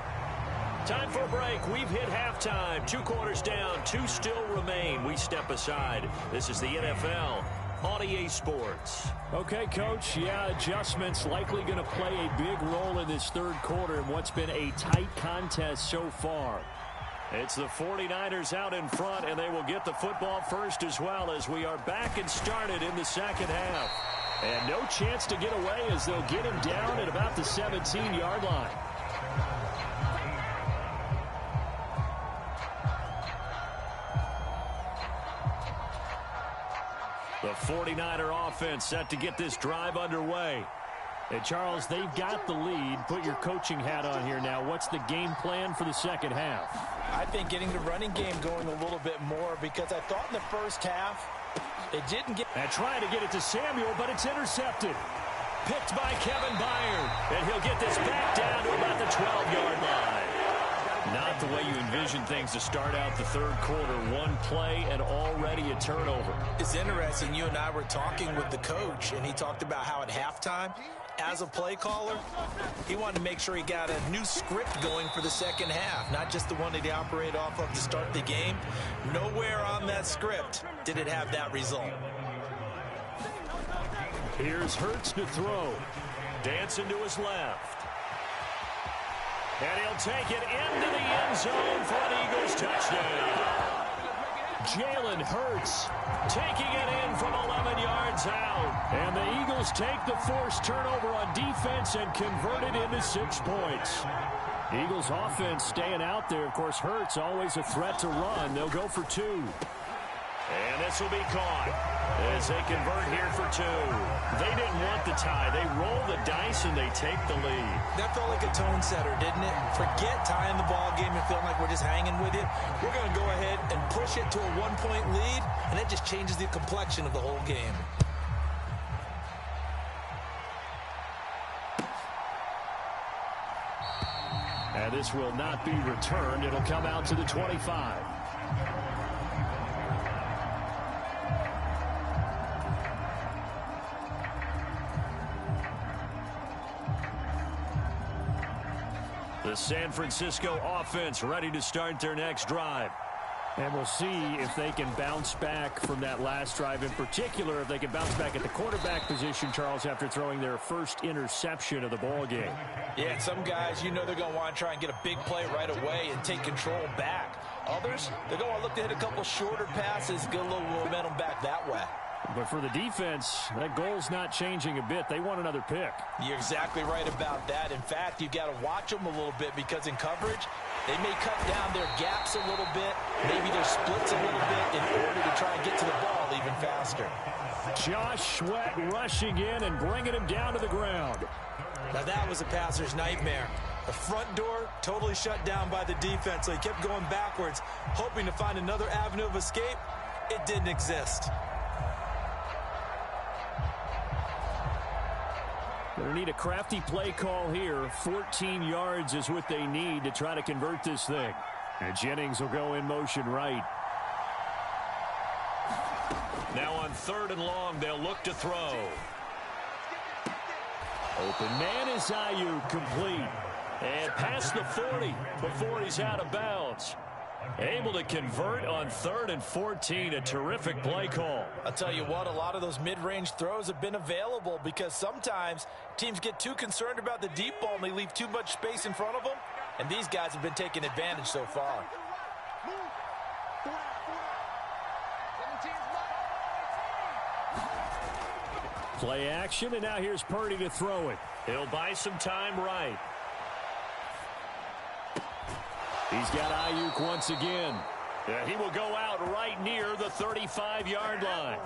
Speaker 1: Time for a break. We've hit halftime. 2 quarters down. 2 still remain. We step aside. This is the NFL on EA Sports. Okay, Coach. Yeah, adjustments likely going to play a big role in this third quarter in what's been a tight contest so far. It's the 49ers out in front, and they will get the football first as well as we are back and started in the second half. And no chance to get away as they'll get him down at about the 17-yard line. The 49er offense set to get this drive underway. And Charles, they've got the lead. Put your coaching hat on here now. What's the game plan for the second half?
Speaker 2: I think getting the running game going a little bit more because I thought in the first half it didn't get...
Speaker 1: And trying to get it to Samuel, but it's intercepted. Picked by Kevin Byard. And he'll get this back down to about the 12-yard line. Not the way you envision things to start out the third quarter. One play and already a turnover.
Speaker 2: It's interesting. You and I were talking with the coach, and he talked about how at halftime, as a play caller, he wanted to make sure he got a new script going for the second half, not just the one that he operated off of to start the game. Nowhere on that script did it have that result.
Speaker 1: Here's Hurts to throw. Dancing to his left. And he'll take it into the end zone for an Eagles touchdown. Jalen Hurts taking it in from 11 yards out. And the Eagles take the forced turnover on defense and convert it into 6 points. Eagles offense staying out there. Of course, Hurts always a threat to run. They'll go for 2. And this will be caught as they convert here for 2. They didn't want the tie. They roll the dice and they take the lead.
Speaker 2: That felt like a tone setter, didn't it? Forget tying the ball game and feeling like we're just hanging with it. We're going to go ahead and push it to a 1-point lead, and that just changes the complexion of the whole game.
Speaker 1: And this will not be returned. It'll come out to the 25. The San Francisco offense ready to start their next drive. And we'll see if they can bounce back from that last drive. In particular, if they can bounce back at the quarterback position, Charles, after throwing their first interception of the ball game.
Speaker 2: Yeah, some guys, you know they're going to want to try and get a big play right away and take control back. Others, they're going to look to hit a couple shorter passes, get a little momentum back that way.
Speaker 1: But for the defense, that goal's not changing a bit. They want another pick.
Speaker 2: You're exactly right about that. In fact, you've got to watch them a little bit because in coverage, they may cut down their gaps a little bit, maybe their splits a little bit in order to try and get to the ball even faster.
Speaker 1: Josh Sweat rushing in and bringing him down to the ground.
Speaker 2: Now that was a passer's nightmare. The front door totally shut down by the defense, so he kept going backwards, hoping to find another avenue of escape. It didn't exist.
Speaker 1: They need a crafty play call here. 14 yards is what they need to try to convert this thing. And Jennings will go in motion right.
Speaker 4: Now on 3rd and long, they'll look to throw.
Speaker 1: Open man is Ayuk, complete. And past the 40 before he's out of bounds. Able to convert on 3rd and 14. A terrific play call.
Speaker 2: I'll tell you what, a lot of those mid-range throws have been available because sometimes teams get too concerned about the deep ball and they leave too much space in front of them. And these guys have been taking advantage so far.
Speaker 1: Play action, and now here's Purdy to throw it.
Speaker 4: He'll buy some time right.
Speaker 1: He's got Ayuk once again.
Speaker 4: Yeah, he will go out right near the 35-yard line.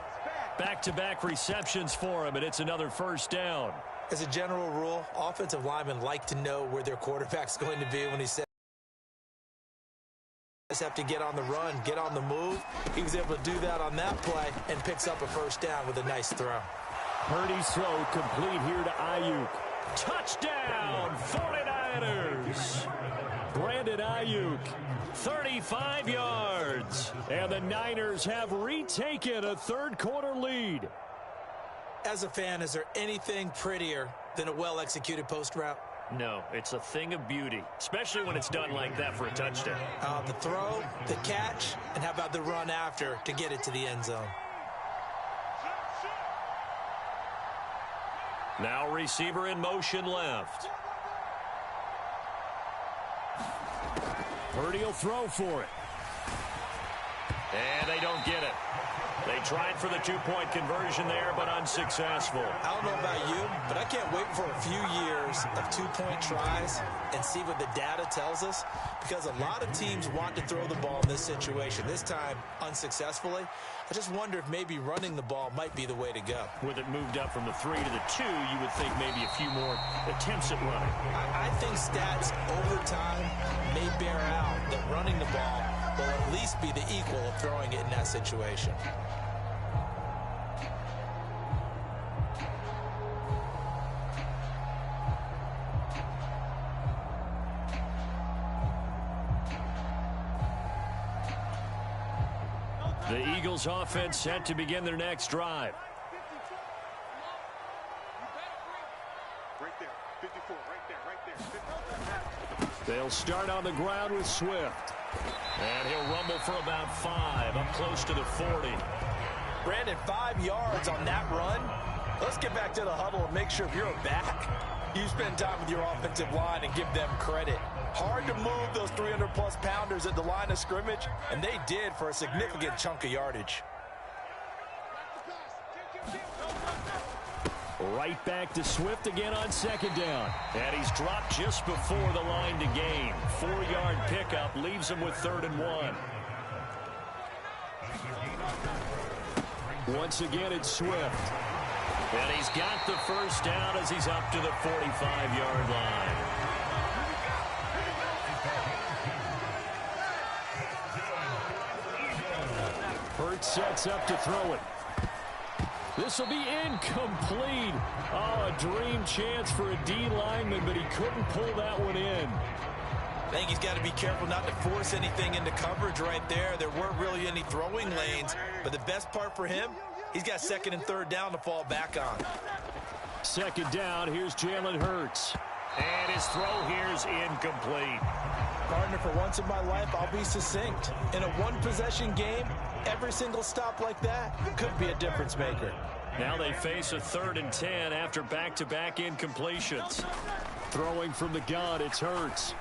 Speaker 1: Back-to-back receptions for him, and it's another first down.
Speaker 2: As a general rule, offensive linemen like to know where their quarterback's going to be when he says have to get on the run, get on the move. He was able to do that on that play and picks up a first down with a nice throw.
Speaker 1: Purdy's throw complete here to Ayuk. Touchdown, 49ers. Brandon Ayuk, 35 yards. And the Niners have retaken a third-quarter lead.
Speaker 2: As a fan, is there anything prettier than a well-executed post route?
Speaker 4: No, it's a thing of beauty, especially when it's done like that for a touchdown.
Speaker 2: The throw, the catch, and how about the run after to get it to the end zone?
Speaker 4: Now receiver in motion left.
Speaker 1: Purdy will throw for it.
Speaker 4: And they don't get it. They tried for the two-point conversion there, but unsuccessful.
Speaker 2: I don't know about you, but I can't wait for a few years of two-point tries and see what the data tells us, because a lot of teams want to throw the ball in this situation, this time unsuccessfully. I just wonder if maybe running the ball might be the way to go.
Speaker 4: With it moved up from the 3 to the 2, you would think maybe a few more attempts at running.
Speaker 2: I think stats over time may bear out that running the ball will at least be the equal of throwing it in that situation.
Speaker 1: The Eagles offense set to begin their next drive.
Speaker 8: Right there, 54, right there.
Speaker 1: They'll start on the ground with Swift.
Speaker 4: And he'll rumble for about 5, up close to the 40.
Speaker 2: Brandon, 5 yards on that run. Let's get back to the huddle and make sure if you're back, you spend time with your offensive line and give them credit. Hard to move those 300-plus pounders at the line of scrimmage, and they did for a significant chunk of yardage.
Speaker 1: Right back to Swift again on second down.
Speaker 4: And he's dropped just before the line to gain. 4-yard pickup leaves him with 3rd and 1.
Speaker 1: Once again, it's Swift.
Speaker 4: And he's got the first down as he's up to the 45-yard line.
Speaker 1: Hurts sets up to throw it. This will be incomplete. Oh, a dream chance for a D lineman, but he couldn't pull that one in.
Speaker 2: I think he's got to be careful not to force anything into coverage right there. There weren't really any throwing lanes, but the best part for him, he's got 2nd and 3rd down to fall back on.
Speaker 1: Second down, here's Jalen Hurts.
Speaker 4: And his throw here's incomplete.
Speaker 2: Partner, for once in my life, I'll be succinct. In a one-possession game, every single stop like that could be a difference maker.
Speaker 1: Now they face a 3rd and 10 after back-to-back incompletions. Throwing from the gun, it's Hurts.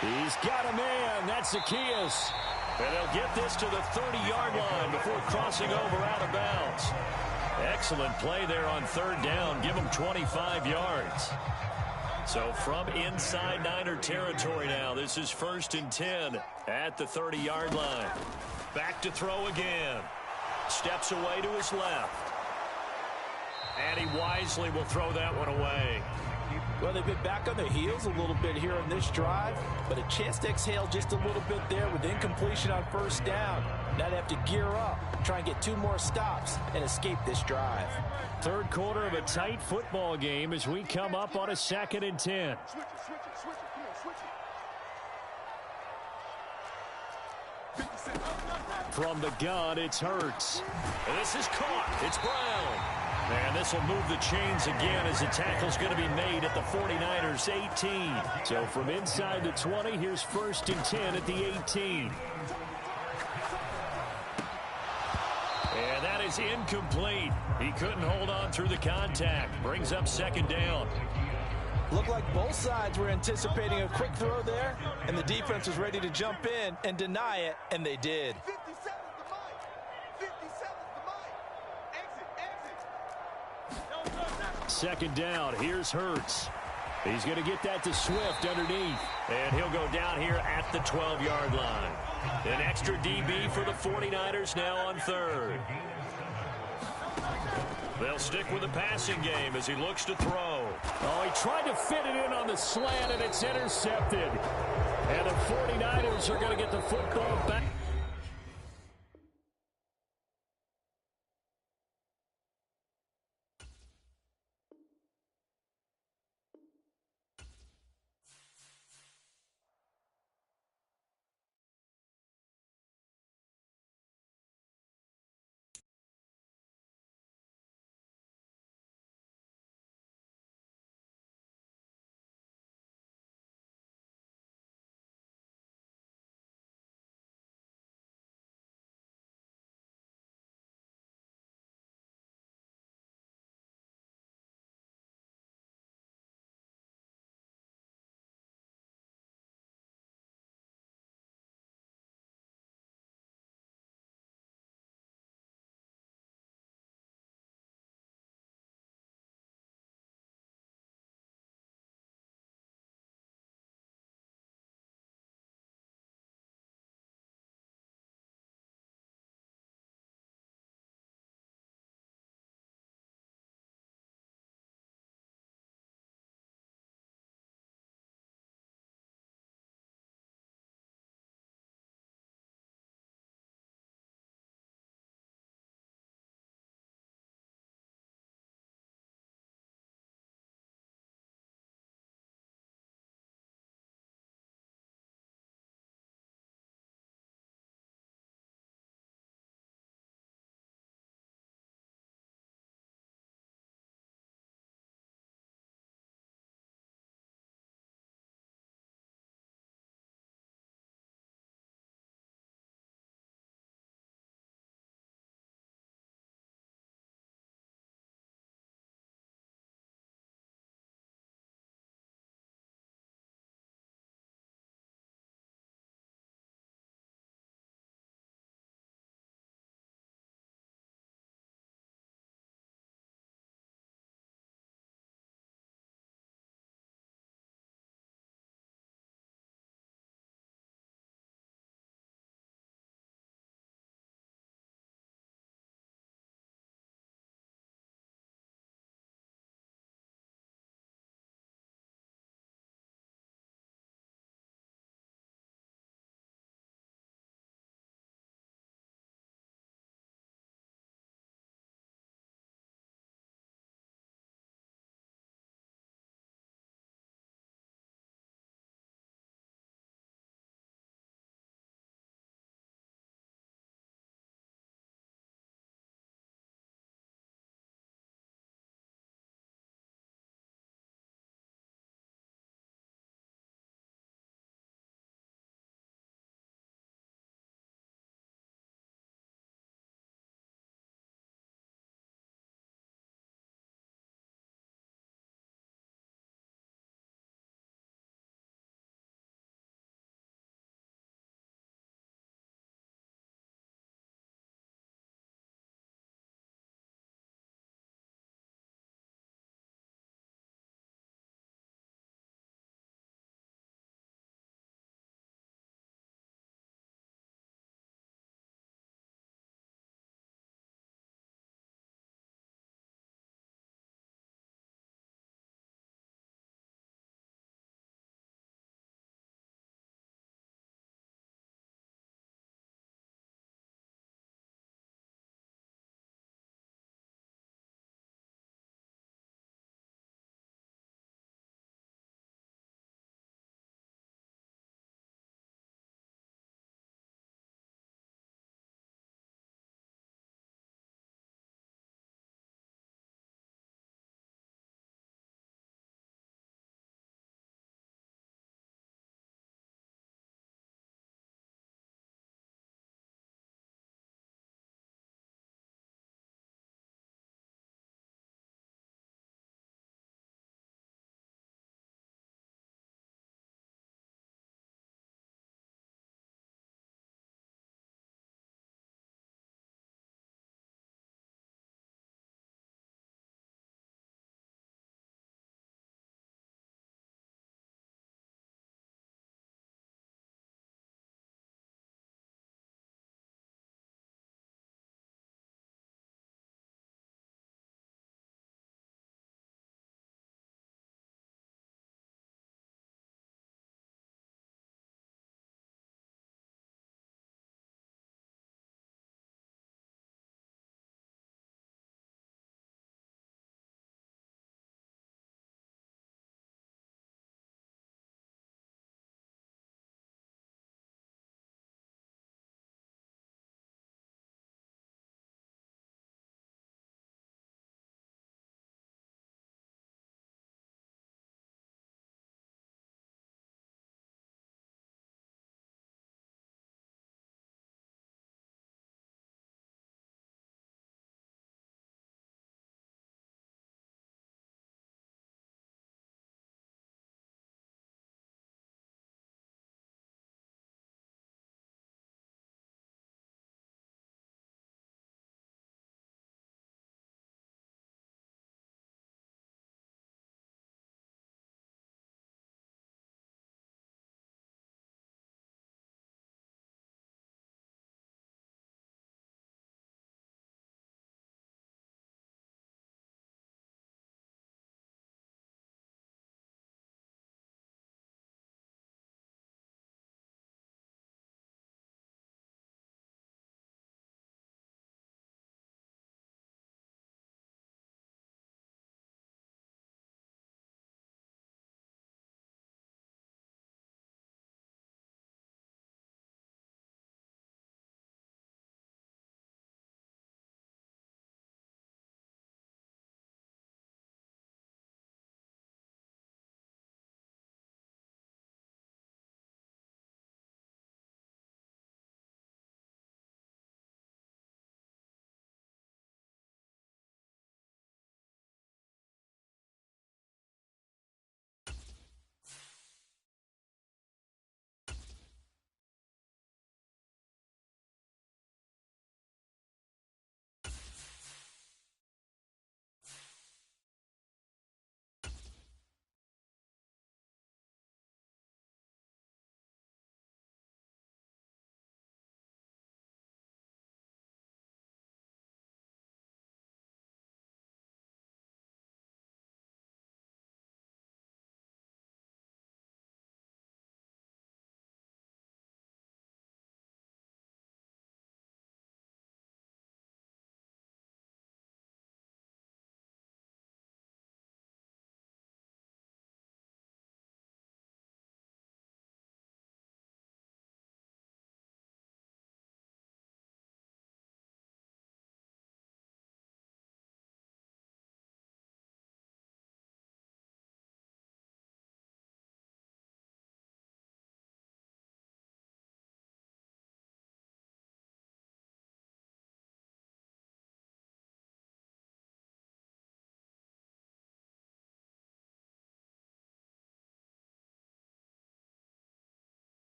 Speaker 1: He's got a man. That's Zacchaeus.
Speaker 4: And they'll get this to the 30-yard line before crossing over out of bounds.
Speaker 1: Excellent play there on 3rd down. Give him 25 yards. So from inside Niner territory now, this is 1st and 10 at the 30-yard line.
Speaker 4: Back to throw again. Steps away to his left. And he wisely will throw that one away.
Speaker 2: Well, they've been back on their heels a little bit here on this drive, but a chance to exhale just a little bit there with incompletion on 1st down. Now they have to gear up, try and get 2 more stops, and escape this drive.
Speaker 1: Third quarter of a tight football game as we come up on a 2nd and 10.
Speaker 8: Switch it, switch it, switch it. Come on, switch it. 50 Cent.
Speaker 1: From the gun, it's Hurts. This is caught. It's Brown. And this will move the chains again as the tackle's going to be made at the 49ers 18. So from inside the 20, here's 1st and 10 at the 18. And that is incomplete. He couldn't hold on through the contact. Brings up 2nd down.
Speaker 2: Looked like both sides were anticipating a quick throw there, and the defense was ready to jump in and deny it, and they did.
Speaker 8: 57's the mic. 57's the mic. Exit, exit.
Speaker 1: 2nd down. Here's Hurts. He's going to get that to Swift underneath. And he'll go down here at the 12-yard line. An extra DB for the 49ers now on 3rd. They'll stick with the passing game as he looks to throw. Oh, he tried to fit it in on the slant, and it's intercepted. And the 49ers are going to get the football back.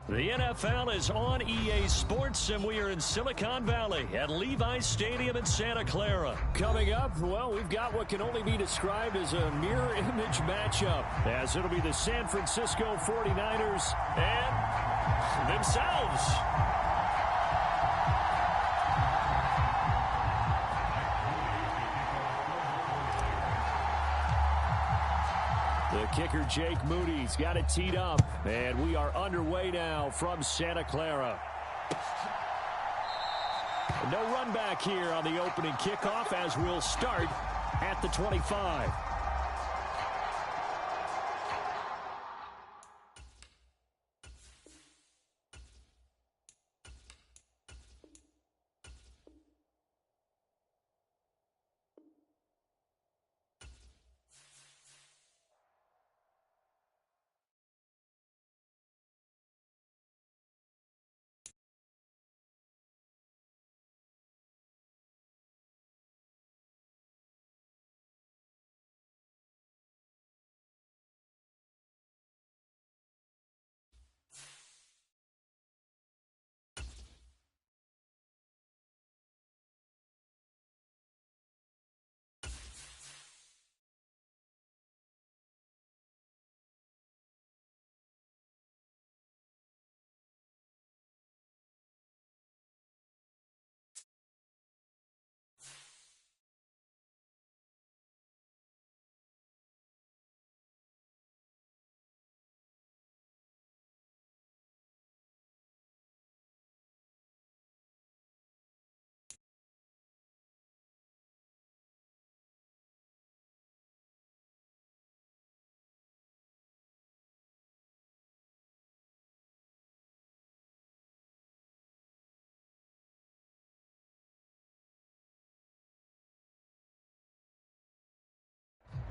Speaker 4: The NFL is on EA Sports, and we are in Silicon Valley at Levi's Stadium in Santa Clara. Coming up, well, we've got what can only be described as a mirror image matchup, as it'll be the San Francisco 49ers and themselves. The kicker, Jake Moody's got it teed up, and we are underway now from Santa Clara. No run back here on the opening kickoff as we'll start at the 25.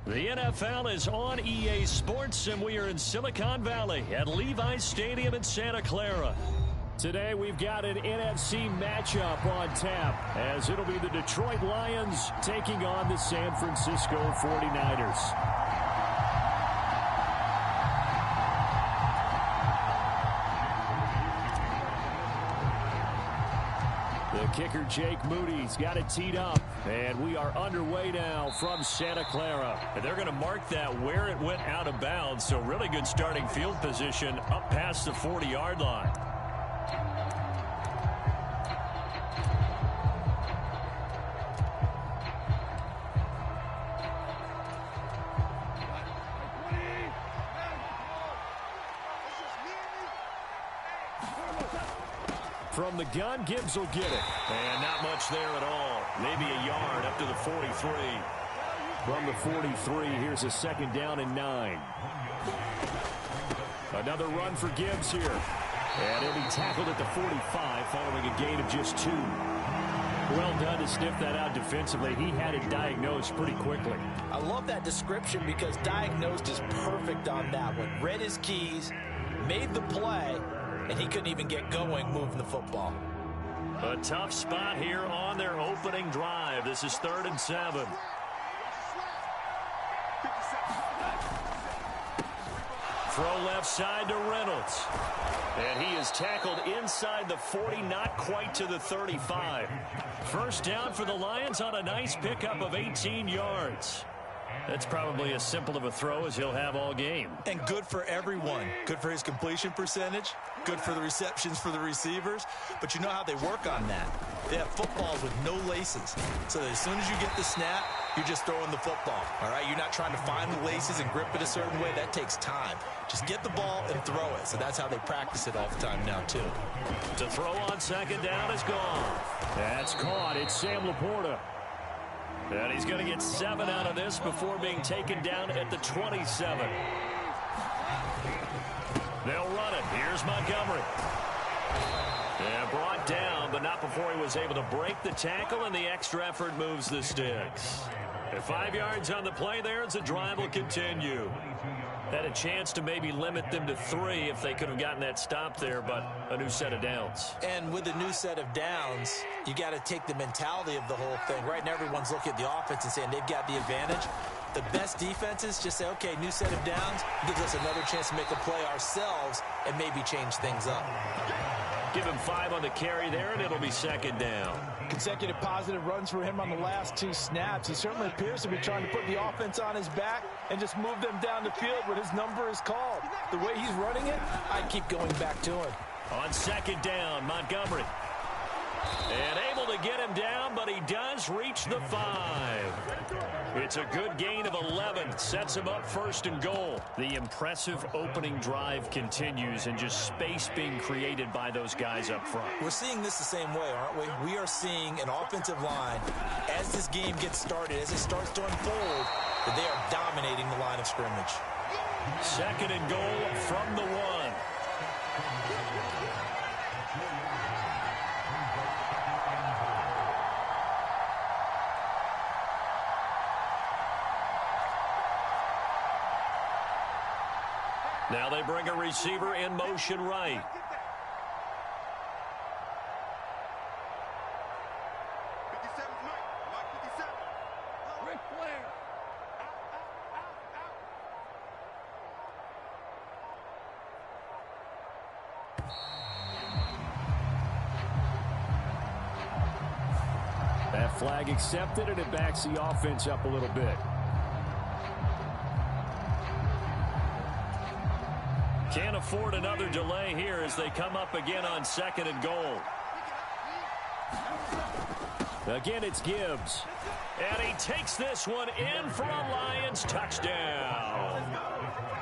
Speaker 4: The NFL is on EA Sports, and we are in Silicon Valley at Levi's Stadium in Santa Clara. Today we've got an NFC matchup on tap, as it'll be the Detroit Lions taking on the San Francisco 49ers. The kicker, Jake Moody's got it teed up, and we are underway now from Santa Clara.
Speaker 1: And they're going to mark that where it went out of bounds, so really good starting field position up past the 40-yard line.
Speaker 4: From the gun, Gibbs will get it.
Speaker 1: And not much there at all. Maybe a yard up to the 43.
Speaker 4: From the 43, here's a second down and 9. Another run for Gibbs here. And he'll be tackled at the 45 following a gain of just 2. Well done to sniff that out defensively. He had it diagnosed pretty quickly.
Speaker 2: I love that description because diagnosed is perfect on that one. Read his keys, made the play, and he couldn't even get going moving the football.
Speaker 1: A tough spot here on their opening drive. This is 3rd and 7.
Speaker 4: Throw left side to Reynolds. And he is tackled inside the 40, not quite to the 35. First down for the Lions on a nice pickup of 18 yards. That's probably as simple of a throw as he'll have all game.
Speaker 2: And good for everyone. Good for his completion percentage. Good for the receptions for the receivers. But you know how they work on that. They have footballs with no laces. So as soon as you get the snap, you're just throwing the football. All right? You're not trying to find the laces and grip it a certain way. That takes time. Just get the ball and throw it. So that's how they practice it all the time now, too.
Speaker 4: To throw on second down is gone. That's caught. It's Sam Laporta. And he's going to get 7 out of this before being taken down at the 27. They'll run it. Here's Montgomery. And brought down, but not before he was able to break the tackle, and the extra effort moves the sticks.
Speaker 1: And 5 yards on the play there as the drive will continue. Had a chance to maybe limit them to 3 if they could have gotten that stop there, but a new set of downs.
Speaker 2: And with a new set of downs, you got to take the mentality of the whole thing. Right now, everyone's looking at the offense and saying they've got the advantage. The best defenses just say, okay, new set of downs, gives us another chance to make a play ourselves and maybe change things up.
Speaker 1: Give him 5 on the carry there, and it'll be second down.
Speaker 7: Consecutive positive runs for him on the last 2 snaps. He certainly appears to be trying to put the offense on his back and just move them down the field when his number is called. The way he's running it, I keep going back to him.
Speaker 1: On second down, Montgomery. And able to get him down, but he does reach the 5. It's a good gain of 11. Sets him up first and goal. The impressive opening drive continues, and just space being created by those guys up front.
Speaker 2: We're seeing this the same way, aren't we? We are seeing an offensive line, as this game gets started, as it starts to unfold, that they are dominating the line of scrimmage.
Speaker 1: Second and goal from the 1. Now they bring a receiver in motion right.
Speaker 4: That flag accepted, and it backs the offense up a little bit.
Speaker 1: Can't afford another delay here as they come up again on second and goal.
Speaker 4: Again, it's Gibbs.
Speaker 1: And he takes this one in for a Lions touchdown.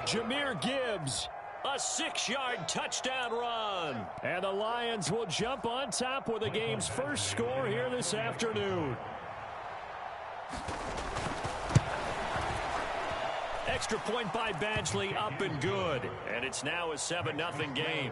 Speaker 4: Jahmyr Gibbs.
Speaker 1: A 6-yard touchdown run.
Speaker 4: And the Lions will jump on top with the game's first score here this afternoon.
Speaker 1: Extra point by Badgley, up and good. And it's now a 7-0 game.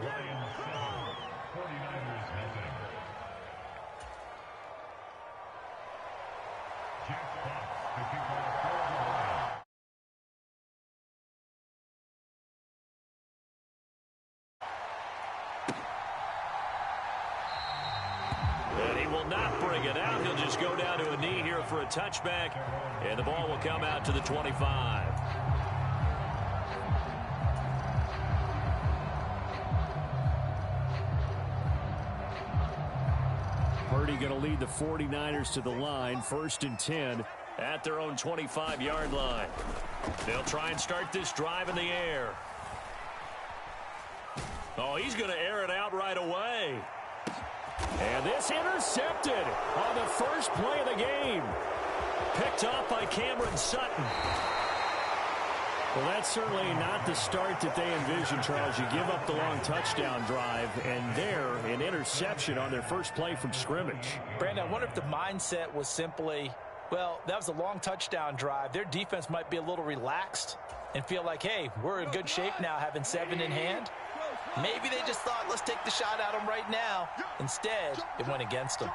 Speaker 1: And he will not bring it out. He'll just go down to a knee here for a touchback. And the ball will come out to the 25.
Speaker 4: Purdy going to lead the 49ers to the line, 1st and 10
Speaker 1: at their own 25-yard line. They'll try and start this drive in the air. Oh, he's going to air it out right away.
Speaker 4: And this intercepted on the first play of the game.
Speaker 1: Picked off by Cameron Sutton.
Speaker 4: Well, that's certainly not the start that they envisioned, Charles. You give up the long touchdown drive, and there, an interception on their first play from scrimmage.
Speaker 7: Brandon, I wonder if the mindset was simply, well, that was a long touchdown drive. Their defense might be a little relaxed and feel like, hey, we're in good shape now having 7 in hand. Maybe they just thought, let's take the shot at them right now. Instead, it went against them.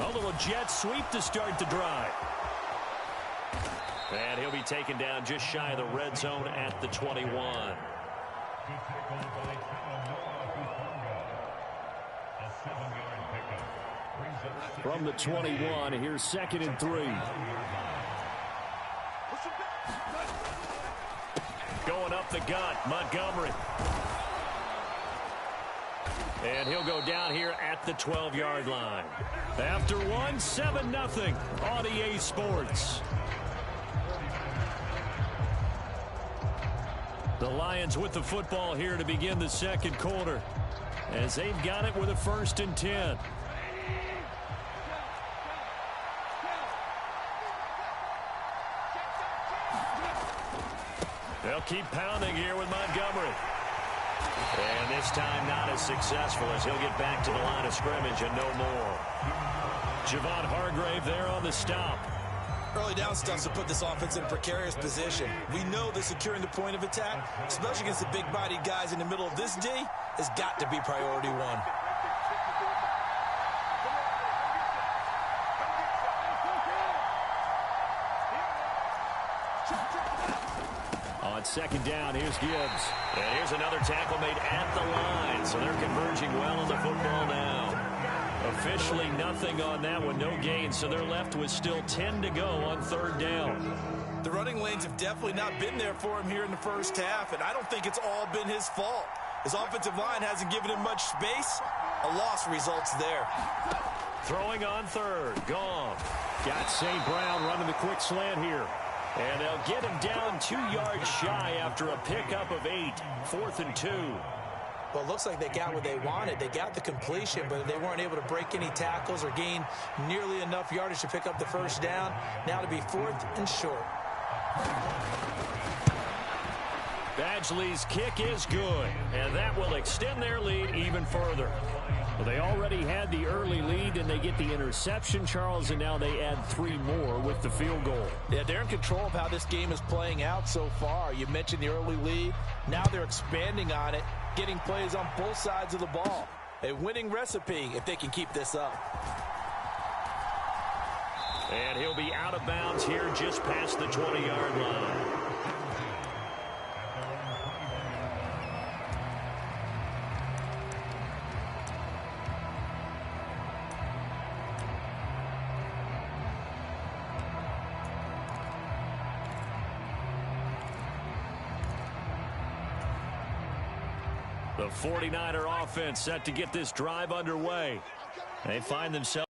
Speaker 1: A little jet sweep to start the drive. And he'll be taken down just shy of the red zone at the 21.
Speaker 4: From the 21, here's 2nd and 3.
Speaker 1: Going up the gut, Montgomery. And he'll go down here at the 12-yard line. After one, 7-0 on EA Sports. The Lions with the football here to begin the second quarter, as they've got it with a 1st and 10. They'll keep pounding here with Montgomery. And this time not as successful as he'll get back to the line of scrimmage and no more. Javon Hargrave there on the stop.
Speaker 2: Early down stuff to put this offense in a precarious position. We know that securing the point of attack, especially against the big-bodied guys in the middle of this D, has got to be priority one.
Speaker 1: On second down, here's Gibbs. And here's another tackle made at the line. So they're converging well on the football now. Officially nothing on that one, no gain. So they're left with still 10 to go on third down.
Speaker 2: The running lanes have definitely not been there for him here in the first half, and I don't think it's all been his fault. His offensive line hasn't given him much space. A loss results there.
Speaker 1: Throwing on third. Gone. Got St. Brown running the quick slant here. And they'll get him down 2 yards shy after a pickup of 8. 4th and 2.
Speaker 6: Well, it looks like they got what they wanted. They got the completion, but they weren't able to break any tackles or gain nearly enough yardage to pick up the first down. Now to be 4th and short.
Speaker 1: Badgley's kick is good, and that will extend their lead even further. Well, they already had the early lead, and they get the interception, Charles, and now they add 3 more with the field goal.
Speaker 7: Yeah, they're in control of how this game is playing out so far. You mentioned the early lead. Now they're expanding on it, getting plays on both sides of the ball. A winning recipe if they can keep this up.
Speaker 1: And he'll be out of bounds here just past the 20-yard line. The 49er offense set to get this drive underway. They find themselves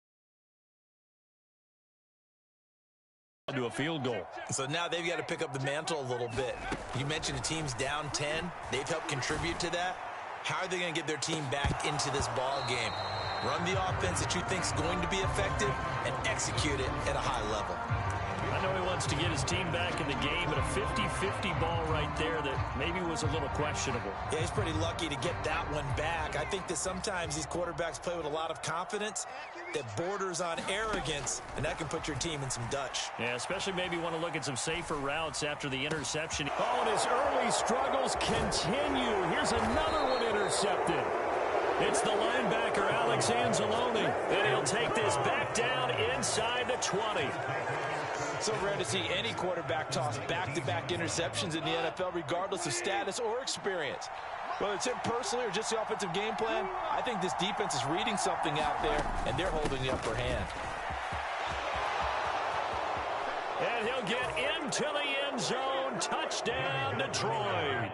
Speaker 1: to a field goal.
Speaker 6: So now they've got to pick up the mantle a little bit. You mentioned the team's down 10. They've helped contribute to that. How are they going to get their team back into this ball game? Run the offense that you think is going to be effective and execute it at a high level.
Speaker 1: I know he wants to get his team back in the game, but a 50-50 ball right there that maybe was a little questionable.
Speaker 6: Yeah, he's pretty lucky to get that one back. I think that sometimes these quarterbacks play with a lot of confidence that borders on arrogance, and that can put your team in some Dutch.
Speaker 1: Yeah, especially maybe want to look at some safer routes after the interception. Oh, and his early struggles continue. Here's another one intercepted. It's the linebacker, Alex Anzalone, and he'll take this back down inside the 20.
Speaker 7: So rare to see any quarterback toss back-to-back interceptions in the NFL, regardless of status or experience. Whether it's him personally or just the offensive game plan, I think this defense is reading something out there, and they're holding the upper hand.
Speaker 1: And he'll get into the end zone. Touchdown, Detroit.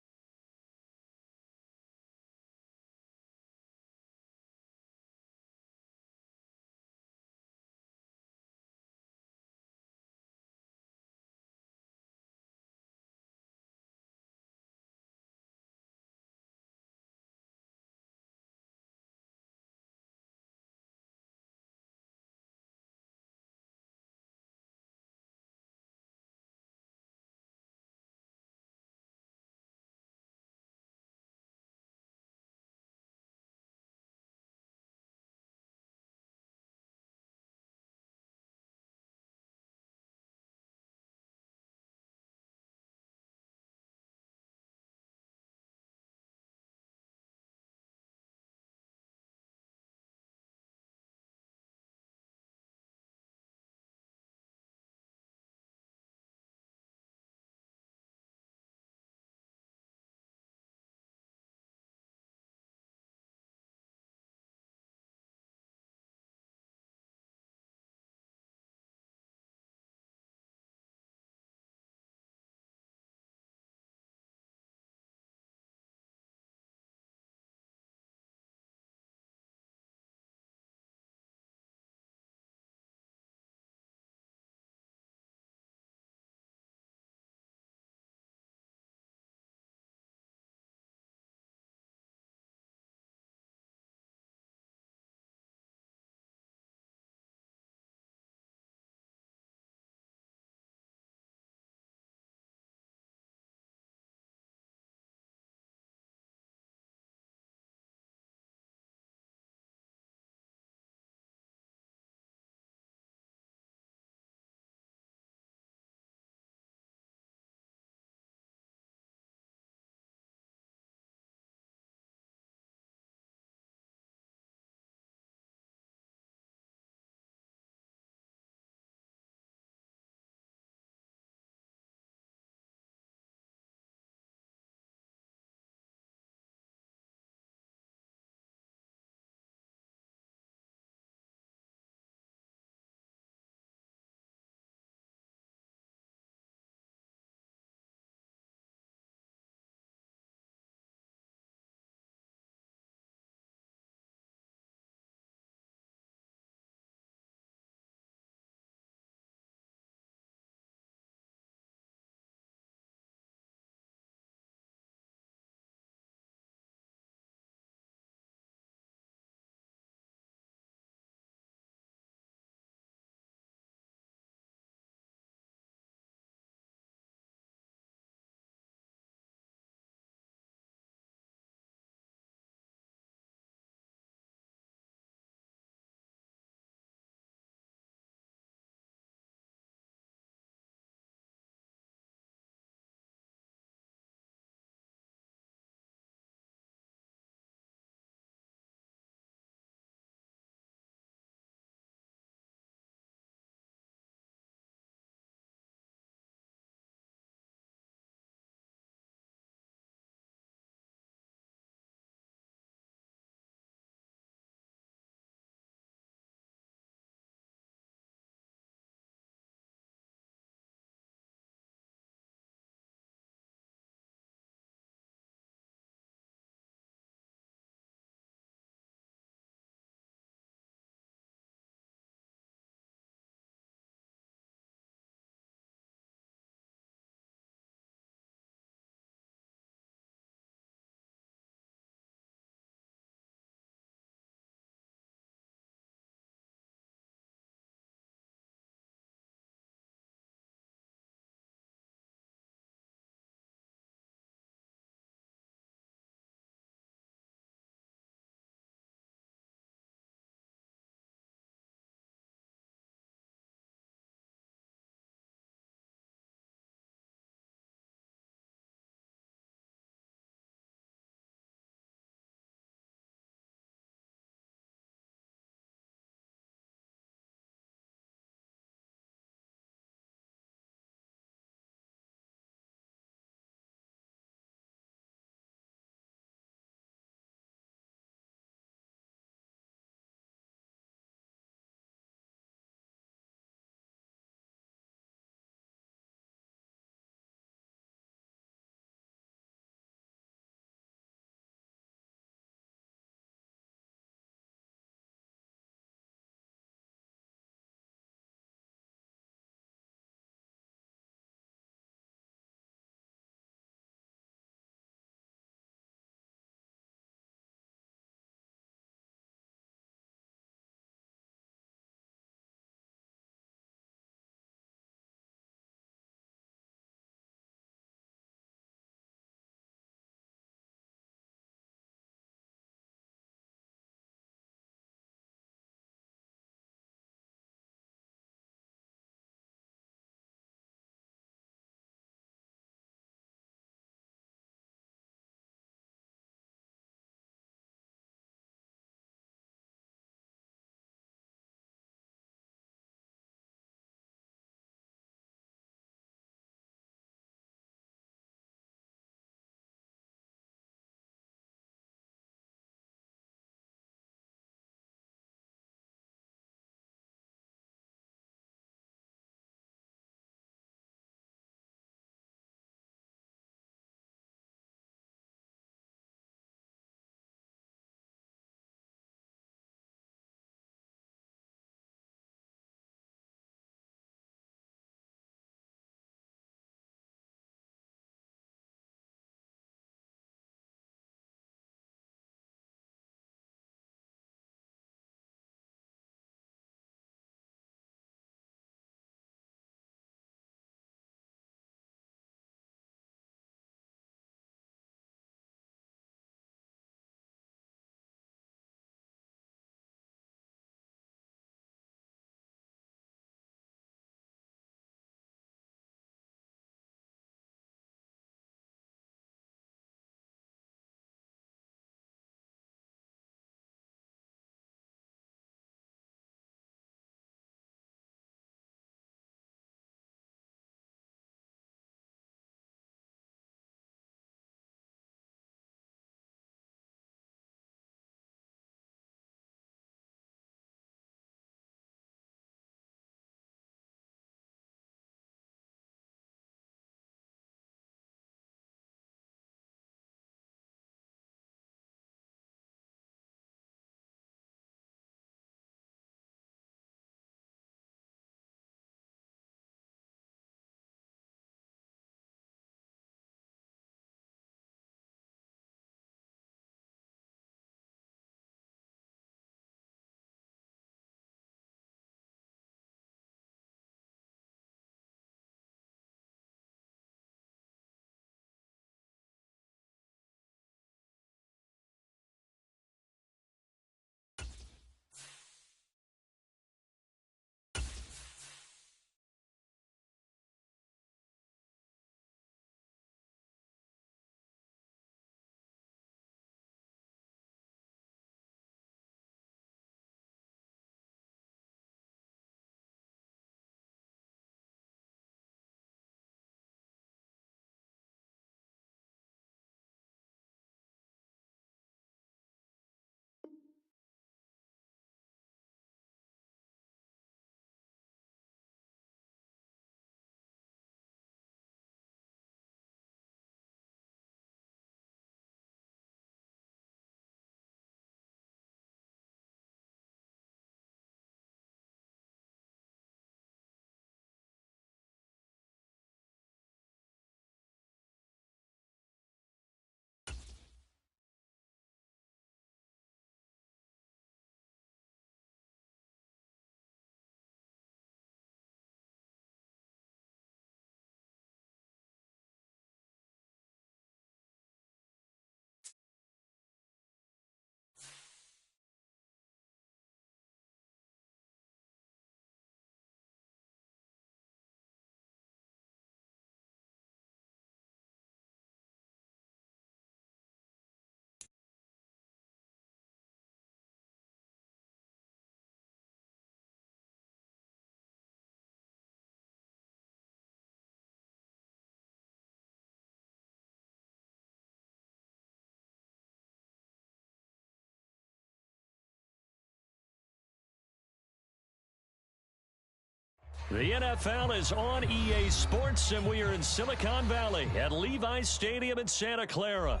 Speaker 1: The NFL is on EA Sports, and we are in Silicon Valley at Levi's Stadium in Santa Clara.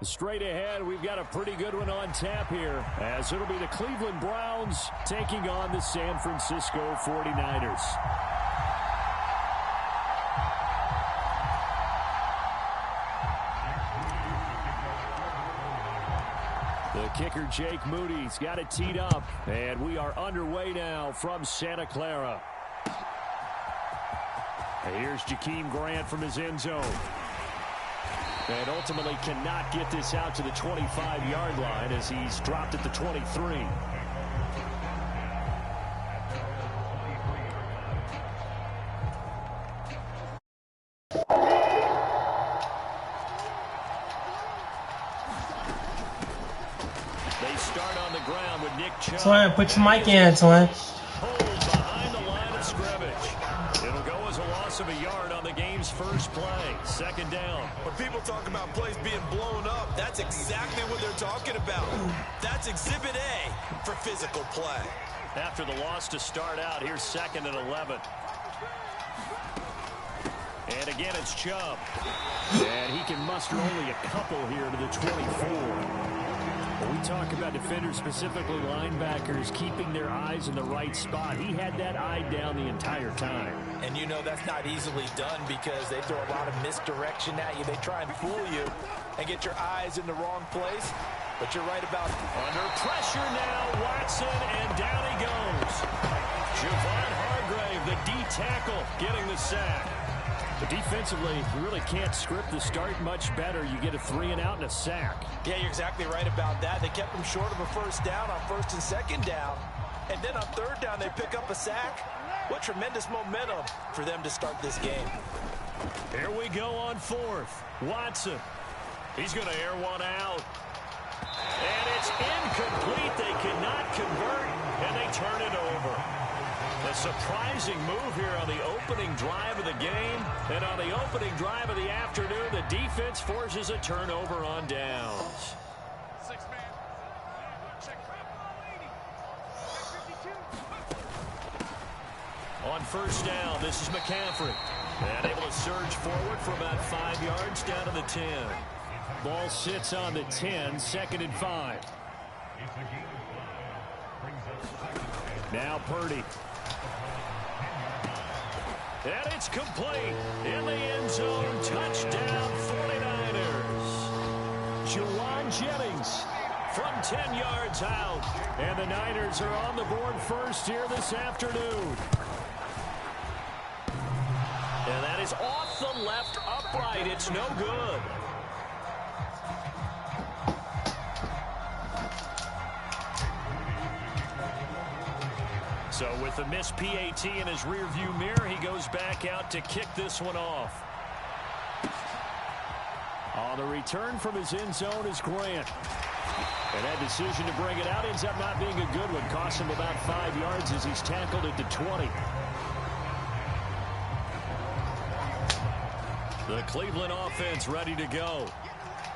Speaker 1: Straight ahead, we've got a pretty good one on tap here, as it'll be the Cleveland Browns taking on the San Francisco 49ers. The kicker, Jake Moody's got it teed up, and we are underway now from Santa Clara. Here's Jakeem Grant from his end zone. And ultimately cannot get this out to the 25-yard line as he's dropped at the 23. They start on the ground with Nick Chubb.
Speaker 3: Twin, put your mic in, Twin.
Speaker 1: Hold behind the line of scrimmage. It'll go as a loss of a yard on the game's first play. Second down.
Speaker 2: When people talk about plays being blown up, that's exactly what they're talking about. That's Exhibit A for physical play.
Speaker 1: After the loss to start out, here's 2nd and 11. And again, it's Chubb. And he can muster only a couple here to the 24. When we talk about defenders, specifically linebackers, keeping their eyes in the right spot, he had that eye down the entire time.
Speaker 2: And you know that's not easily done because they throw a lot of misdirection at you. They try and fool you and get your eyes in the wrong place. But you're right about
Speaker 1: under pressure now, Watson, and down he goes. Javon Hargrave, the D tackle, getting the sack. But defensively, you really can't script the start much better. You get a 3-and-out and a sack.
Speaker 2: Yeah, you're exactly right about that. They kept them short of a first down on 1st and 2nd down. And then on 3rd down, they pick up a sack. What tremendous momentum for them to start this game.
Speaker 1: Here we go on 4th. Watson. He's going to air one out. And it's incomplete. They cannot convert, and they turn it over. A surprising move here on the opening drive of the game. And on the opening drive of the afternoon, the defense forces a turnover on downs. On 1st down, this is McCaffrey. And able to surge forward for about 5 yards down to the 10. Ball sits on the 10, 2nd and 5. Now Purdy. And it's complete. In the end zone, touchdown 49ers. Jawan Jennings from 10 yards out. And the Niners are on the board first here this afternoon. And that is off the left upright. It's no good. So with the missed PAT in his rearview mirror, he goes back out to kick this one off. On the return from his end zone is Grant. And that decision to bring it out ends up not being a good one. Costs him about 5 yards as he's tackled at the 20. The Cleveland offense ready to go.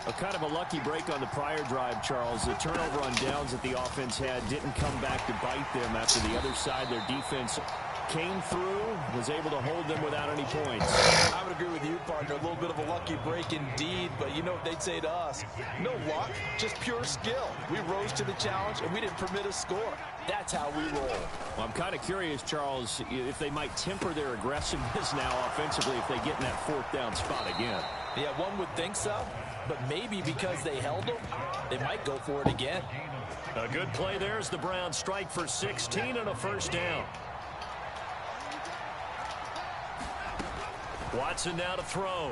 Speaker 1: A kind of a lucky break on the prior drive, Charles. The turnover on downs that the offense had didn't come back to bite them after the other side. Their defense came through, was able to hold them without any points.
Speaker 2: I would agree with you, partner. A little bit of a lucky break indeed, but you know what they'd say to us? No luck, just pure skill. We rose to the challenge, and we didn't permit a score. That's how we roll.
Speaker 1: Well, I'm kind of curious, Charles, if they might temper their aggressiveness now offensively if they get in that 4th down spot again.
Speaker 2: Yeah, one would think so, but maybe because they held them, they might go for it again.
Speaker 1: A good play there as the Browns strike for 16 and a 1st down. Watson now to throw.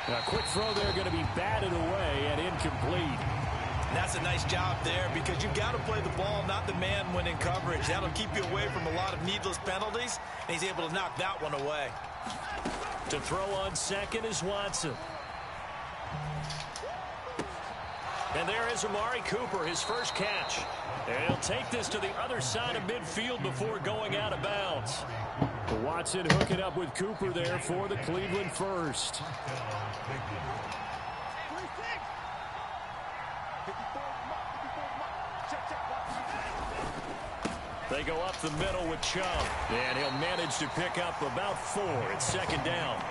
Speaker 1: A quick throw there going to be batted away and incomplete.
Speaker 2: And that's a nice job there because you've got to play the ball, not the man when in coverage. That'll keep you away from a lot of needless penalties, and he's able to knock that one away.
Speaker 1: To throw on 2nd is Watson. And there is Amari Cooper, his first catch. And he'll take this to the other side of midfield before going out of bounds. Watson hooking up with Cooper there for the Cleveland first. They go up the middle with Chubb, and he'll manage to pick up about 4. It's second down.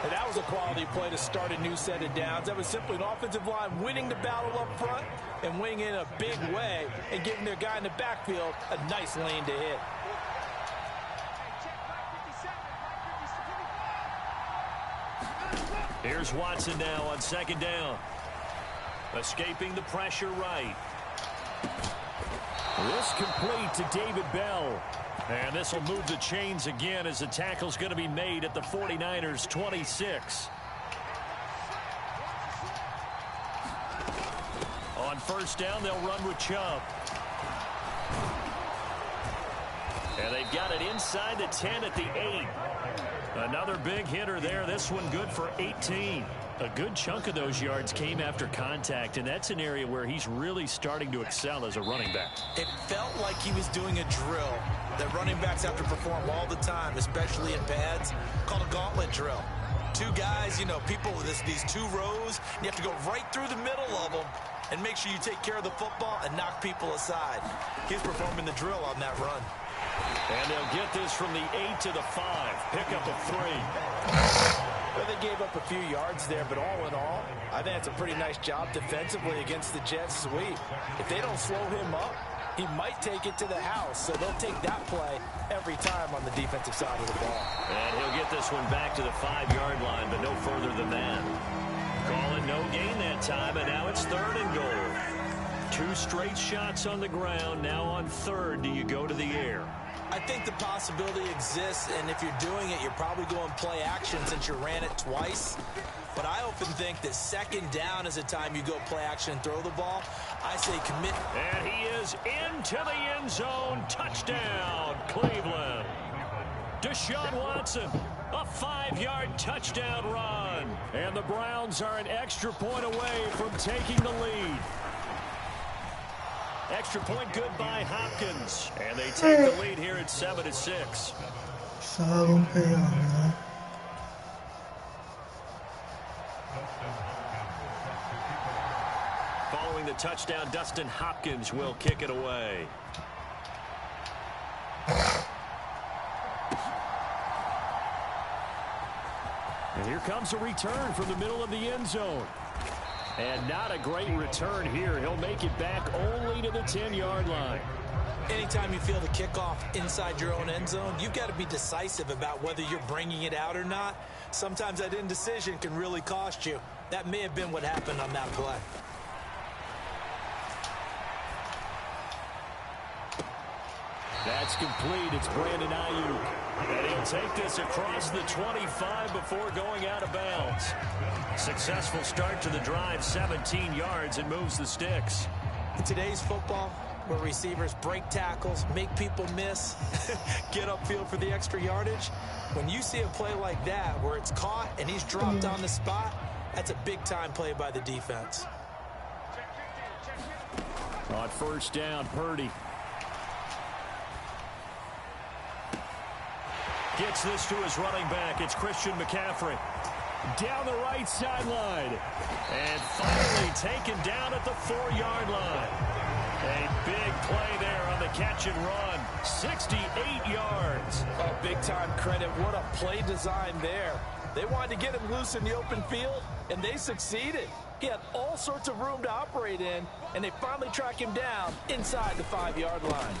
Speaker 7: And that was a quality play to start a new set of downs. That was simply an offensive line winning the battle up front and winning in a big way and giving their guy in the backfield a nice lane to hit.
Speaker 1: Here's Watson now on second down. Escaping the pressure right. This complete to David Bell. And this will move the chains again as the tackle's going to be made at the 49ers 26. On first down, they'll run with Chubb. And they've got it inside the 10 at the 8. Another big hitter there. This one good for 18. A good chunk of those yards came after contact, and that's an area where he's really starting to excel as a running back.
Speaker 2: It felt like he was doing a drill that running backs have to perform all the time, especially in pads, called a gauntlet drill. 2 guys, you know, people with these 2 rows, you have to go right through the middle of them and make sure you take care of the football and knock people aside. He's performing the drill on that run.
Speaker 1: And they'll get this from the 8 to the 5. Pick up a 3.
Speaker 7: Well, they gave up a few yards there, but all in all, I think it's a pretty nice job defensively against the Jets sweep. If they don't slow him up, he might take it to the house, so they'll take that play every time on the defensive side of the ball.
Speaker 1: And he'll get this one back to the 5-yard line, but no further than that. Calling no gain that time, and now it's 3rd and goal. 2 straight shots on the ground. Now on 3rd, do you go to the air?
Speaker 2: I think the possibility exists, and if you're doing it, you're probably going play action since you ran it twice. But I often think that second down is a time you go play action and throw the ball. I say commit.
Speaker 1: And he is into the end zone. Touchdown, Cleveland. Deshaun Watson, a 5-yard touchdown run. And the Browns are an extra point away from taking the lead. Extra point good by Hopkins. And they take the lead here at 7-6.
Speaker 3: So gonna pay on, man.
Speaker 1: Following the touchdown, Dustin Hopkins will kick it away. And here comes a return from the middle of the end zone. And not a great return here. He'll make it back only to the 10-yard line.
Speaker 2: Anytime you feel the kickoff inside your own end zone, you've got to be decisive about whether you're bringing it out or not. Sometimes that indecision can really cost you. That may have been what happened on that play.
Speaker 1: That's complete. It's Brandon Ayuk. And he'll take this across the 25 before going out of bounds. Successful start to the drive, 17 yards, and moves the sticks.
Speaker 2: In today's football, where receivers break tackles, make people miss, get upfield for the extra yardage, when you see a play like that where it's caught and he's dropped on the spot, that's a big-time play by the defense.
Speaker 1: On first down, Purdy. Gets this to his running back. It's Christian McCaffrey. Down the right sideline. And finally taken down at the 4-yard line. A big play there on the catch and run. 68 yards.
Speaker 7: Oh, big-time credit. What a play design there. They wanted to get him loose in the open field, and they succeeded. He had all sorts of room to operate in, and they finally track him down inside the 5-yard line.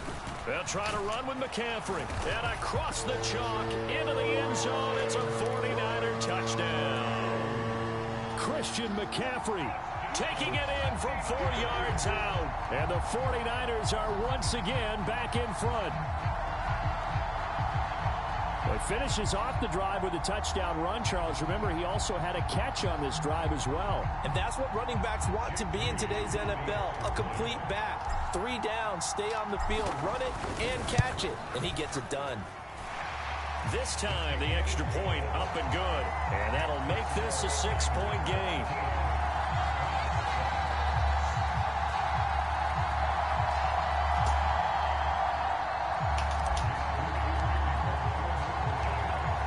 Speaker 1: They'll try to run with McCaffrey. And across the chalk, into the end zone. It's a 49er touchdown. Christian McCaffrey taking it in from 4 yards out. And the 49ers are once again back in front. Well, he finishes off the drive with a touchdown run, Charles. Remember, he also had a catch on this drive as well.
Speaker 7: And that's what running backs want to be in today's NFL, a complete back. 3 down, stay on the field, run it, and catch it. And he gets it done.
Speaker 1: This time, the extra point up and good. And that'll make this a 6-point game.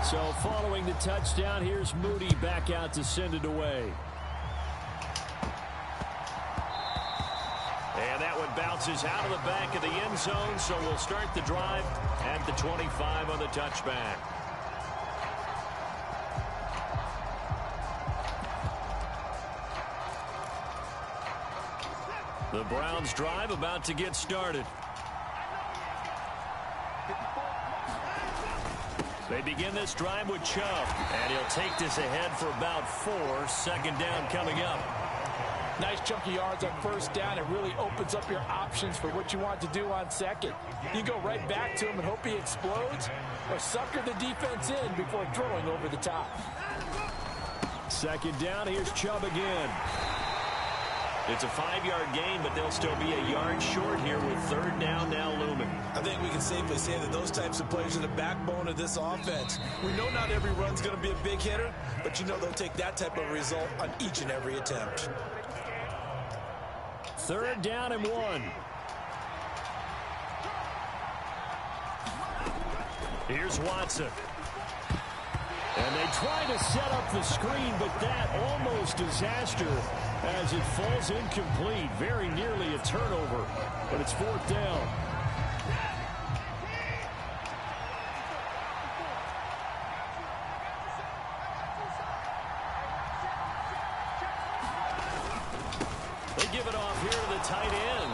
Speaker 1: So following the touchdown, here's Moody back out to send it away. And that one bounces out of the back of the end zone, so we'll start the drive at the 25 on the touchback. The Browns drive about to get started. They begin this drive with Chubb, and he'll take this ahead for about 4. Second down coming up.
Speaker 7: Nice chunky yards on first down. It really opens up your options for what you want to do on second. You go right back to him and hope he explodes, or sucker the defense in before throwing over the top.
Speaker 1: Second down, here's Chubb again. It's a 5-yard gain, but they'll still be a yard short here with third down now looming.
Speaker 2: I think we can safely say that those types of plays are the backbone of this offense. We know not every run's going to be a big hitter, but you know they'll take that type of result on each and every attempt.
Speaker 1: Third down and 1. Here's Watson. And they try to set up the screen, but that almost disaster as it falls incomplete. Very nearly a turnover, but it's fourth down. They give it off here to the tight end,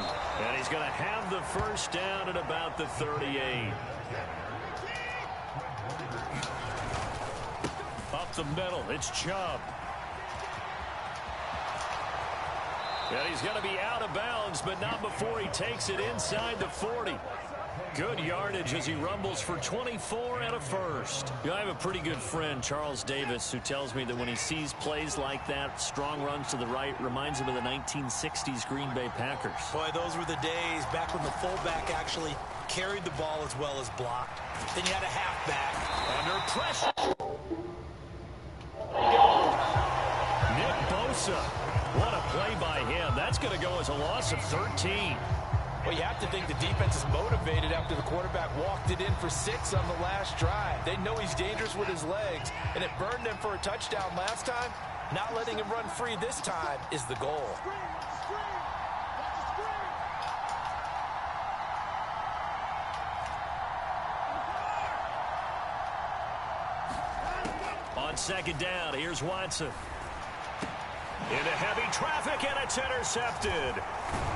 Speaker 1: and he's going to have the first down at about the 38. Up the middle, it's Chubb. And he's going to be out of bounds, but not before he takes it inside the 40. Good yardage as he rumbles for 24 and a first. You know, I have a pretty good friend, Charles Davis, who tells me that when he sees plays like that, strong runs to the right, reminds him of the 1960s Green Bay Packers.
Speaker 2: Boy, those were the days back when the fullback actually carried the ball as well as blocked. Then you had a halfback.
Speaker 1: Under pressure. Nick Bosa. What a play by him. That's going to go as a loss of 13.
Speaker 7: Well, you have to think the defense is motivated after the quarterback walked it in for 6 on the last drive. They know he's dangerous with his legs, and it burned them for a touchdown last time. Not letting him run free this time is the goal.
Speaker 1: On second down, here's Watson. Into heavy traffic, and it's intercepted.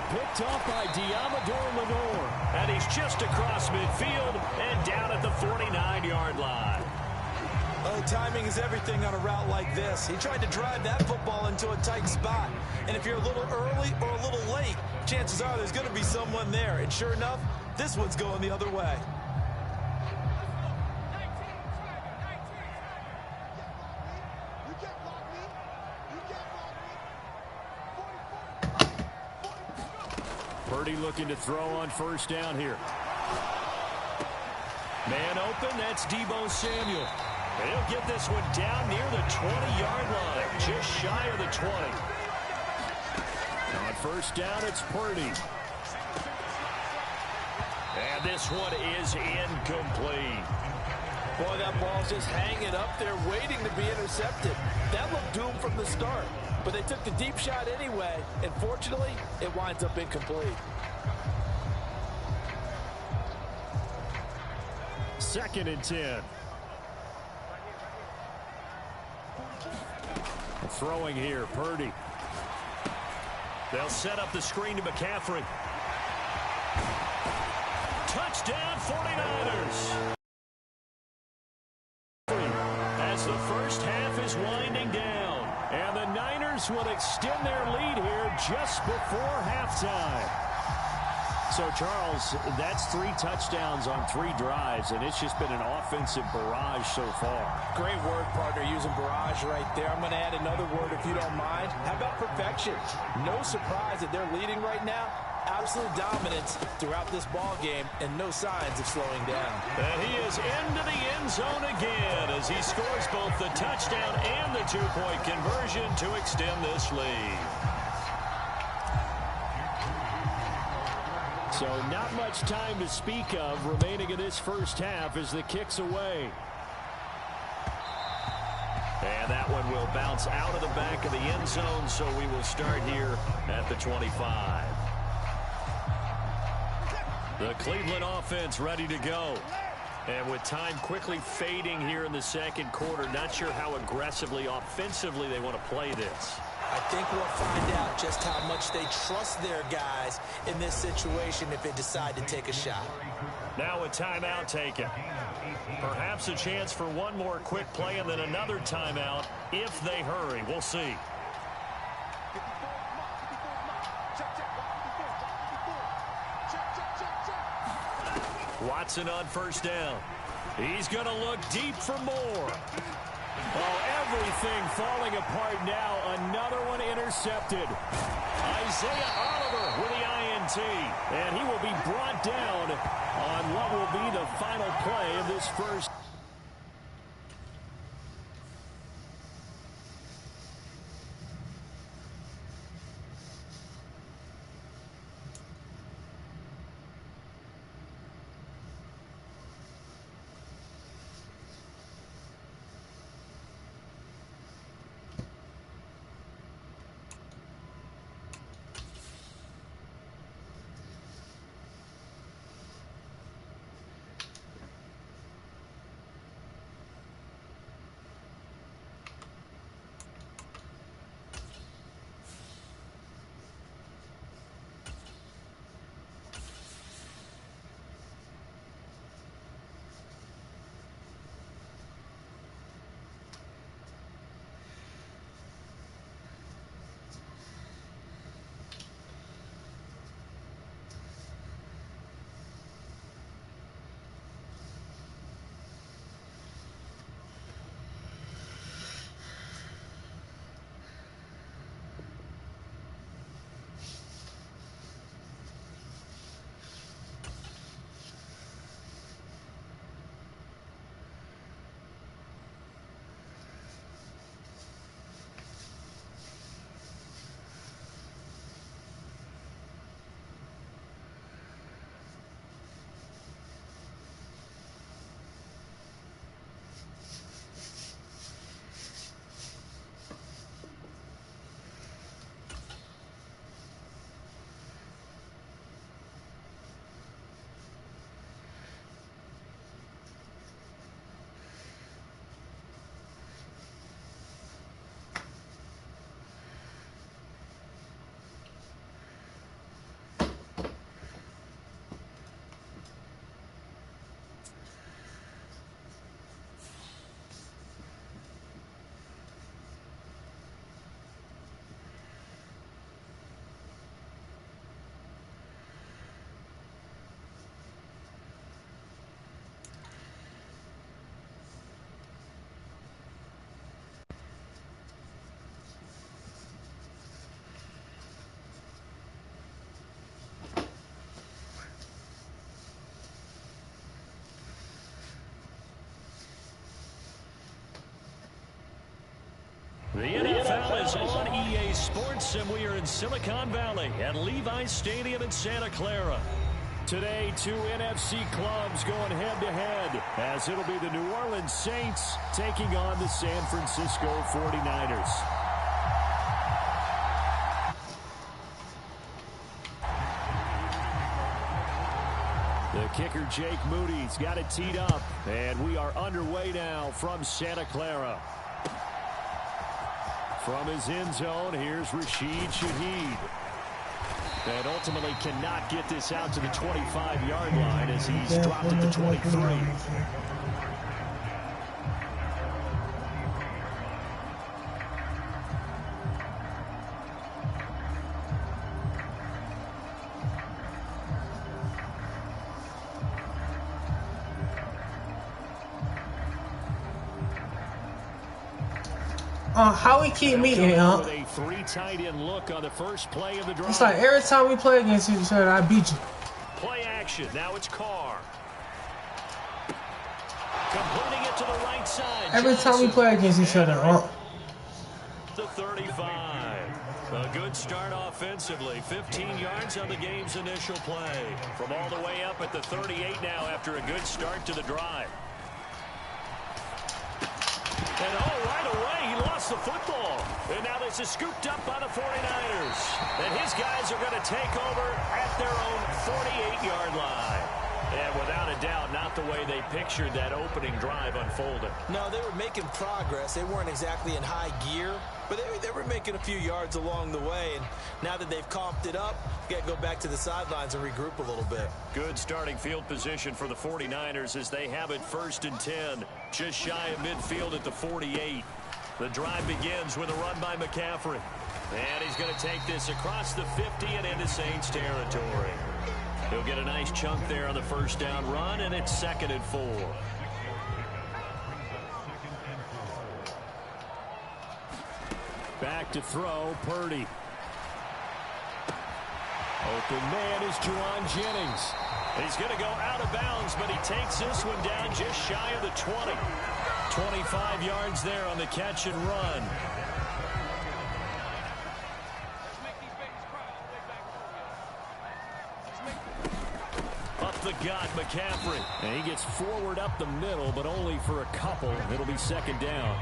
Speaker 1: Picked off by Diamador Lenore. And he's just across midfield and down at the 49-yard line.
Speaker 2: Oh, timing is everything on a route like this. He tried to drive that football into a tight spot. And if you're a little early or a little late, chances are there's going to be someone there. And sure enough, this one's going the other way.
Speaker 1: Purdy looking to throw on first down here. Man open, that's Deebo Samuel. And he'll get this one down near the 20-yard line, just shy of the 20. On first down, it's Purdy. And this one is incomplete.
Speaker 7: Boy, that ball's just hanging up there waiting to be intercepted. That looked doomed from the start. But they took the deep shot anyway, and fortunately, it winds up incomplete.
Speaker 1: Second and 10. Throwing here, Purdy. They'll set up the screen to McCaffrey. Touchdown, 49ers! As the first half is winding down, and the Niners will extend their lead here just before halftime. So, Charles, that's 3 touchdowns on 3 drives, and it's just been an offensive barrage so far.
Speaker 7: Great word, partner, using barrage right there. I'm going to add another word if you don't mind. How about perfection? No surprise that they're leading right now. Absolute dominance throughout this ball game, and no signs of slowing down.
Speaker 1: And he is into the end zone again as he scores both the touchdown and the 2-point conversion to extend this lead. So not much time to speak of remaining in this first half as the kick's away. And that one will bounce out of the back of the end zone, so we will start here at the 25. The Cleveland offense ready to go. And with time quickly fading here in the second quarter, not sure how aggressively, offensively they want to play this.
Speaker 2: I think we'll find out just how much they trust their guys in this situation if they decide to take a shot.
Speaker 1: Now a timeout taken. Perhaps a chance for one more quick play and then another timeout if they hurry. We'll see. Watson on first down. He's going to look deep for more. Oh, everything falling apart now. Another one intercepted. Isaiah Oliver with the INT. And he will be brought down on what will be the final play of this first. The NFL is on EA Sports, and we are in Silicon Valley at Levi's Stadium in Santa Clara. Today, two NFC clubs going head-to-head, as it'll be the New Orleans Saints taking on the San Francisco 49ers. The kicker, Jake Moody's got it teed up, and we are underway now from Santa Clara. From his end zone, here's Rashid Shaheed. And ultimately cannot get this out to the 25-yard line as he's dropped at the 23.
Speaker 3: How we keep meeting, huh?
Speaker 1: With a three tight end look on the first play of the drive.
Speaker 3: It's like every time we play against each other, I beat you.
Speaker 1: Play action. Now it's Carr. Completing it to the right side.
Speaker 3: Every time we play against each other,
Speaker 1: The 35. A good start offensively. 15 yards on the game's initial play. From all the way up at the 38 now after a good start to the drive. And right away, he lost the football. And now this is scooped up by the 49ers. And his guys are going to take over at their own 48-yard line. And without a doubt, not the way they pictured that opening drive unfolding.
Speaker 2: No, they were making progress. They weren't exactly in high gear, but they were making a few yards along the way. And now that they've comped it up, you got to go back to the sidelines and regroup a little bit.
Speaker 1: Good starting field position for the 49ers as they have it 1st and 10, just shy of midfield at the 48. The drive begins with a run by McCaffrey. And he's going to take this across the 50 and into Saints territory. He'll get a nice chunk there on the first down run, and it's 2nd and 4. Back to throw, Purdy. Open man is Juwan Jennings. He's going to go out of bounds, but he takes this one down just shy of the 20. 25 yards there on the catch and run. Up the gut, McCaffrey. And he gets forward up the middle, but only for a couple. It'll be 2nd down.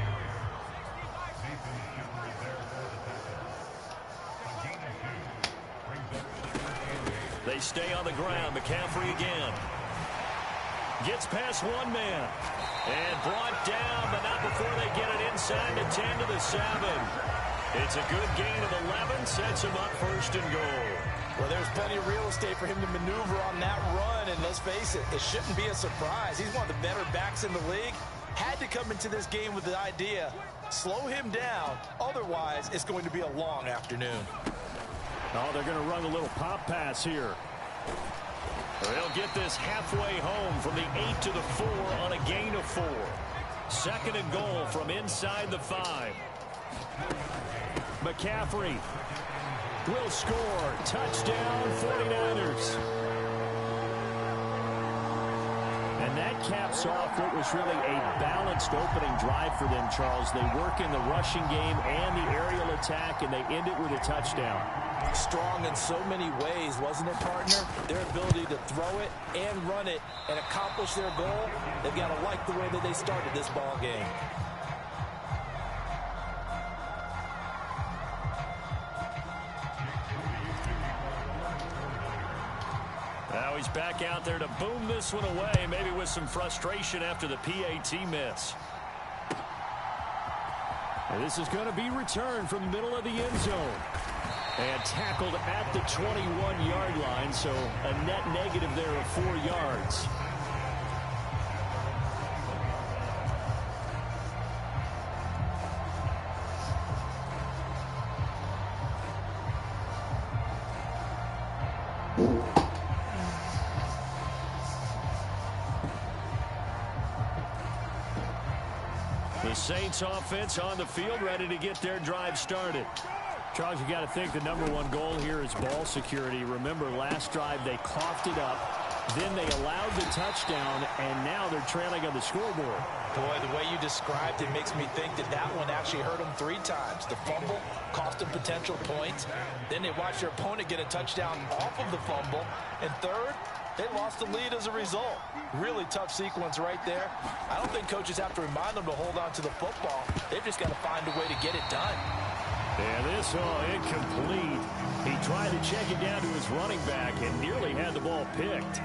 Speaker 1: They stay on the ground. McCaffrey again. Gets past one man. And brought down, but not before they get it inside the 10 to the 7. It's a good gain of 11. Sets him up 1st and goal.
Speaker 2: Well, there's plenty of real estate for him to maneuver on that run, and let's face it, it shouldn't be a surprise. He's one of the better backs in the league. Had to come into this game with the idea, slow him down, otherwise it's going to be a long afternoon.
Speaker 1: Oh, they're going to run a little pop pass here. They'll get this halfway home from the 8 to the 4 on a gain of 4. 2nd and goal from inside the 5. McCaffrey will score. Touchdown, 49ers. And that caps off what was really a balanced opening drive for them, Charles. They work in the rushing game and the aerial attack, and they end it with a touchdown.
Speaker 2: Strong in so many ways, wasn't it, partner? Their ability to throw it and run it and accomplish their goal, they've got to like the way that they started this ball game.
Speaker 1: Now he's back out there to boom this one away, maybe with some frustration after the PAT miss. And this is going to be returned from the middle of the end zone. And tackled at the 21-yard line, so a net negative there of 4 yards. The Saints offense on the field, ready to get their drive started. Charles, you got to think the #1 goal here is ball security. Remember, last drive they coughed it up, then they allowed the touchdown, and now they're trailing on the scoreboard.
Speaker 2: Boy, the way you described it makes me think that that one actually hurt them 3 times. The fumble cost them potential points. Then they watched their opponent get a touchdown off of the fumble. And third, they lost the lead as a result. Really tough sequence right there. I don't think coaches have to remind them to hold on to the football. They've just got to find a way to get it done.
Speaker 1: And this, incomplete. He tried to check it down to his running back and nearly had the ball picked.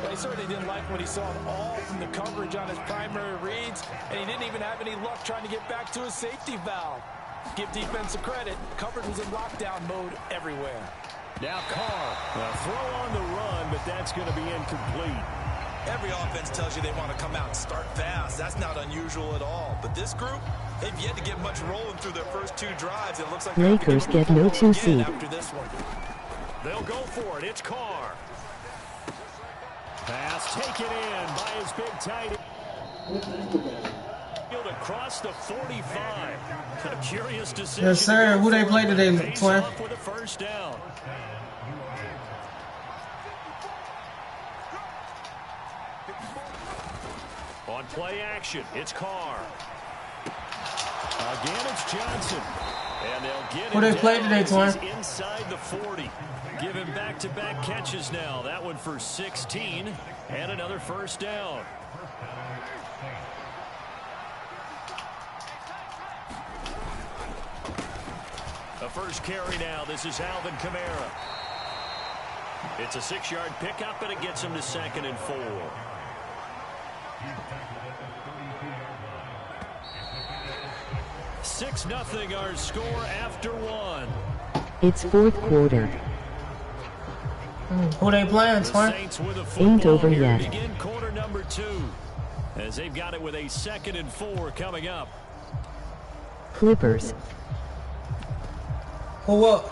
Speaker 2: Well, he certainly didn't like what he saw at all from the coverage on his primary reads, and he didn't even have any luck trying to get back to his safety valve. Give defense a credit. Coverage was in lockdown mode everywhere.
Speaker 1: Now Carr, a throw on the run, but that's going to be incomplete.
Speaker 2: Every offense tells you they want to come out and start fast. That's not unusual at all. But this group, they've yet to get much rolling through their first 2 drives. It looks like
Speaker 5: Lakers get no 2 seed.
Speaker 2: After this one.
Speaker 1: They'll go for it. It's Carr. Pass taken in by his big tight end. Across the 45. A curious decision.
Speaker 3: Yes, sir. Who they play today, Twin?
Speaker 1: With a first down. On play action, it's Carr. Again, it's Johnson. And they'll get
Speaker 3: Who they play today, Twin?
Speaker 1: Inside the 40. Give him back-to-back catches now. That one for 16 and another first down. A first carry now. This is Alvin Kamara. It's a 6-yard pickup, and it gets him to 2nd and 4. Six nothing our score after 1.
Speaker 5: It's fourth quarter.
Speaker 3: Who they playing, Twin?
Speaker 5: Ain't over yet.
Speaker 1: Begin quarter number 2, as they've got it with a 2nd and 4 coming up.
Speaker 5: Clippers.
Speaker 3: Who up?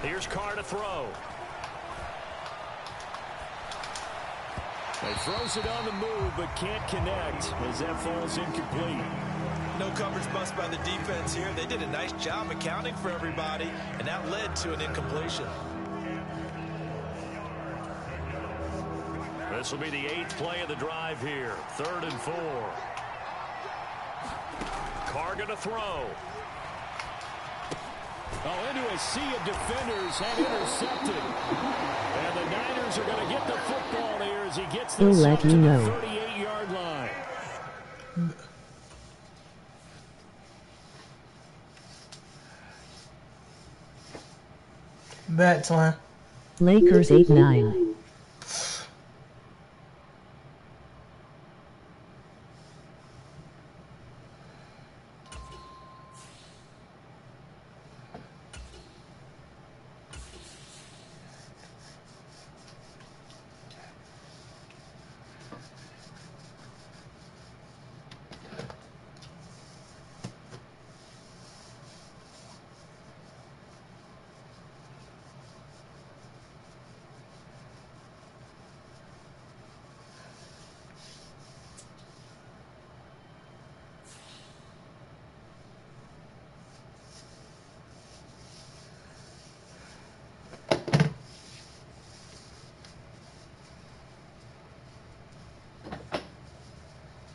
Speaker 1: Here's Carr to throw. He throws it on the move, but can't connect as that falls incomplete.
Speaker 2: No coverage bust by the defense here. They did a nice job accounting for everybody, and that led to an incompletion.
Speaker 1: This will be the 8th play of the drive here. 3rd and 4. Carr going to throw.
Speaker 4: Oh, into a sea of defenders and intercepted. And the Niners are going to get the football here as he gets this up to the 38-yard line.
Speaker 3: Bet, Twin.
Speaker 5: Lakers 8-9.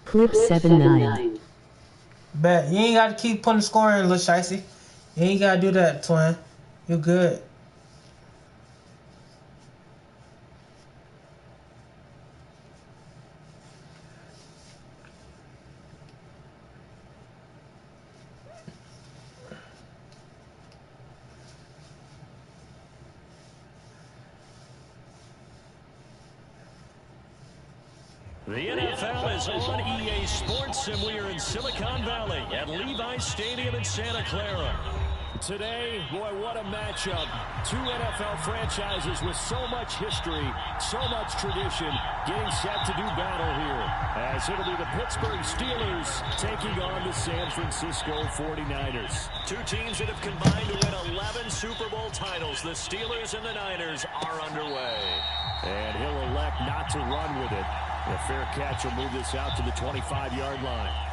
Speaker 5: Clip 7-9.
Speaker 3: Bet. You ain't got to keep putting the score in, Lil Shicey. You ain't got to do that, Twin. You're good.
Speaker 1: The NFL is on EA Sports, and we are in Silicon Valley at Levi's Stadium in Santa Clara.
Speaker 4: Today, boy, what a matchup. Two NFL franchises with so much history, so much tradition, getting set to do battle here. As it'll be the Pittsburgh Steelers taking on the San Francisco 49ers.
Speaker 1: Two teams that have combined to win 11 Super Bowl titles. The Steelers and the Niners are underway.
Speaker 4: And he'll elect not to run with it. A fair catch will move this out to the 25-yard line.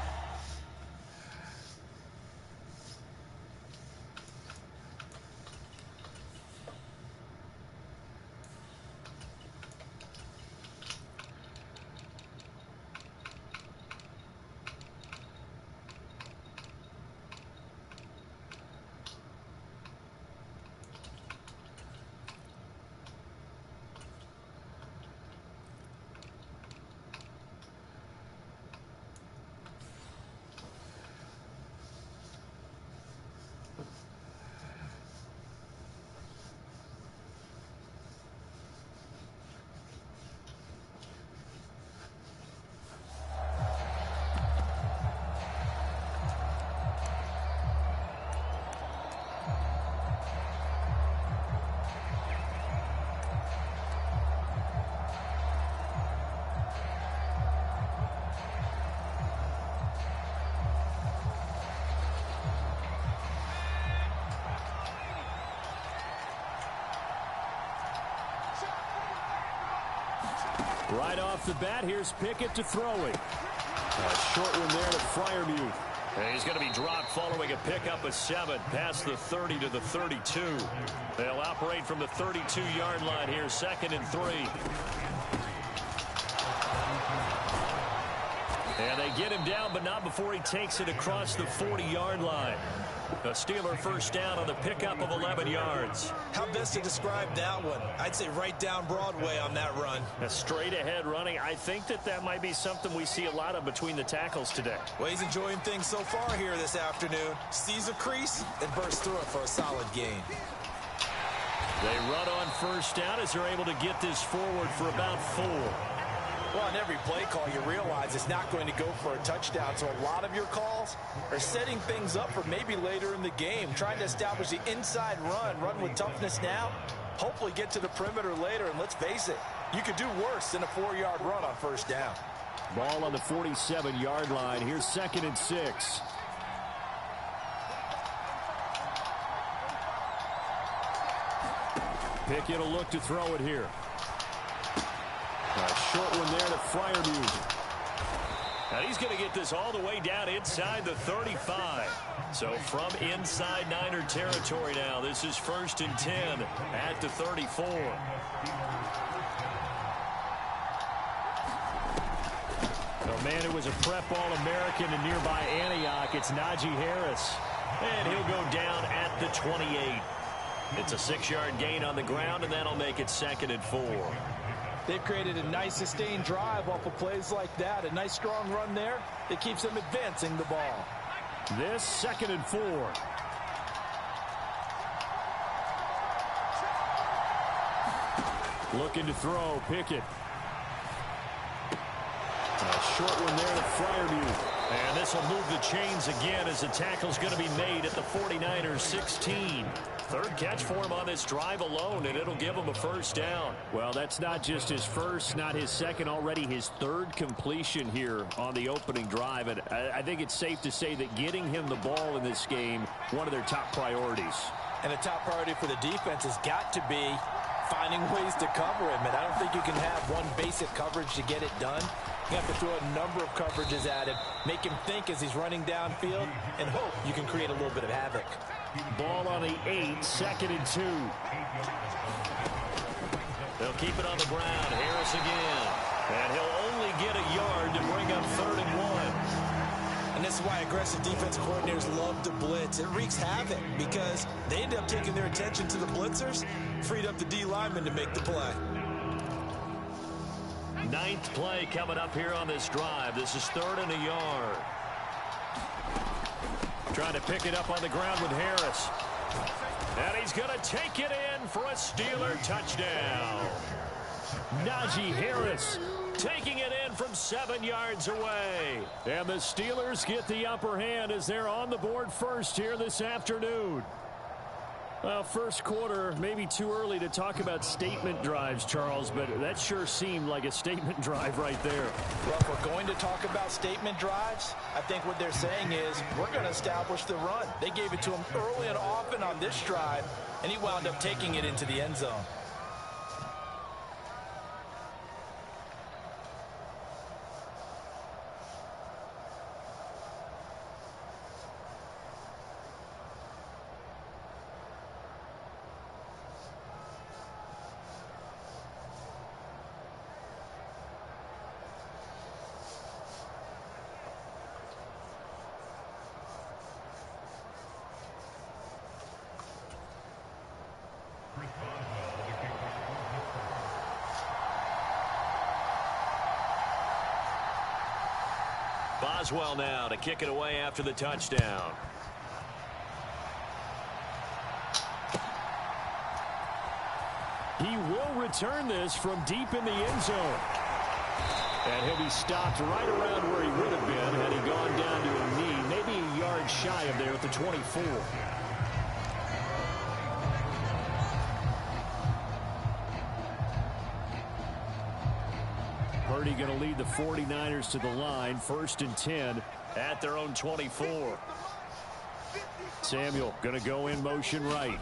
Speaker 4: Right off the bat, here's Pickett to throw it. A short one there to Freiermuth.
Speaker 1: And he's going to be dropped following a pickup of 7 past the 30 to the 32. They'll operate from the 32-yard line here, 2nd and 3. And they get him down, but not before he takes it across the 40-yard line. A Steeler first down on the pickup of 11 yards.
Speaker 2: How best to describe that one? I'd say right down Broadway on that run.
Speaker 1: A straight-ahead running. I think that might be something we see a lot of between the tackles today.
Speaker 2: Well, he's enjoying things so far here this afternoon. Sees a crease and bursts through it for a solid gain.
Speaker 1: They run on first down as they're able to get this forward for about 4.
Speaker 7: Well, on every play call, you realize it's not going to go for a touchdown. So a lot of your calls are setting things up for maybe later in the game, trying to establish the inside run with toughness now, hopefully get to the perimeter later. And let's face it, you could do worse than a 4-yard run on first down.
Speaker 1: Ball on the 47-yard line. Here's 2nd and 6. Pickett will look to throw it here. A short one there to Freiermuth. And he's going to get this all the way down inside the 35. So from inside Niner territory now, this is 1st and 10 at the 34. A man who was a prep All-American in nearby Antioch, it's Najee Harris. And he'll go down at the 28. It's a 6-yard gain on the ground, and that'll make it 2nd and 4.
Speaker 7: They've created a nice sustained drive off of plays like that. A nice strong run there that keeps them advancing the ball.
Speaker 1: This 2nd and 4. Looking to throw, Pickett. A short one there to Freiermuth. And this will move the chains again as the tackle's going to be made at the 49ers 16. 3rd catch for him on this drive alone, and it'll give him a first down. Well, that's not just his first, not his second, already his 3rd completion here on the opening drive. And I think it's safe to say that getting him the ball in this game, one of their top priorities.
Speaker 7: And a top priority for the defense has got to be finding ways to cover him. And I don't think you can have one basic coverage to get it done. You have to throw a number of coverages at him, make him think as he's running downfield, and hope you can create a little bit of havoc.
Speaker 1: Ball on the 8, 2nd and 2. They'll keep it on the ground. Harris again. And he'll only get a yard to bring up 3rd and 1.
Speaker 2: And this is why aggressive defensive coordinators love to blitz. It wreaks havoc because they end up taking their attention to the blitzers, freed up the D lineman to make the play.
Speaker 1: 9th play coming up here on this drive. This is 3rd and a yard. Trying to pick it up on the ground with Harris. And he's going to take it in for a Steeler touchdown. Najee Harris taking it in from 7 yards away. And the Steelers get the upper hand as they're on the board first here this afternoon. Well, first quarter, maybe too early to talk about statement drives, Charles, but that sure seemed like a statement drive right there.
Speaker 7: Well, if we're going to talk about statement drives, I think what they're saying is we're going to establish the run. They gave it to him early and often on this drive, and he wound up taking it into the end zone.
Speaker 1: Boswell now to kick it away after the touchdown. He will return this from deep in the end zone. And he'll be stopped right around where he would have been had he gone down to a knee, maybe a yard shy of there at the 24. Purdy going to lead the 49ers to the line, 1st and 10 at their own 24. Samuel going to go in motion right.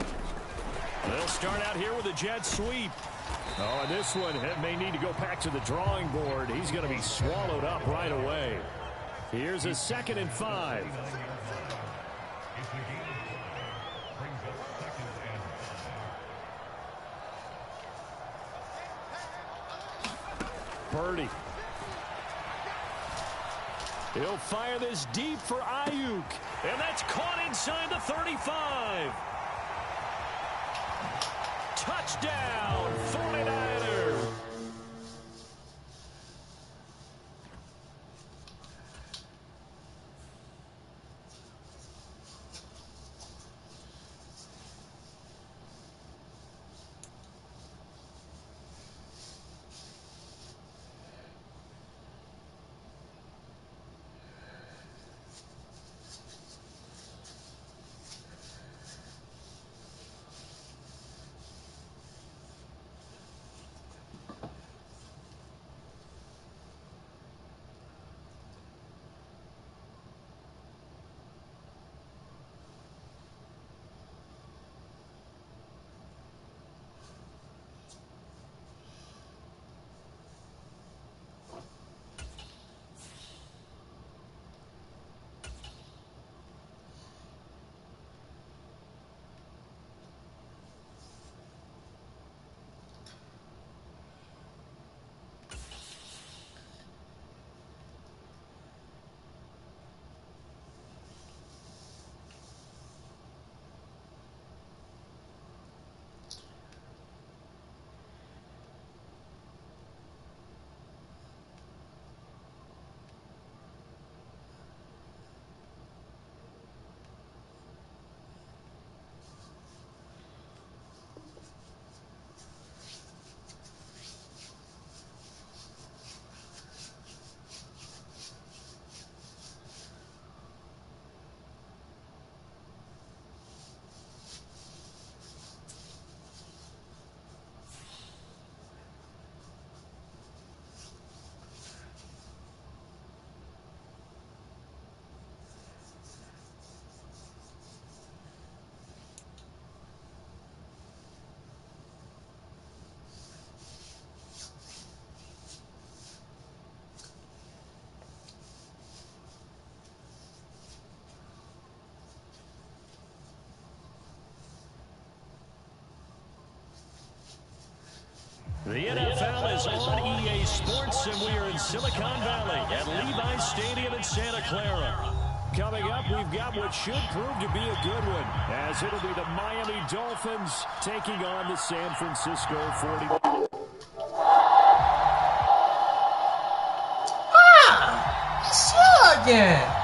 Speaker 1: They'll start out here with a jet sweep. Oh, and this one may need to go back to the drawing board. He's going to be swallowed up right away. Here's a 2nd and 5. Purdy. He'll fire this deep for Ayuk. And that's caught inside the 35. Touchdown, 49ers. The NFL is on EA Sports, and we are in Silicon Valley at Levi's Stadium in Santa Clara. Coming up, we've got what should prove to be a good one, as it'll be the Miami Dolphins taking on the San Francisco 49ers.
Speaker 3: Sure again.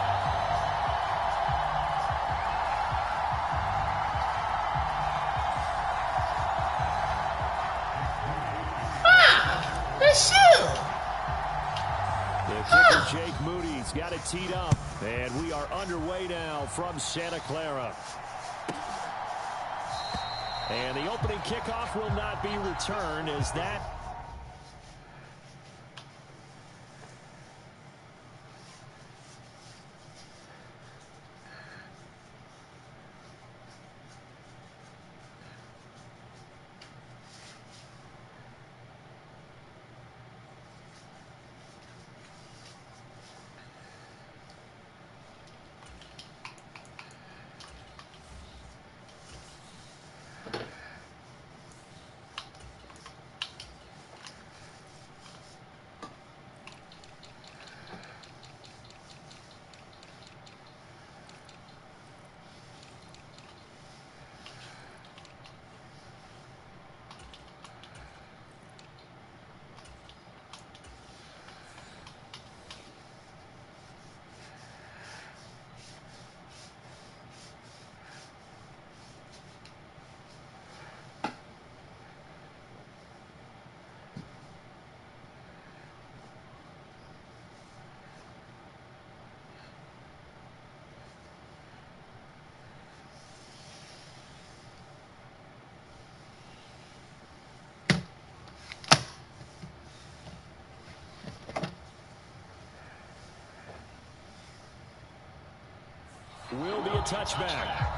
Speaker 1: Jake Moody's got it teed up, and we are underway now from Santa Clara. And the opening kickoff will not be returned as that will be a touchback.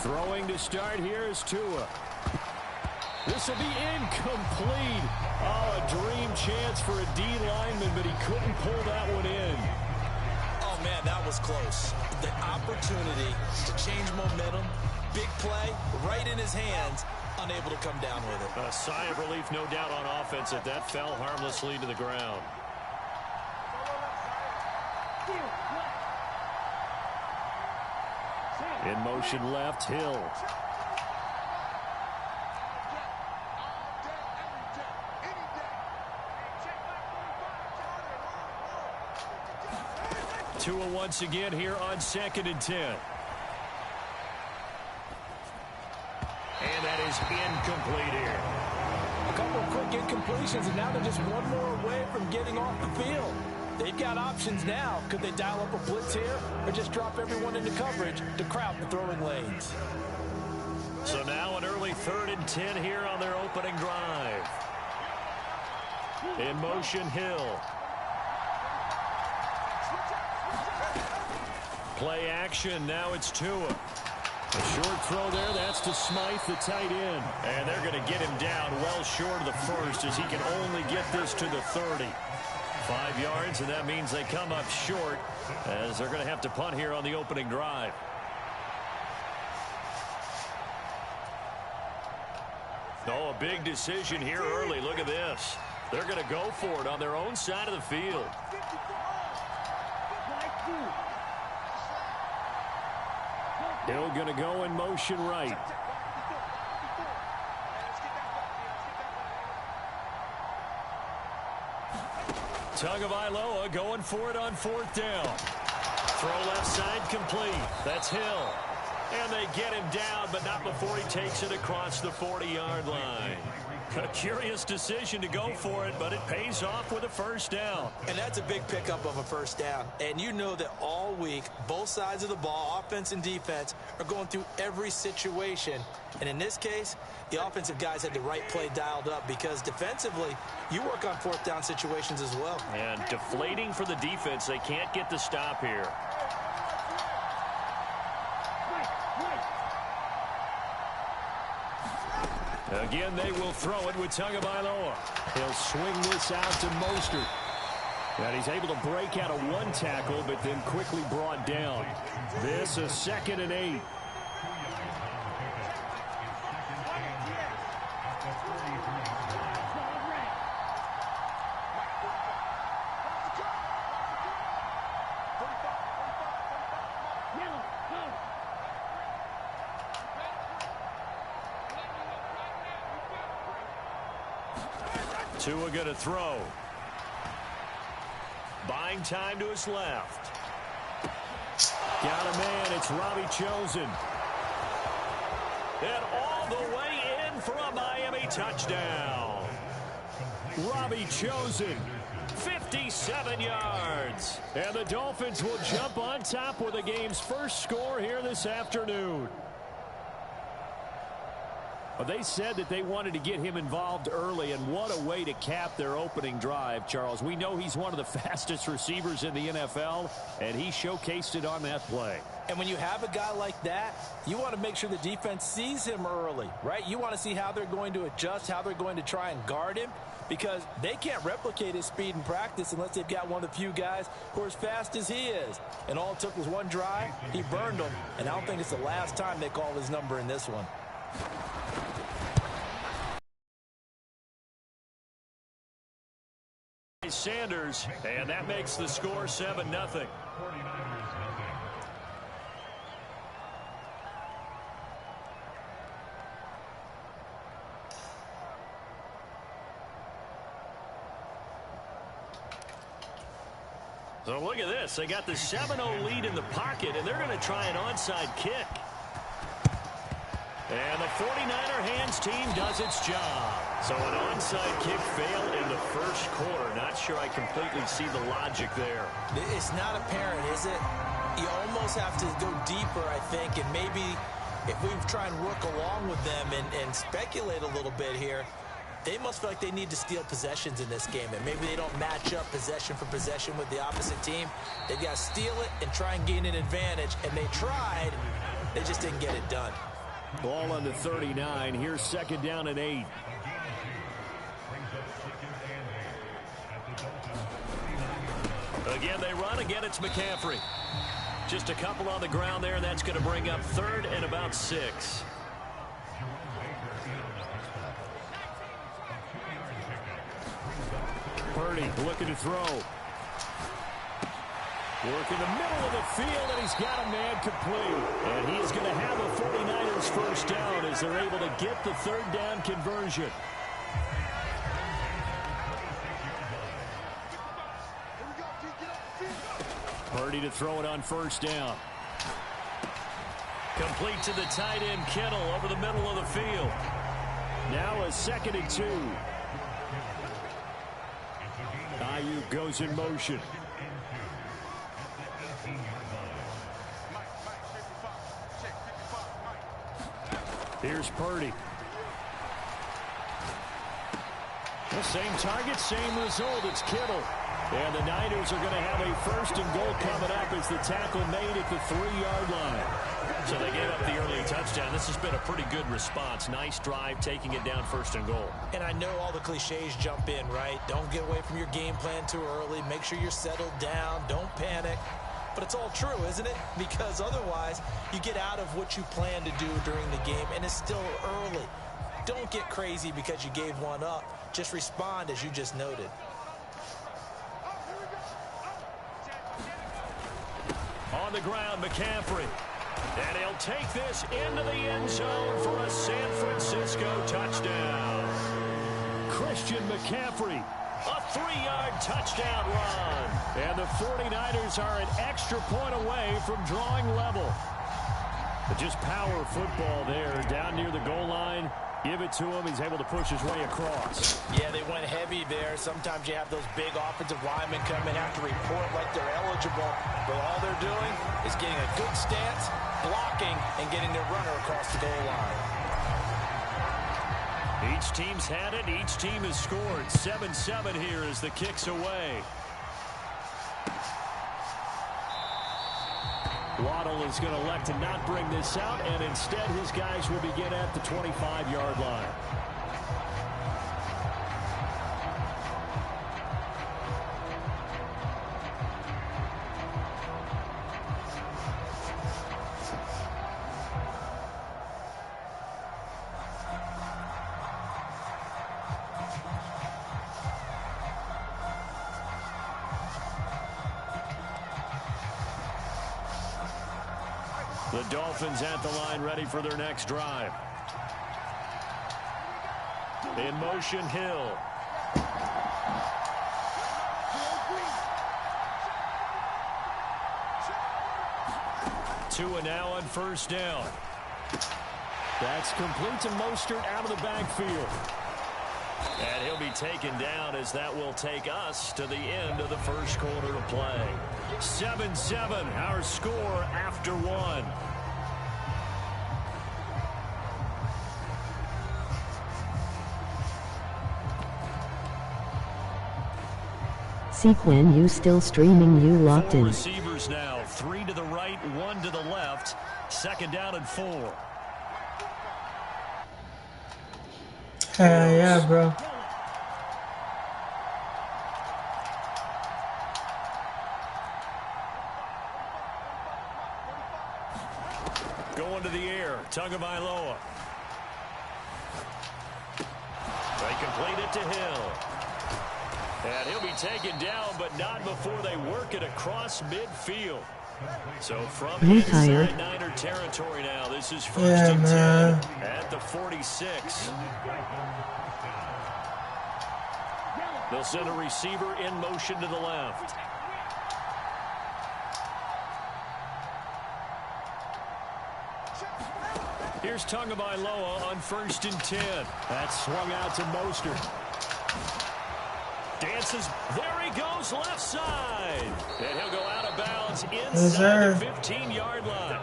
Speaker 1: Throwing to start here is Tua. This will be incomplete. Oh, a dream chance for a D lineman, but he couldn't pull that one in.
Speaker 2: Oh, man, that was close. The opportunity to change momentum, big play, right in his hands, unable to come down with it.
Speaker 1: A sigh of relief, no doubt, on offense that that fell harmlessly to the ground. In motion left, Hill. Tua once again here on 2nd and 10. And that is incomplete here.
Speaker 7: A couple of quick incompletions, and now they're just one more away from getting off the field. They've got options now. Could they dial up a blitz here or just drop everyone into coverage to crowd the throwing lanes?
Speaker 1: So now an early 3rd and 10 here on their opening drive. In motion, Hill. Play action. Now it's Tua. A short throw there. That's to Smythe, the tight end. And they're going to get him down well short of the first as he can only get this to the 30. 5 yards, and that means they come up short as they're going to have to punt here on the opening drive. Oh, a big decision here early. Look at this. They're going to go for it on their own side of the field. Hill going to go in motion right. Tagovailoa going for it on 4th down. Throw left side complete. That's Hill. And they get him down, but not before he takes it across the 40-yard line. A curious decision to go for it, but it pays off with a 1st down.
Speaker 2: And that's a big pickup of a 1st down. And you know that all week, both sides of the ball, offense and defense, are going through every situation. And in this case, the offensive guys had the right play dialed up because defensively, you work on 4th down situations as well.
Speaker 1: And deflating for the defense. They can't get the stop here. Again, they will throw it with Tagovailoa. He'll swing this out to Mostert. And he's able to break out of 1 tackle, but then quickly brought down. This is 2nd and 8. Tua going to throw. Buying time to his left. Got a man. It's Robbie Chosen. And all the way in for a Miami touchdown. Robbie Chosen. 57 yards. And the Dolphins will jump on top with the game's first score here this afternoon. But they said that they wanted to get him involved early, and what a way to cap their opening drive, Charles. We know he's one of the fastest receivers in the NFL, and he showcased it on that play.
Speaker 7: And when you have a guy like that, you want to make sure the defense sees him early, right? You want to see how they're going to adjust, how they're going to try and guard him, because they can't replicate his speed in practice unless they've got one of the few guys who are as fast as he is. And all it took was one drive. He burned them, and I don't think it's the last time they call his number in this one.
Speaker 1: Sanders, and that makes the score 7-0. So look at this. They got the 7-0 lead in the pocket, and they're going to try an onside kick. And the 49er hands team does its job. So an onside kick failed in the first quarter. Not sure I completely see the logic there.
Speaker 2: It's not apparent, is it? You almost have to go deeper, I think, and maybe if we try and work along with them and speculate a little bit here, they must feel like they need to steal possessions in this game, and maybe they don't match up possession for possession with the opposite team. They've got to steal it and try and gain an advantage, and they tried. They just didn't get it done.
Speaker 1: Ball on the 39. Here's second down and 8. Again, they run. Again, it's McCaffrey. Just a couple on the ground there, and that's going to bring up third and about 6. Purdy looking to throw. Work in the middle of the field, and he's got a man complete. And he is going to have a 49ers first down as they're able to get the third down conversion. Purdy to throw it on first down. Complete to the tight end, Kittle, over the middle of the field. Now a 2nd and 2. Ayuk goes in motion. Here's Purdy. The same target, same result. It's Kittle. And the Niners are going to have a 1st and goal coming up as the tackle made at the 3-yard line. So they gave up the early touchdown. This has been a pretty good response. Nice drive, taking it down 1st and goal.
Speaker 2: And I know all the cliches jump in, right? Don't get away from your game plan too early. Make sure you're settled down. Don't panic. But it's all true, isn't it? Because otherwise, you get out of what you plan to do during the game, and it's still early. Don't get crazy because you gave one up. Just respond as you just noted.
Speaker 1: On the ground, McCaffrey. And he'll take this into the end zone for a San Francisco touchdown. Christian McCaffrey, a 3-yard touchdown run. And the 49ers are an extra point away from drawing level. But just power football there down near the goal line. Give it to him. He's able to push his way across.
Speaker 2: Yeah, they went heavy there. Sometimes you have those big offensive linemen come in, have to report like they're eligible. But all they're doing is getting a good stance, blocking, and getting their runner across the goal line.
Speaker 1: Each team's had it. Each team has scored. 7-7 here as the kick's away. Waddle is going to elect to not bring this out, and instead his guys will begin at the 25-yard line. The Dolphins at the line, ready for their next drive. In motion, Hill. Tua now on first down. That's complete to Mostert out of the backfield. And he'll be taken down as that will take us to the end of the first quarter of play. 7-7, our score after one.
Speaker 5: Sequan, you still streaming, you locked in.
Speaker 1: Receivers now, 3 to the right, 1 to the left. 2nd down and 4.
Speaker 3: Yeah, bro.
Speaker 1: Going to the air, Tagovailoa. They complete it to Hill. And he'll be taken down, but not before they work it across midfield. So from inside Niner territory now, this is 1st and 10 at the 46. They'll send a receiver in motion to the left. Here's Tagovailoa on 1st and 10. That's swung out to Mostert. Dances. There he goes, left side. And he'll go out of bounds inside the 15-yard line.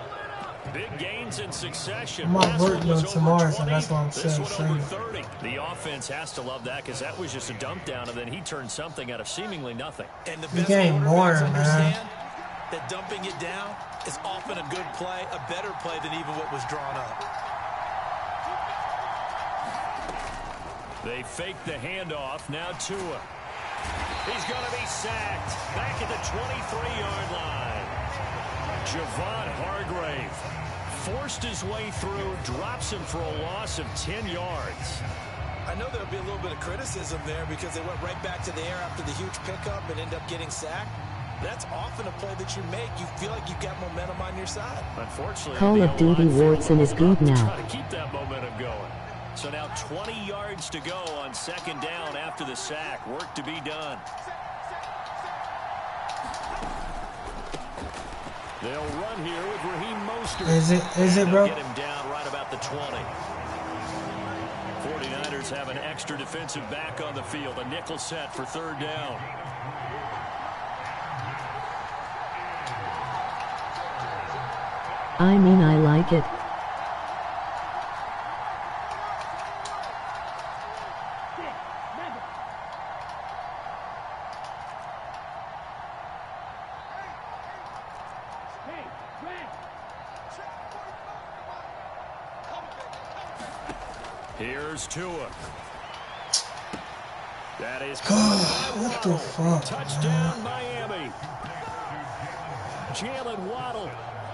Speaker 1: Big gains in succession.
Speaker 3: I'm working on tomorrow, so that's what I'm saying.
Speaker 1: This one over 30. The offense has to love that because that was just a dump down, and then he turned something out of seemingly nothing.
Speaker 2: And the best quarterbacks understand that dumping it down is often a good play, a better play than even what was drawn up.
Speaker 1: They fake the handoff. Now Tua. He's going to be sacked. Back at the 23-yard line. Javon Hargrave forced his way through, drops him for a loss of 10 yards.
Speaker 2: I know there'll be a little bit of criticism there because they went right back to the air after the huge pickup and end up getting sacked. That's often a play that you make. You feel like you've got momentum on your side.
Speaker 1: Unfortunately,
Speaker 5: Call of Duty Warzone is good now.
Speaker 1: Try to keep that momentum going. So now 20 yards to go on second down after the sack. Work to be done. They'll run here with Raheem Mostert.
Speaker 3: Is it, bro?
Speaker 1: Get him down right about the 20. 49ers have an extra defensive back on the field. A nickel set for third down.
Speaker 5: I mean, I like it.
Speaker 1: Here's Tua. That is
Speaker 3: what the fuck?
Speaker 1: Touchdown, Miami. Jalen Waddle,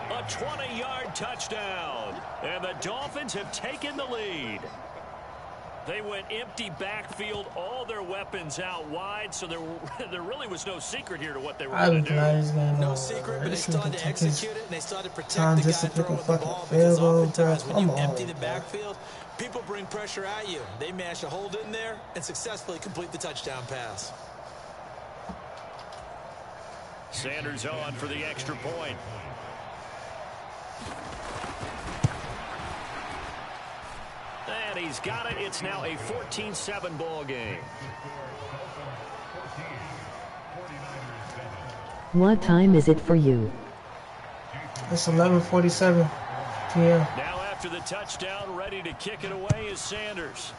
Speaker 1: a 20-yard touchdown. And the Dolphins have taken the lead. They went empty backfield, all their weapons out wide, so there really was no secret here to what they were going to do.
Speaker 2: No secret, but they still had to execute it, and they still had to protect the guy throwing the ball, because oftentimes when you empty the backfield, people bring pressure at you. They managed to hold in there and successfully complete the touchdown pass.
Speaker 1: Sanders on for the extra point. And he's got it. It's now a 14-7 ball game.
Speaker 5: What time is it for you?
Speaker 3: It's 11:47 p.m.
Speaker 1: Now after the touchdown, ready to kick it away is Sanders.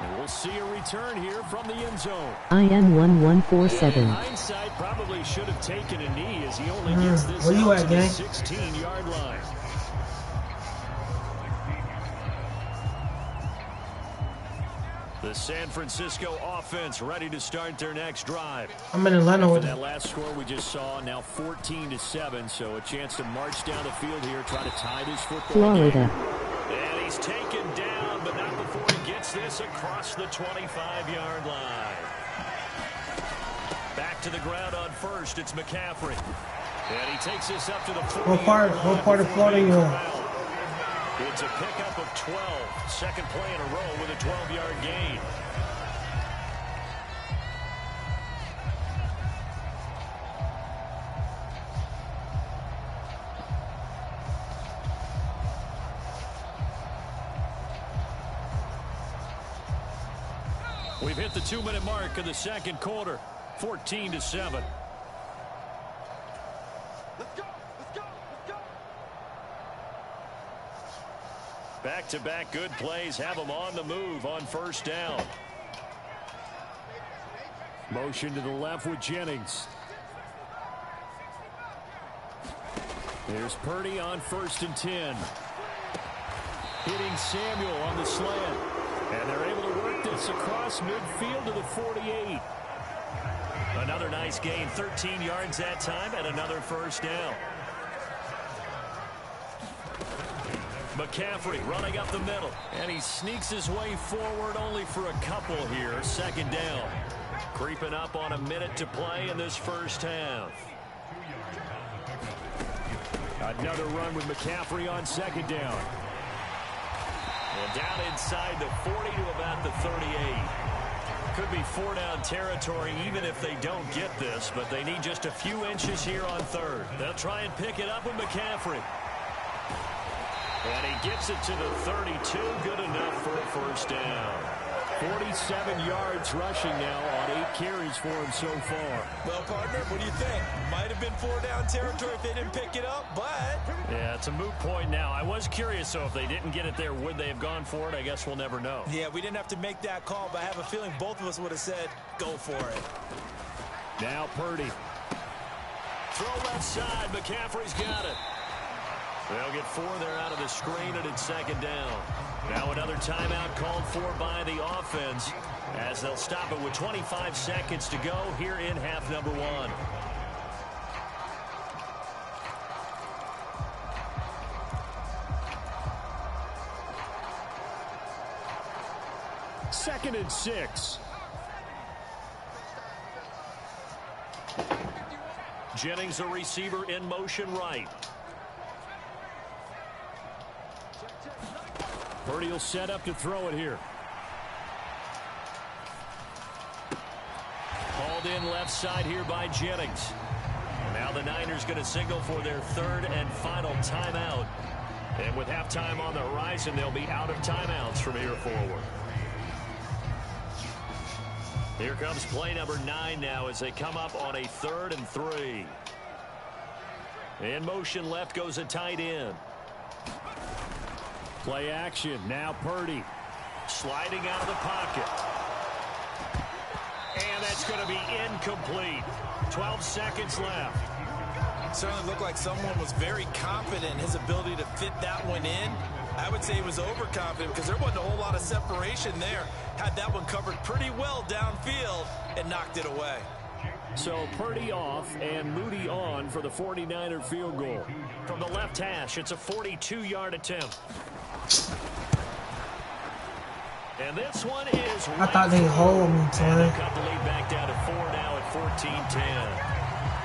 Speaker 1: And we'll see a return here from the end zone.
Speaker 5: IN 1147.
Speaker 1: In hindsight, probably should have taken a knee as he only gets this
Speaker 3: Where you
Speaker 1: out
Speaker 3: at,
Speaker 1: to the
Speaker 3: gang?
Speaker 1: 16-yard line. The San Francisco offense ready to start their next drive.
Speaker 3: I'm in Atlanta
Speaker 1: After
Speaker 3: with
Speaker 1: that last score we just saw, now 14-7, so a chance to march down the field here, try to tie this football
Speaker 5: Florida.
Speaker 1: game. And he's taken down, but not before he gets this across the 25-yard line. Back to the ground on first, it's McCaffrey. And he takes this up to the 40.
Speaker 3: What part of Florida you in?
Speaker 1: It's a pickup of 12. Second play in a row with a 12-yard gain. We've hit the 2-minute mark of the second quarter. 14-7.
Speaker 8: Let's go. Let's go.
Speaker 1: Back-to-back good plays have them on the move on first down. Motion to the left with Jennings. There's Purdy on 1st and 10. Hitting Samuel on the slant. And they're able to work this across midfield to the 48. Another nice gain, 13 yards that time, and another first down. McCaffrey running up the middle, and he sneaks his way forward only for a couple here. Second down. Creeping up on a minute to play in this first half. Another run with McCaffrey on second down. And down inside the 40 to about the 38. Could be 4-down territory even if they don't get this, but they need just a few inches here on third. They'll try and pick it up with McCaffrey. And he gets it to the 32. Good enough for a first down. 47 yards rushing now on 8 carries for him so far.
Speaker 2: Well, partner, what do you think? Might have been 4-down territory if they didn't pick it up, but...
Speaker 1: Yeah, it's a moot point now. I was curious, so if they didn't get it there, would they have gone for it? I guess we'll never know.
Speaker 2: Yeah, we didn't have to make that call, but I have a feeling both of us would have said, go for it.
Speaker 1: Now Purdy. Throw left side. McCaffrey's got it. They'll get 4 there out of the screen, and it's second down. Now another timeout called for by the offense as they'll stop it with 25 seconds to go here in half number 1.
Speaker 4: Second and 6.
Speaker 1: Jennings, the receiver, in motion right.
Speaker 4: Purdy will set up to throw it here.
Speaker 1: Called in left side here by Jennings. Now the Niners going to signal for their third and final timeout. And with halftime on the horizon, they'll be out of timeouts from here forward. Here comes play number 9 now as they come up on a 3rd and 3. In motion left goes a tight end.
Speaker 4: Play action. Now Purdy.
Speaker 1: Sliding out of the pocket. And that's going to be incomplete. 12 seconds left.
Speaker 2: It certainly looked like someone was very confident in his ability to fit that one in. I would say he was overconfident because there wasn't a whole lot of separation there. Had that one covered pretty well downfield and knocked it away.
Speaker 4: So Purdy off and Moody on for the 49er field goal.
Speaker 1: From the left hash, it's a 42-yard attempt. And this one is
Speaker 3: I thought they hold me,
Speaker 1: and
Speaker 3: son.
Speaker 1: they cut the lead back down to 4 now at 14-10.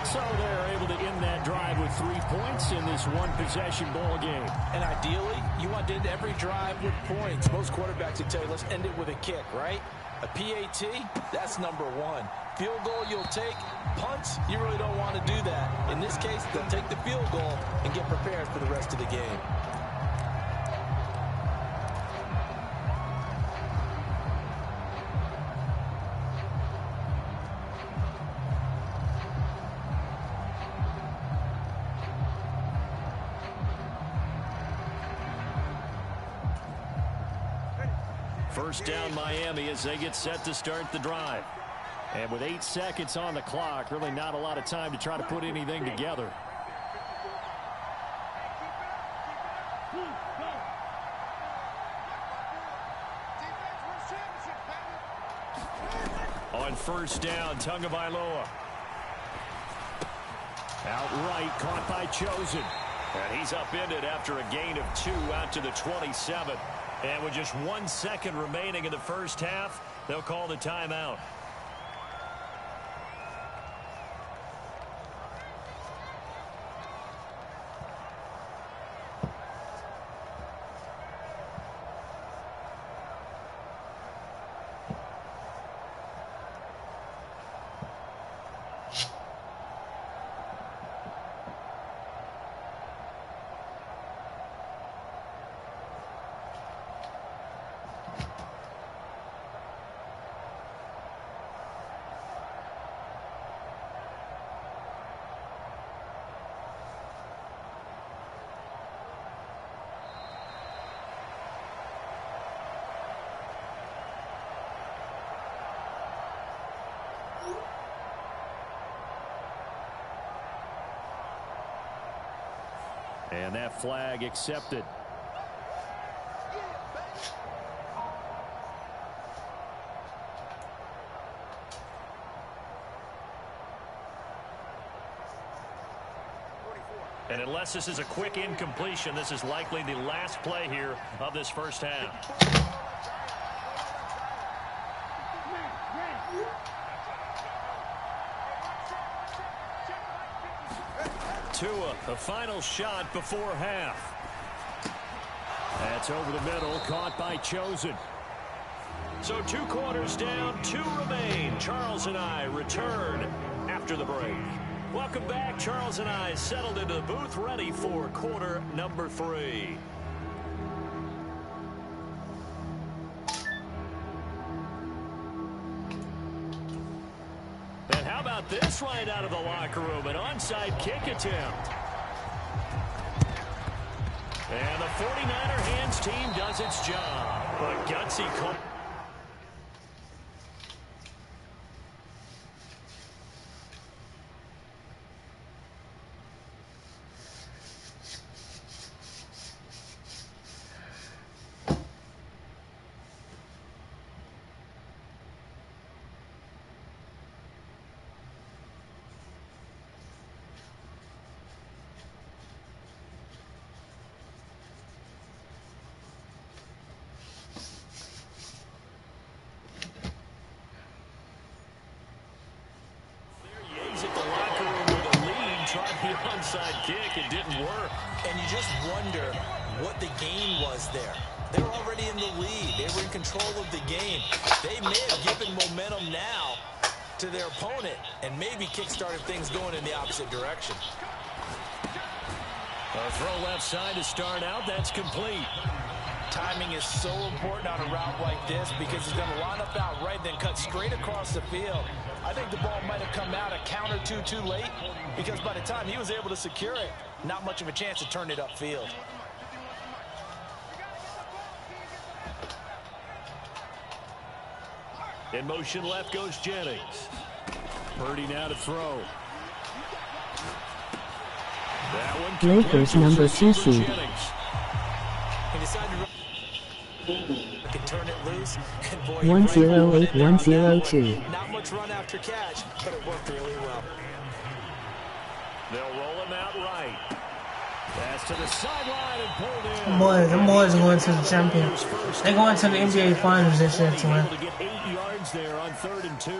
Speaker 4: So they're able to end that drive with 3 points in this one-possession ball game.
Speaker 7: And ideally, you want to end every drive with points. Most quarterbacks would tell you, let's end it with a kick, right? A PAT, that's number 1. Field goal you'll take. Punts, you really don't want to do that. In this case, they'll take the field goal and get prepared for the rest of the game.
Speaker 4: First down Miami as they get set to start the drive. And with 8 seconds on the clock, really not a lot of time to try to put anything together. On first down, Tagovailoa. Outright caught by Chosen.
Speaker 1: And he's upended after a gain of 2 out to the 27. And with just 1 second remaining in the first half, they'll call the timeout.
Speaker 4: And that flag accepted.
Speaker 1: And unless this is a quick incompletion, this is likely the last play here of this first half. Tua, the final shot before half.
Speaker 4: That's over the middle, caught by Chosen.
Speaker 1: So 2 quarters down, 2 remain. Charles and I return after the break. Welcome back. Charles and I settled into the booth, ready for quarter number 3. And how about this right out of the locker room? An onside kick attempt. And the 49er hands team does its job. A gutsy call.
Speaker 4: the onside kick. It didn't work.
Speaker 2: And you just wonder what the gain was there. They were already in the lead. They were in control of the game. They may have given momentum now to their opponent and maybe kick-started things going in the opposite direction.
Speaker 1: A throw left side to start out. That's complete.
Speaker 7: Timing is so important on a route like this because he's going to line up out right, then cut straight across the field. I think the ball might have come out a count or two too late because by the time he was able to secure it, not much of a chance to turn it upfield.
Speaker 1: In motion left goes Jennings. Purdy now to throw. That one
Speaker 5: Lakers number 2 seed.
Speaker 2: He decided to can turn it loose. And boy,
Speaker 5: 108102.
Speaker 2: not much run after catch, but it worked really well.
Speaker 1: They'll roll him out right. Pass to the sideline and pulled in.
Speaker 3: Them boys are going to the champion. They're going to the NBA Finals this year, to win.
Speaker 1: Able to get 8 yards there on 3rd and 2.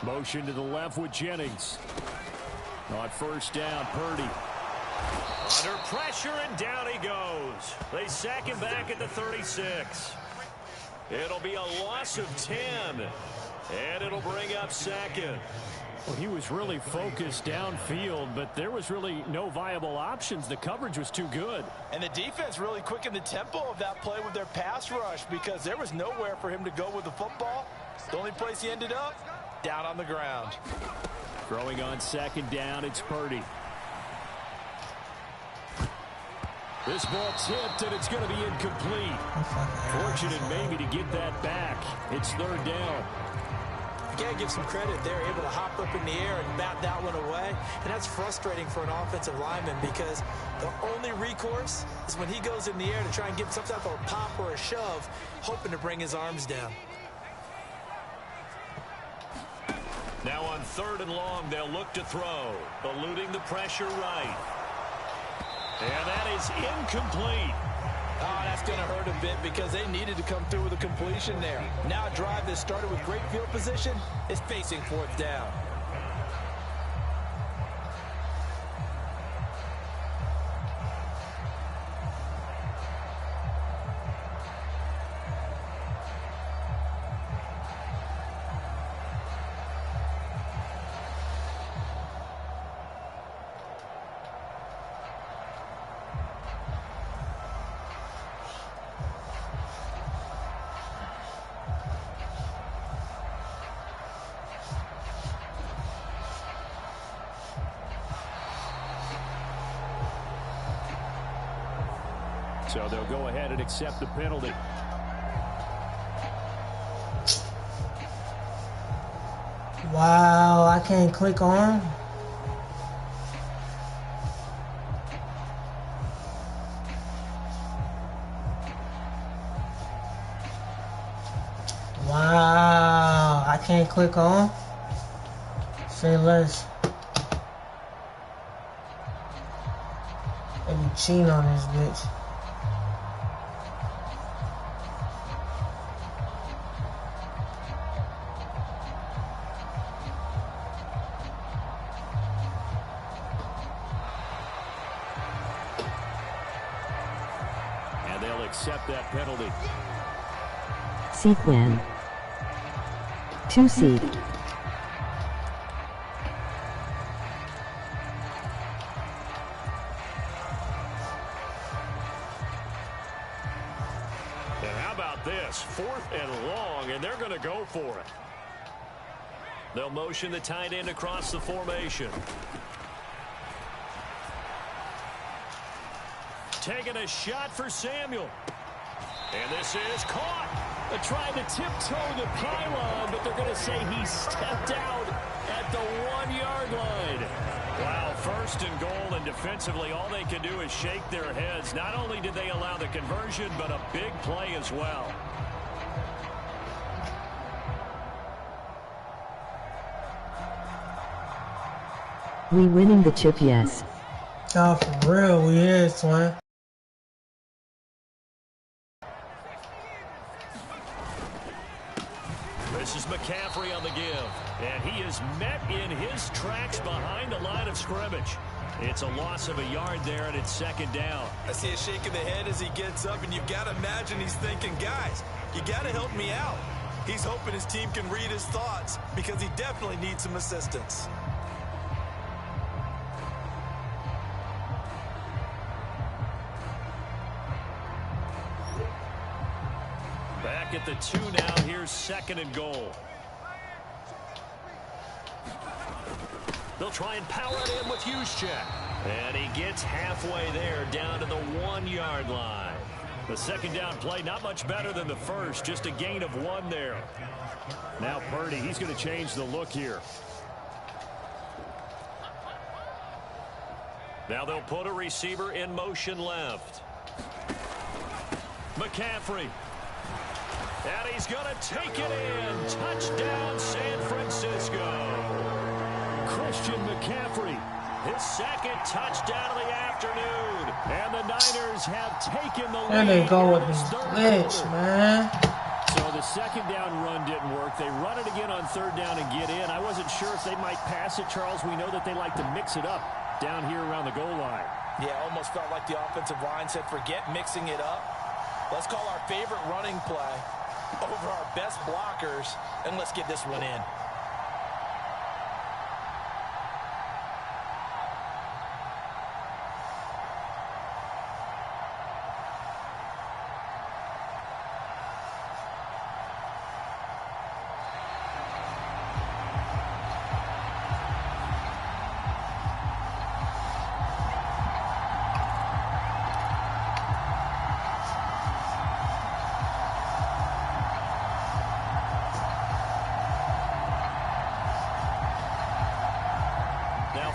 Speaker 1: Motion to the left with Jennings. On first down, Purdy. Under pressure, and down he goes. They sack him back at the 36. It'll be a loss of 10. And it'll bring up 2nd. Well, he was really focused downfield, but there was really no viable options. The coverage was too good.
Speaker 7: And the defense really quickened the tempo of that play with their pass rush because there was nowhere for him to go with the football. The only place he ended up, down on the ground.
Speaker 1: Throwing on 2nd down, it's Purdy. This ball tipped, and it's going to be incomplete. Fortunate maybe to get that back. It's 3rd down.
Speaker 2: You gotta give some credit. They're able to hop up in the air and bat that one away. And that's frustrating for an offensive lineman because the only recourse is when he goes in the air to try and give some type of a pop or a shove, hoping to bring his arms down.
Speaker 1: Now on 3rd and long, they'll look to throw. Eluding the pressure right. And that is incomplete.
Speaker 7: Oh, that's going to hurt a bit because they needed to come through with a completion there. Now a drive that started with great field position is facing 4th down.
Speaker 1: So they'll go ahead and accept the penalty.
Speaker 3: Wow, I can't click on. Wow, I can't click on. Say less. They be cheating on this bitch.
Speaker 1: Accept that penalty.
Speaker 5: Sequan. 2 seed.
Speaker 1: And how about this? 4th and long, and they're going to go for it. They'll motion the tight end across the formation. Taking a shot for Samuel. And this is caught. They're trying to tiptoe the pylon, but they're going to say he stepped out at the 1-yard line. Wow, 1st and goal, and defensively all they can do is shake their heads. Not only did they allow the conversion, but a big play as well.
Speaker 5: We winning the chip, yes.
Speaker 3: Oh, for real, we is, man.
Speaker 1: This is McCaffrey on the give. And he is met in his tracks behind the line of scrimmage. It's a loss of a yard there, and it's second down.
Speaker 2: I see a shake of the head as he gets up, and you've got to imagine he's thinking, guys, you got to help me out. He's hoping his team can read his thoughts because he definitely needs some assistance.
Speaker 1: Back at the 2 now. Here's second and goal. They'll try and power it in with Juszczyk. And he gets halfway there, down to the 1-yard line. The second down play, not much better than the first, just a gain of 1 there. Now Purdy, he's going to change the look here. Now they'll put a receiver in motion left. McCaffrey. And he's going to take it in. Touchdown, San Francisco. Christian McCaffrey, his second touchdown of the afternoon. And the Niners have taken the lead.
Speaker 3: There they go with this glitch, man.
Speaker 1: So the second down run didn't work. They run it again on third down and get in. I wasn't sure if they might pass it, Charles. We know that they like to mix it up down here around the goal line.
Speaker 7: Yeah, almost felt like the offensive line said, forget mixing it up. Let's call our favorite running play over our best blockers, and let's get this one in.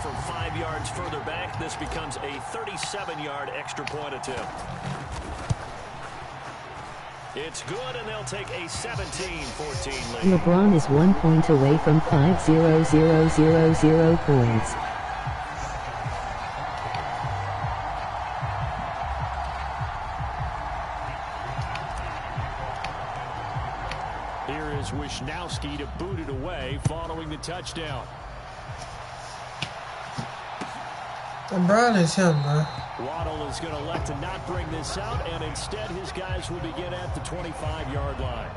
Speaker 1: From 5 yards further back, this becomes a 37-yard extra point attempt. It's good, and they'll take a 17-14 lead.
Speaker 5: LeBron is 1 point away from 5,000 points.
Speaker 1: Here is Wisnowski to boot it away following the touchdown.
Speaker 3: LeBron is him, man.
Speaker 1: Waddle is going to elect to not bring this out, and instead his guys will begin at the 25-yard line.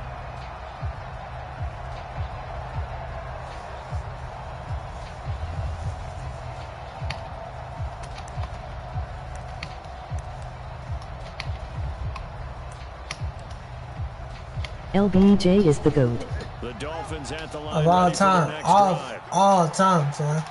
Speaker 5: LBJ is the GOAT.
Speaker 1: The Dolphins at the line
Speaker 3: Of all
Speaker 1: ready for their
Speaker 3: time.
Speaker 1: next drive.
Speaker 3: All time, son.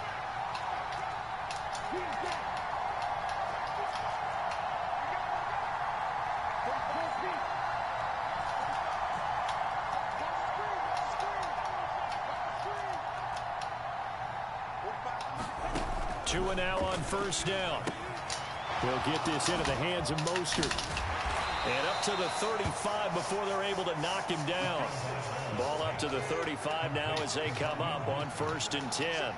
Speaker 1: Two and now on first down. They'll get this into the hands of Mostert. And up to the 35 before they're able to knock him down. Ball up to the 35 now as they come up on 1st and 10.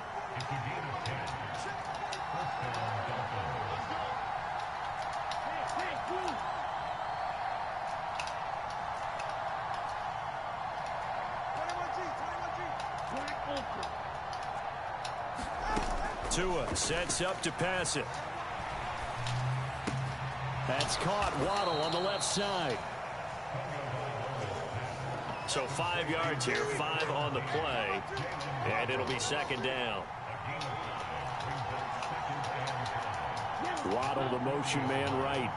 Speaker 1: Tua sets up to pass it. That's caught. Waddle on the left side. So 5 yards here, 5 on the play, and it'll be second down. Waddle, the motion man right.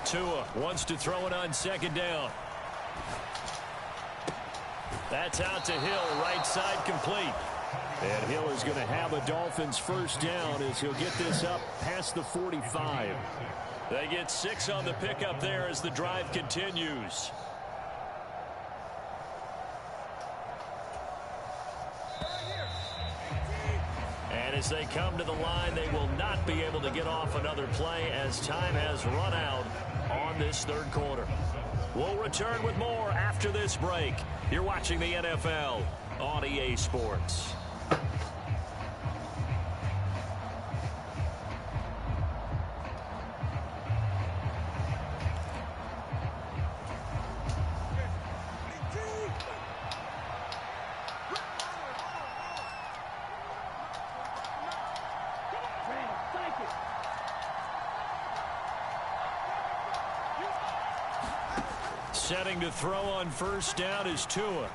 Speaker 1: Tua wants to throw it on second down. That's out to Hill, right side complete. And Hill is going to have a Dolphins first down as he'll get this up past the 45. They get 6 on the pickup there as the drive continues. And as they come to the line, they will not be able to get off another play as time has run out on this third quarter. We'll return with more after this break. You're watching the NFL on EA Sports. Setting to throw on first down is Tua.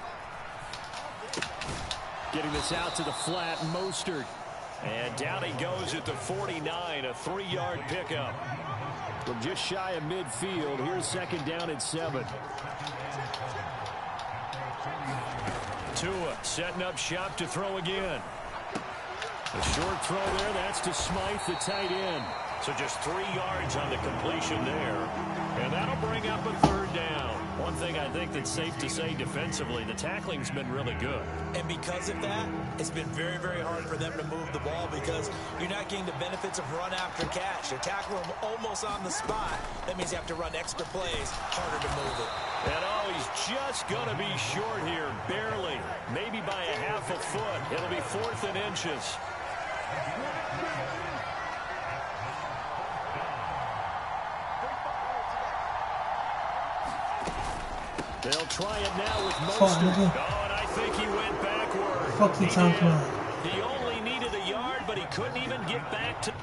Speaker 1: Getting this out to the flat, Mostert. And down he goes at the 49, a 3-yard pickup. From just shy of midfield, here's second down at 7. Tua setting up shop to throw again. A short throw there, that's to Smythe, the tight end. So just 3 yards on the completion there. And that'll bring up a third down. One thing I think that's safe to say defensively, the tackling's been really good.
Speaker 2: And because of that, it's been very, very hard for them to move the ball because you're not getting the benefits of run after catch. You tackle them almost on the spot. That means you have to run extra plays, harder to move it.
Speaker 1: And oh, he's just going to be short here, barely. Maybe by a half a foot. It'll be 4th and inches. They'll try it now with Mostert. Oh, and I think he went backward.
Speaker 3: Fuck you talking about?
Speaker 1: He only needed a yard, but he couldn't even get back to...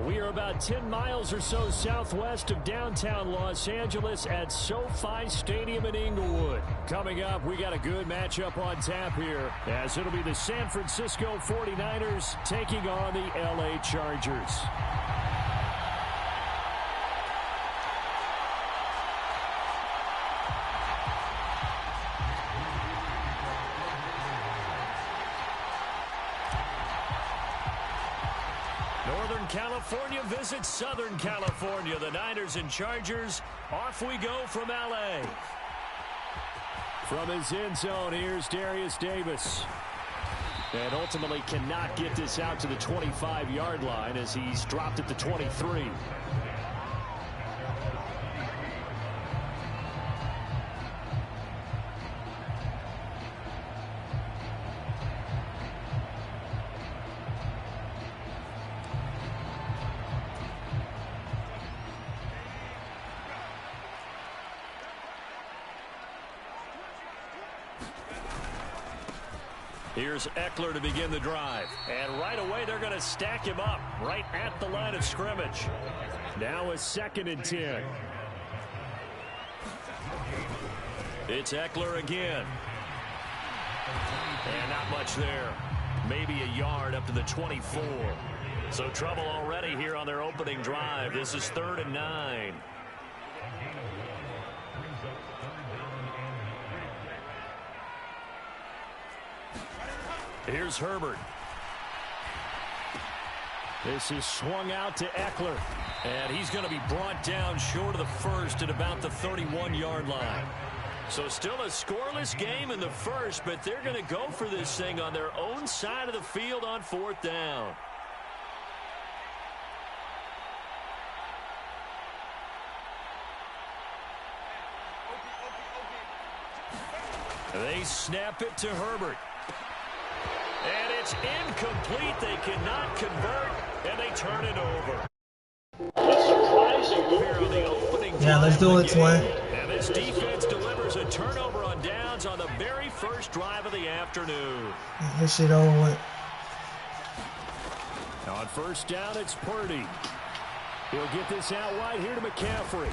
Speaker 1: We are about 10 miles or so southwest of downtown Los Angeles at SoFi Stadium in Inglewood. Coming up, we got a good matchup on tap here, as it'll be the San Francisco 49ers taking on the LA Chargers. California visits Southern California. The Niners and Chargers. Off we go from LA. From his end zone, here's Darius Davis. And ultimately cannot get this out to the 25-yard line as he's dropped at the 23. Here's Eckler to begin the drive. And right away, they're going to stack him up right at the line of scrimmage. Now a 2nd and 10. It's Eckler again. And not much there. Maybe a yard up to the 24. So trouble already here on their opening drive. This is 3rd and 9. Here's Herbert. This is swung out to Eckler. And he's going to be brought down short of the first at about the 31-yard line. So still a scoreless game in the first, but they're going to go for this thing on their own side of the field on 4th down. They snap it to Herbert. And it's incomplete. They cannot convert, and they turn it over. A surprising pair on the opening drive.
Speaker 3: Yeah, let's do it, Twin.
Speaker 1: And this defense delivers a turnover on downs on the very first drive of the afternoon.
Speaker 3: This shit over with.
Speaker 1: On 1st down, it's Purdy. He'll get this out wide here to McCaffrey.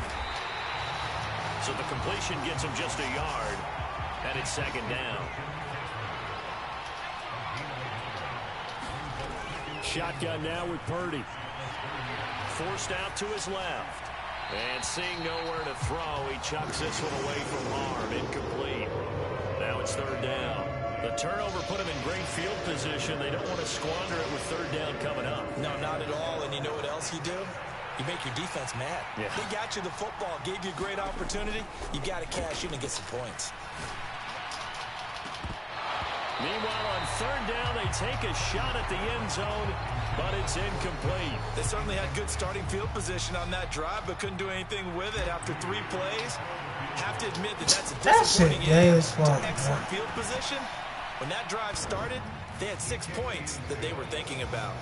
Speaker 1: So the completion gets him just a yard, and it's 2nd down. Shotgun now with Purdy. Forced out to his left. And seeing nowhere to throw, he chucks this one away from harm. Incomplete. Now it's 3rd down. The turnover put him in great field position. They don't want to squander it with 3rd down coming up.
Speaker 2: No, not at all. And you know what else you do? You make your defense mad.
Speaker 1: Yeah.
Speaker 2: They got you the football, gave you a great opportunity. You got to cash in and get some points.
Speaker 1: Meanwhile, on 3rd down, they take a shot at the end zone, but it's incomplete.
Speaker 2: They certainly had good starting field position on that drive, but couldn't do anything with it after 3 plays. Have to admit that that's a disappointing
Speaker 3: gay as fuck.
Speaker 2: Excellent field position. When that drive started, they had 6 points that they were thinking about.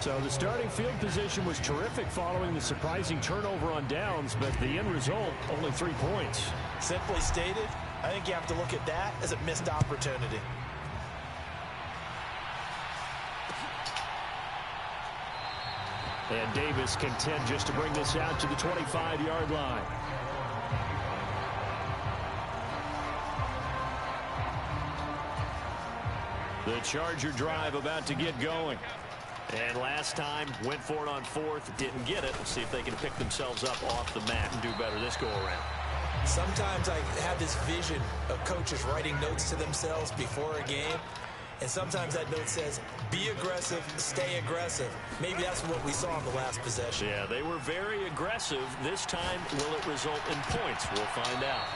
Speaker 1: So the starting field position was terrific following the surprising turnover on downs, but the end result, only 3 points.
Speaker 2: Simply stated, I think you have to look at that as a missed opportunity.
Speaker 1: And Davis content just to bring this out to the 25-yard line. The Charger drive about to get going. And last time, went for it on 4th, didn't get it. We'll see if they can pick themselves up off the mat and do better this go-around.
Speaker 2: Sometimes I have this vision of coaches writing notes to themselves before a game. And sometimes that note says, be aggressive, stay aggressive. Maybe that's what we saw in the last possession.
Speaker 1: Yeah, they were very aggressive. This time, will it result in points? We'll find out.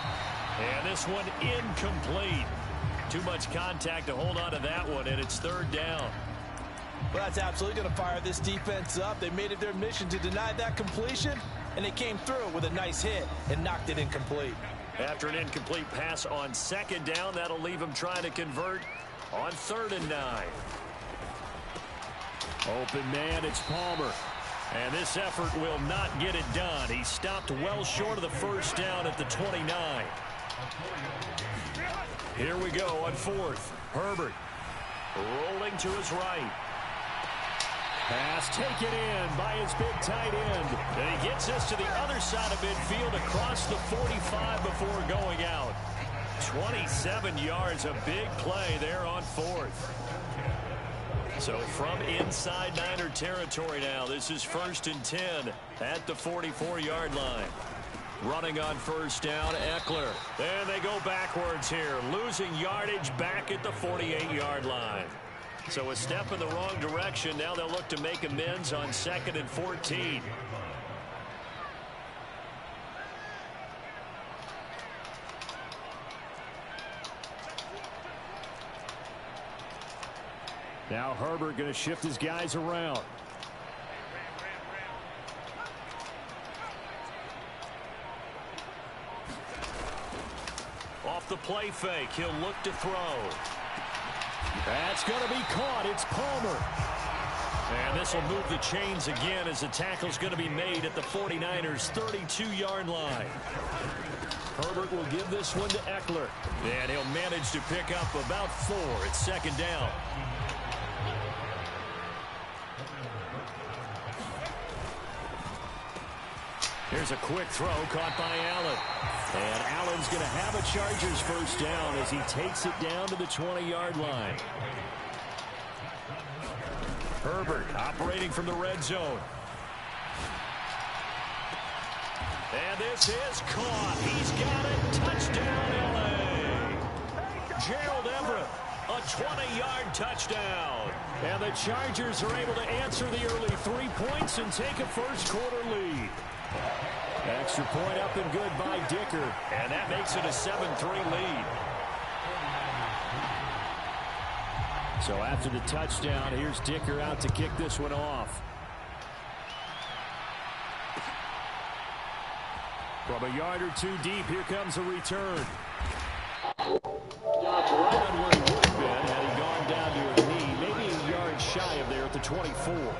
Speaker 1: And this one incomplete. Too much contact to hold on to that one, and it's 3rd down.
Speaker 2: Well, that's absolutely going to fire this defense up. They made it their mission to deny that completion, and they came through with a nice hit and knocked it incomplete.
Speaker 1: After an incomplete pass on 2nd down, that'll leave them trying to convert on 3rd and 9. Open man, it's Palmer. And this effort will not get it done. He stopped well short of the 1st down at the 29. Here we go on 4th. Herbert rolling to his right. Pass taken in by his big tight end. And he gets this to the other side of midfield across the 45 before going out. 27 yards, a big play there on 4th. So from inside Niner territory now, this is 1st and 10 at the 44-yard line. Running on 1st down, Eckler. And they go backwards here, losing yardage back at the 48-yard line. So a step in the wrong direction. Now they'll look to make amends on 2nd and 14. Now Herbert going to shift his guys around. Off the play fake, he'll look to throw. That's going to be caught. It's Palmer. And And this will move the chains again as the tackle's going to be made at the 49ers' 32-yard line. Herbert will give this one to Eckler. And he'll manage to pick up about 4 at second down. Here's a quick throw caught by Allen. And Allen's going to have a Chargers first down as he takes it down to the 20-yard line. Herbert operating from the red zone. And this is caught. He's got it. Touchdown, L.A. Gerald Everett, a 20-yard touchdown. And the Chargers are able to answer the early 3 points and take a first-quarter lead. Extra point up and good by Dicker. And that makes it a 7-3 lead. So after the touchdown, here's Dicker out to kick this one off. From a yard or two deep, here comes a return. Right on where he would have been had he gone down to a knee, maybe a yard shy of there at the 24.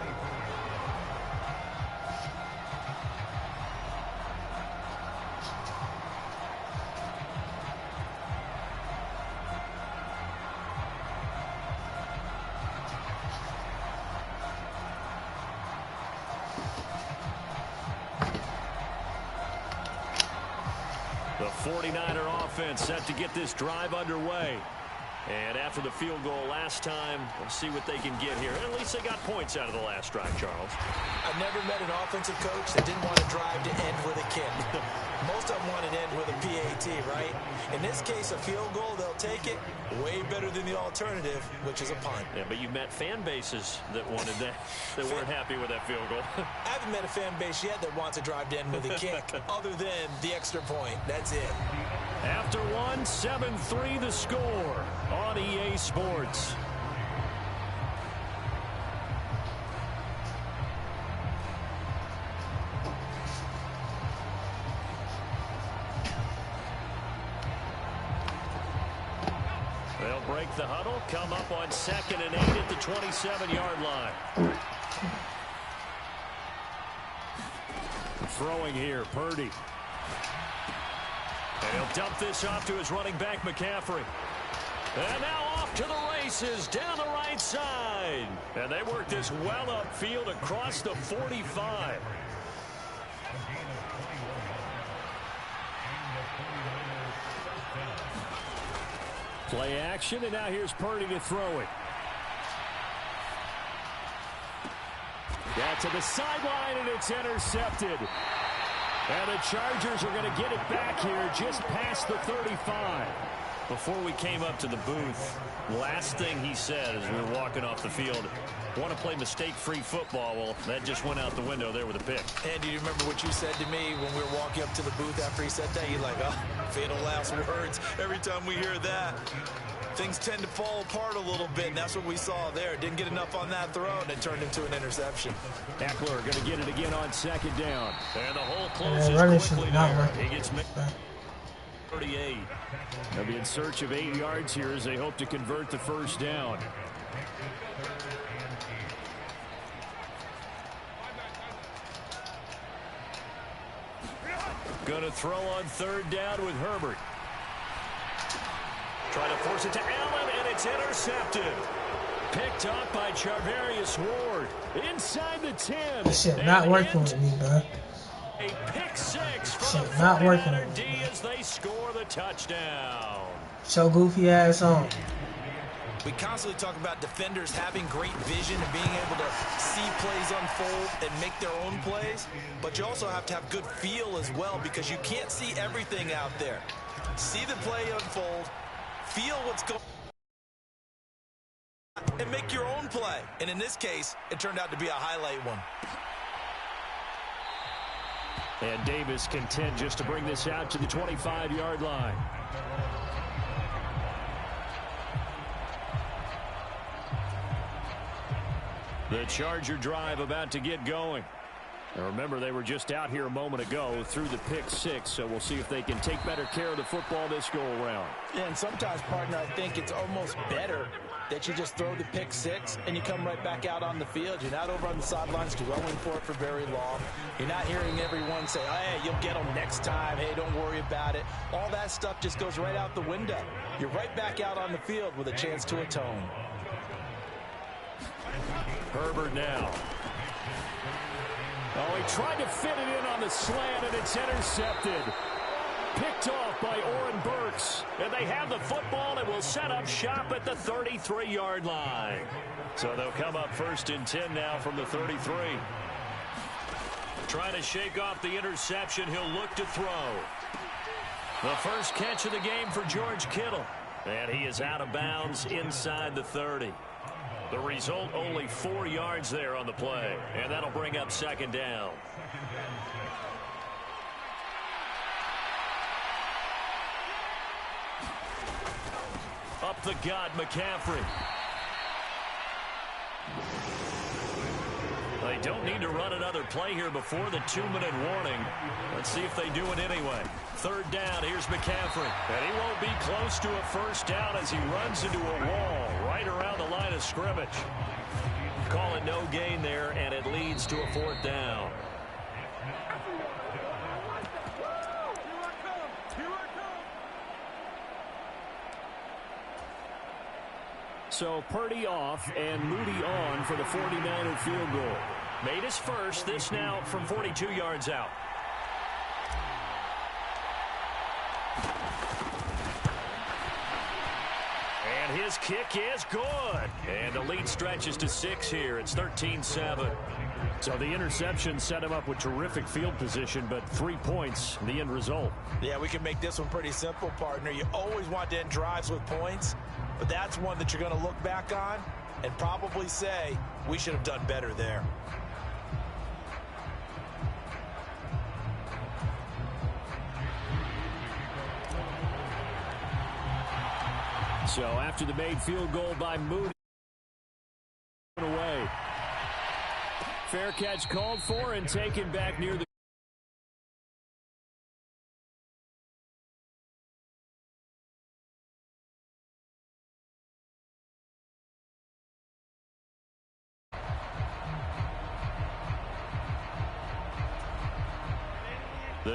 Speaker 1: The 49er offense set to get this drive underway. And after the field goal last time, we'll see what they can get here. At least they got points out of the last drive, Charles.
Speaker 2: I've never met an offensive coach that didn't want to drive to end with a kick. Most of them want to end with a PAT, right? In this case, a field goal, they'll take it. Way better than the alternative, which is a punt.
Speaker 1: Yeah, but you've met fan bases that wanted that, that weren't happy with that field goal.
Speaker 2: I haven't met a fan base yet that wants to drive to end with a kick, other than the extra point. That's it.
Speaker 1: After one, 7-3 the score on EA Sports. They'll break the huddle, come up on 2nd and 8 at the 27-yard line. Throwing here, Purdy. And he'll dump this off to his running back, McCaffrey. And now off to the races down the right side. And they work this well upfield across the 45. Play action, and now here's Purdy to throw it. Got to the sideline, and it's intercepted. And the Chargers are going to get it back here just past the 35. Before we came up to the booth, last thing he said as we were walking off the field, want to play mistake-free football. Well, that just went out the window there with a pick.
Speaker 2: And do you remember what you said to me when we were walking up to the booth after he said that? You're like, oh, fatal last words. Every time we hear that, things tend to fall apart a little bit, and that's what we saw there. Didn't get enough on that throw, and it turned into an interception.
Speaker 1: Eckler going to get it again on 2nd down. And the hole closes quickly there. He gets 38. They'll be in search of 8 yards here as they hope to convert the first down. Going to throw on 3rd down with Herbert. Trying to force it to Allen, and it's intercepted. Picked up by Charvarius Ward. Inside the 10.
Speaker 3: This shit not working with me, bro.
Speaker 1: A pick 6 for the
Speaker 3: not working with
Speaker 1: D
Speaker 3: me,
Speaker 1: as they score the touchdown.
Speaker 3: Show goofy ass on.
Speaker 2: We constantly talk about defenders having great vision and being able to see plays unfold and make their own plays. But you also have to have good feel as well, because you can't see everything out there. See the play unfold, feel what's going on, and make your own play. And in this case, it turned out to be a highlight one.
Speaker 1: And Davis content just to bring this out to the 25-yard line. The Charger drive about to get going. Now remember, they were just out here a moment ago through the pick 6, so we'll see if they can take better care of the football this go around.
Speaker 2: Yeah, and sometimes, partner, I think it's almost better that you just throw the pick six and you come right back out on the field. You're not over on the sidelines dwelling for it for very long. You're not hearing everyone say, hey, you'll get them next time. Hey, don't worry about it. All that stuff just goes right out the window. You're right back out on the field with a chance to atone.
Speaker 1: Herbert now. Oh, he tried to fit it in on the slant, and it's intercepted. Picked off by Oren Burks. And they have the football and will set up shop at the 33-yard line. So they'll come up 1st and 10 now from the 33. Trying to shake off the interception. He'll look to throw. The first catch of the game for George Kittle. And he is out of bounds inside the 30. The result, only 4 yards there on the play. And that'll bring up 2nd down. Up the gut, McCaffrey. They don't need to run another play here before the 2-minute warning. Let's see if they do it anyway. 3rd down, here's McCaffrey. And he won't be close to a 1st down as he runs into a wall right around the line of scrimmage. Call it no gain there, and it leads to a 4th down. So Purdy off and Moody on for the 49er field goal. Made his first, this now from 42 yards out. And his kick is good. And the lead stretches to 6 here. It's 13-7. So the interception set him up with terrific field position, but 3 points, the end result.
Speaker 2: Yeah, we can make this one pretty simple, partner. You always want to end drives with points, but that's one that you're going to look back on and probably say, we should have done better there.
Speaker 1: So after the made field goal by Moody, away. Fair catch called for and taken back near the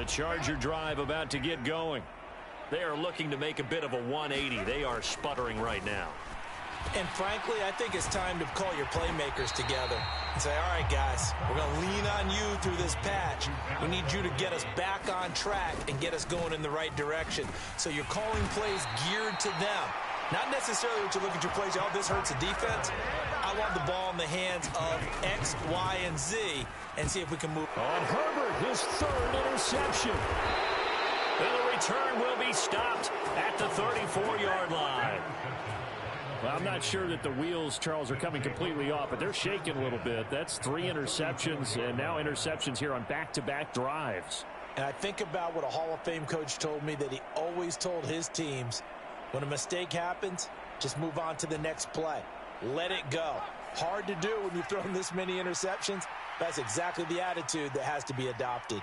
Speaker 1: Charger drive about to get going. They are looking to make a bit of a 180. They are sputtering right now.
Speaker 2: And frankly, I think it's time to call your playmakers together and say, all right, guys, we're going to lean on you through this patch. We need you to get us back on track and get us going in the right direction. So you're calling plays geared to them. Not necessarily what you look at your plays, oh, this hurts the defense. I want the ball in the hands of X, Y, and Z and see if we can move.
Speaker 1: On Herbert, his 3rd interception. And the return will be stopped at the 34-yard line. Well, I'm not sure that the wheels, Charles, are coming completely off, but they're shaking a little bit. That's 3 interceptions, and now interceptions here on back-to-back drives.
Speaker 2: And I think about what a Hall of Fame coach told me, that he always told his teams, when a mistake happens, just move on to the next play. Let it go. Hard to do when you've thrown this many interceptions. That's exactly the attitude that has to be adopted.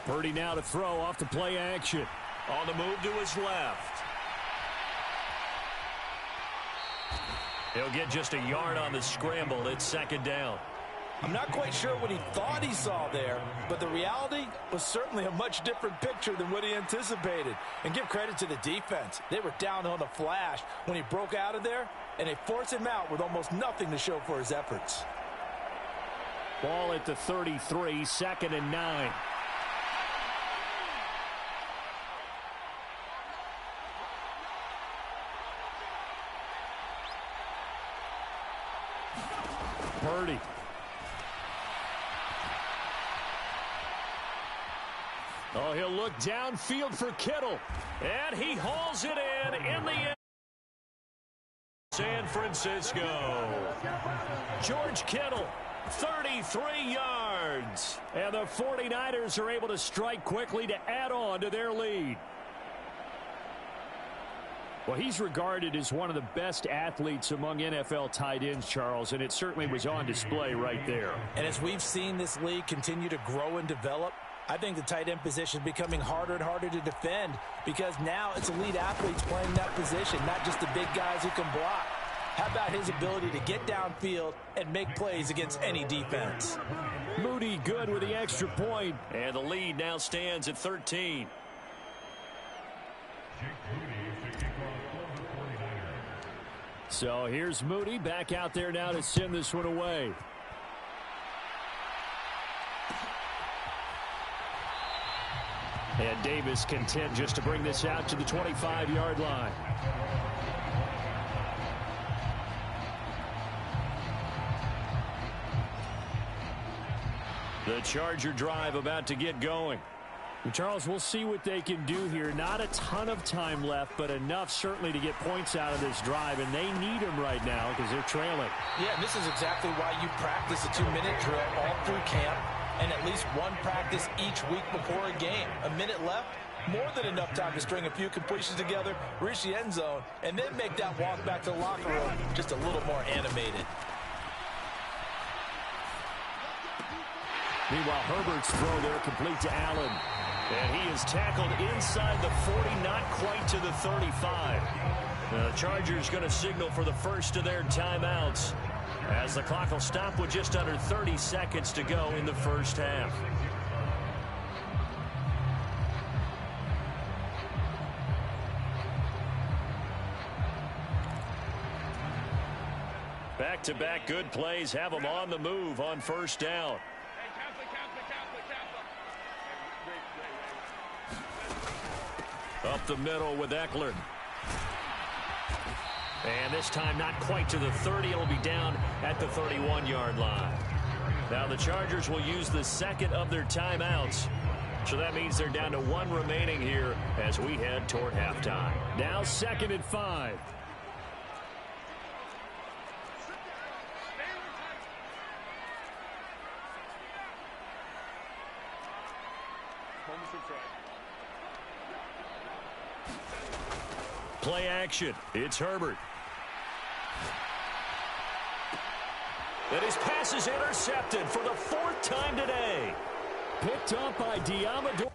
Speaker 1: Purdy now to throw off the play action. On the move to his left. He'll get just a yard on the scramble. It's 2nd down.
Speaker 2: I'm not quite sure what he thought he saw there, but the reality was certainly a much different picture than what he anticipated. And give credit to the defense. They were down on the flash when he broke out of there, and they forced him out with almost nothing to show for his efforts.
Speaker 1: Ball at the 33, 2nd and 9. Purdy. Oh, he'll look downfield for Kittle. And he hauls it in the end. San Francisco. George Kittle, 33 yards. And the 49ers are able to strike quickly to add on to their lead.
Speaker 4: Well, he's regarded as one of the best athletes among NFL tight ends, Charles, and it certainly was on display right there.
Speaker 7: And as we've seen this league continue to grow and develop, I think the tight end position is becoming harder and harder to defend because now it's elite athletes playing that position, not just the big guys who can block. How about his ability to get downfield and make plays against any defense?
Speaker 4: Moody good with the extra point, and the lead now stands at 13. So here's Moody back out there now to send this one away. And Davis content just to bring this out to the 25-yard line. The Charger drive about to get going. Charles, we'll see what they can do here. Not a ton of time left, but enough certainly to get points out of this drive, and they need them right now because they're trailing.
Speaker 7: Yeah, and this is exactly why you practice a 2-minute drill all through camp and at least one practice each week before a game. A minute left, more than enough time to string a few completions together, reach the end zone, and then make that walk back to the locker room just a little more animated.
Speaker 4: Meanwhile, Herbert's throw there complete to Allen. And he is tackled inside the 40, not quite to the 35. The Chargers going to signal for the first of their timeouts as the clock will stop with just under 30 seconds to go in the first half. Back-to-back good plays have them on the move on first down. Up the middle with Eckler. And this time not quite to the 30. It'll be down at the 31-yard line. Now the Chargers will use the second of their timeouts. So that means they're down to one remaining here as we head toward halftime. Now 2nd and 5. Play action. It's Herbert. And his pass is intercepted for the 4th time today. Picked up by Diamador.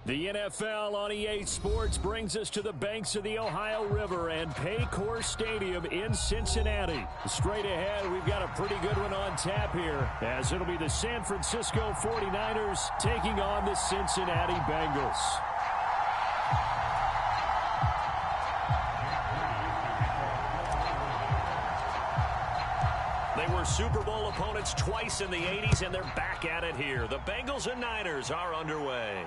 Speaker 1: The NFL on EA Sports brings us to the banks of the Ohio River and Paycor Stadium in Cincinnati. Straight ahead, we've got a pretty good one on tap here, as it'll be the San Francisco 49ers taking on the Cincinnati Bengals. They were Super Bowl opponents twice in the 80s, and they're back at it here. The Bengals and Niners are underway.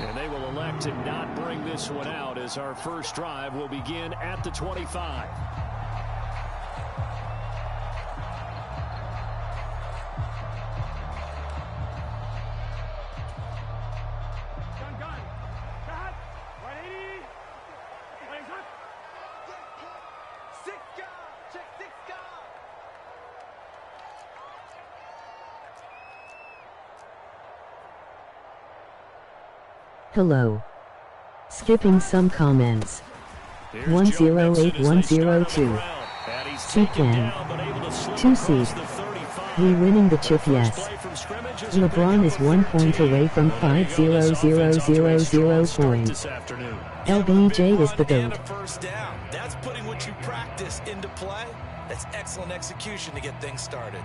Speaker 1: And they will elect to not bring this one out, as our first drive will begin at the 25.
Speaker 5: Hello. Skipping some comments. 108102. Sequan. 2 seed. We winning the chip, yes. LeBron is 1 point away from 5,000 points. LBJ is the GOAT.
Speaker 2: That's putting what you practice into play. That's excellent execution to get things started.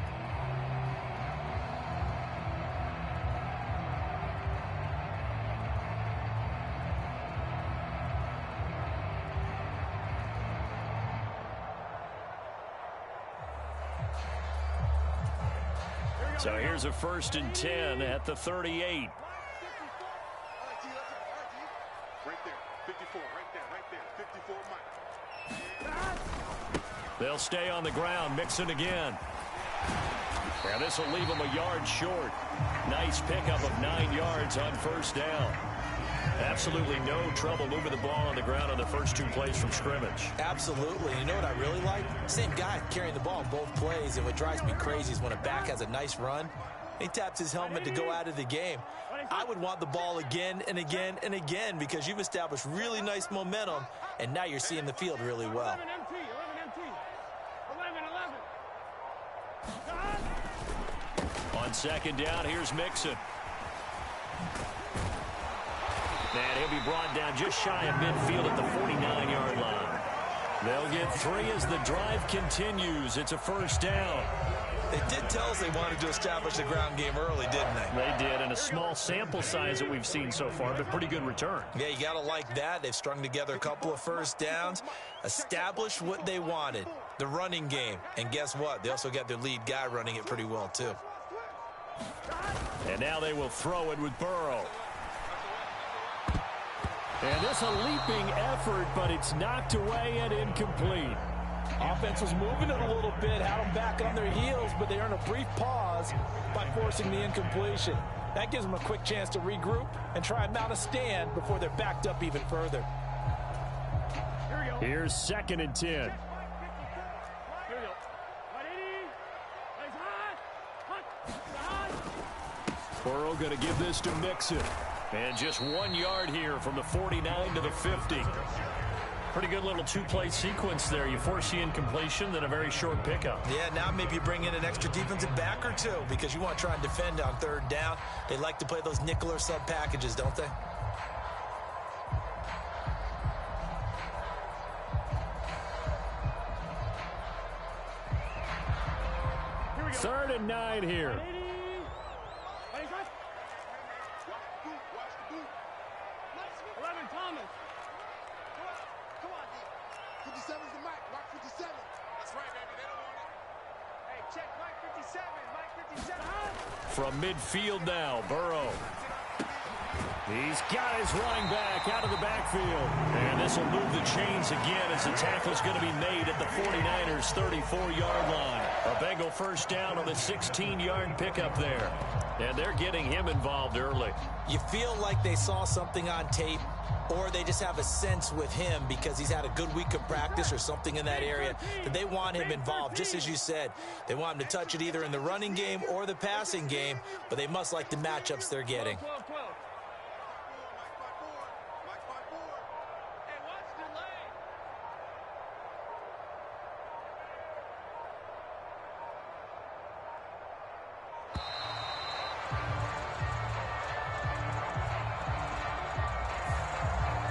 Speaker 1: So here's a 1st and 10 at the 38.
Speaker 8: Right there, 54, right there, 54, Mike.
Speaker 1: They'll stay on the ground, Mixon again. And this will leave them a yard short. Nice pickup of 9 yards on 1st down. Absolutely no trouble moving the ball on the ground on the first 2 plays from scrimmage.
Speaker 2: Absolutely. You know what I really like? Same guy carrying the ball in both plays, and what drives me crazy is when a back has a nice run, he taps his helmet to go out of the game. I would want the ball again and again and again, because you've established really nice momentum, and now you're seeing the field really well.
Speaker 8: 11
Speaker 1: On 2nd down, here's Mixon. And he'll be brought down just shy of midfield at the 49-yard line. They'll get 3 as the drive continues. It's a 1st down.
Speaker 2: They did tell us they wanted to establish the ground game early, didn't they?
Speaker 1: They did, and a small sample size that we've seen so far, but pretty good return.
Speaker 2: Yeah, you got to like that. They've strung together a couple of 1st downs, established what they wanted, the running game. And guess what? They also got their lead guy running it pretty well, too.
Speaker 1: And now they will throw it with Burrow. And this a leaping effort, but it's knocked away and incomplete.
Speaker 7: Offense was moving it a little bit, had them back on their heels, but they earned a brief pause by forcing the incompletion. That gives them a quick chance to regroup and try and mount a stand before they're backed up even further.
Speaker 1: Here's 2nd and 10. Burrow going to give this to Mixon. And just 1 yard here from the 49 to the 50. Pretty good little 2-play sequence there. You force the incompletion, then a very short pickup.
Speaker 2: Yeah, now maybe you bring in an extra defensive back or 2, because you want to try and defend on 3rd down. They like to play those nickel or sub packages, don't they?
Speaker 1: Third and 9 here. From midfield now, Burrow. He's got his running back out of the backfield. And this will move the chains again as the tackle's going to be made at the 49ers' 34-yard line. A Bengal 1st down on the 16-yard pickup there. And they're getting him involved early.
Speaker 2: You feel like they saw something on tape, or they just have a sense with him because he's had a good week of practice or something in that area that they want him involved. Just as you said, they want him to touch it either in the running game or the passing game, but they must like the matchups they're getting.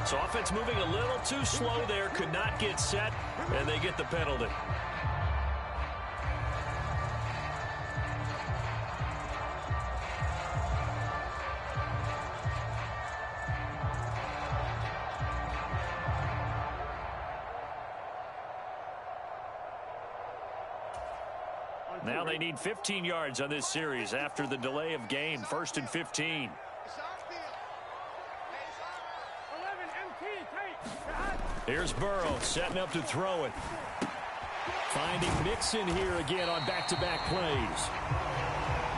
Speaker 1: So offense moving a little too slow there, could not get set, and they get the penalty. Now they need 15 yards on this series after the delay of game. 1st and 15. Here's Burrow setting up to throw it. Finding Mixon here again on back-to-back plays.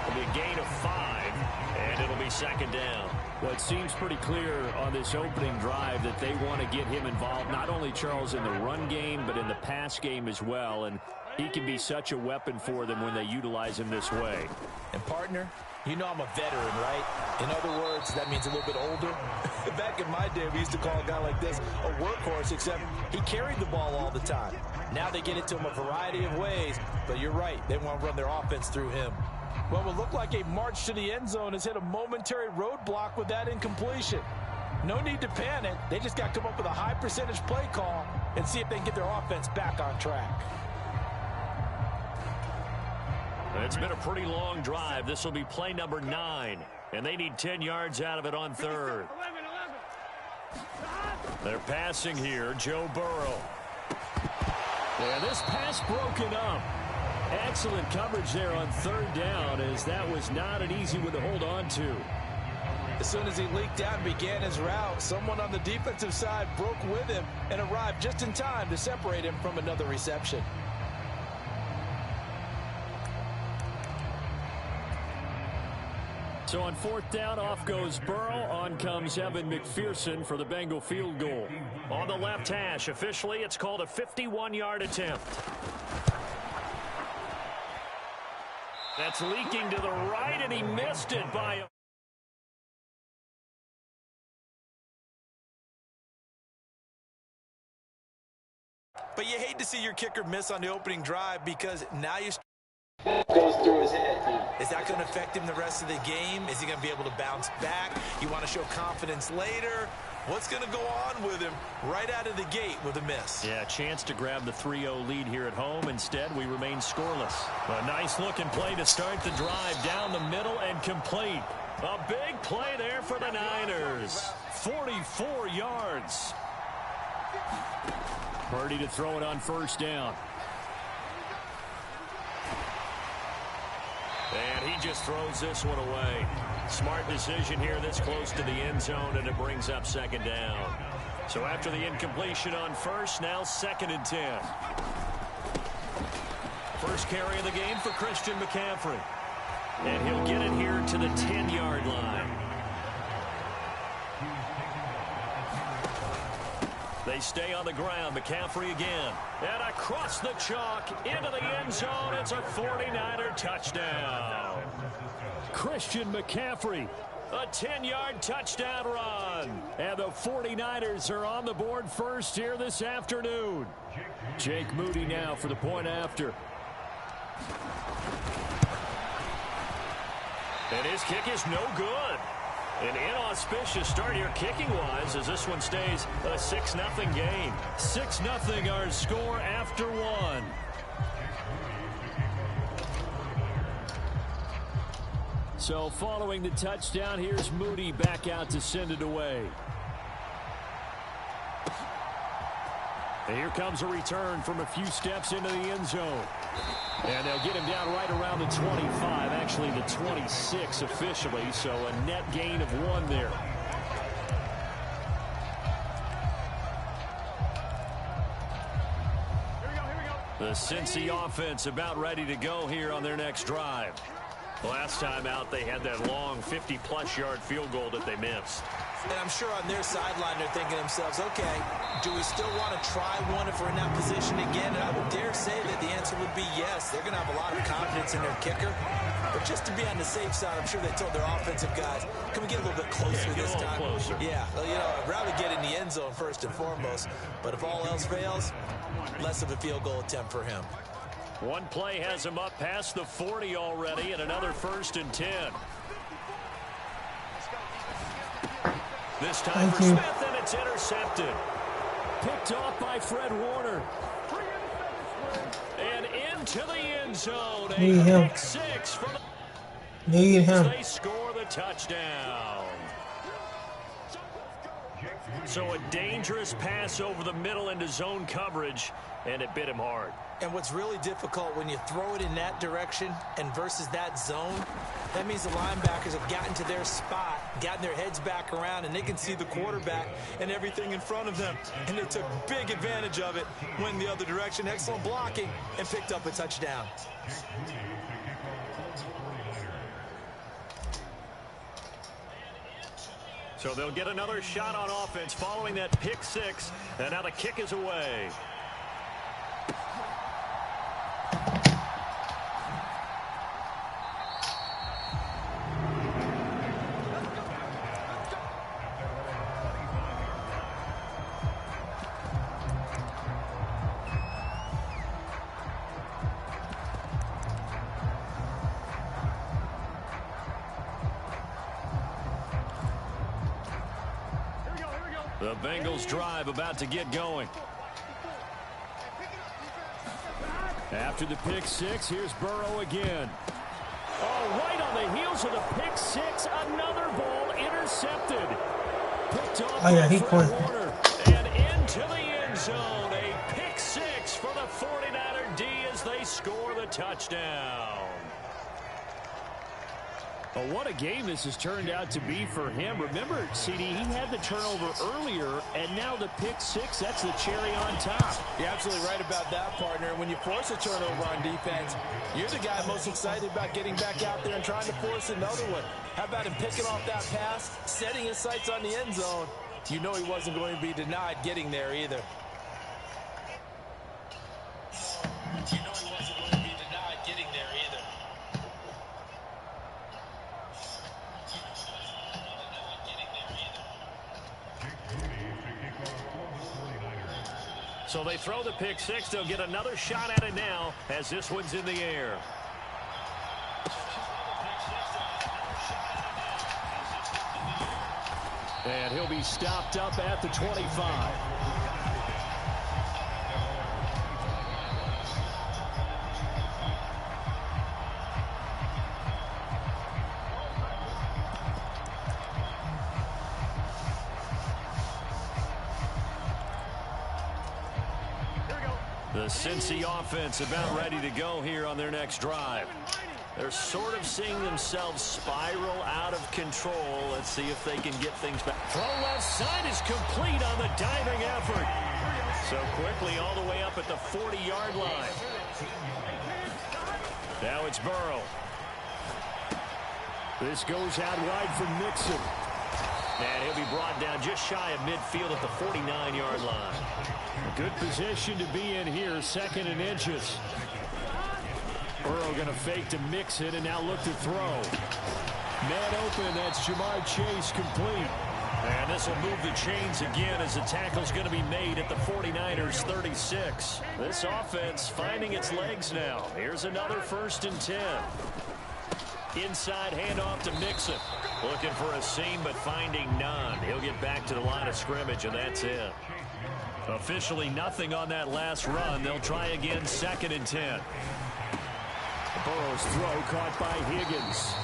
Speaker 1: It'll be a gain of 5, and it'll be 2nd down. Well, it seems pretty clear on this opening drive that they want to get him involved, not only, Charles, in the run game, but in the pass game as well. And he can be such a weapon for them when they utilize him this way.
Speaker 2: And, partner, you know I'm a veteran, right? In other words, that means a little bit older. Back in my day, we used to call a guy like this a workhorse, except he carried the ball all the time. Now they get it to him a variety of ways, but you're right. They want to run their offense through him. Well, it would look like a march to the end zone has hit a momentary roadblock with that incompletion. No need to panic. They just got to come up with a high percentage play call and see if they can get their offense back on track.
Speaker 1: It's been a pretty long drive. This will be play number 9, and they need 10 yards out of it on 3rd. They're passing here, Joe Burrow. Yeah, this pass broken up. Excellent coverage there on 3rd down, as that was not an easy one to hold on to.
Speaker 2: As soon as he leaked out and began his route, someone on the defensive side broke with him and arrived just in time to separate him from another reception.
Speaker 1: So on 4th down, off goes Burrow. On comes Evan McPherson for the Bengal field goal. On the left hash, officially, it's called a 51-yard attempt. That's leaking to the right, and he missed it by a...
Speaker 2: But you hate to see your kicker miss on the opening drive because now you...
Speaker 9: goes through his head.
Speaker 2: Is that going to affect him the rest of the game? Is he going to be able to bounce back? You want to show confidence later? What's going to go on with him right out of the gate with a miss?
Speaker 1: Yeah, chance to grab the 3-0 lead here at home. Instead, we remain scoreless. A nice-looking play to start the drive down the middle and complete. A big play there for the Niners. 44 yards. Purdy to throw it on 1st down. And he just throws this one away. Smart decision here this close to the end zone, and it brings up 2nd down. So after the incompletion on 1st, now 2nd and 10. First carry of the game for Christian McCaffrey. And he'll get it here to the 10-yard line. They stay on the ground. McCaffrey again. And across the chalk into the end zone. It's a 49er touchdown. Christian McCaffrey, a 10-yard touchdown run. And the 49ers are on the board first here this afternoon. Jake Moody now for the point after. And his kick is no good. An inauspicious start here kicking-wise as this one stays a 6-0 game. 6-0 our score after 1. So following the touchdown, here's Moody back out to send it away. And here comes a return from a few steps into the end zone. And they'll get him down right around the 25, actually the 26 officially, so a net gain of 1 there. The Cincy offense about ready to go here on their next drive. Last time out, they had that long 50-plus yard field goal that they missed.
Speaker 2: And I'm sure on their sideline they're thinking to themselves, okay, do we still want to try one if we're in that position again? And I would dare say that the answer would be yes. They're going to have a lot of confidence in their kicker. But just to be on the safe side, I'm sure they told their offensive guys, can we get a little bit closer this time?
Speaker 1: Closer.
Speaker 2: Yeah, well, you know, I'd rather get in the end zone first and foremost. But if all else fails, less of a field goal attempt for him.
Speaker 1: One play has him up past the 40 already, and another 1st and 10. This time for Smith, and it's it's intercepted. Picked off by Fred Warner. And into the end zone.
Speaker 3: Need him.
Speaker 1: Pick six for the...
Speaker 3: Need him.
Speaker 1: They score the touchdown. So a dangerous pass over the middle into zone coverage, and it bit him hard.
Speaker 2: And what's really difficult when you throw it in that direction and versus that zone, that means the linebackers have gotten to their spot, gotten their heads back around, and they can see the quarterback and everything in front of them. And they took big advantage of it, went the other direction, excellent blocking, and picked up a touchdown.
Speaker 1: So they'll get another shot on offense following that pick six, and now the kick is away. The Bengals drive about to get going. After the pick six, here's Burrow again. Oh, right on the heels of the pick six, another ball intercepted. Picked off by Fred Warner and into the end zone. A pick six for the 49er D as they score the touchdown. Well, what a game this has turned out to be for him. Remember, CD, he had the turnover earlier, and now the pick six, that's the cherry on top.
Speaker 7: You're absolutely right about that, partner. When you force a turnover on defense, you're the guy most excited about getting back out there and trying to force another one. How about him picking off that pass, setting his sights on the end zone? You know he wasn't going to be denied getting there either. You know he wasn't going to be denied getting there either.
Speaker 1: So they throw the pick six. They'll get another shot at it now as this one's in the air. And he'll be stopped up at the 25. The Cincy offense about ready to go here on their next drive. They're sort of seeing themselves spiral out of control. Let's see if they can get things back. Throw left side is complete on the diving effort. So quickly all the way up at the 40-yard line. Now it's Burrow. This goes out wide for Mixon. And he'll be brought down just shy of midfield at the 49-yard line. A good position to be in here, 2nd and inches. Burrow going to fake to Mixon and now look to throw. Man open, that's Jamar Chase complete. And this will move the chains again as the tackle's going to be made at the 49ers 36. This offense finding its legs now. Here's another 1st and 10. Inside handoff to Mixon. Looking for a seam, but finding none. He'll get back to the line of scrimmage, and that's it. Officially nothing on that last run. They'll try again, 2nd and 10. Burrow's throw caught by Higgins.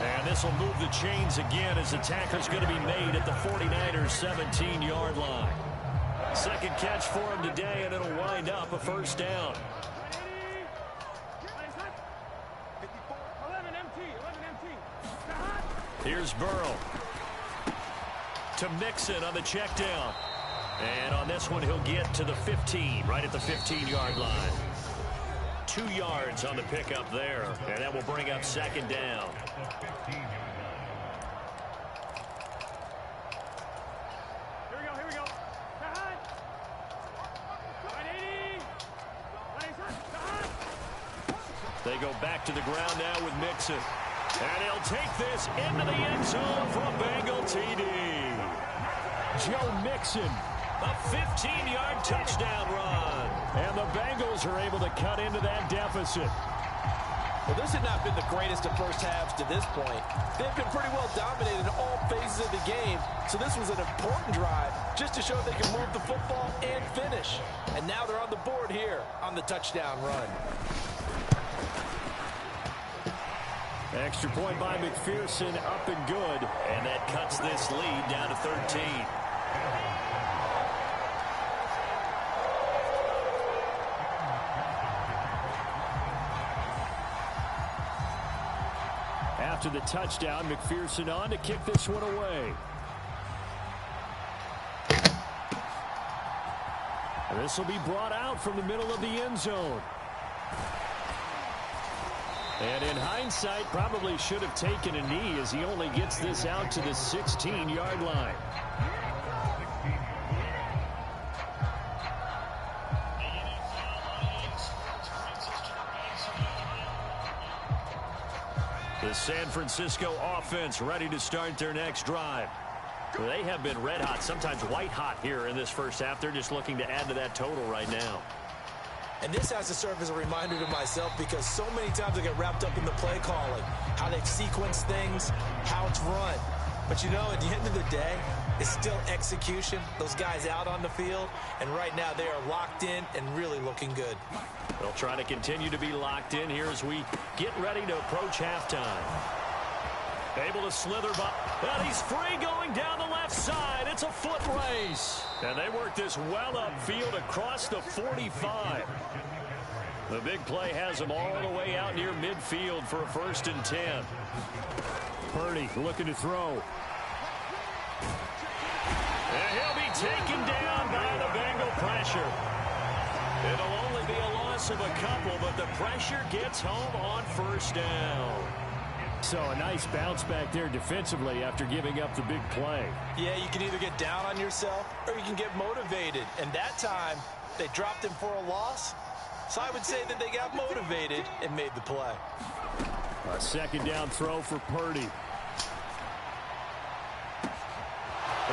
Speaker 1: And this will move the chains again as the tackle's going to be made at the 49ers 17-yard line. 2nd catch for him today, and it'll wind up a 1st down. Here's Burrow. To Mixon on the check down. And on this one, he'll get to the 15, right at the 15-yard line. 2 yards on the pickup there. And that will bring up 2nd down.
Speaker 8: Here we go.
Speaker 1: They go back to the ground now with Mixon. And he'll take this into the end zone for a Bengal TD. Joe Mixon, a 15-yard touchdown run. And the Bengals are able to cut into that deficit.
Speaker 7: Well, this had not been the greatest of first halves to this point. They've been pretty well dominated in all phases of the game, so this was an important drive just to show they can move the football and finish. And now they're on the board here on the touchdown run.
Speaker 1: Extra point by McPherson, up and good.
Speaker 4: And that cuts this lead down to 13.
Speaker 1: After the touchdown, McPherson on to kick this one away. And this will be brought out from the middle of the end zone. And in hindsight, probably should have taken a knee as he only gets this out to the 16-yard line. The San Francisco offense ready to start their next drive. They have been red hot, sometimes white hot here in this first half. They're just looking to add to that total right now.
Speaker 7: And this has to serve as a reminder to myself because so many times I get wrapped up in the play calling, how they've sequenced things, how it's run. But, you know, at the end of the day, it's still execution. Those guys out on the field, and right now they are locked in and really looking good.
Speaker 1: They'll try to continue to be locked in here as we get ready to approach halftime. Able to slither by, and he's free going down the left side. It's a foot race. And they work this well upfield across the 45. The big play has him all the way out near midfield for a 1st and 10. Purdy looking to throw. And he'll be taken down by the Bengal pressure. It'll only be a loss of a couple, but the pressure gets home on 1st down. So a nice bounce back there defensively after giving up the big play.
Speaker 7: Yeah, you can either get down on yourself or you can get motivated. And that time, they dropped him for a loss. So I would say that they got motivated and made the play.
Speaker 1: A 2nd down throw for Purdy.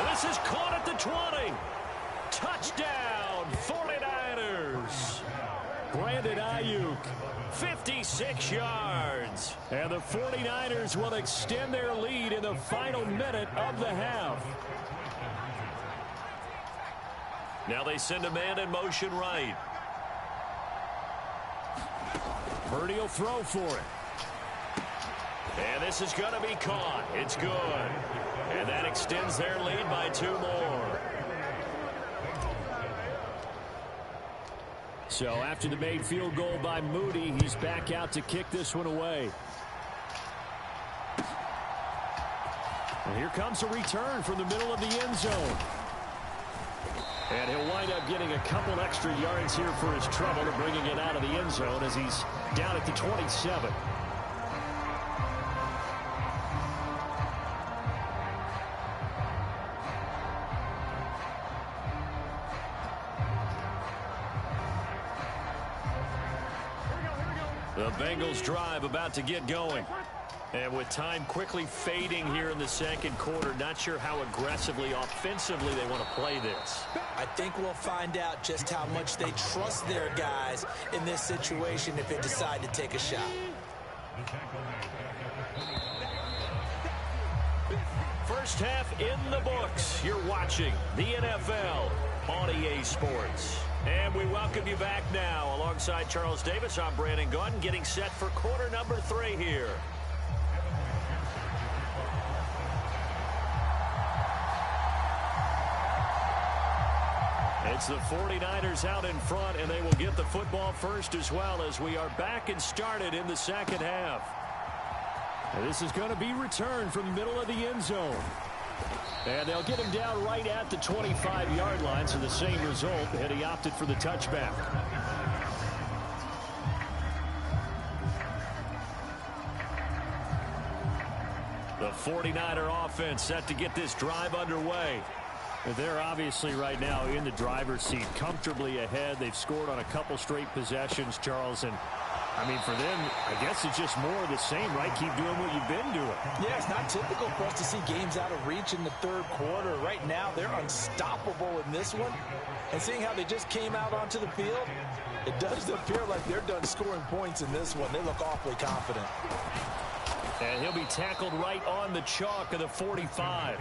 Speaker 1: This is caught at the 20. Touchdown, 49ers. Brandon Ayuk, 56 yards. And the 49ers will extend their lead in the final minute of the half. Now they send a man in motion right. Purdy will throw for it. And this is going to be caught. It's good. And that extends their lead by 2 more. So after the made field goal by Moody, he's back out to kick this one away. And here comes a return from the middle of the end zone. And he'll wind up getting a couple extra yards here for his trouble and bringing it out of the end zone as he's down at the 27. The Bengals drive about to get going. And with time quickly fading here in the 2nd quarter, not sure how aggressively, offensively they want to play this.
Speaker 7: I think we'll find out just how much they trust their guys in this situation if they decide to take a shot.
Speaker 1: First half in the books. You're watching the NFL on EA Sports. And we welcome you back now. Alongside Charles Davis, I'm Brandon Gunn, getting set for quarter number 3 here. It's the 49ers out in front, and they will get the football first as well as we are back and started in the 2nd half. And this is going to be returned from the middle of the end zone. And they'll get him down right at the 25-yard line, so the same result, and he opted for the touchback. The 49er offense set to get this drive underway. They're obviously right now in the driver's seat, comfortably ahead. They've scored on a couple straight possessions, Charles, and I mean, for them, I guess it's just more of the same, right? Keep doing what you've been doing.
Speaker 7: Yeah, it's not typical for us to see games out of reach in the 3rd quarter. Right now, they're unstoppable in this one. And seeing how they just came out onto the field,
Speaker 2: It doesn't appear like they're done scoring points in this one. They look awfully confident.
Speaker 1: And he'll be tackled right on the chalk of the 45.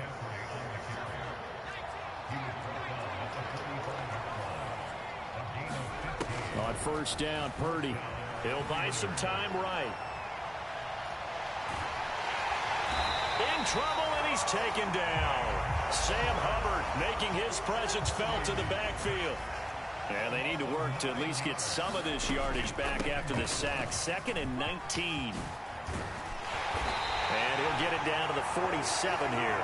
Speaker 1: On first down, Purdy. He'll buy some time right. In trouble, and he's taken down. Sam Hubbard making his presence felt in the backfield. And they need to work to at least get some of this yardage back after the sack. 2nd and 19. And he'll get it down to the 47 here.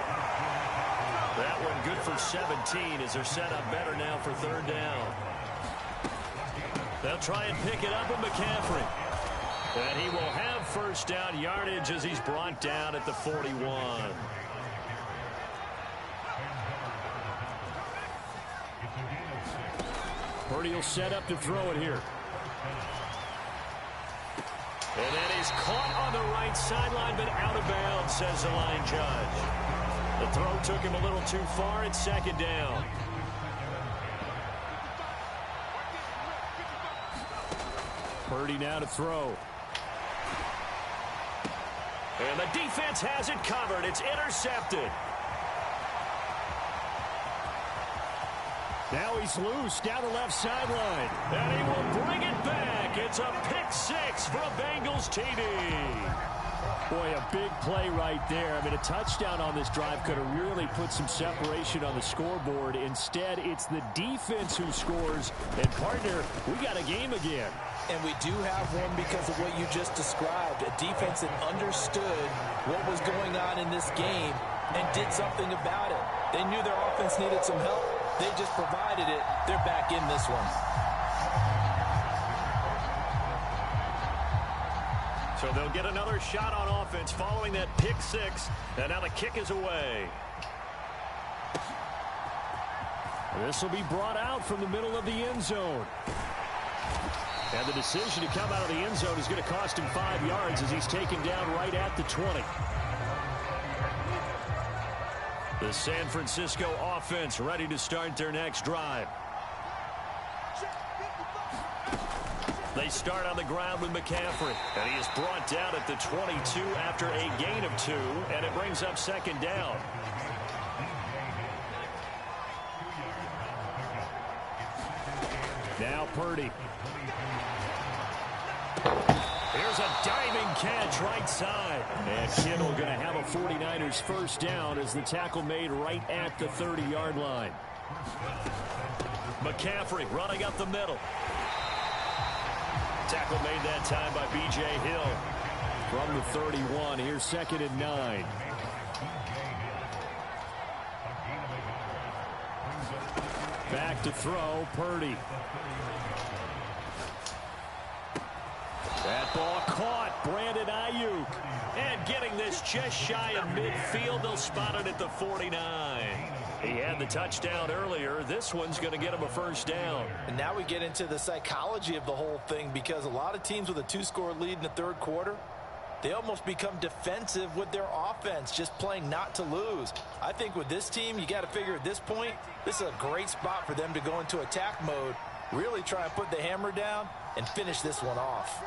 Speaker 1: That one good for 17 as they're set up better now for 3rd down. They'll try and pick it up with McCaffrey. And he will have first down yardage as he's brought down at the 41. Purdy will set up to throw it here. And that is caught on the right sideline, but out of bounds, says the line judge. The throw took him a little too far at 2nd down. Purdy now to throw. And the defense has it covered. It's intercepted. Now he's loose down the left sideline. And he will bring it back. It's a pick 6 for a Bengals TD. Boy, a big play right there. I mean, a touchdown on this drive could have really put some separation on the scoreboard. Instead, it's the defense who scores. And, partner, we got a game again.
Speaker 2: And we do have one because of what you just described. A defense that understood what was going on in this game and did something about it. They knew their offense needed some help. They just provided it. They're back in this one.
Speaker 1: So they'll get another shot on offense following that pick 6. And now the kick is away. This will be brought out from the middle of the end zone. And the decision to come out of the end zone is going to cost him 5 yards as he's taken down right at the 20. The San Francisco offense ready to start their next drive. They start on the ground with McCaffrey. And he is brought down at the 22 after a gain of 2. And it brings up 2nd down. Now Purdy. Here's a diving catch right side. And Kittle going to have a 49ers first down as the tackle made right at the 30-yard line. McCaffrey running up the middle. Tackle made that time by B.J. Hill. From the 31, here's 2nd and 9. Back to throw, Purdy. That ball caught. Brandon Ayuk. And getting this just shy of midfield. They'll spot it at the 49. He had the touchdown earlier. This one's going to get him a first down.
Speaker 2: And now we get into the psychology of the whole thing because a lot of teams with a 2-score lead in the 3rd quarter, they almost become defensive with their offense, just playing not to lose. I think with this team, you got to figure at this point, this is a great spot for them to go into attack mode, really try and put the hammer down and finish this one off.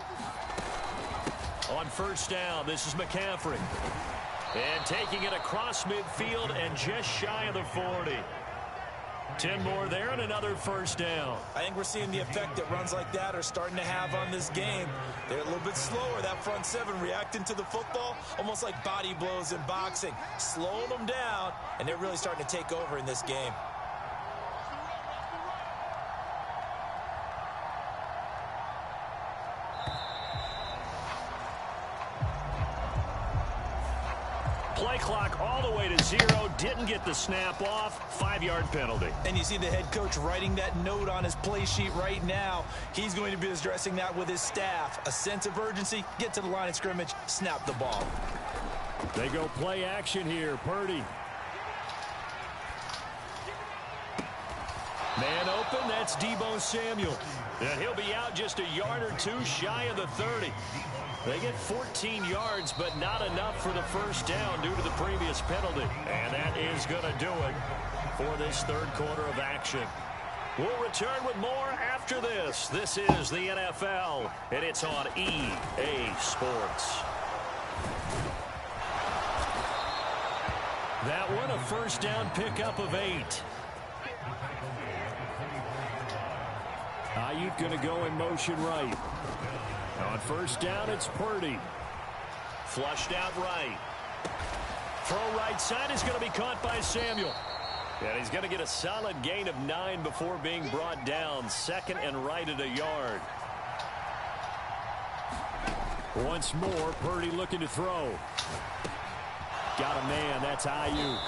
Speaker 1: On first down, this is McCaffrey. And taking it across midfield and just shy of the 40. 10 more there and another first down.
Speaker 2: I think we're seeing the effect that runs like that are starting to have on this game. They're a little bit slower, that front 7 reacting to the football, almost like body blows in boxing, slowing them down, and they're really starting to take over in this game.
Speaker 1: Play clock all the way to 0. Didn't get the snap off. 5-yard penalty.
Speaker 2: And you see the head coach writing that note on his play sheet right now. He's going to be addressing that with his staff. A sense of urgency. Get to the line of scrimmage. Snap the ball.
Speaker 1: They go play action here. Purdy. Man open. That's Deebo Samuel. And he'll be out just a yard or 2 shy of the 30. They get 14 yards, but not enough for the first down due to the previous penalty. And that is going to do it for this 3rd quarter of action. We'll return with more after this. This is the NFL, and it's on EA Sports. That one, a first down pickup of 8. Ayuk going to go in motion right. On first down, it's Purdy. Flushed out right. Throw right side is going to be caught by Samuel. And he's going to get a solid gain of 9 before being brought down. Second and right at a yard. Once more, Purdy looking to throw. Got a man. That's Ayuk.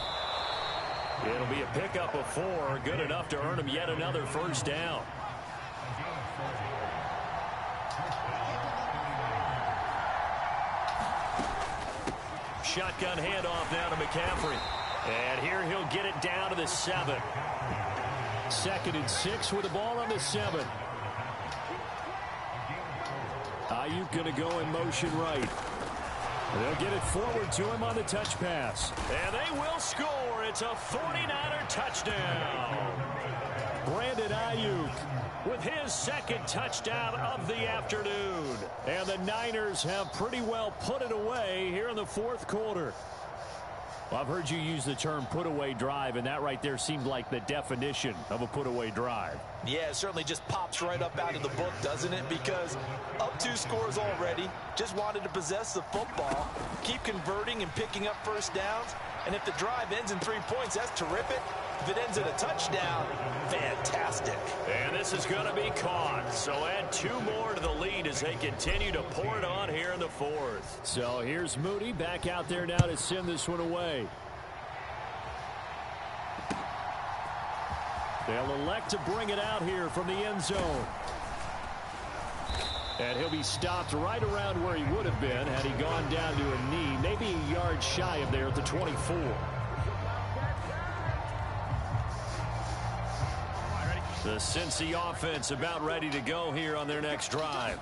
Speaker 1: It'll be a pickup of 4. Good enough to earn him yet another first down. Shotgun handoff now to McCaffrey. And here he'll get it down to the 7. 2nd and 6 with the ball on the 7. Ayuk going to go in motion right. They'll get it forward to him on the touch pass. And they will score. It's a 49er touchdown. Brandon Ayuk with his 2nd touchdown of the afternoon. And the Niners have pretty well put it away here in the 4th quarter. Well, I've heard you use the term put-away drive, and that right there seemed like the definition of a put-away drive.
Speaker 2: Yeah, it certainly just pops right up out of the book, doesn't it? Because up 2 scores already, just wanted to possess the football, keep converting and picking up first downs. And if the drive ends in 3 points, that's terrific. If it ends in a touchdown, fantastic.
Speaker 1: And this is going to be caught. So add 2 more to the lead as they continue to pour it on here in the 4th. So here's Moody back out there now to send this one away. They'll elect to bring it out here from the end zone. And he'll be stopped right around where he would have been had he gone down to a knee, maybe a yard shy of there at the 24. The Cincy offense about ready to go here on their next drive.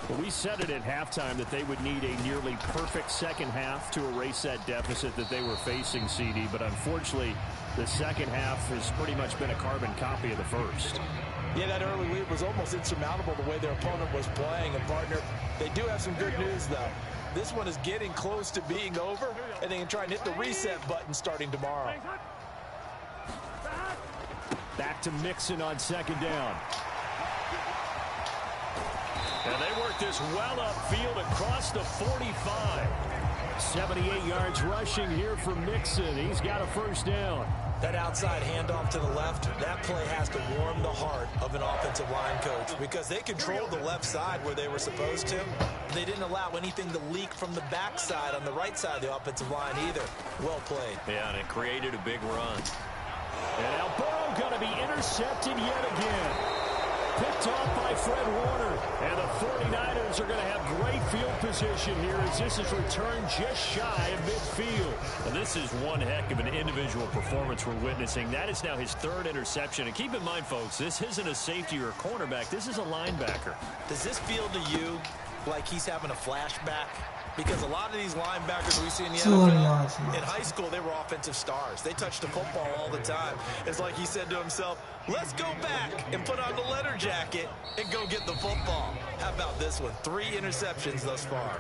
Speaker 1: Well, we said it at halftime that they would need a nearly perfect second half to erase that deficit that they were facing, CD. But unfortunately, the second half has pretty much been a carbon copy of the first.
Speaker 2: Yeah, that early lead was almost insurmountable the way their opponent was playing. And, partner, they do have some good news, though. This one is getting close to being over, and they can try and hit the reset button starting tomorrow.
Speaker 1: Back to Mixon on 2nd down. And they work this well upfield across the 45. 78 yards rushing here for Mixon. He's got a first down.
Speaker 2: That outside handoff to the left, that play has to warm the heart of an offensive line coach because they controlled the left side where they were supposed to. They didn't allow anything to leak from the backside on the right side of the offensive line either. Well played.
Speaker 1: Yeah, and it created a big run. And now Burrow going to be intercepted yet again. Picked off by Fred Warner. And the 49ers are going to have great field position here as this is returned just shy of midfield. And this is one heck of an individual performance we're witnessing. That is now his 3rd interception. And keep in mind, folks, this isn't a safety or a cornerback. This is a linebacker.
Speaker 2: Does this feel to you like he's having a flashback? Because a lot of these linebackers we see in the NFL, in high school, they were offensive stars. They touched the football all the time. It's like he said to himself, let's go back and put on the leather jacket and go get the football. How about this one? 3 interceptions thus far.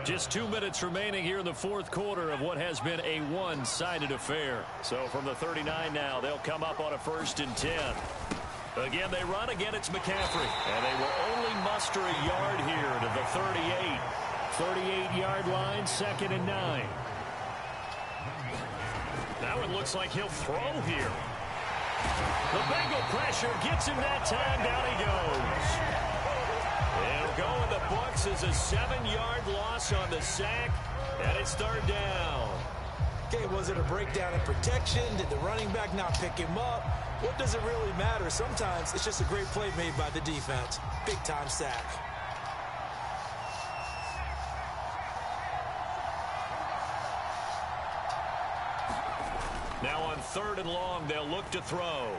Speaker 1: Just 2 minutes remaining here in the 4th quarter of what has been a one-sided affair. So from the 39 now, they'll come up on a 1st and 10. Again, they run. Again, it's McCaffrey. And they will only muster a yard here to the 38. 38-yard line, 2nd and 9. Now it looks like he'll throw here. The Bengal pressure gets him that time. Down he goes. It'll go in the books as a 7-yard loss on the sack, and it's 3rd down.
Speaker 2: Okay, was it a breakdown in protection? Did the running back not pick him up? What does it really matter? Sometimes it's just a great play made by the defense. Big-time sack.
Speaker 1: Now on 3rd and long, they'll look to throw.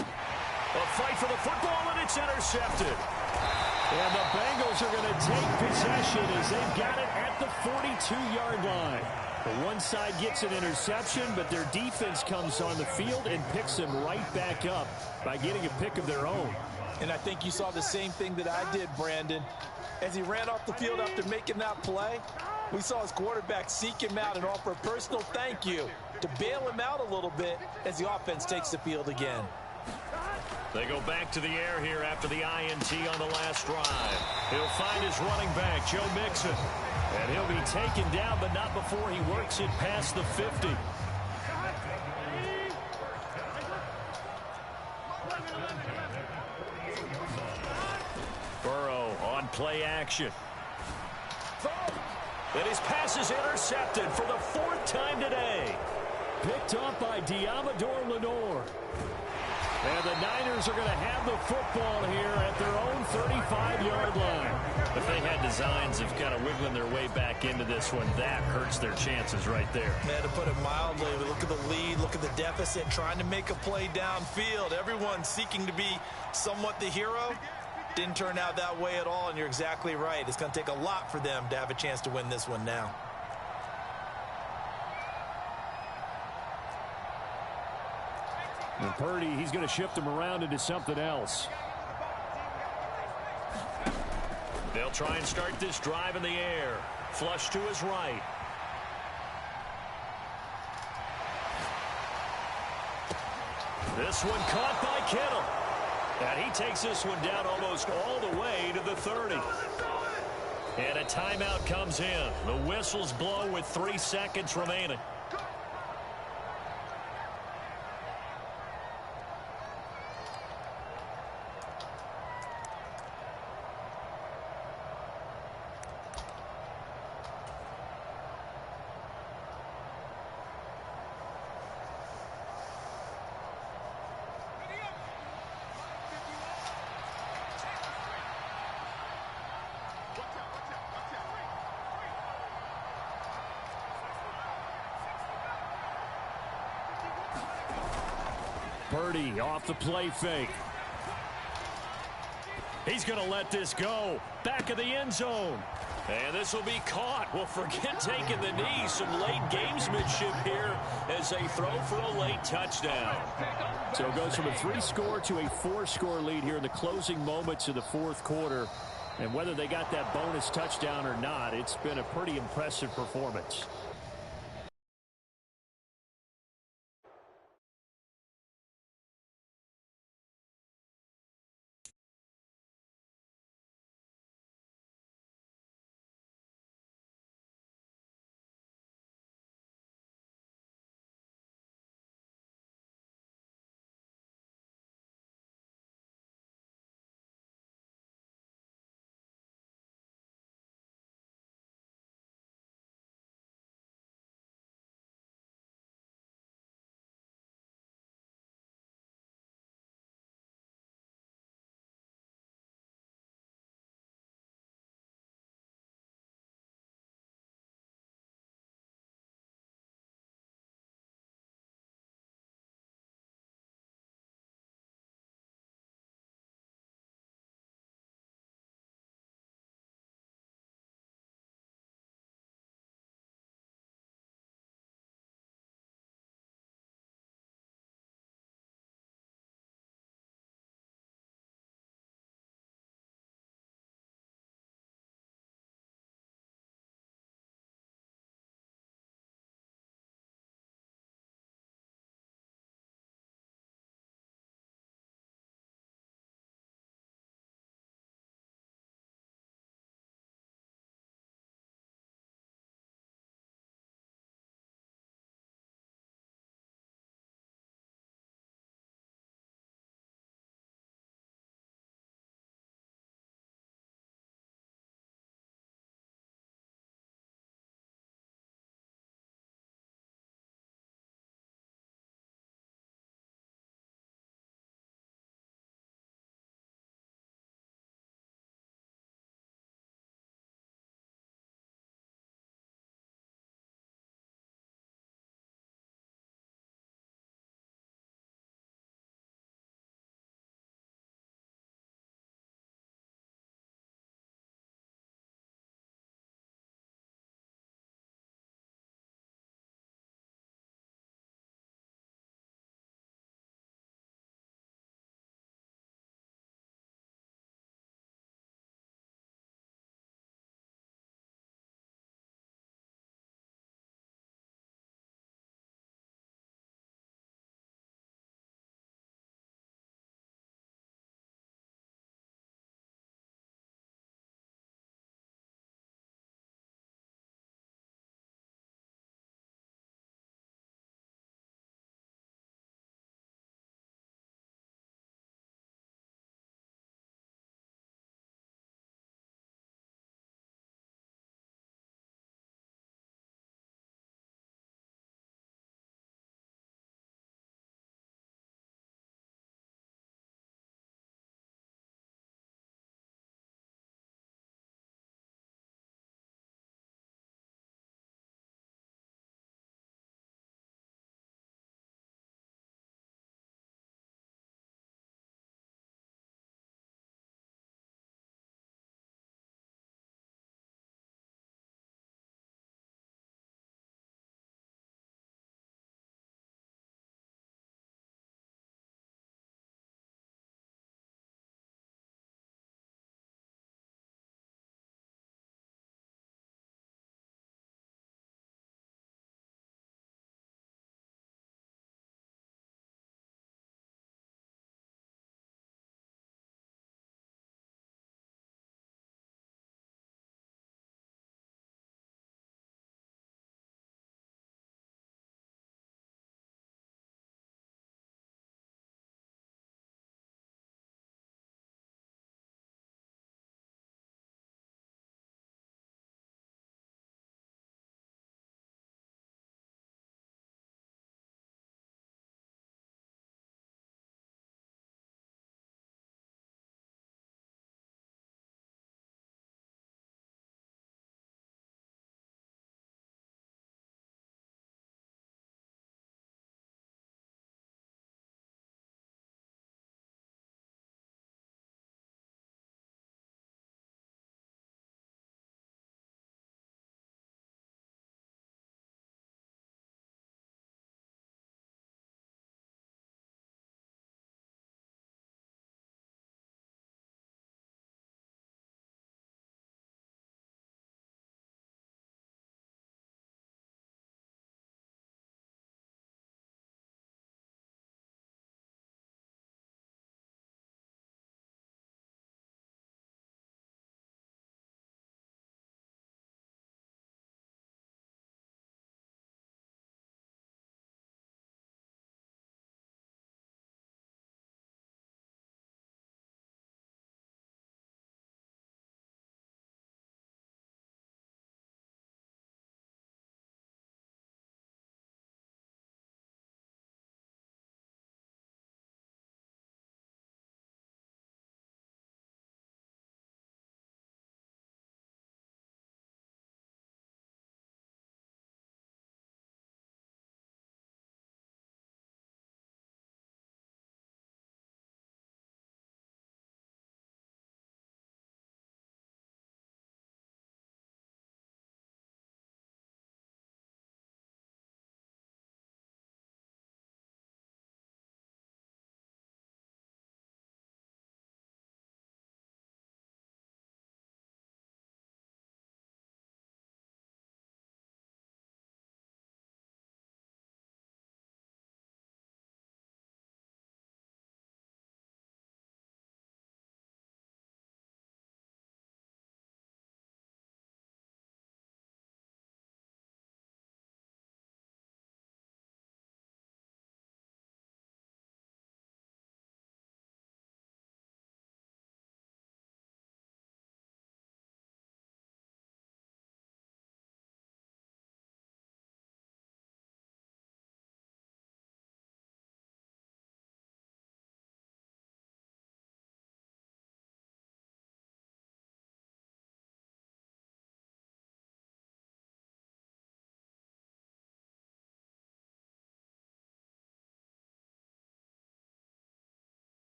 Speaker 1: A fight for the football, and it's intercepted. And the Bengals are going to take possession as they've got it at the 42-yard line. Well, one side gets an interception, but their defense comes on the field and picks them right back up by getting a pick of their own.
Speaker 2: And I think you saw the same thing that I did, Brandon. As he ran off the field after making that play, we saw his quarterback seek him out and offer a personal thank you to bail him out a little bit as the offense takes the field again.
Speaker 1: They go back to the air here after the INT on the last drive. He'll find his running back, Joe Mixon. And he'll be taken down, but not before he works it past the 50. Burrow on play action. And his pass is intercepted for the 4th time today. Picked up by Diamador Lenore. And the Niners are going to have the football here at their own 35-yard line. If they had designs of kind of wiggling their way back into this one, that hurts their chances right there.
Speaker 2: Man, to put it mildly, look at the lead, look at the deficit, trying to make a play downfield. Everyone seeking to be somewhat the hero. Didn't turn out that way at all, and you're exactly right. It's going to take a lot for them to have a chance to win this one now.
Speaker 1: And Purdy, he's going to shift him around into something else. They'll try and start this drive in the air. Flush to his right. This one caught by Kittle. And he takes this one down almost all the way to the 30. And a timeout comes in. The whistles blow with 3 seconds remaining. Purdy off the play fake. He's going to let this go. Back of the end zone. And this will be caught. Well, forget taking the knee. Some late gamesmanship here as they throw for a late touchdown. So it goes from a 3-score to a 4-score lead here in the closing moments of the 4th quarter. And whether they got that bonus touchdown or not, it's been a pretty impressive performance.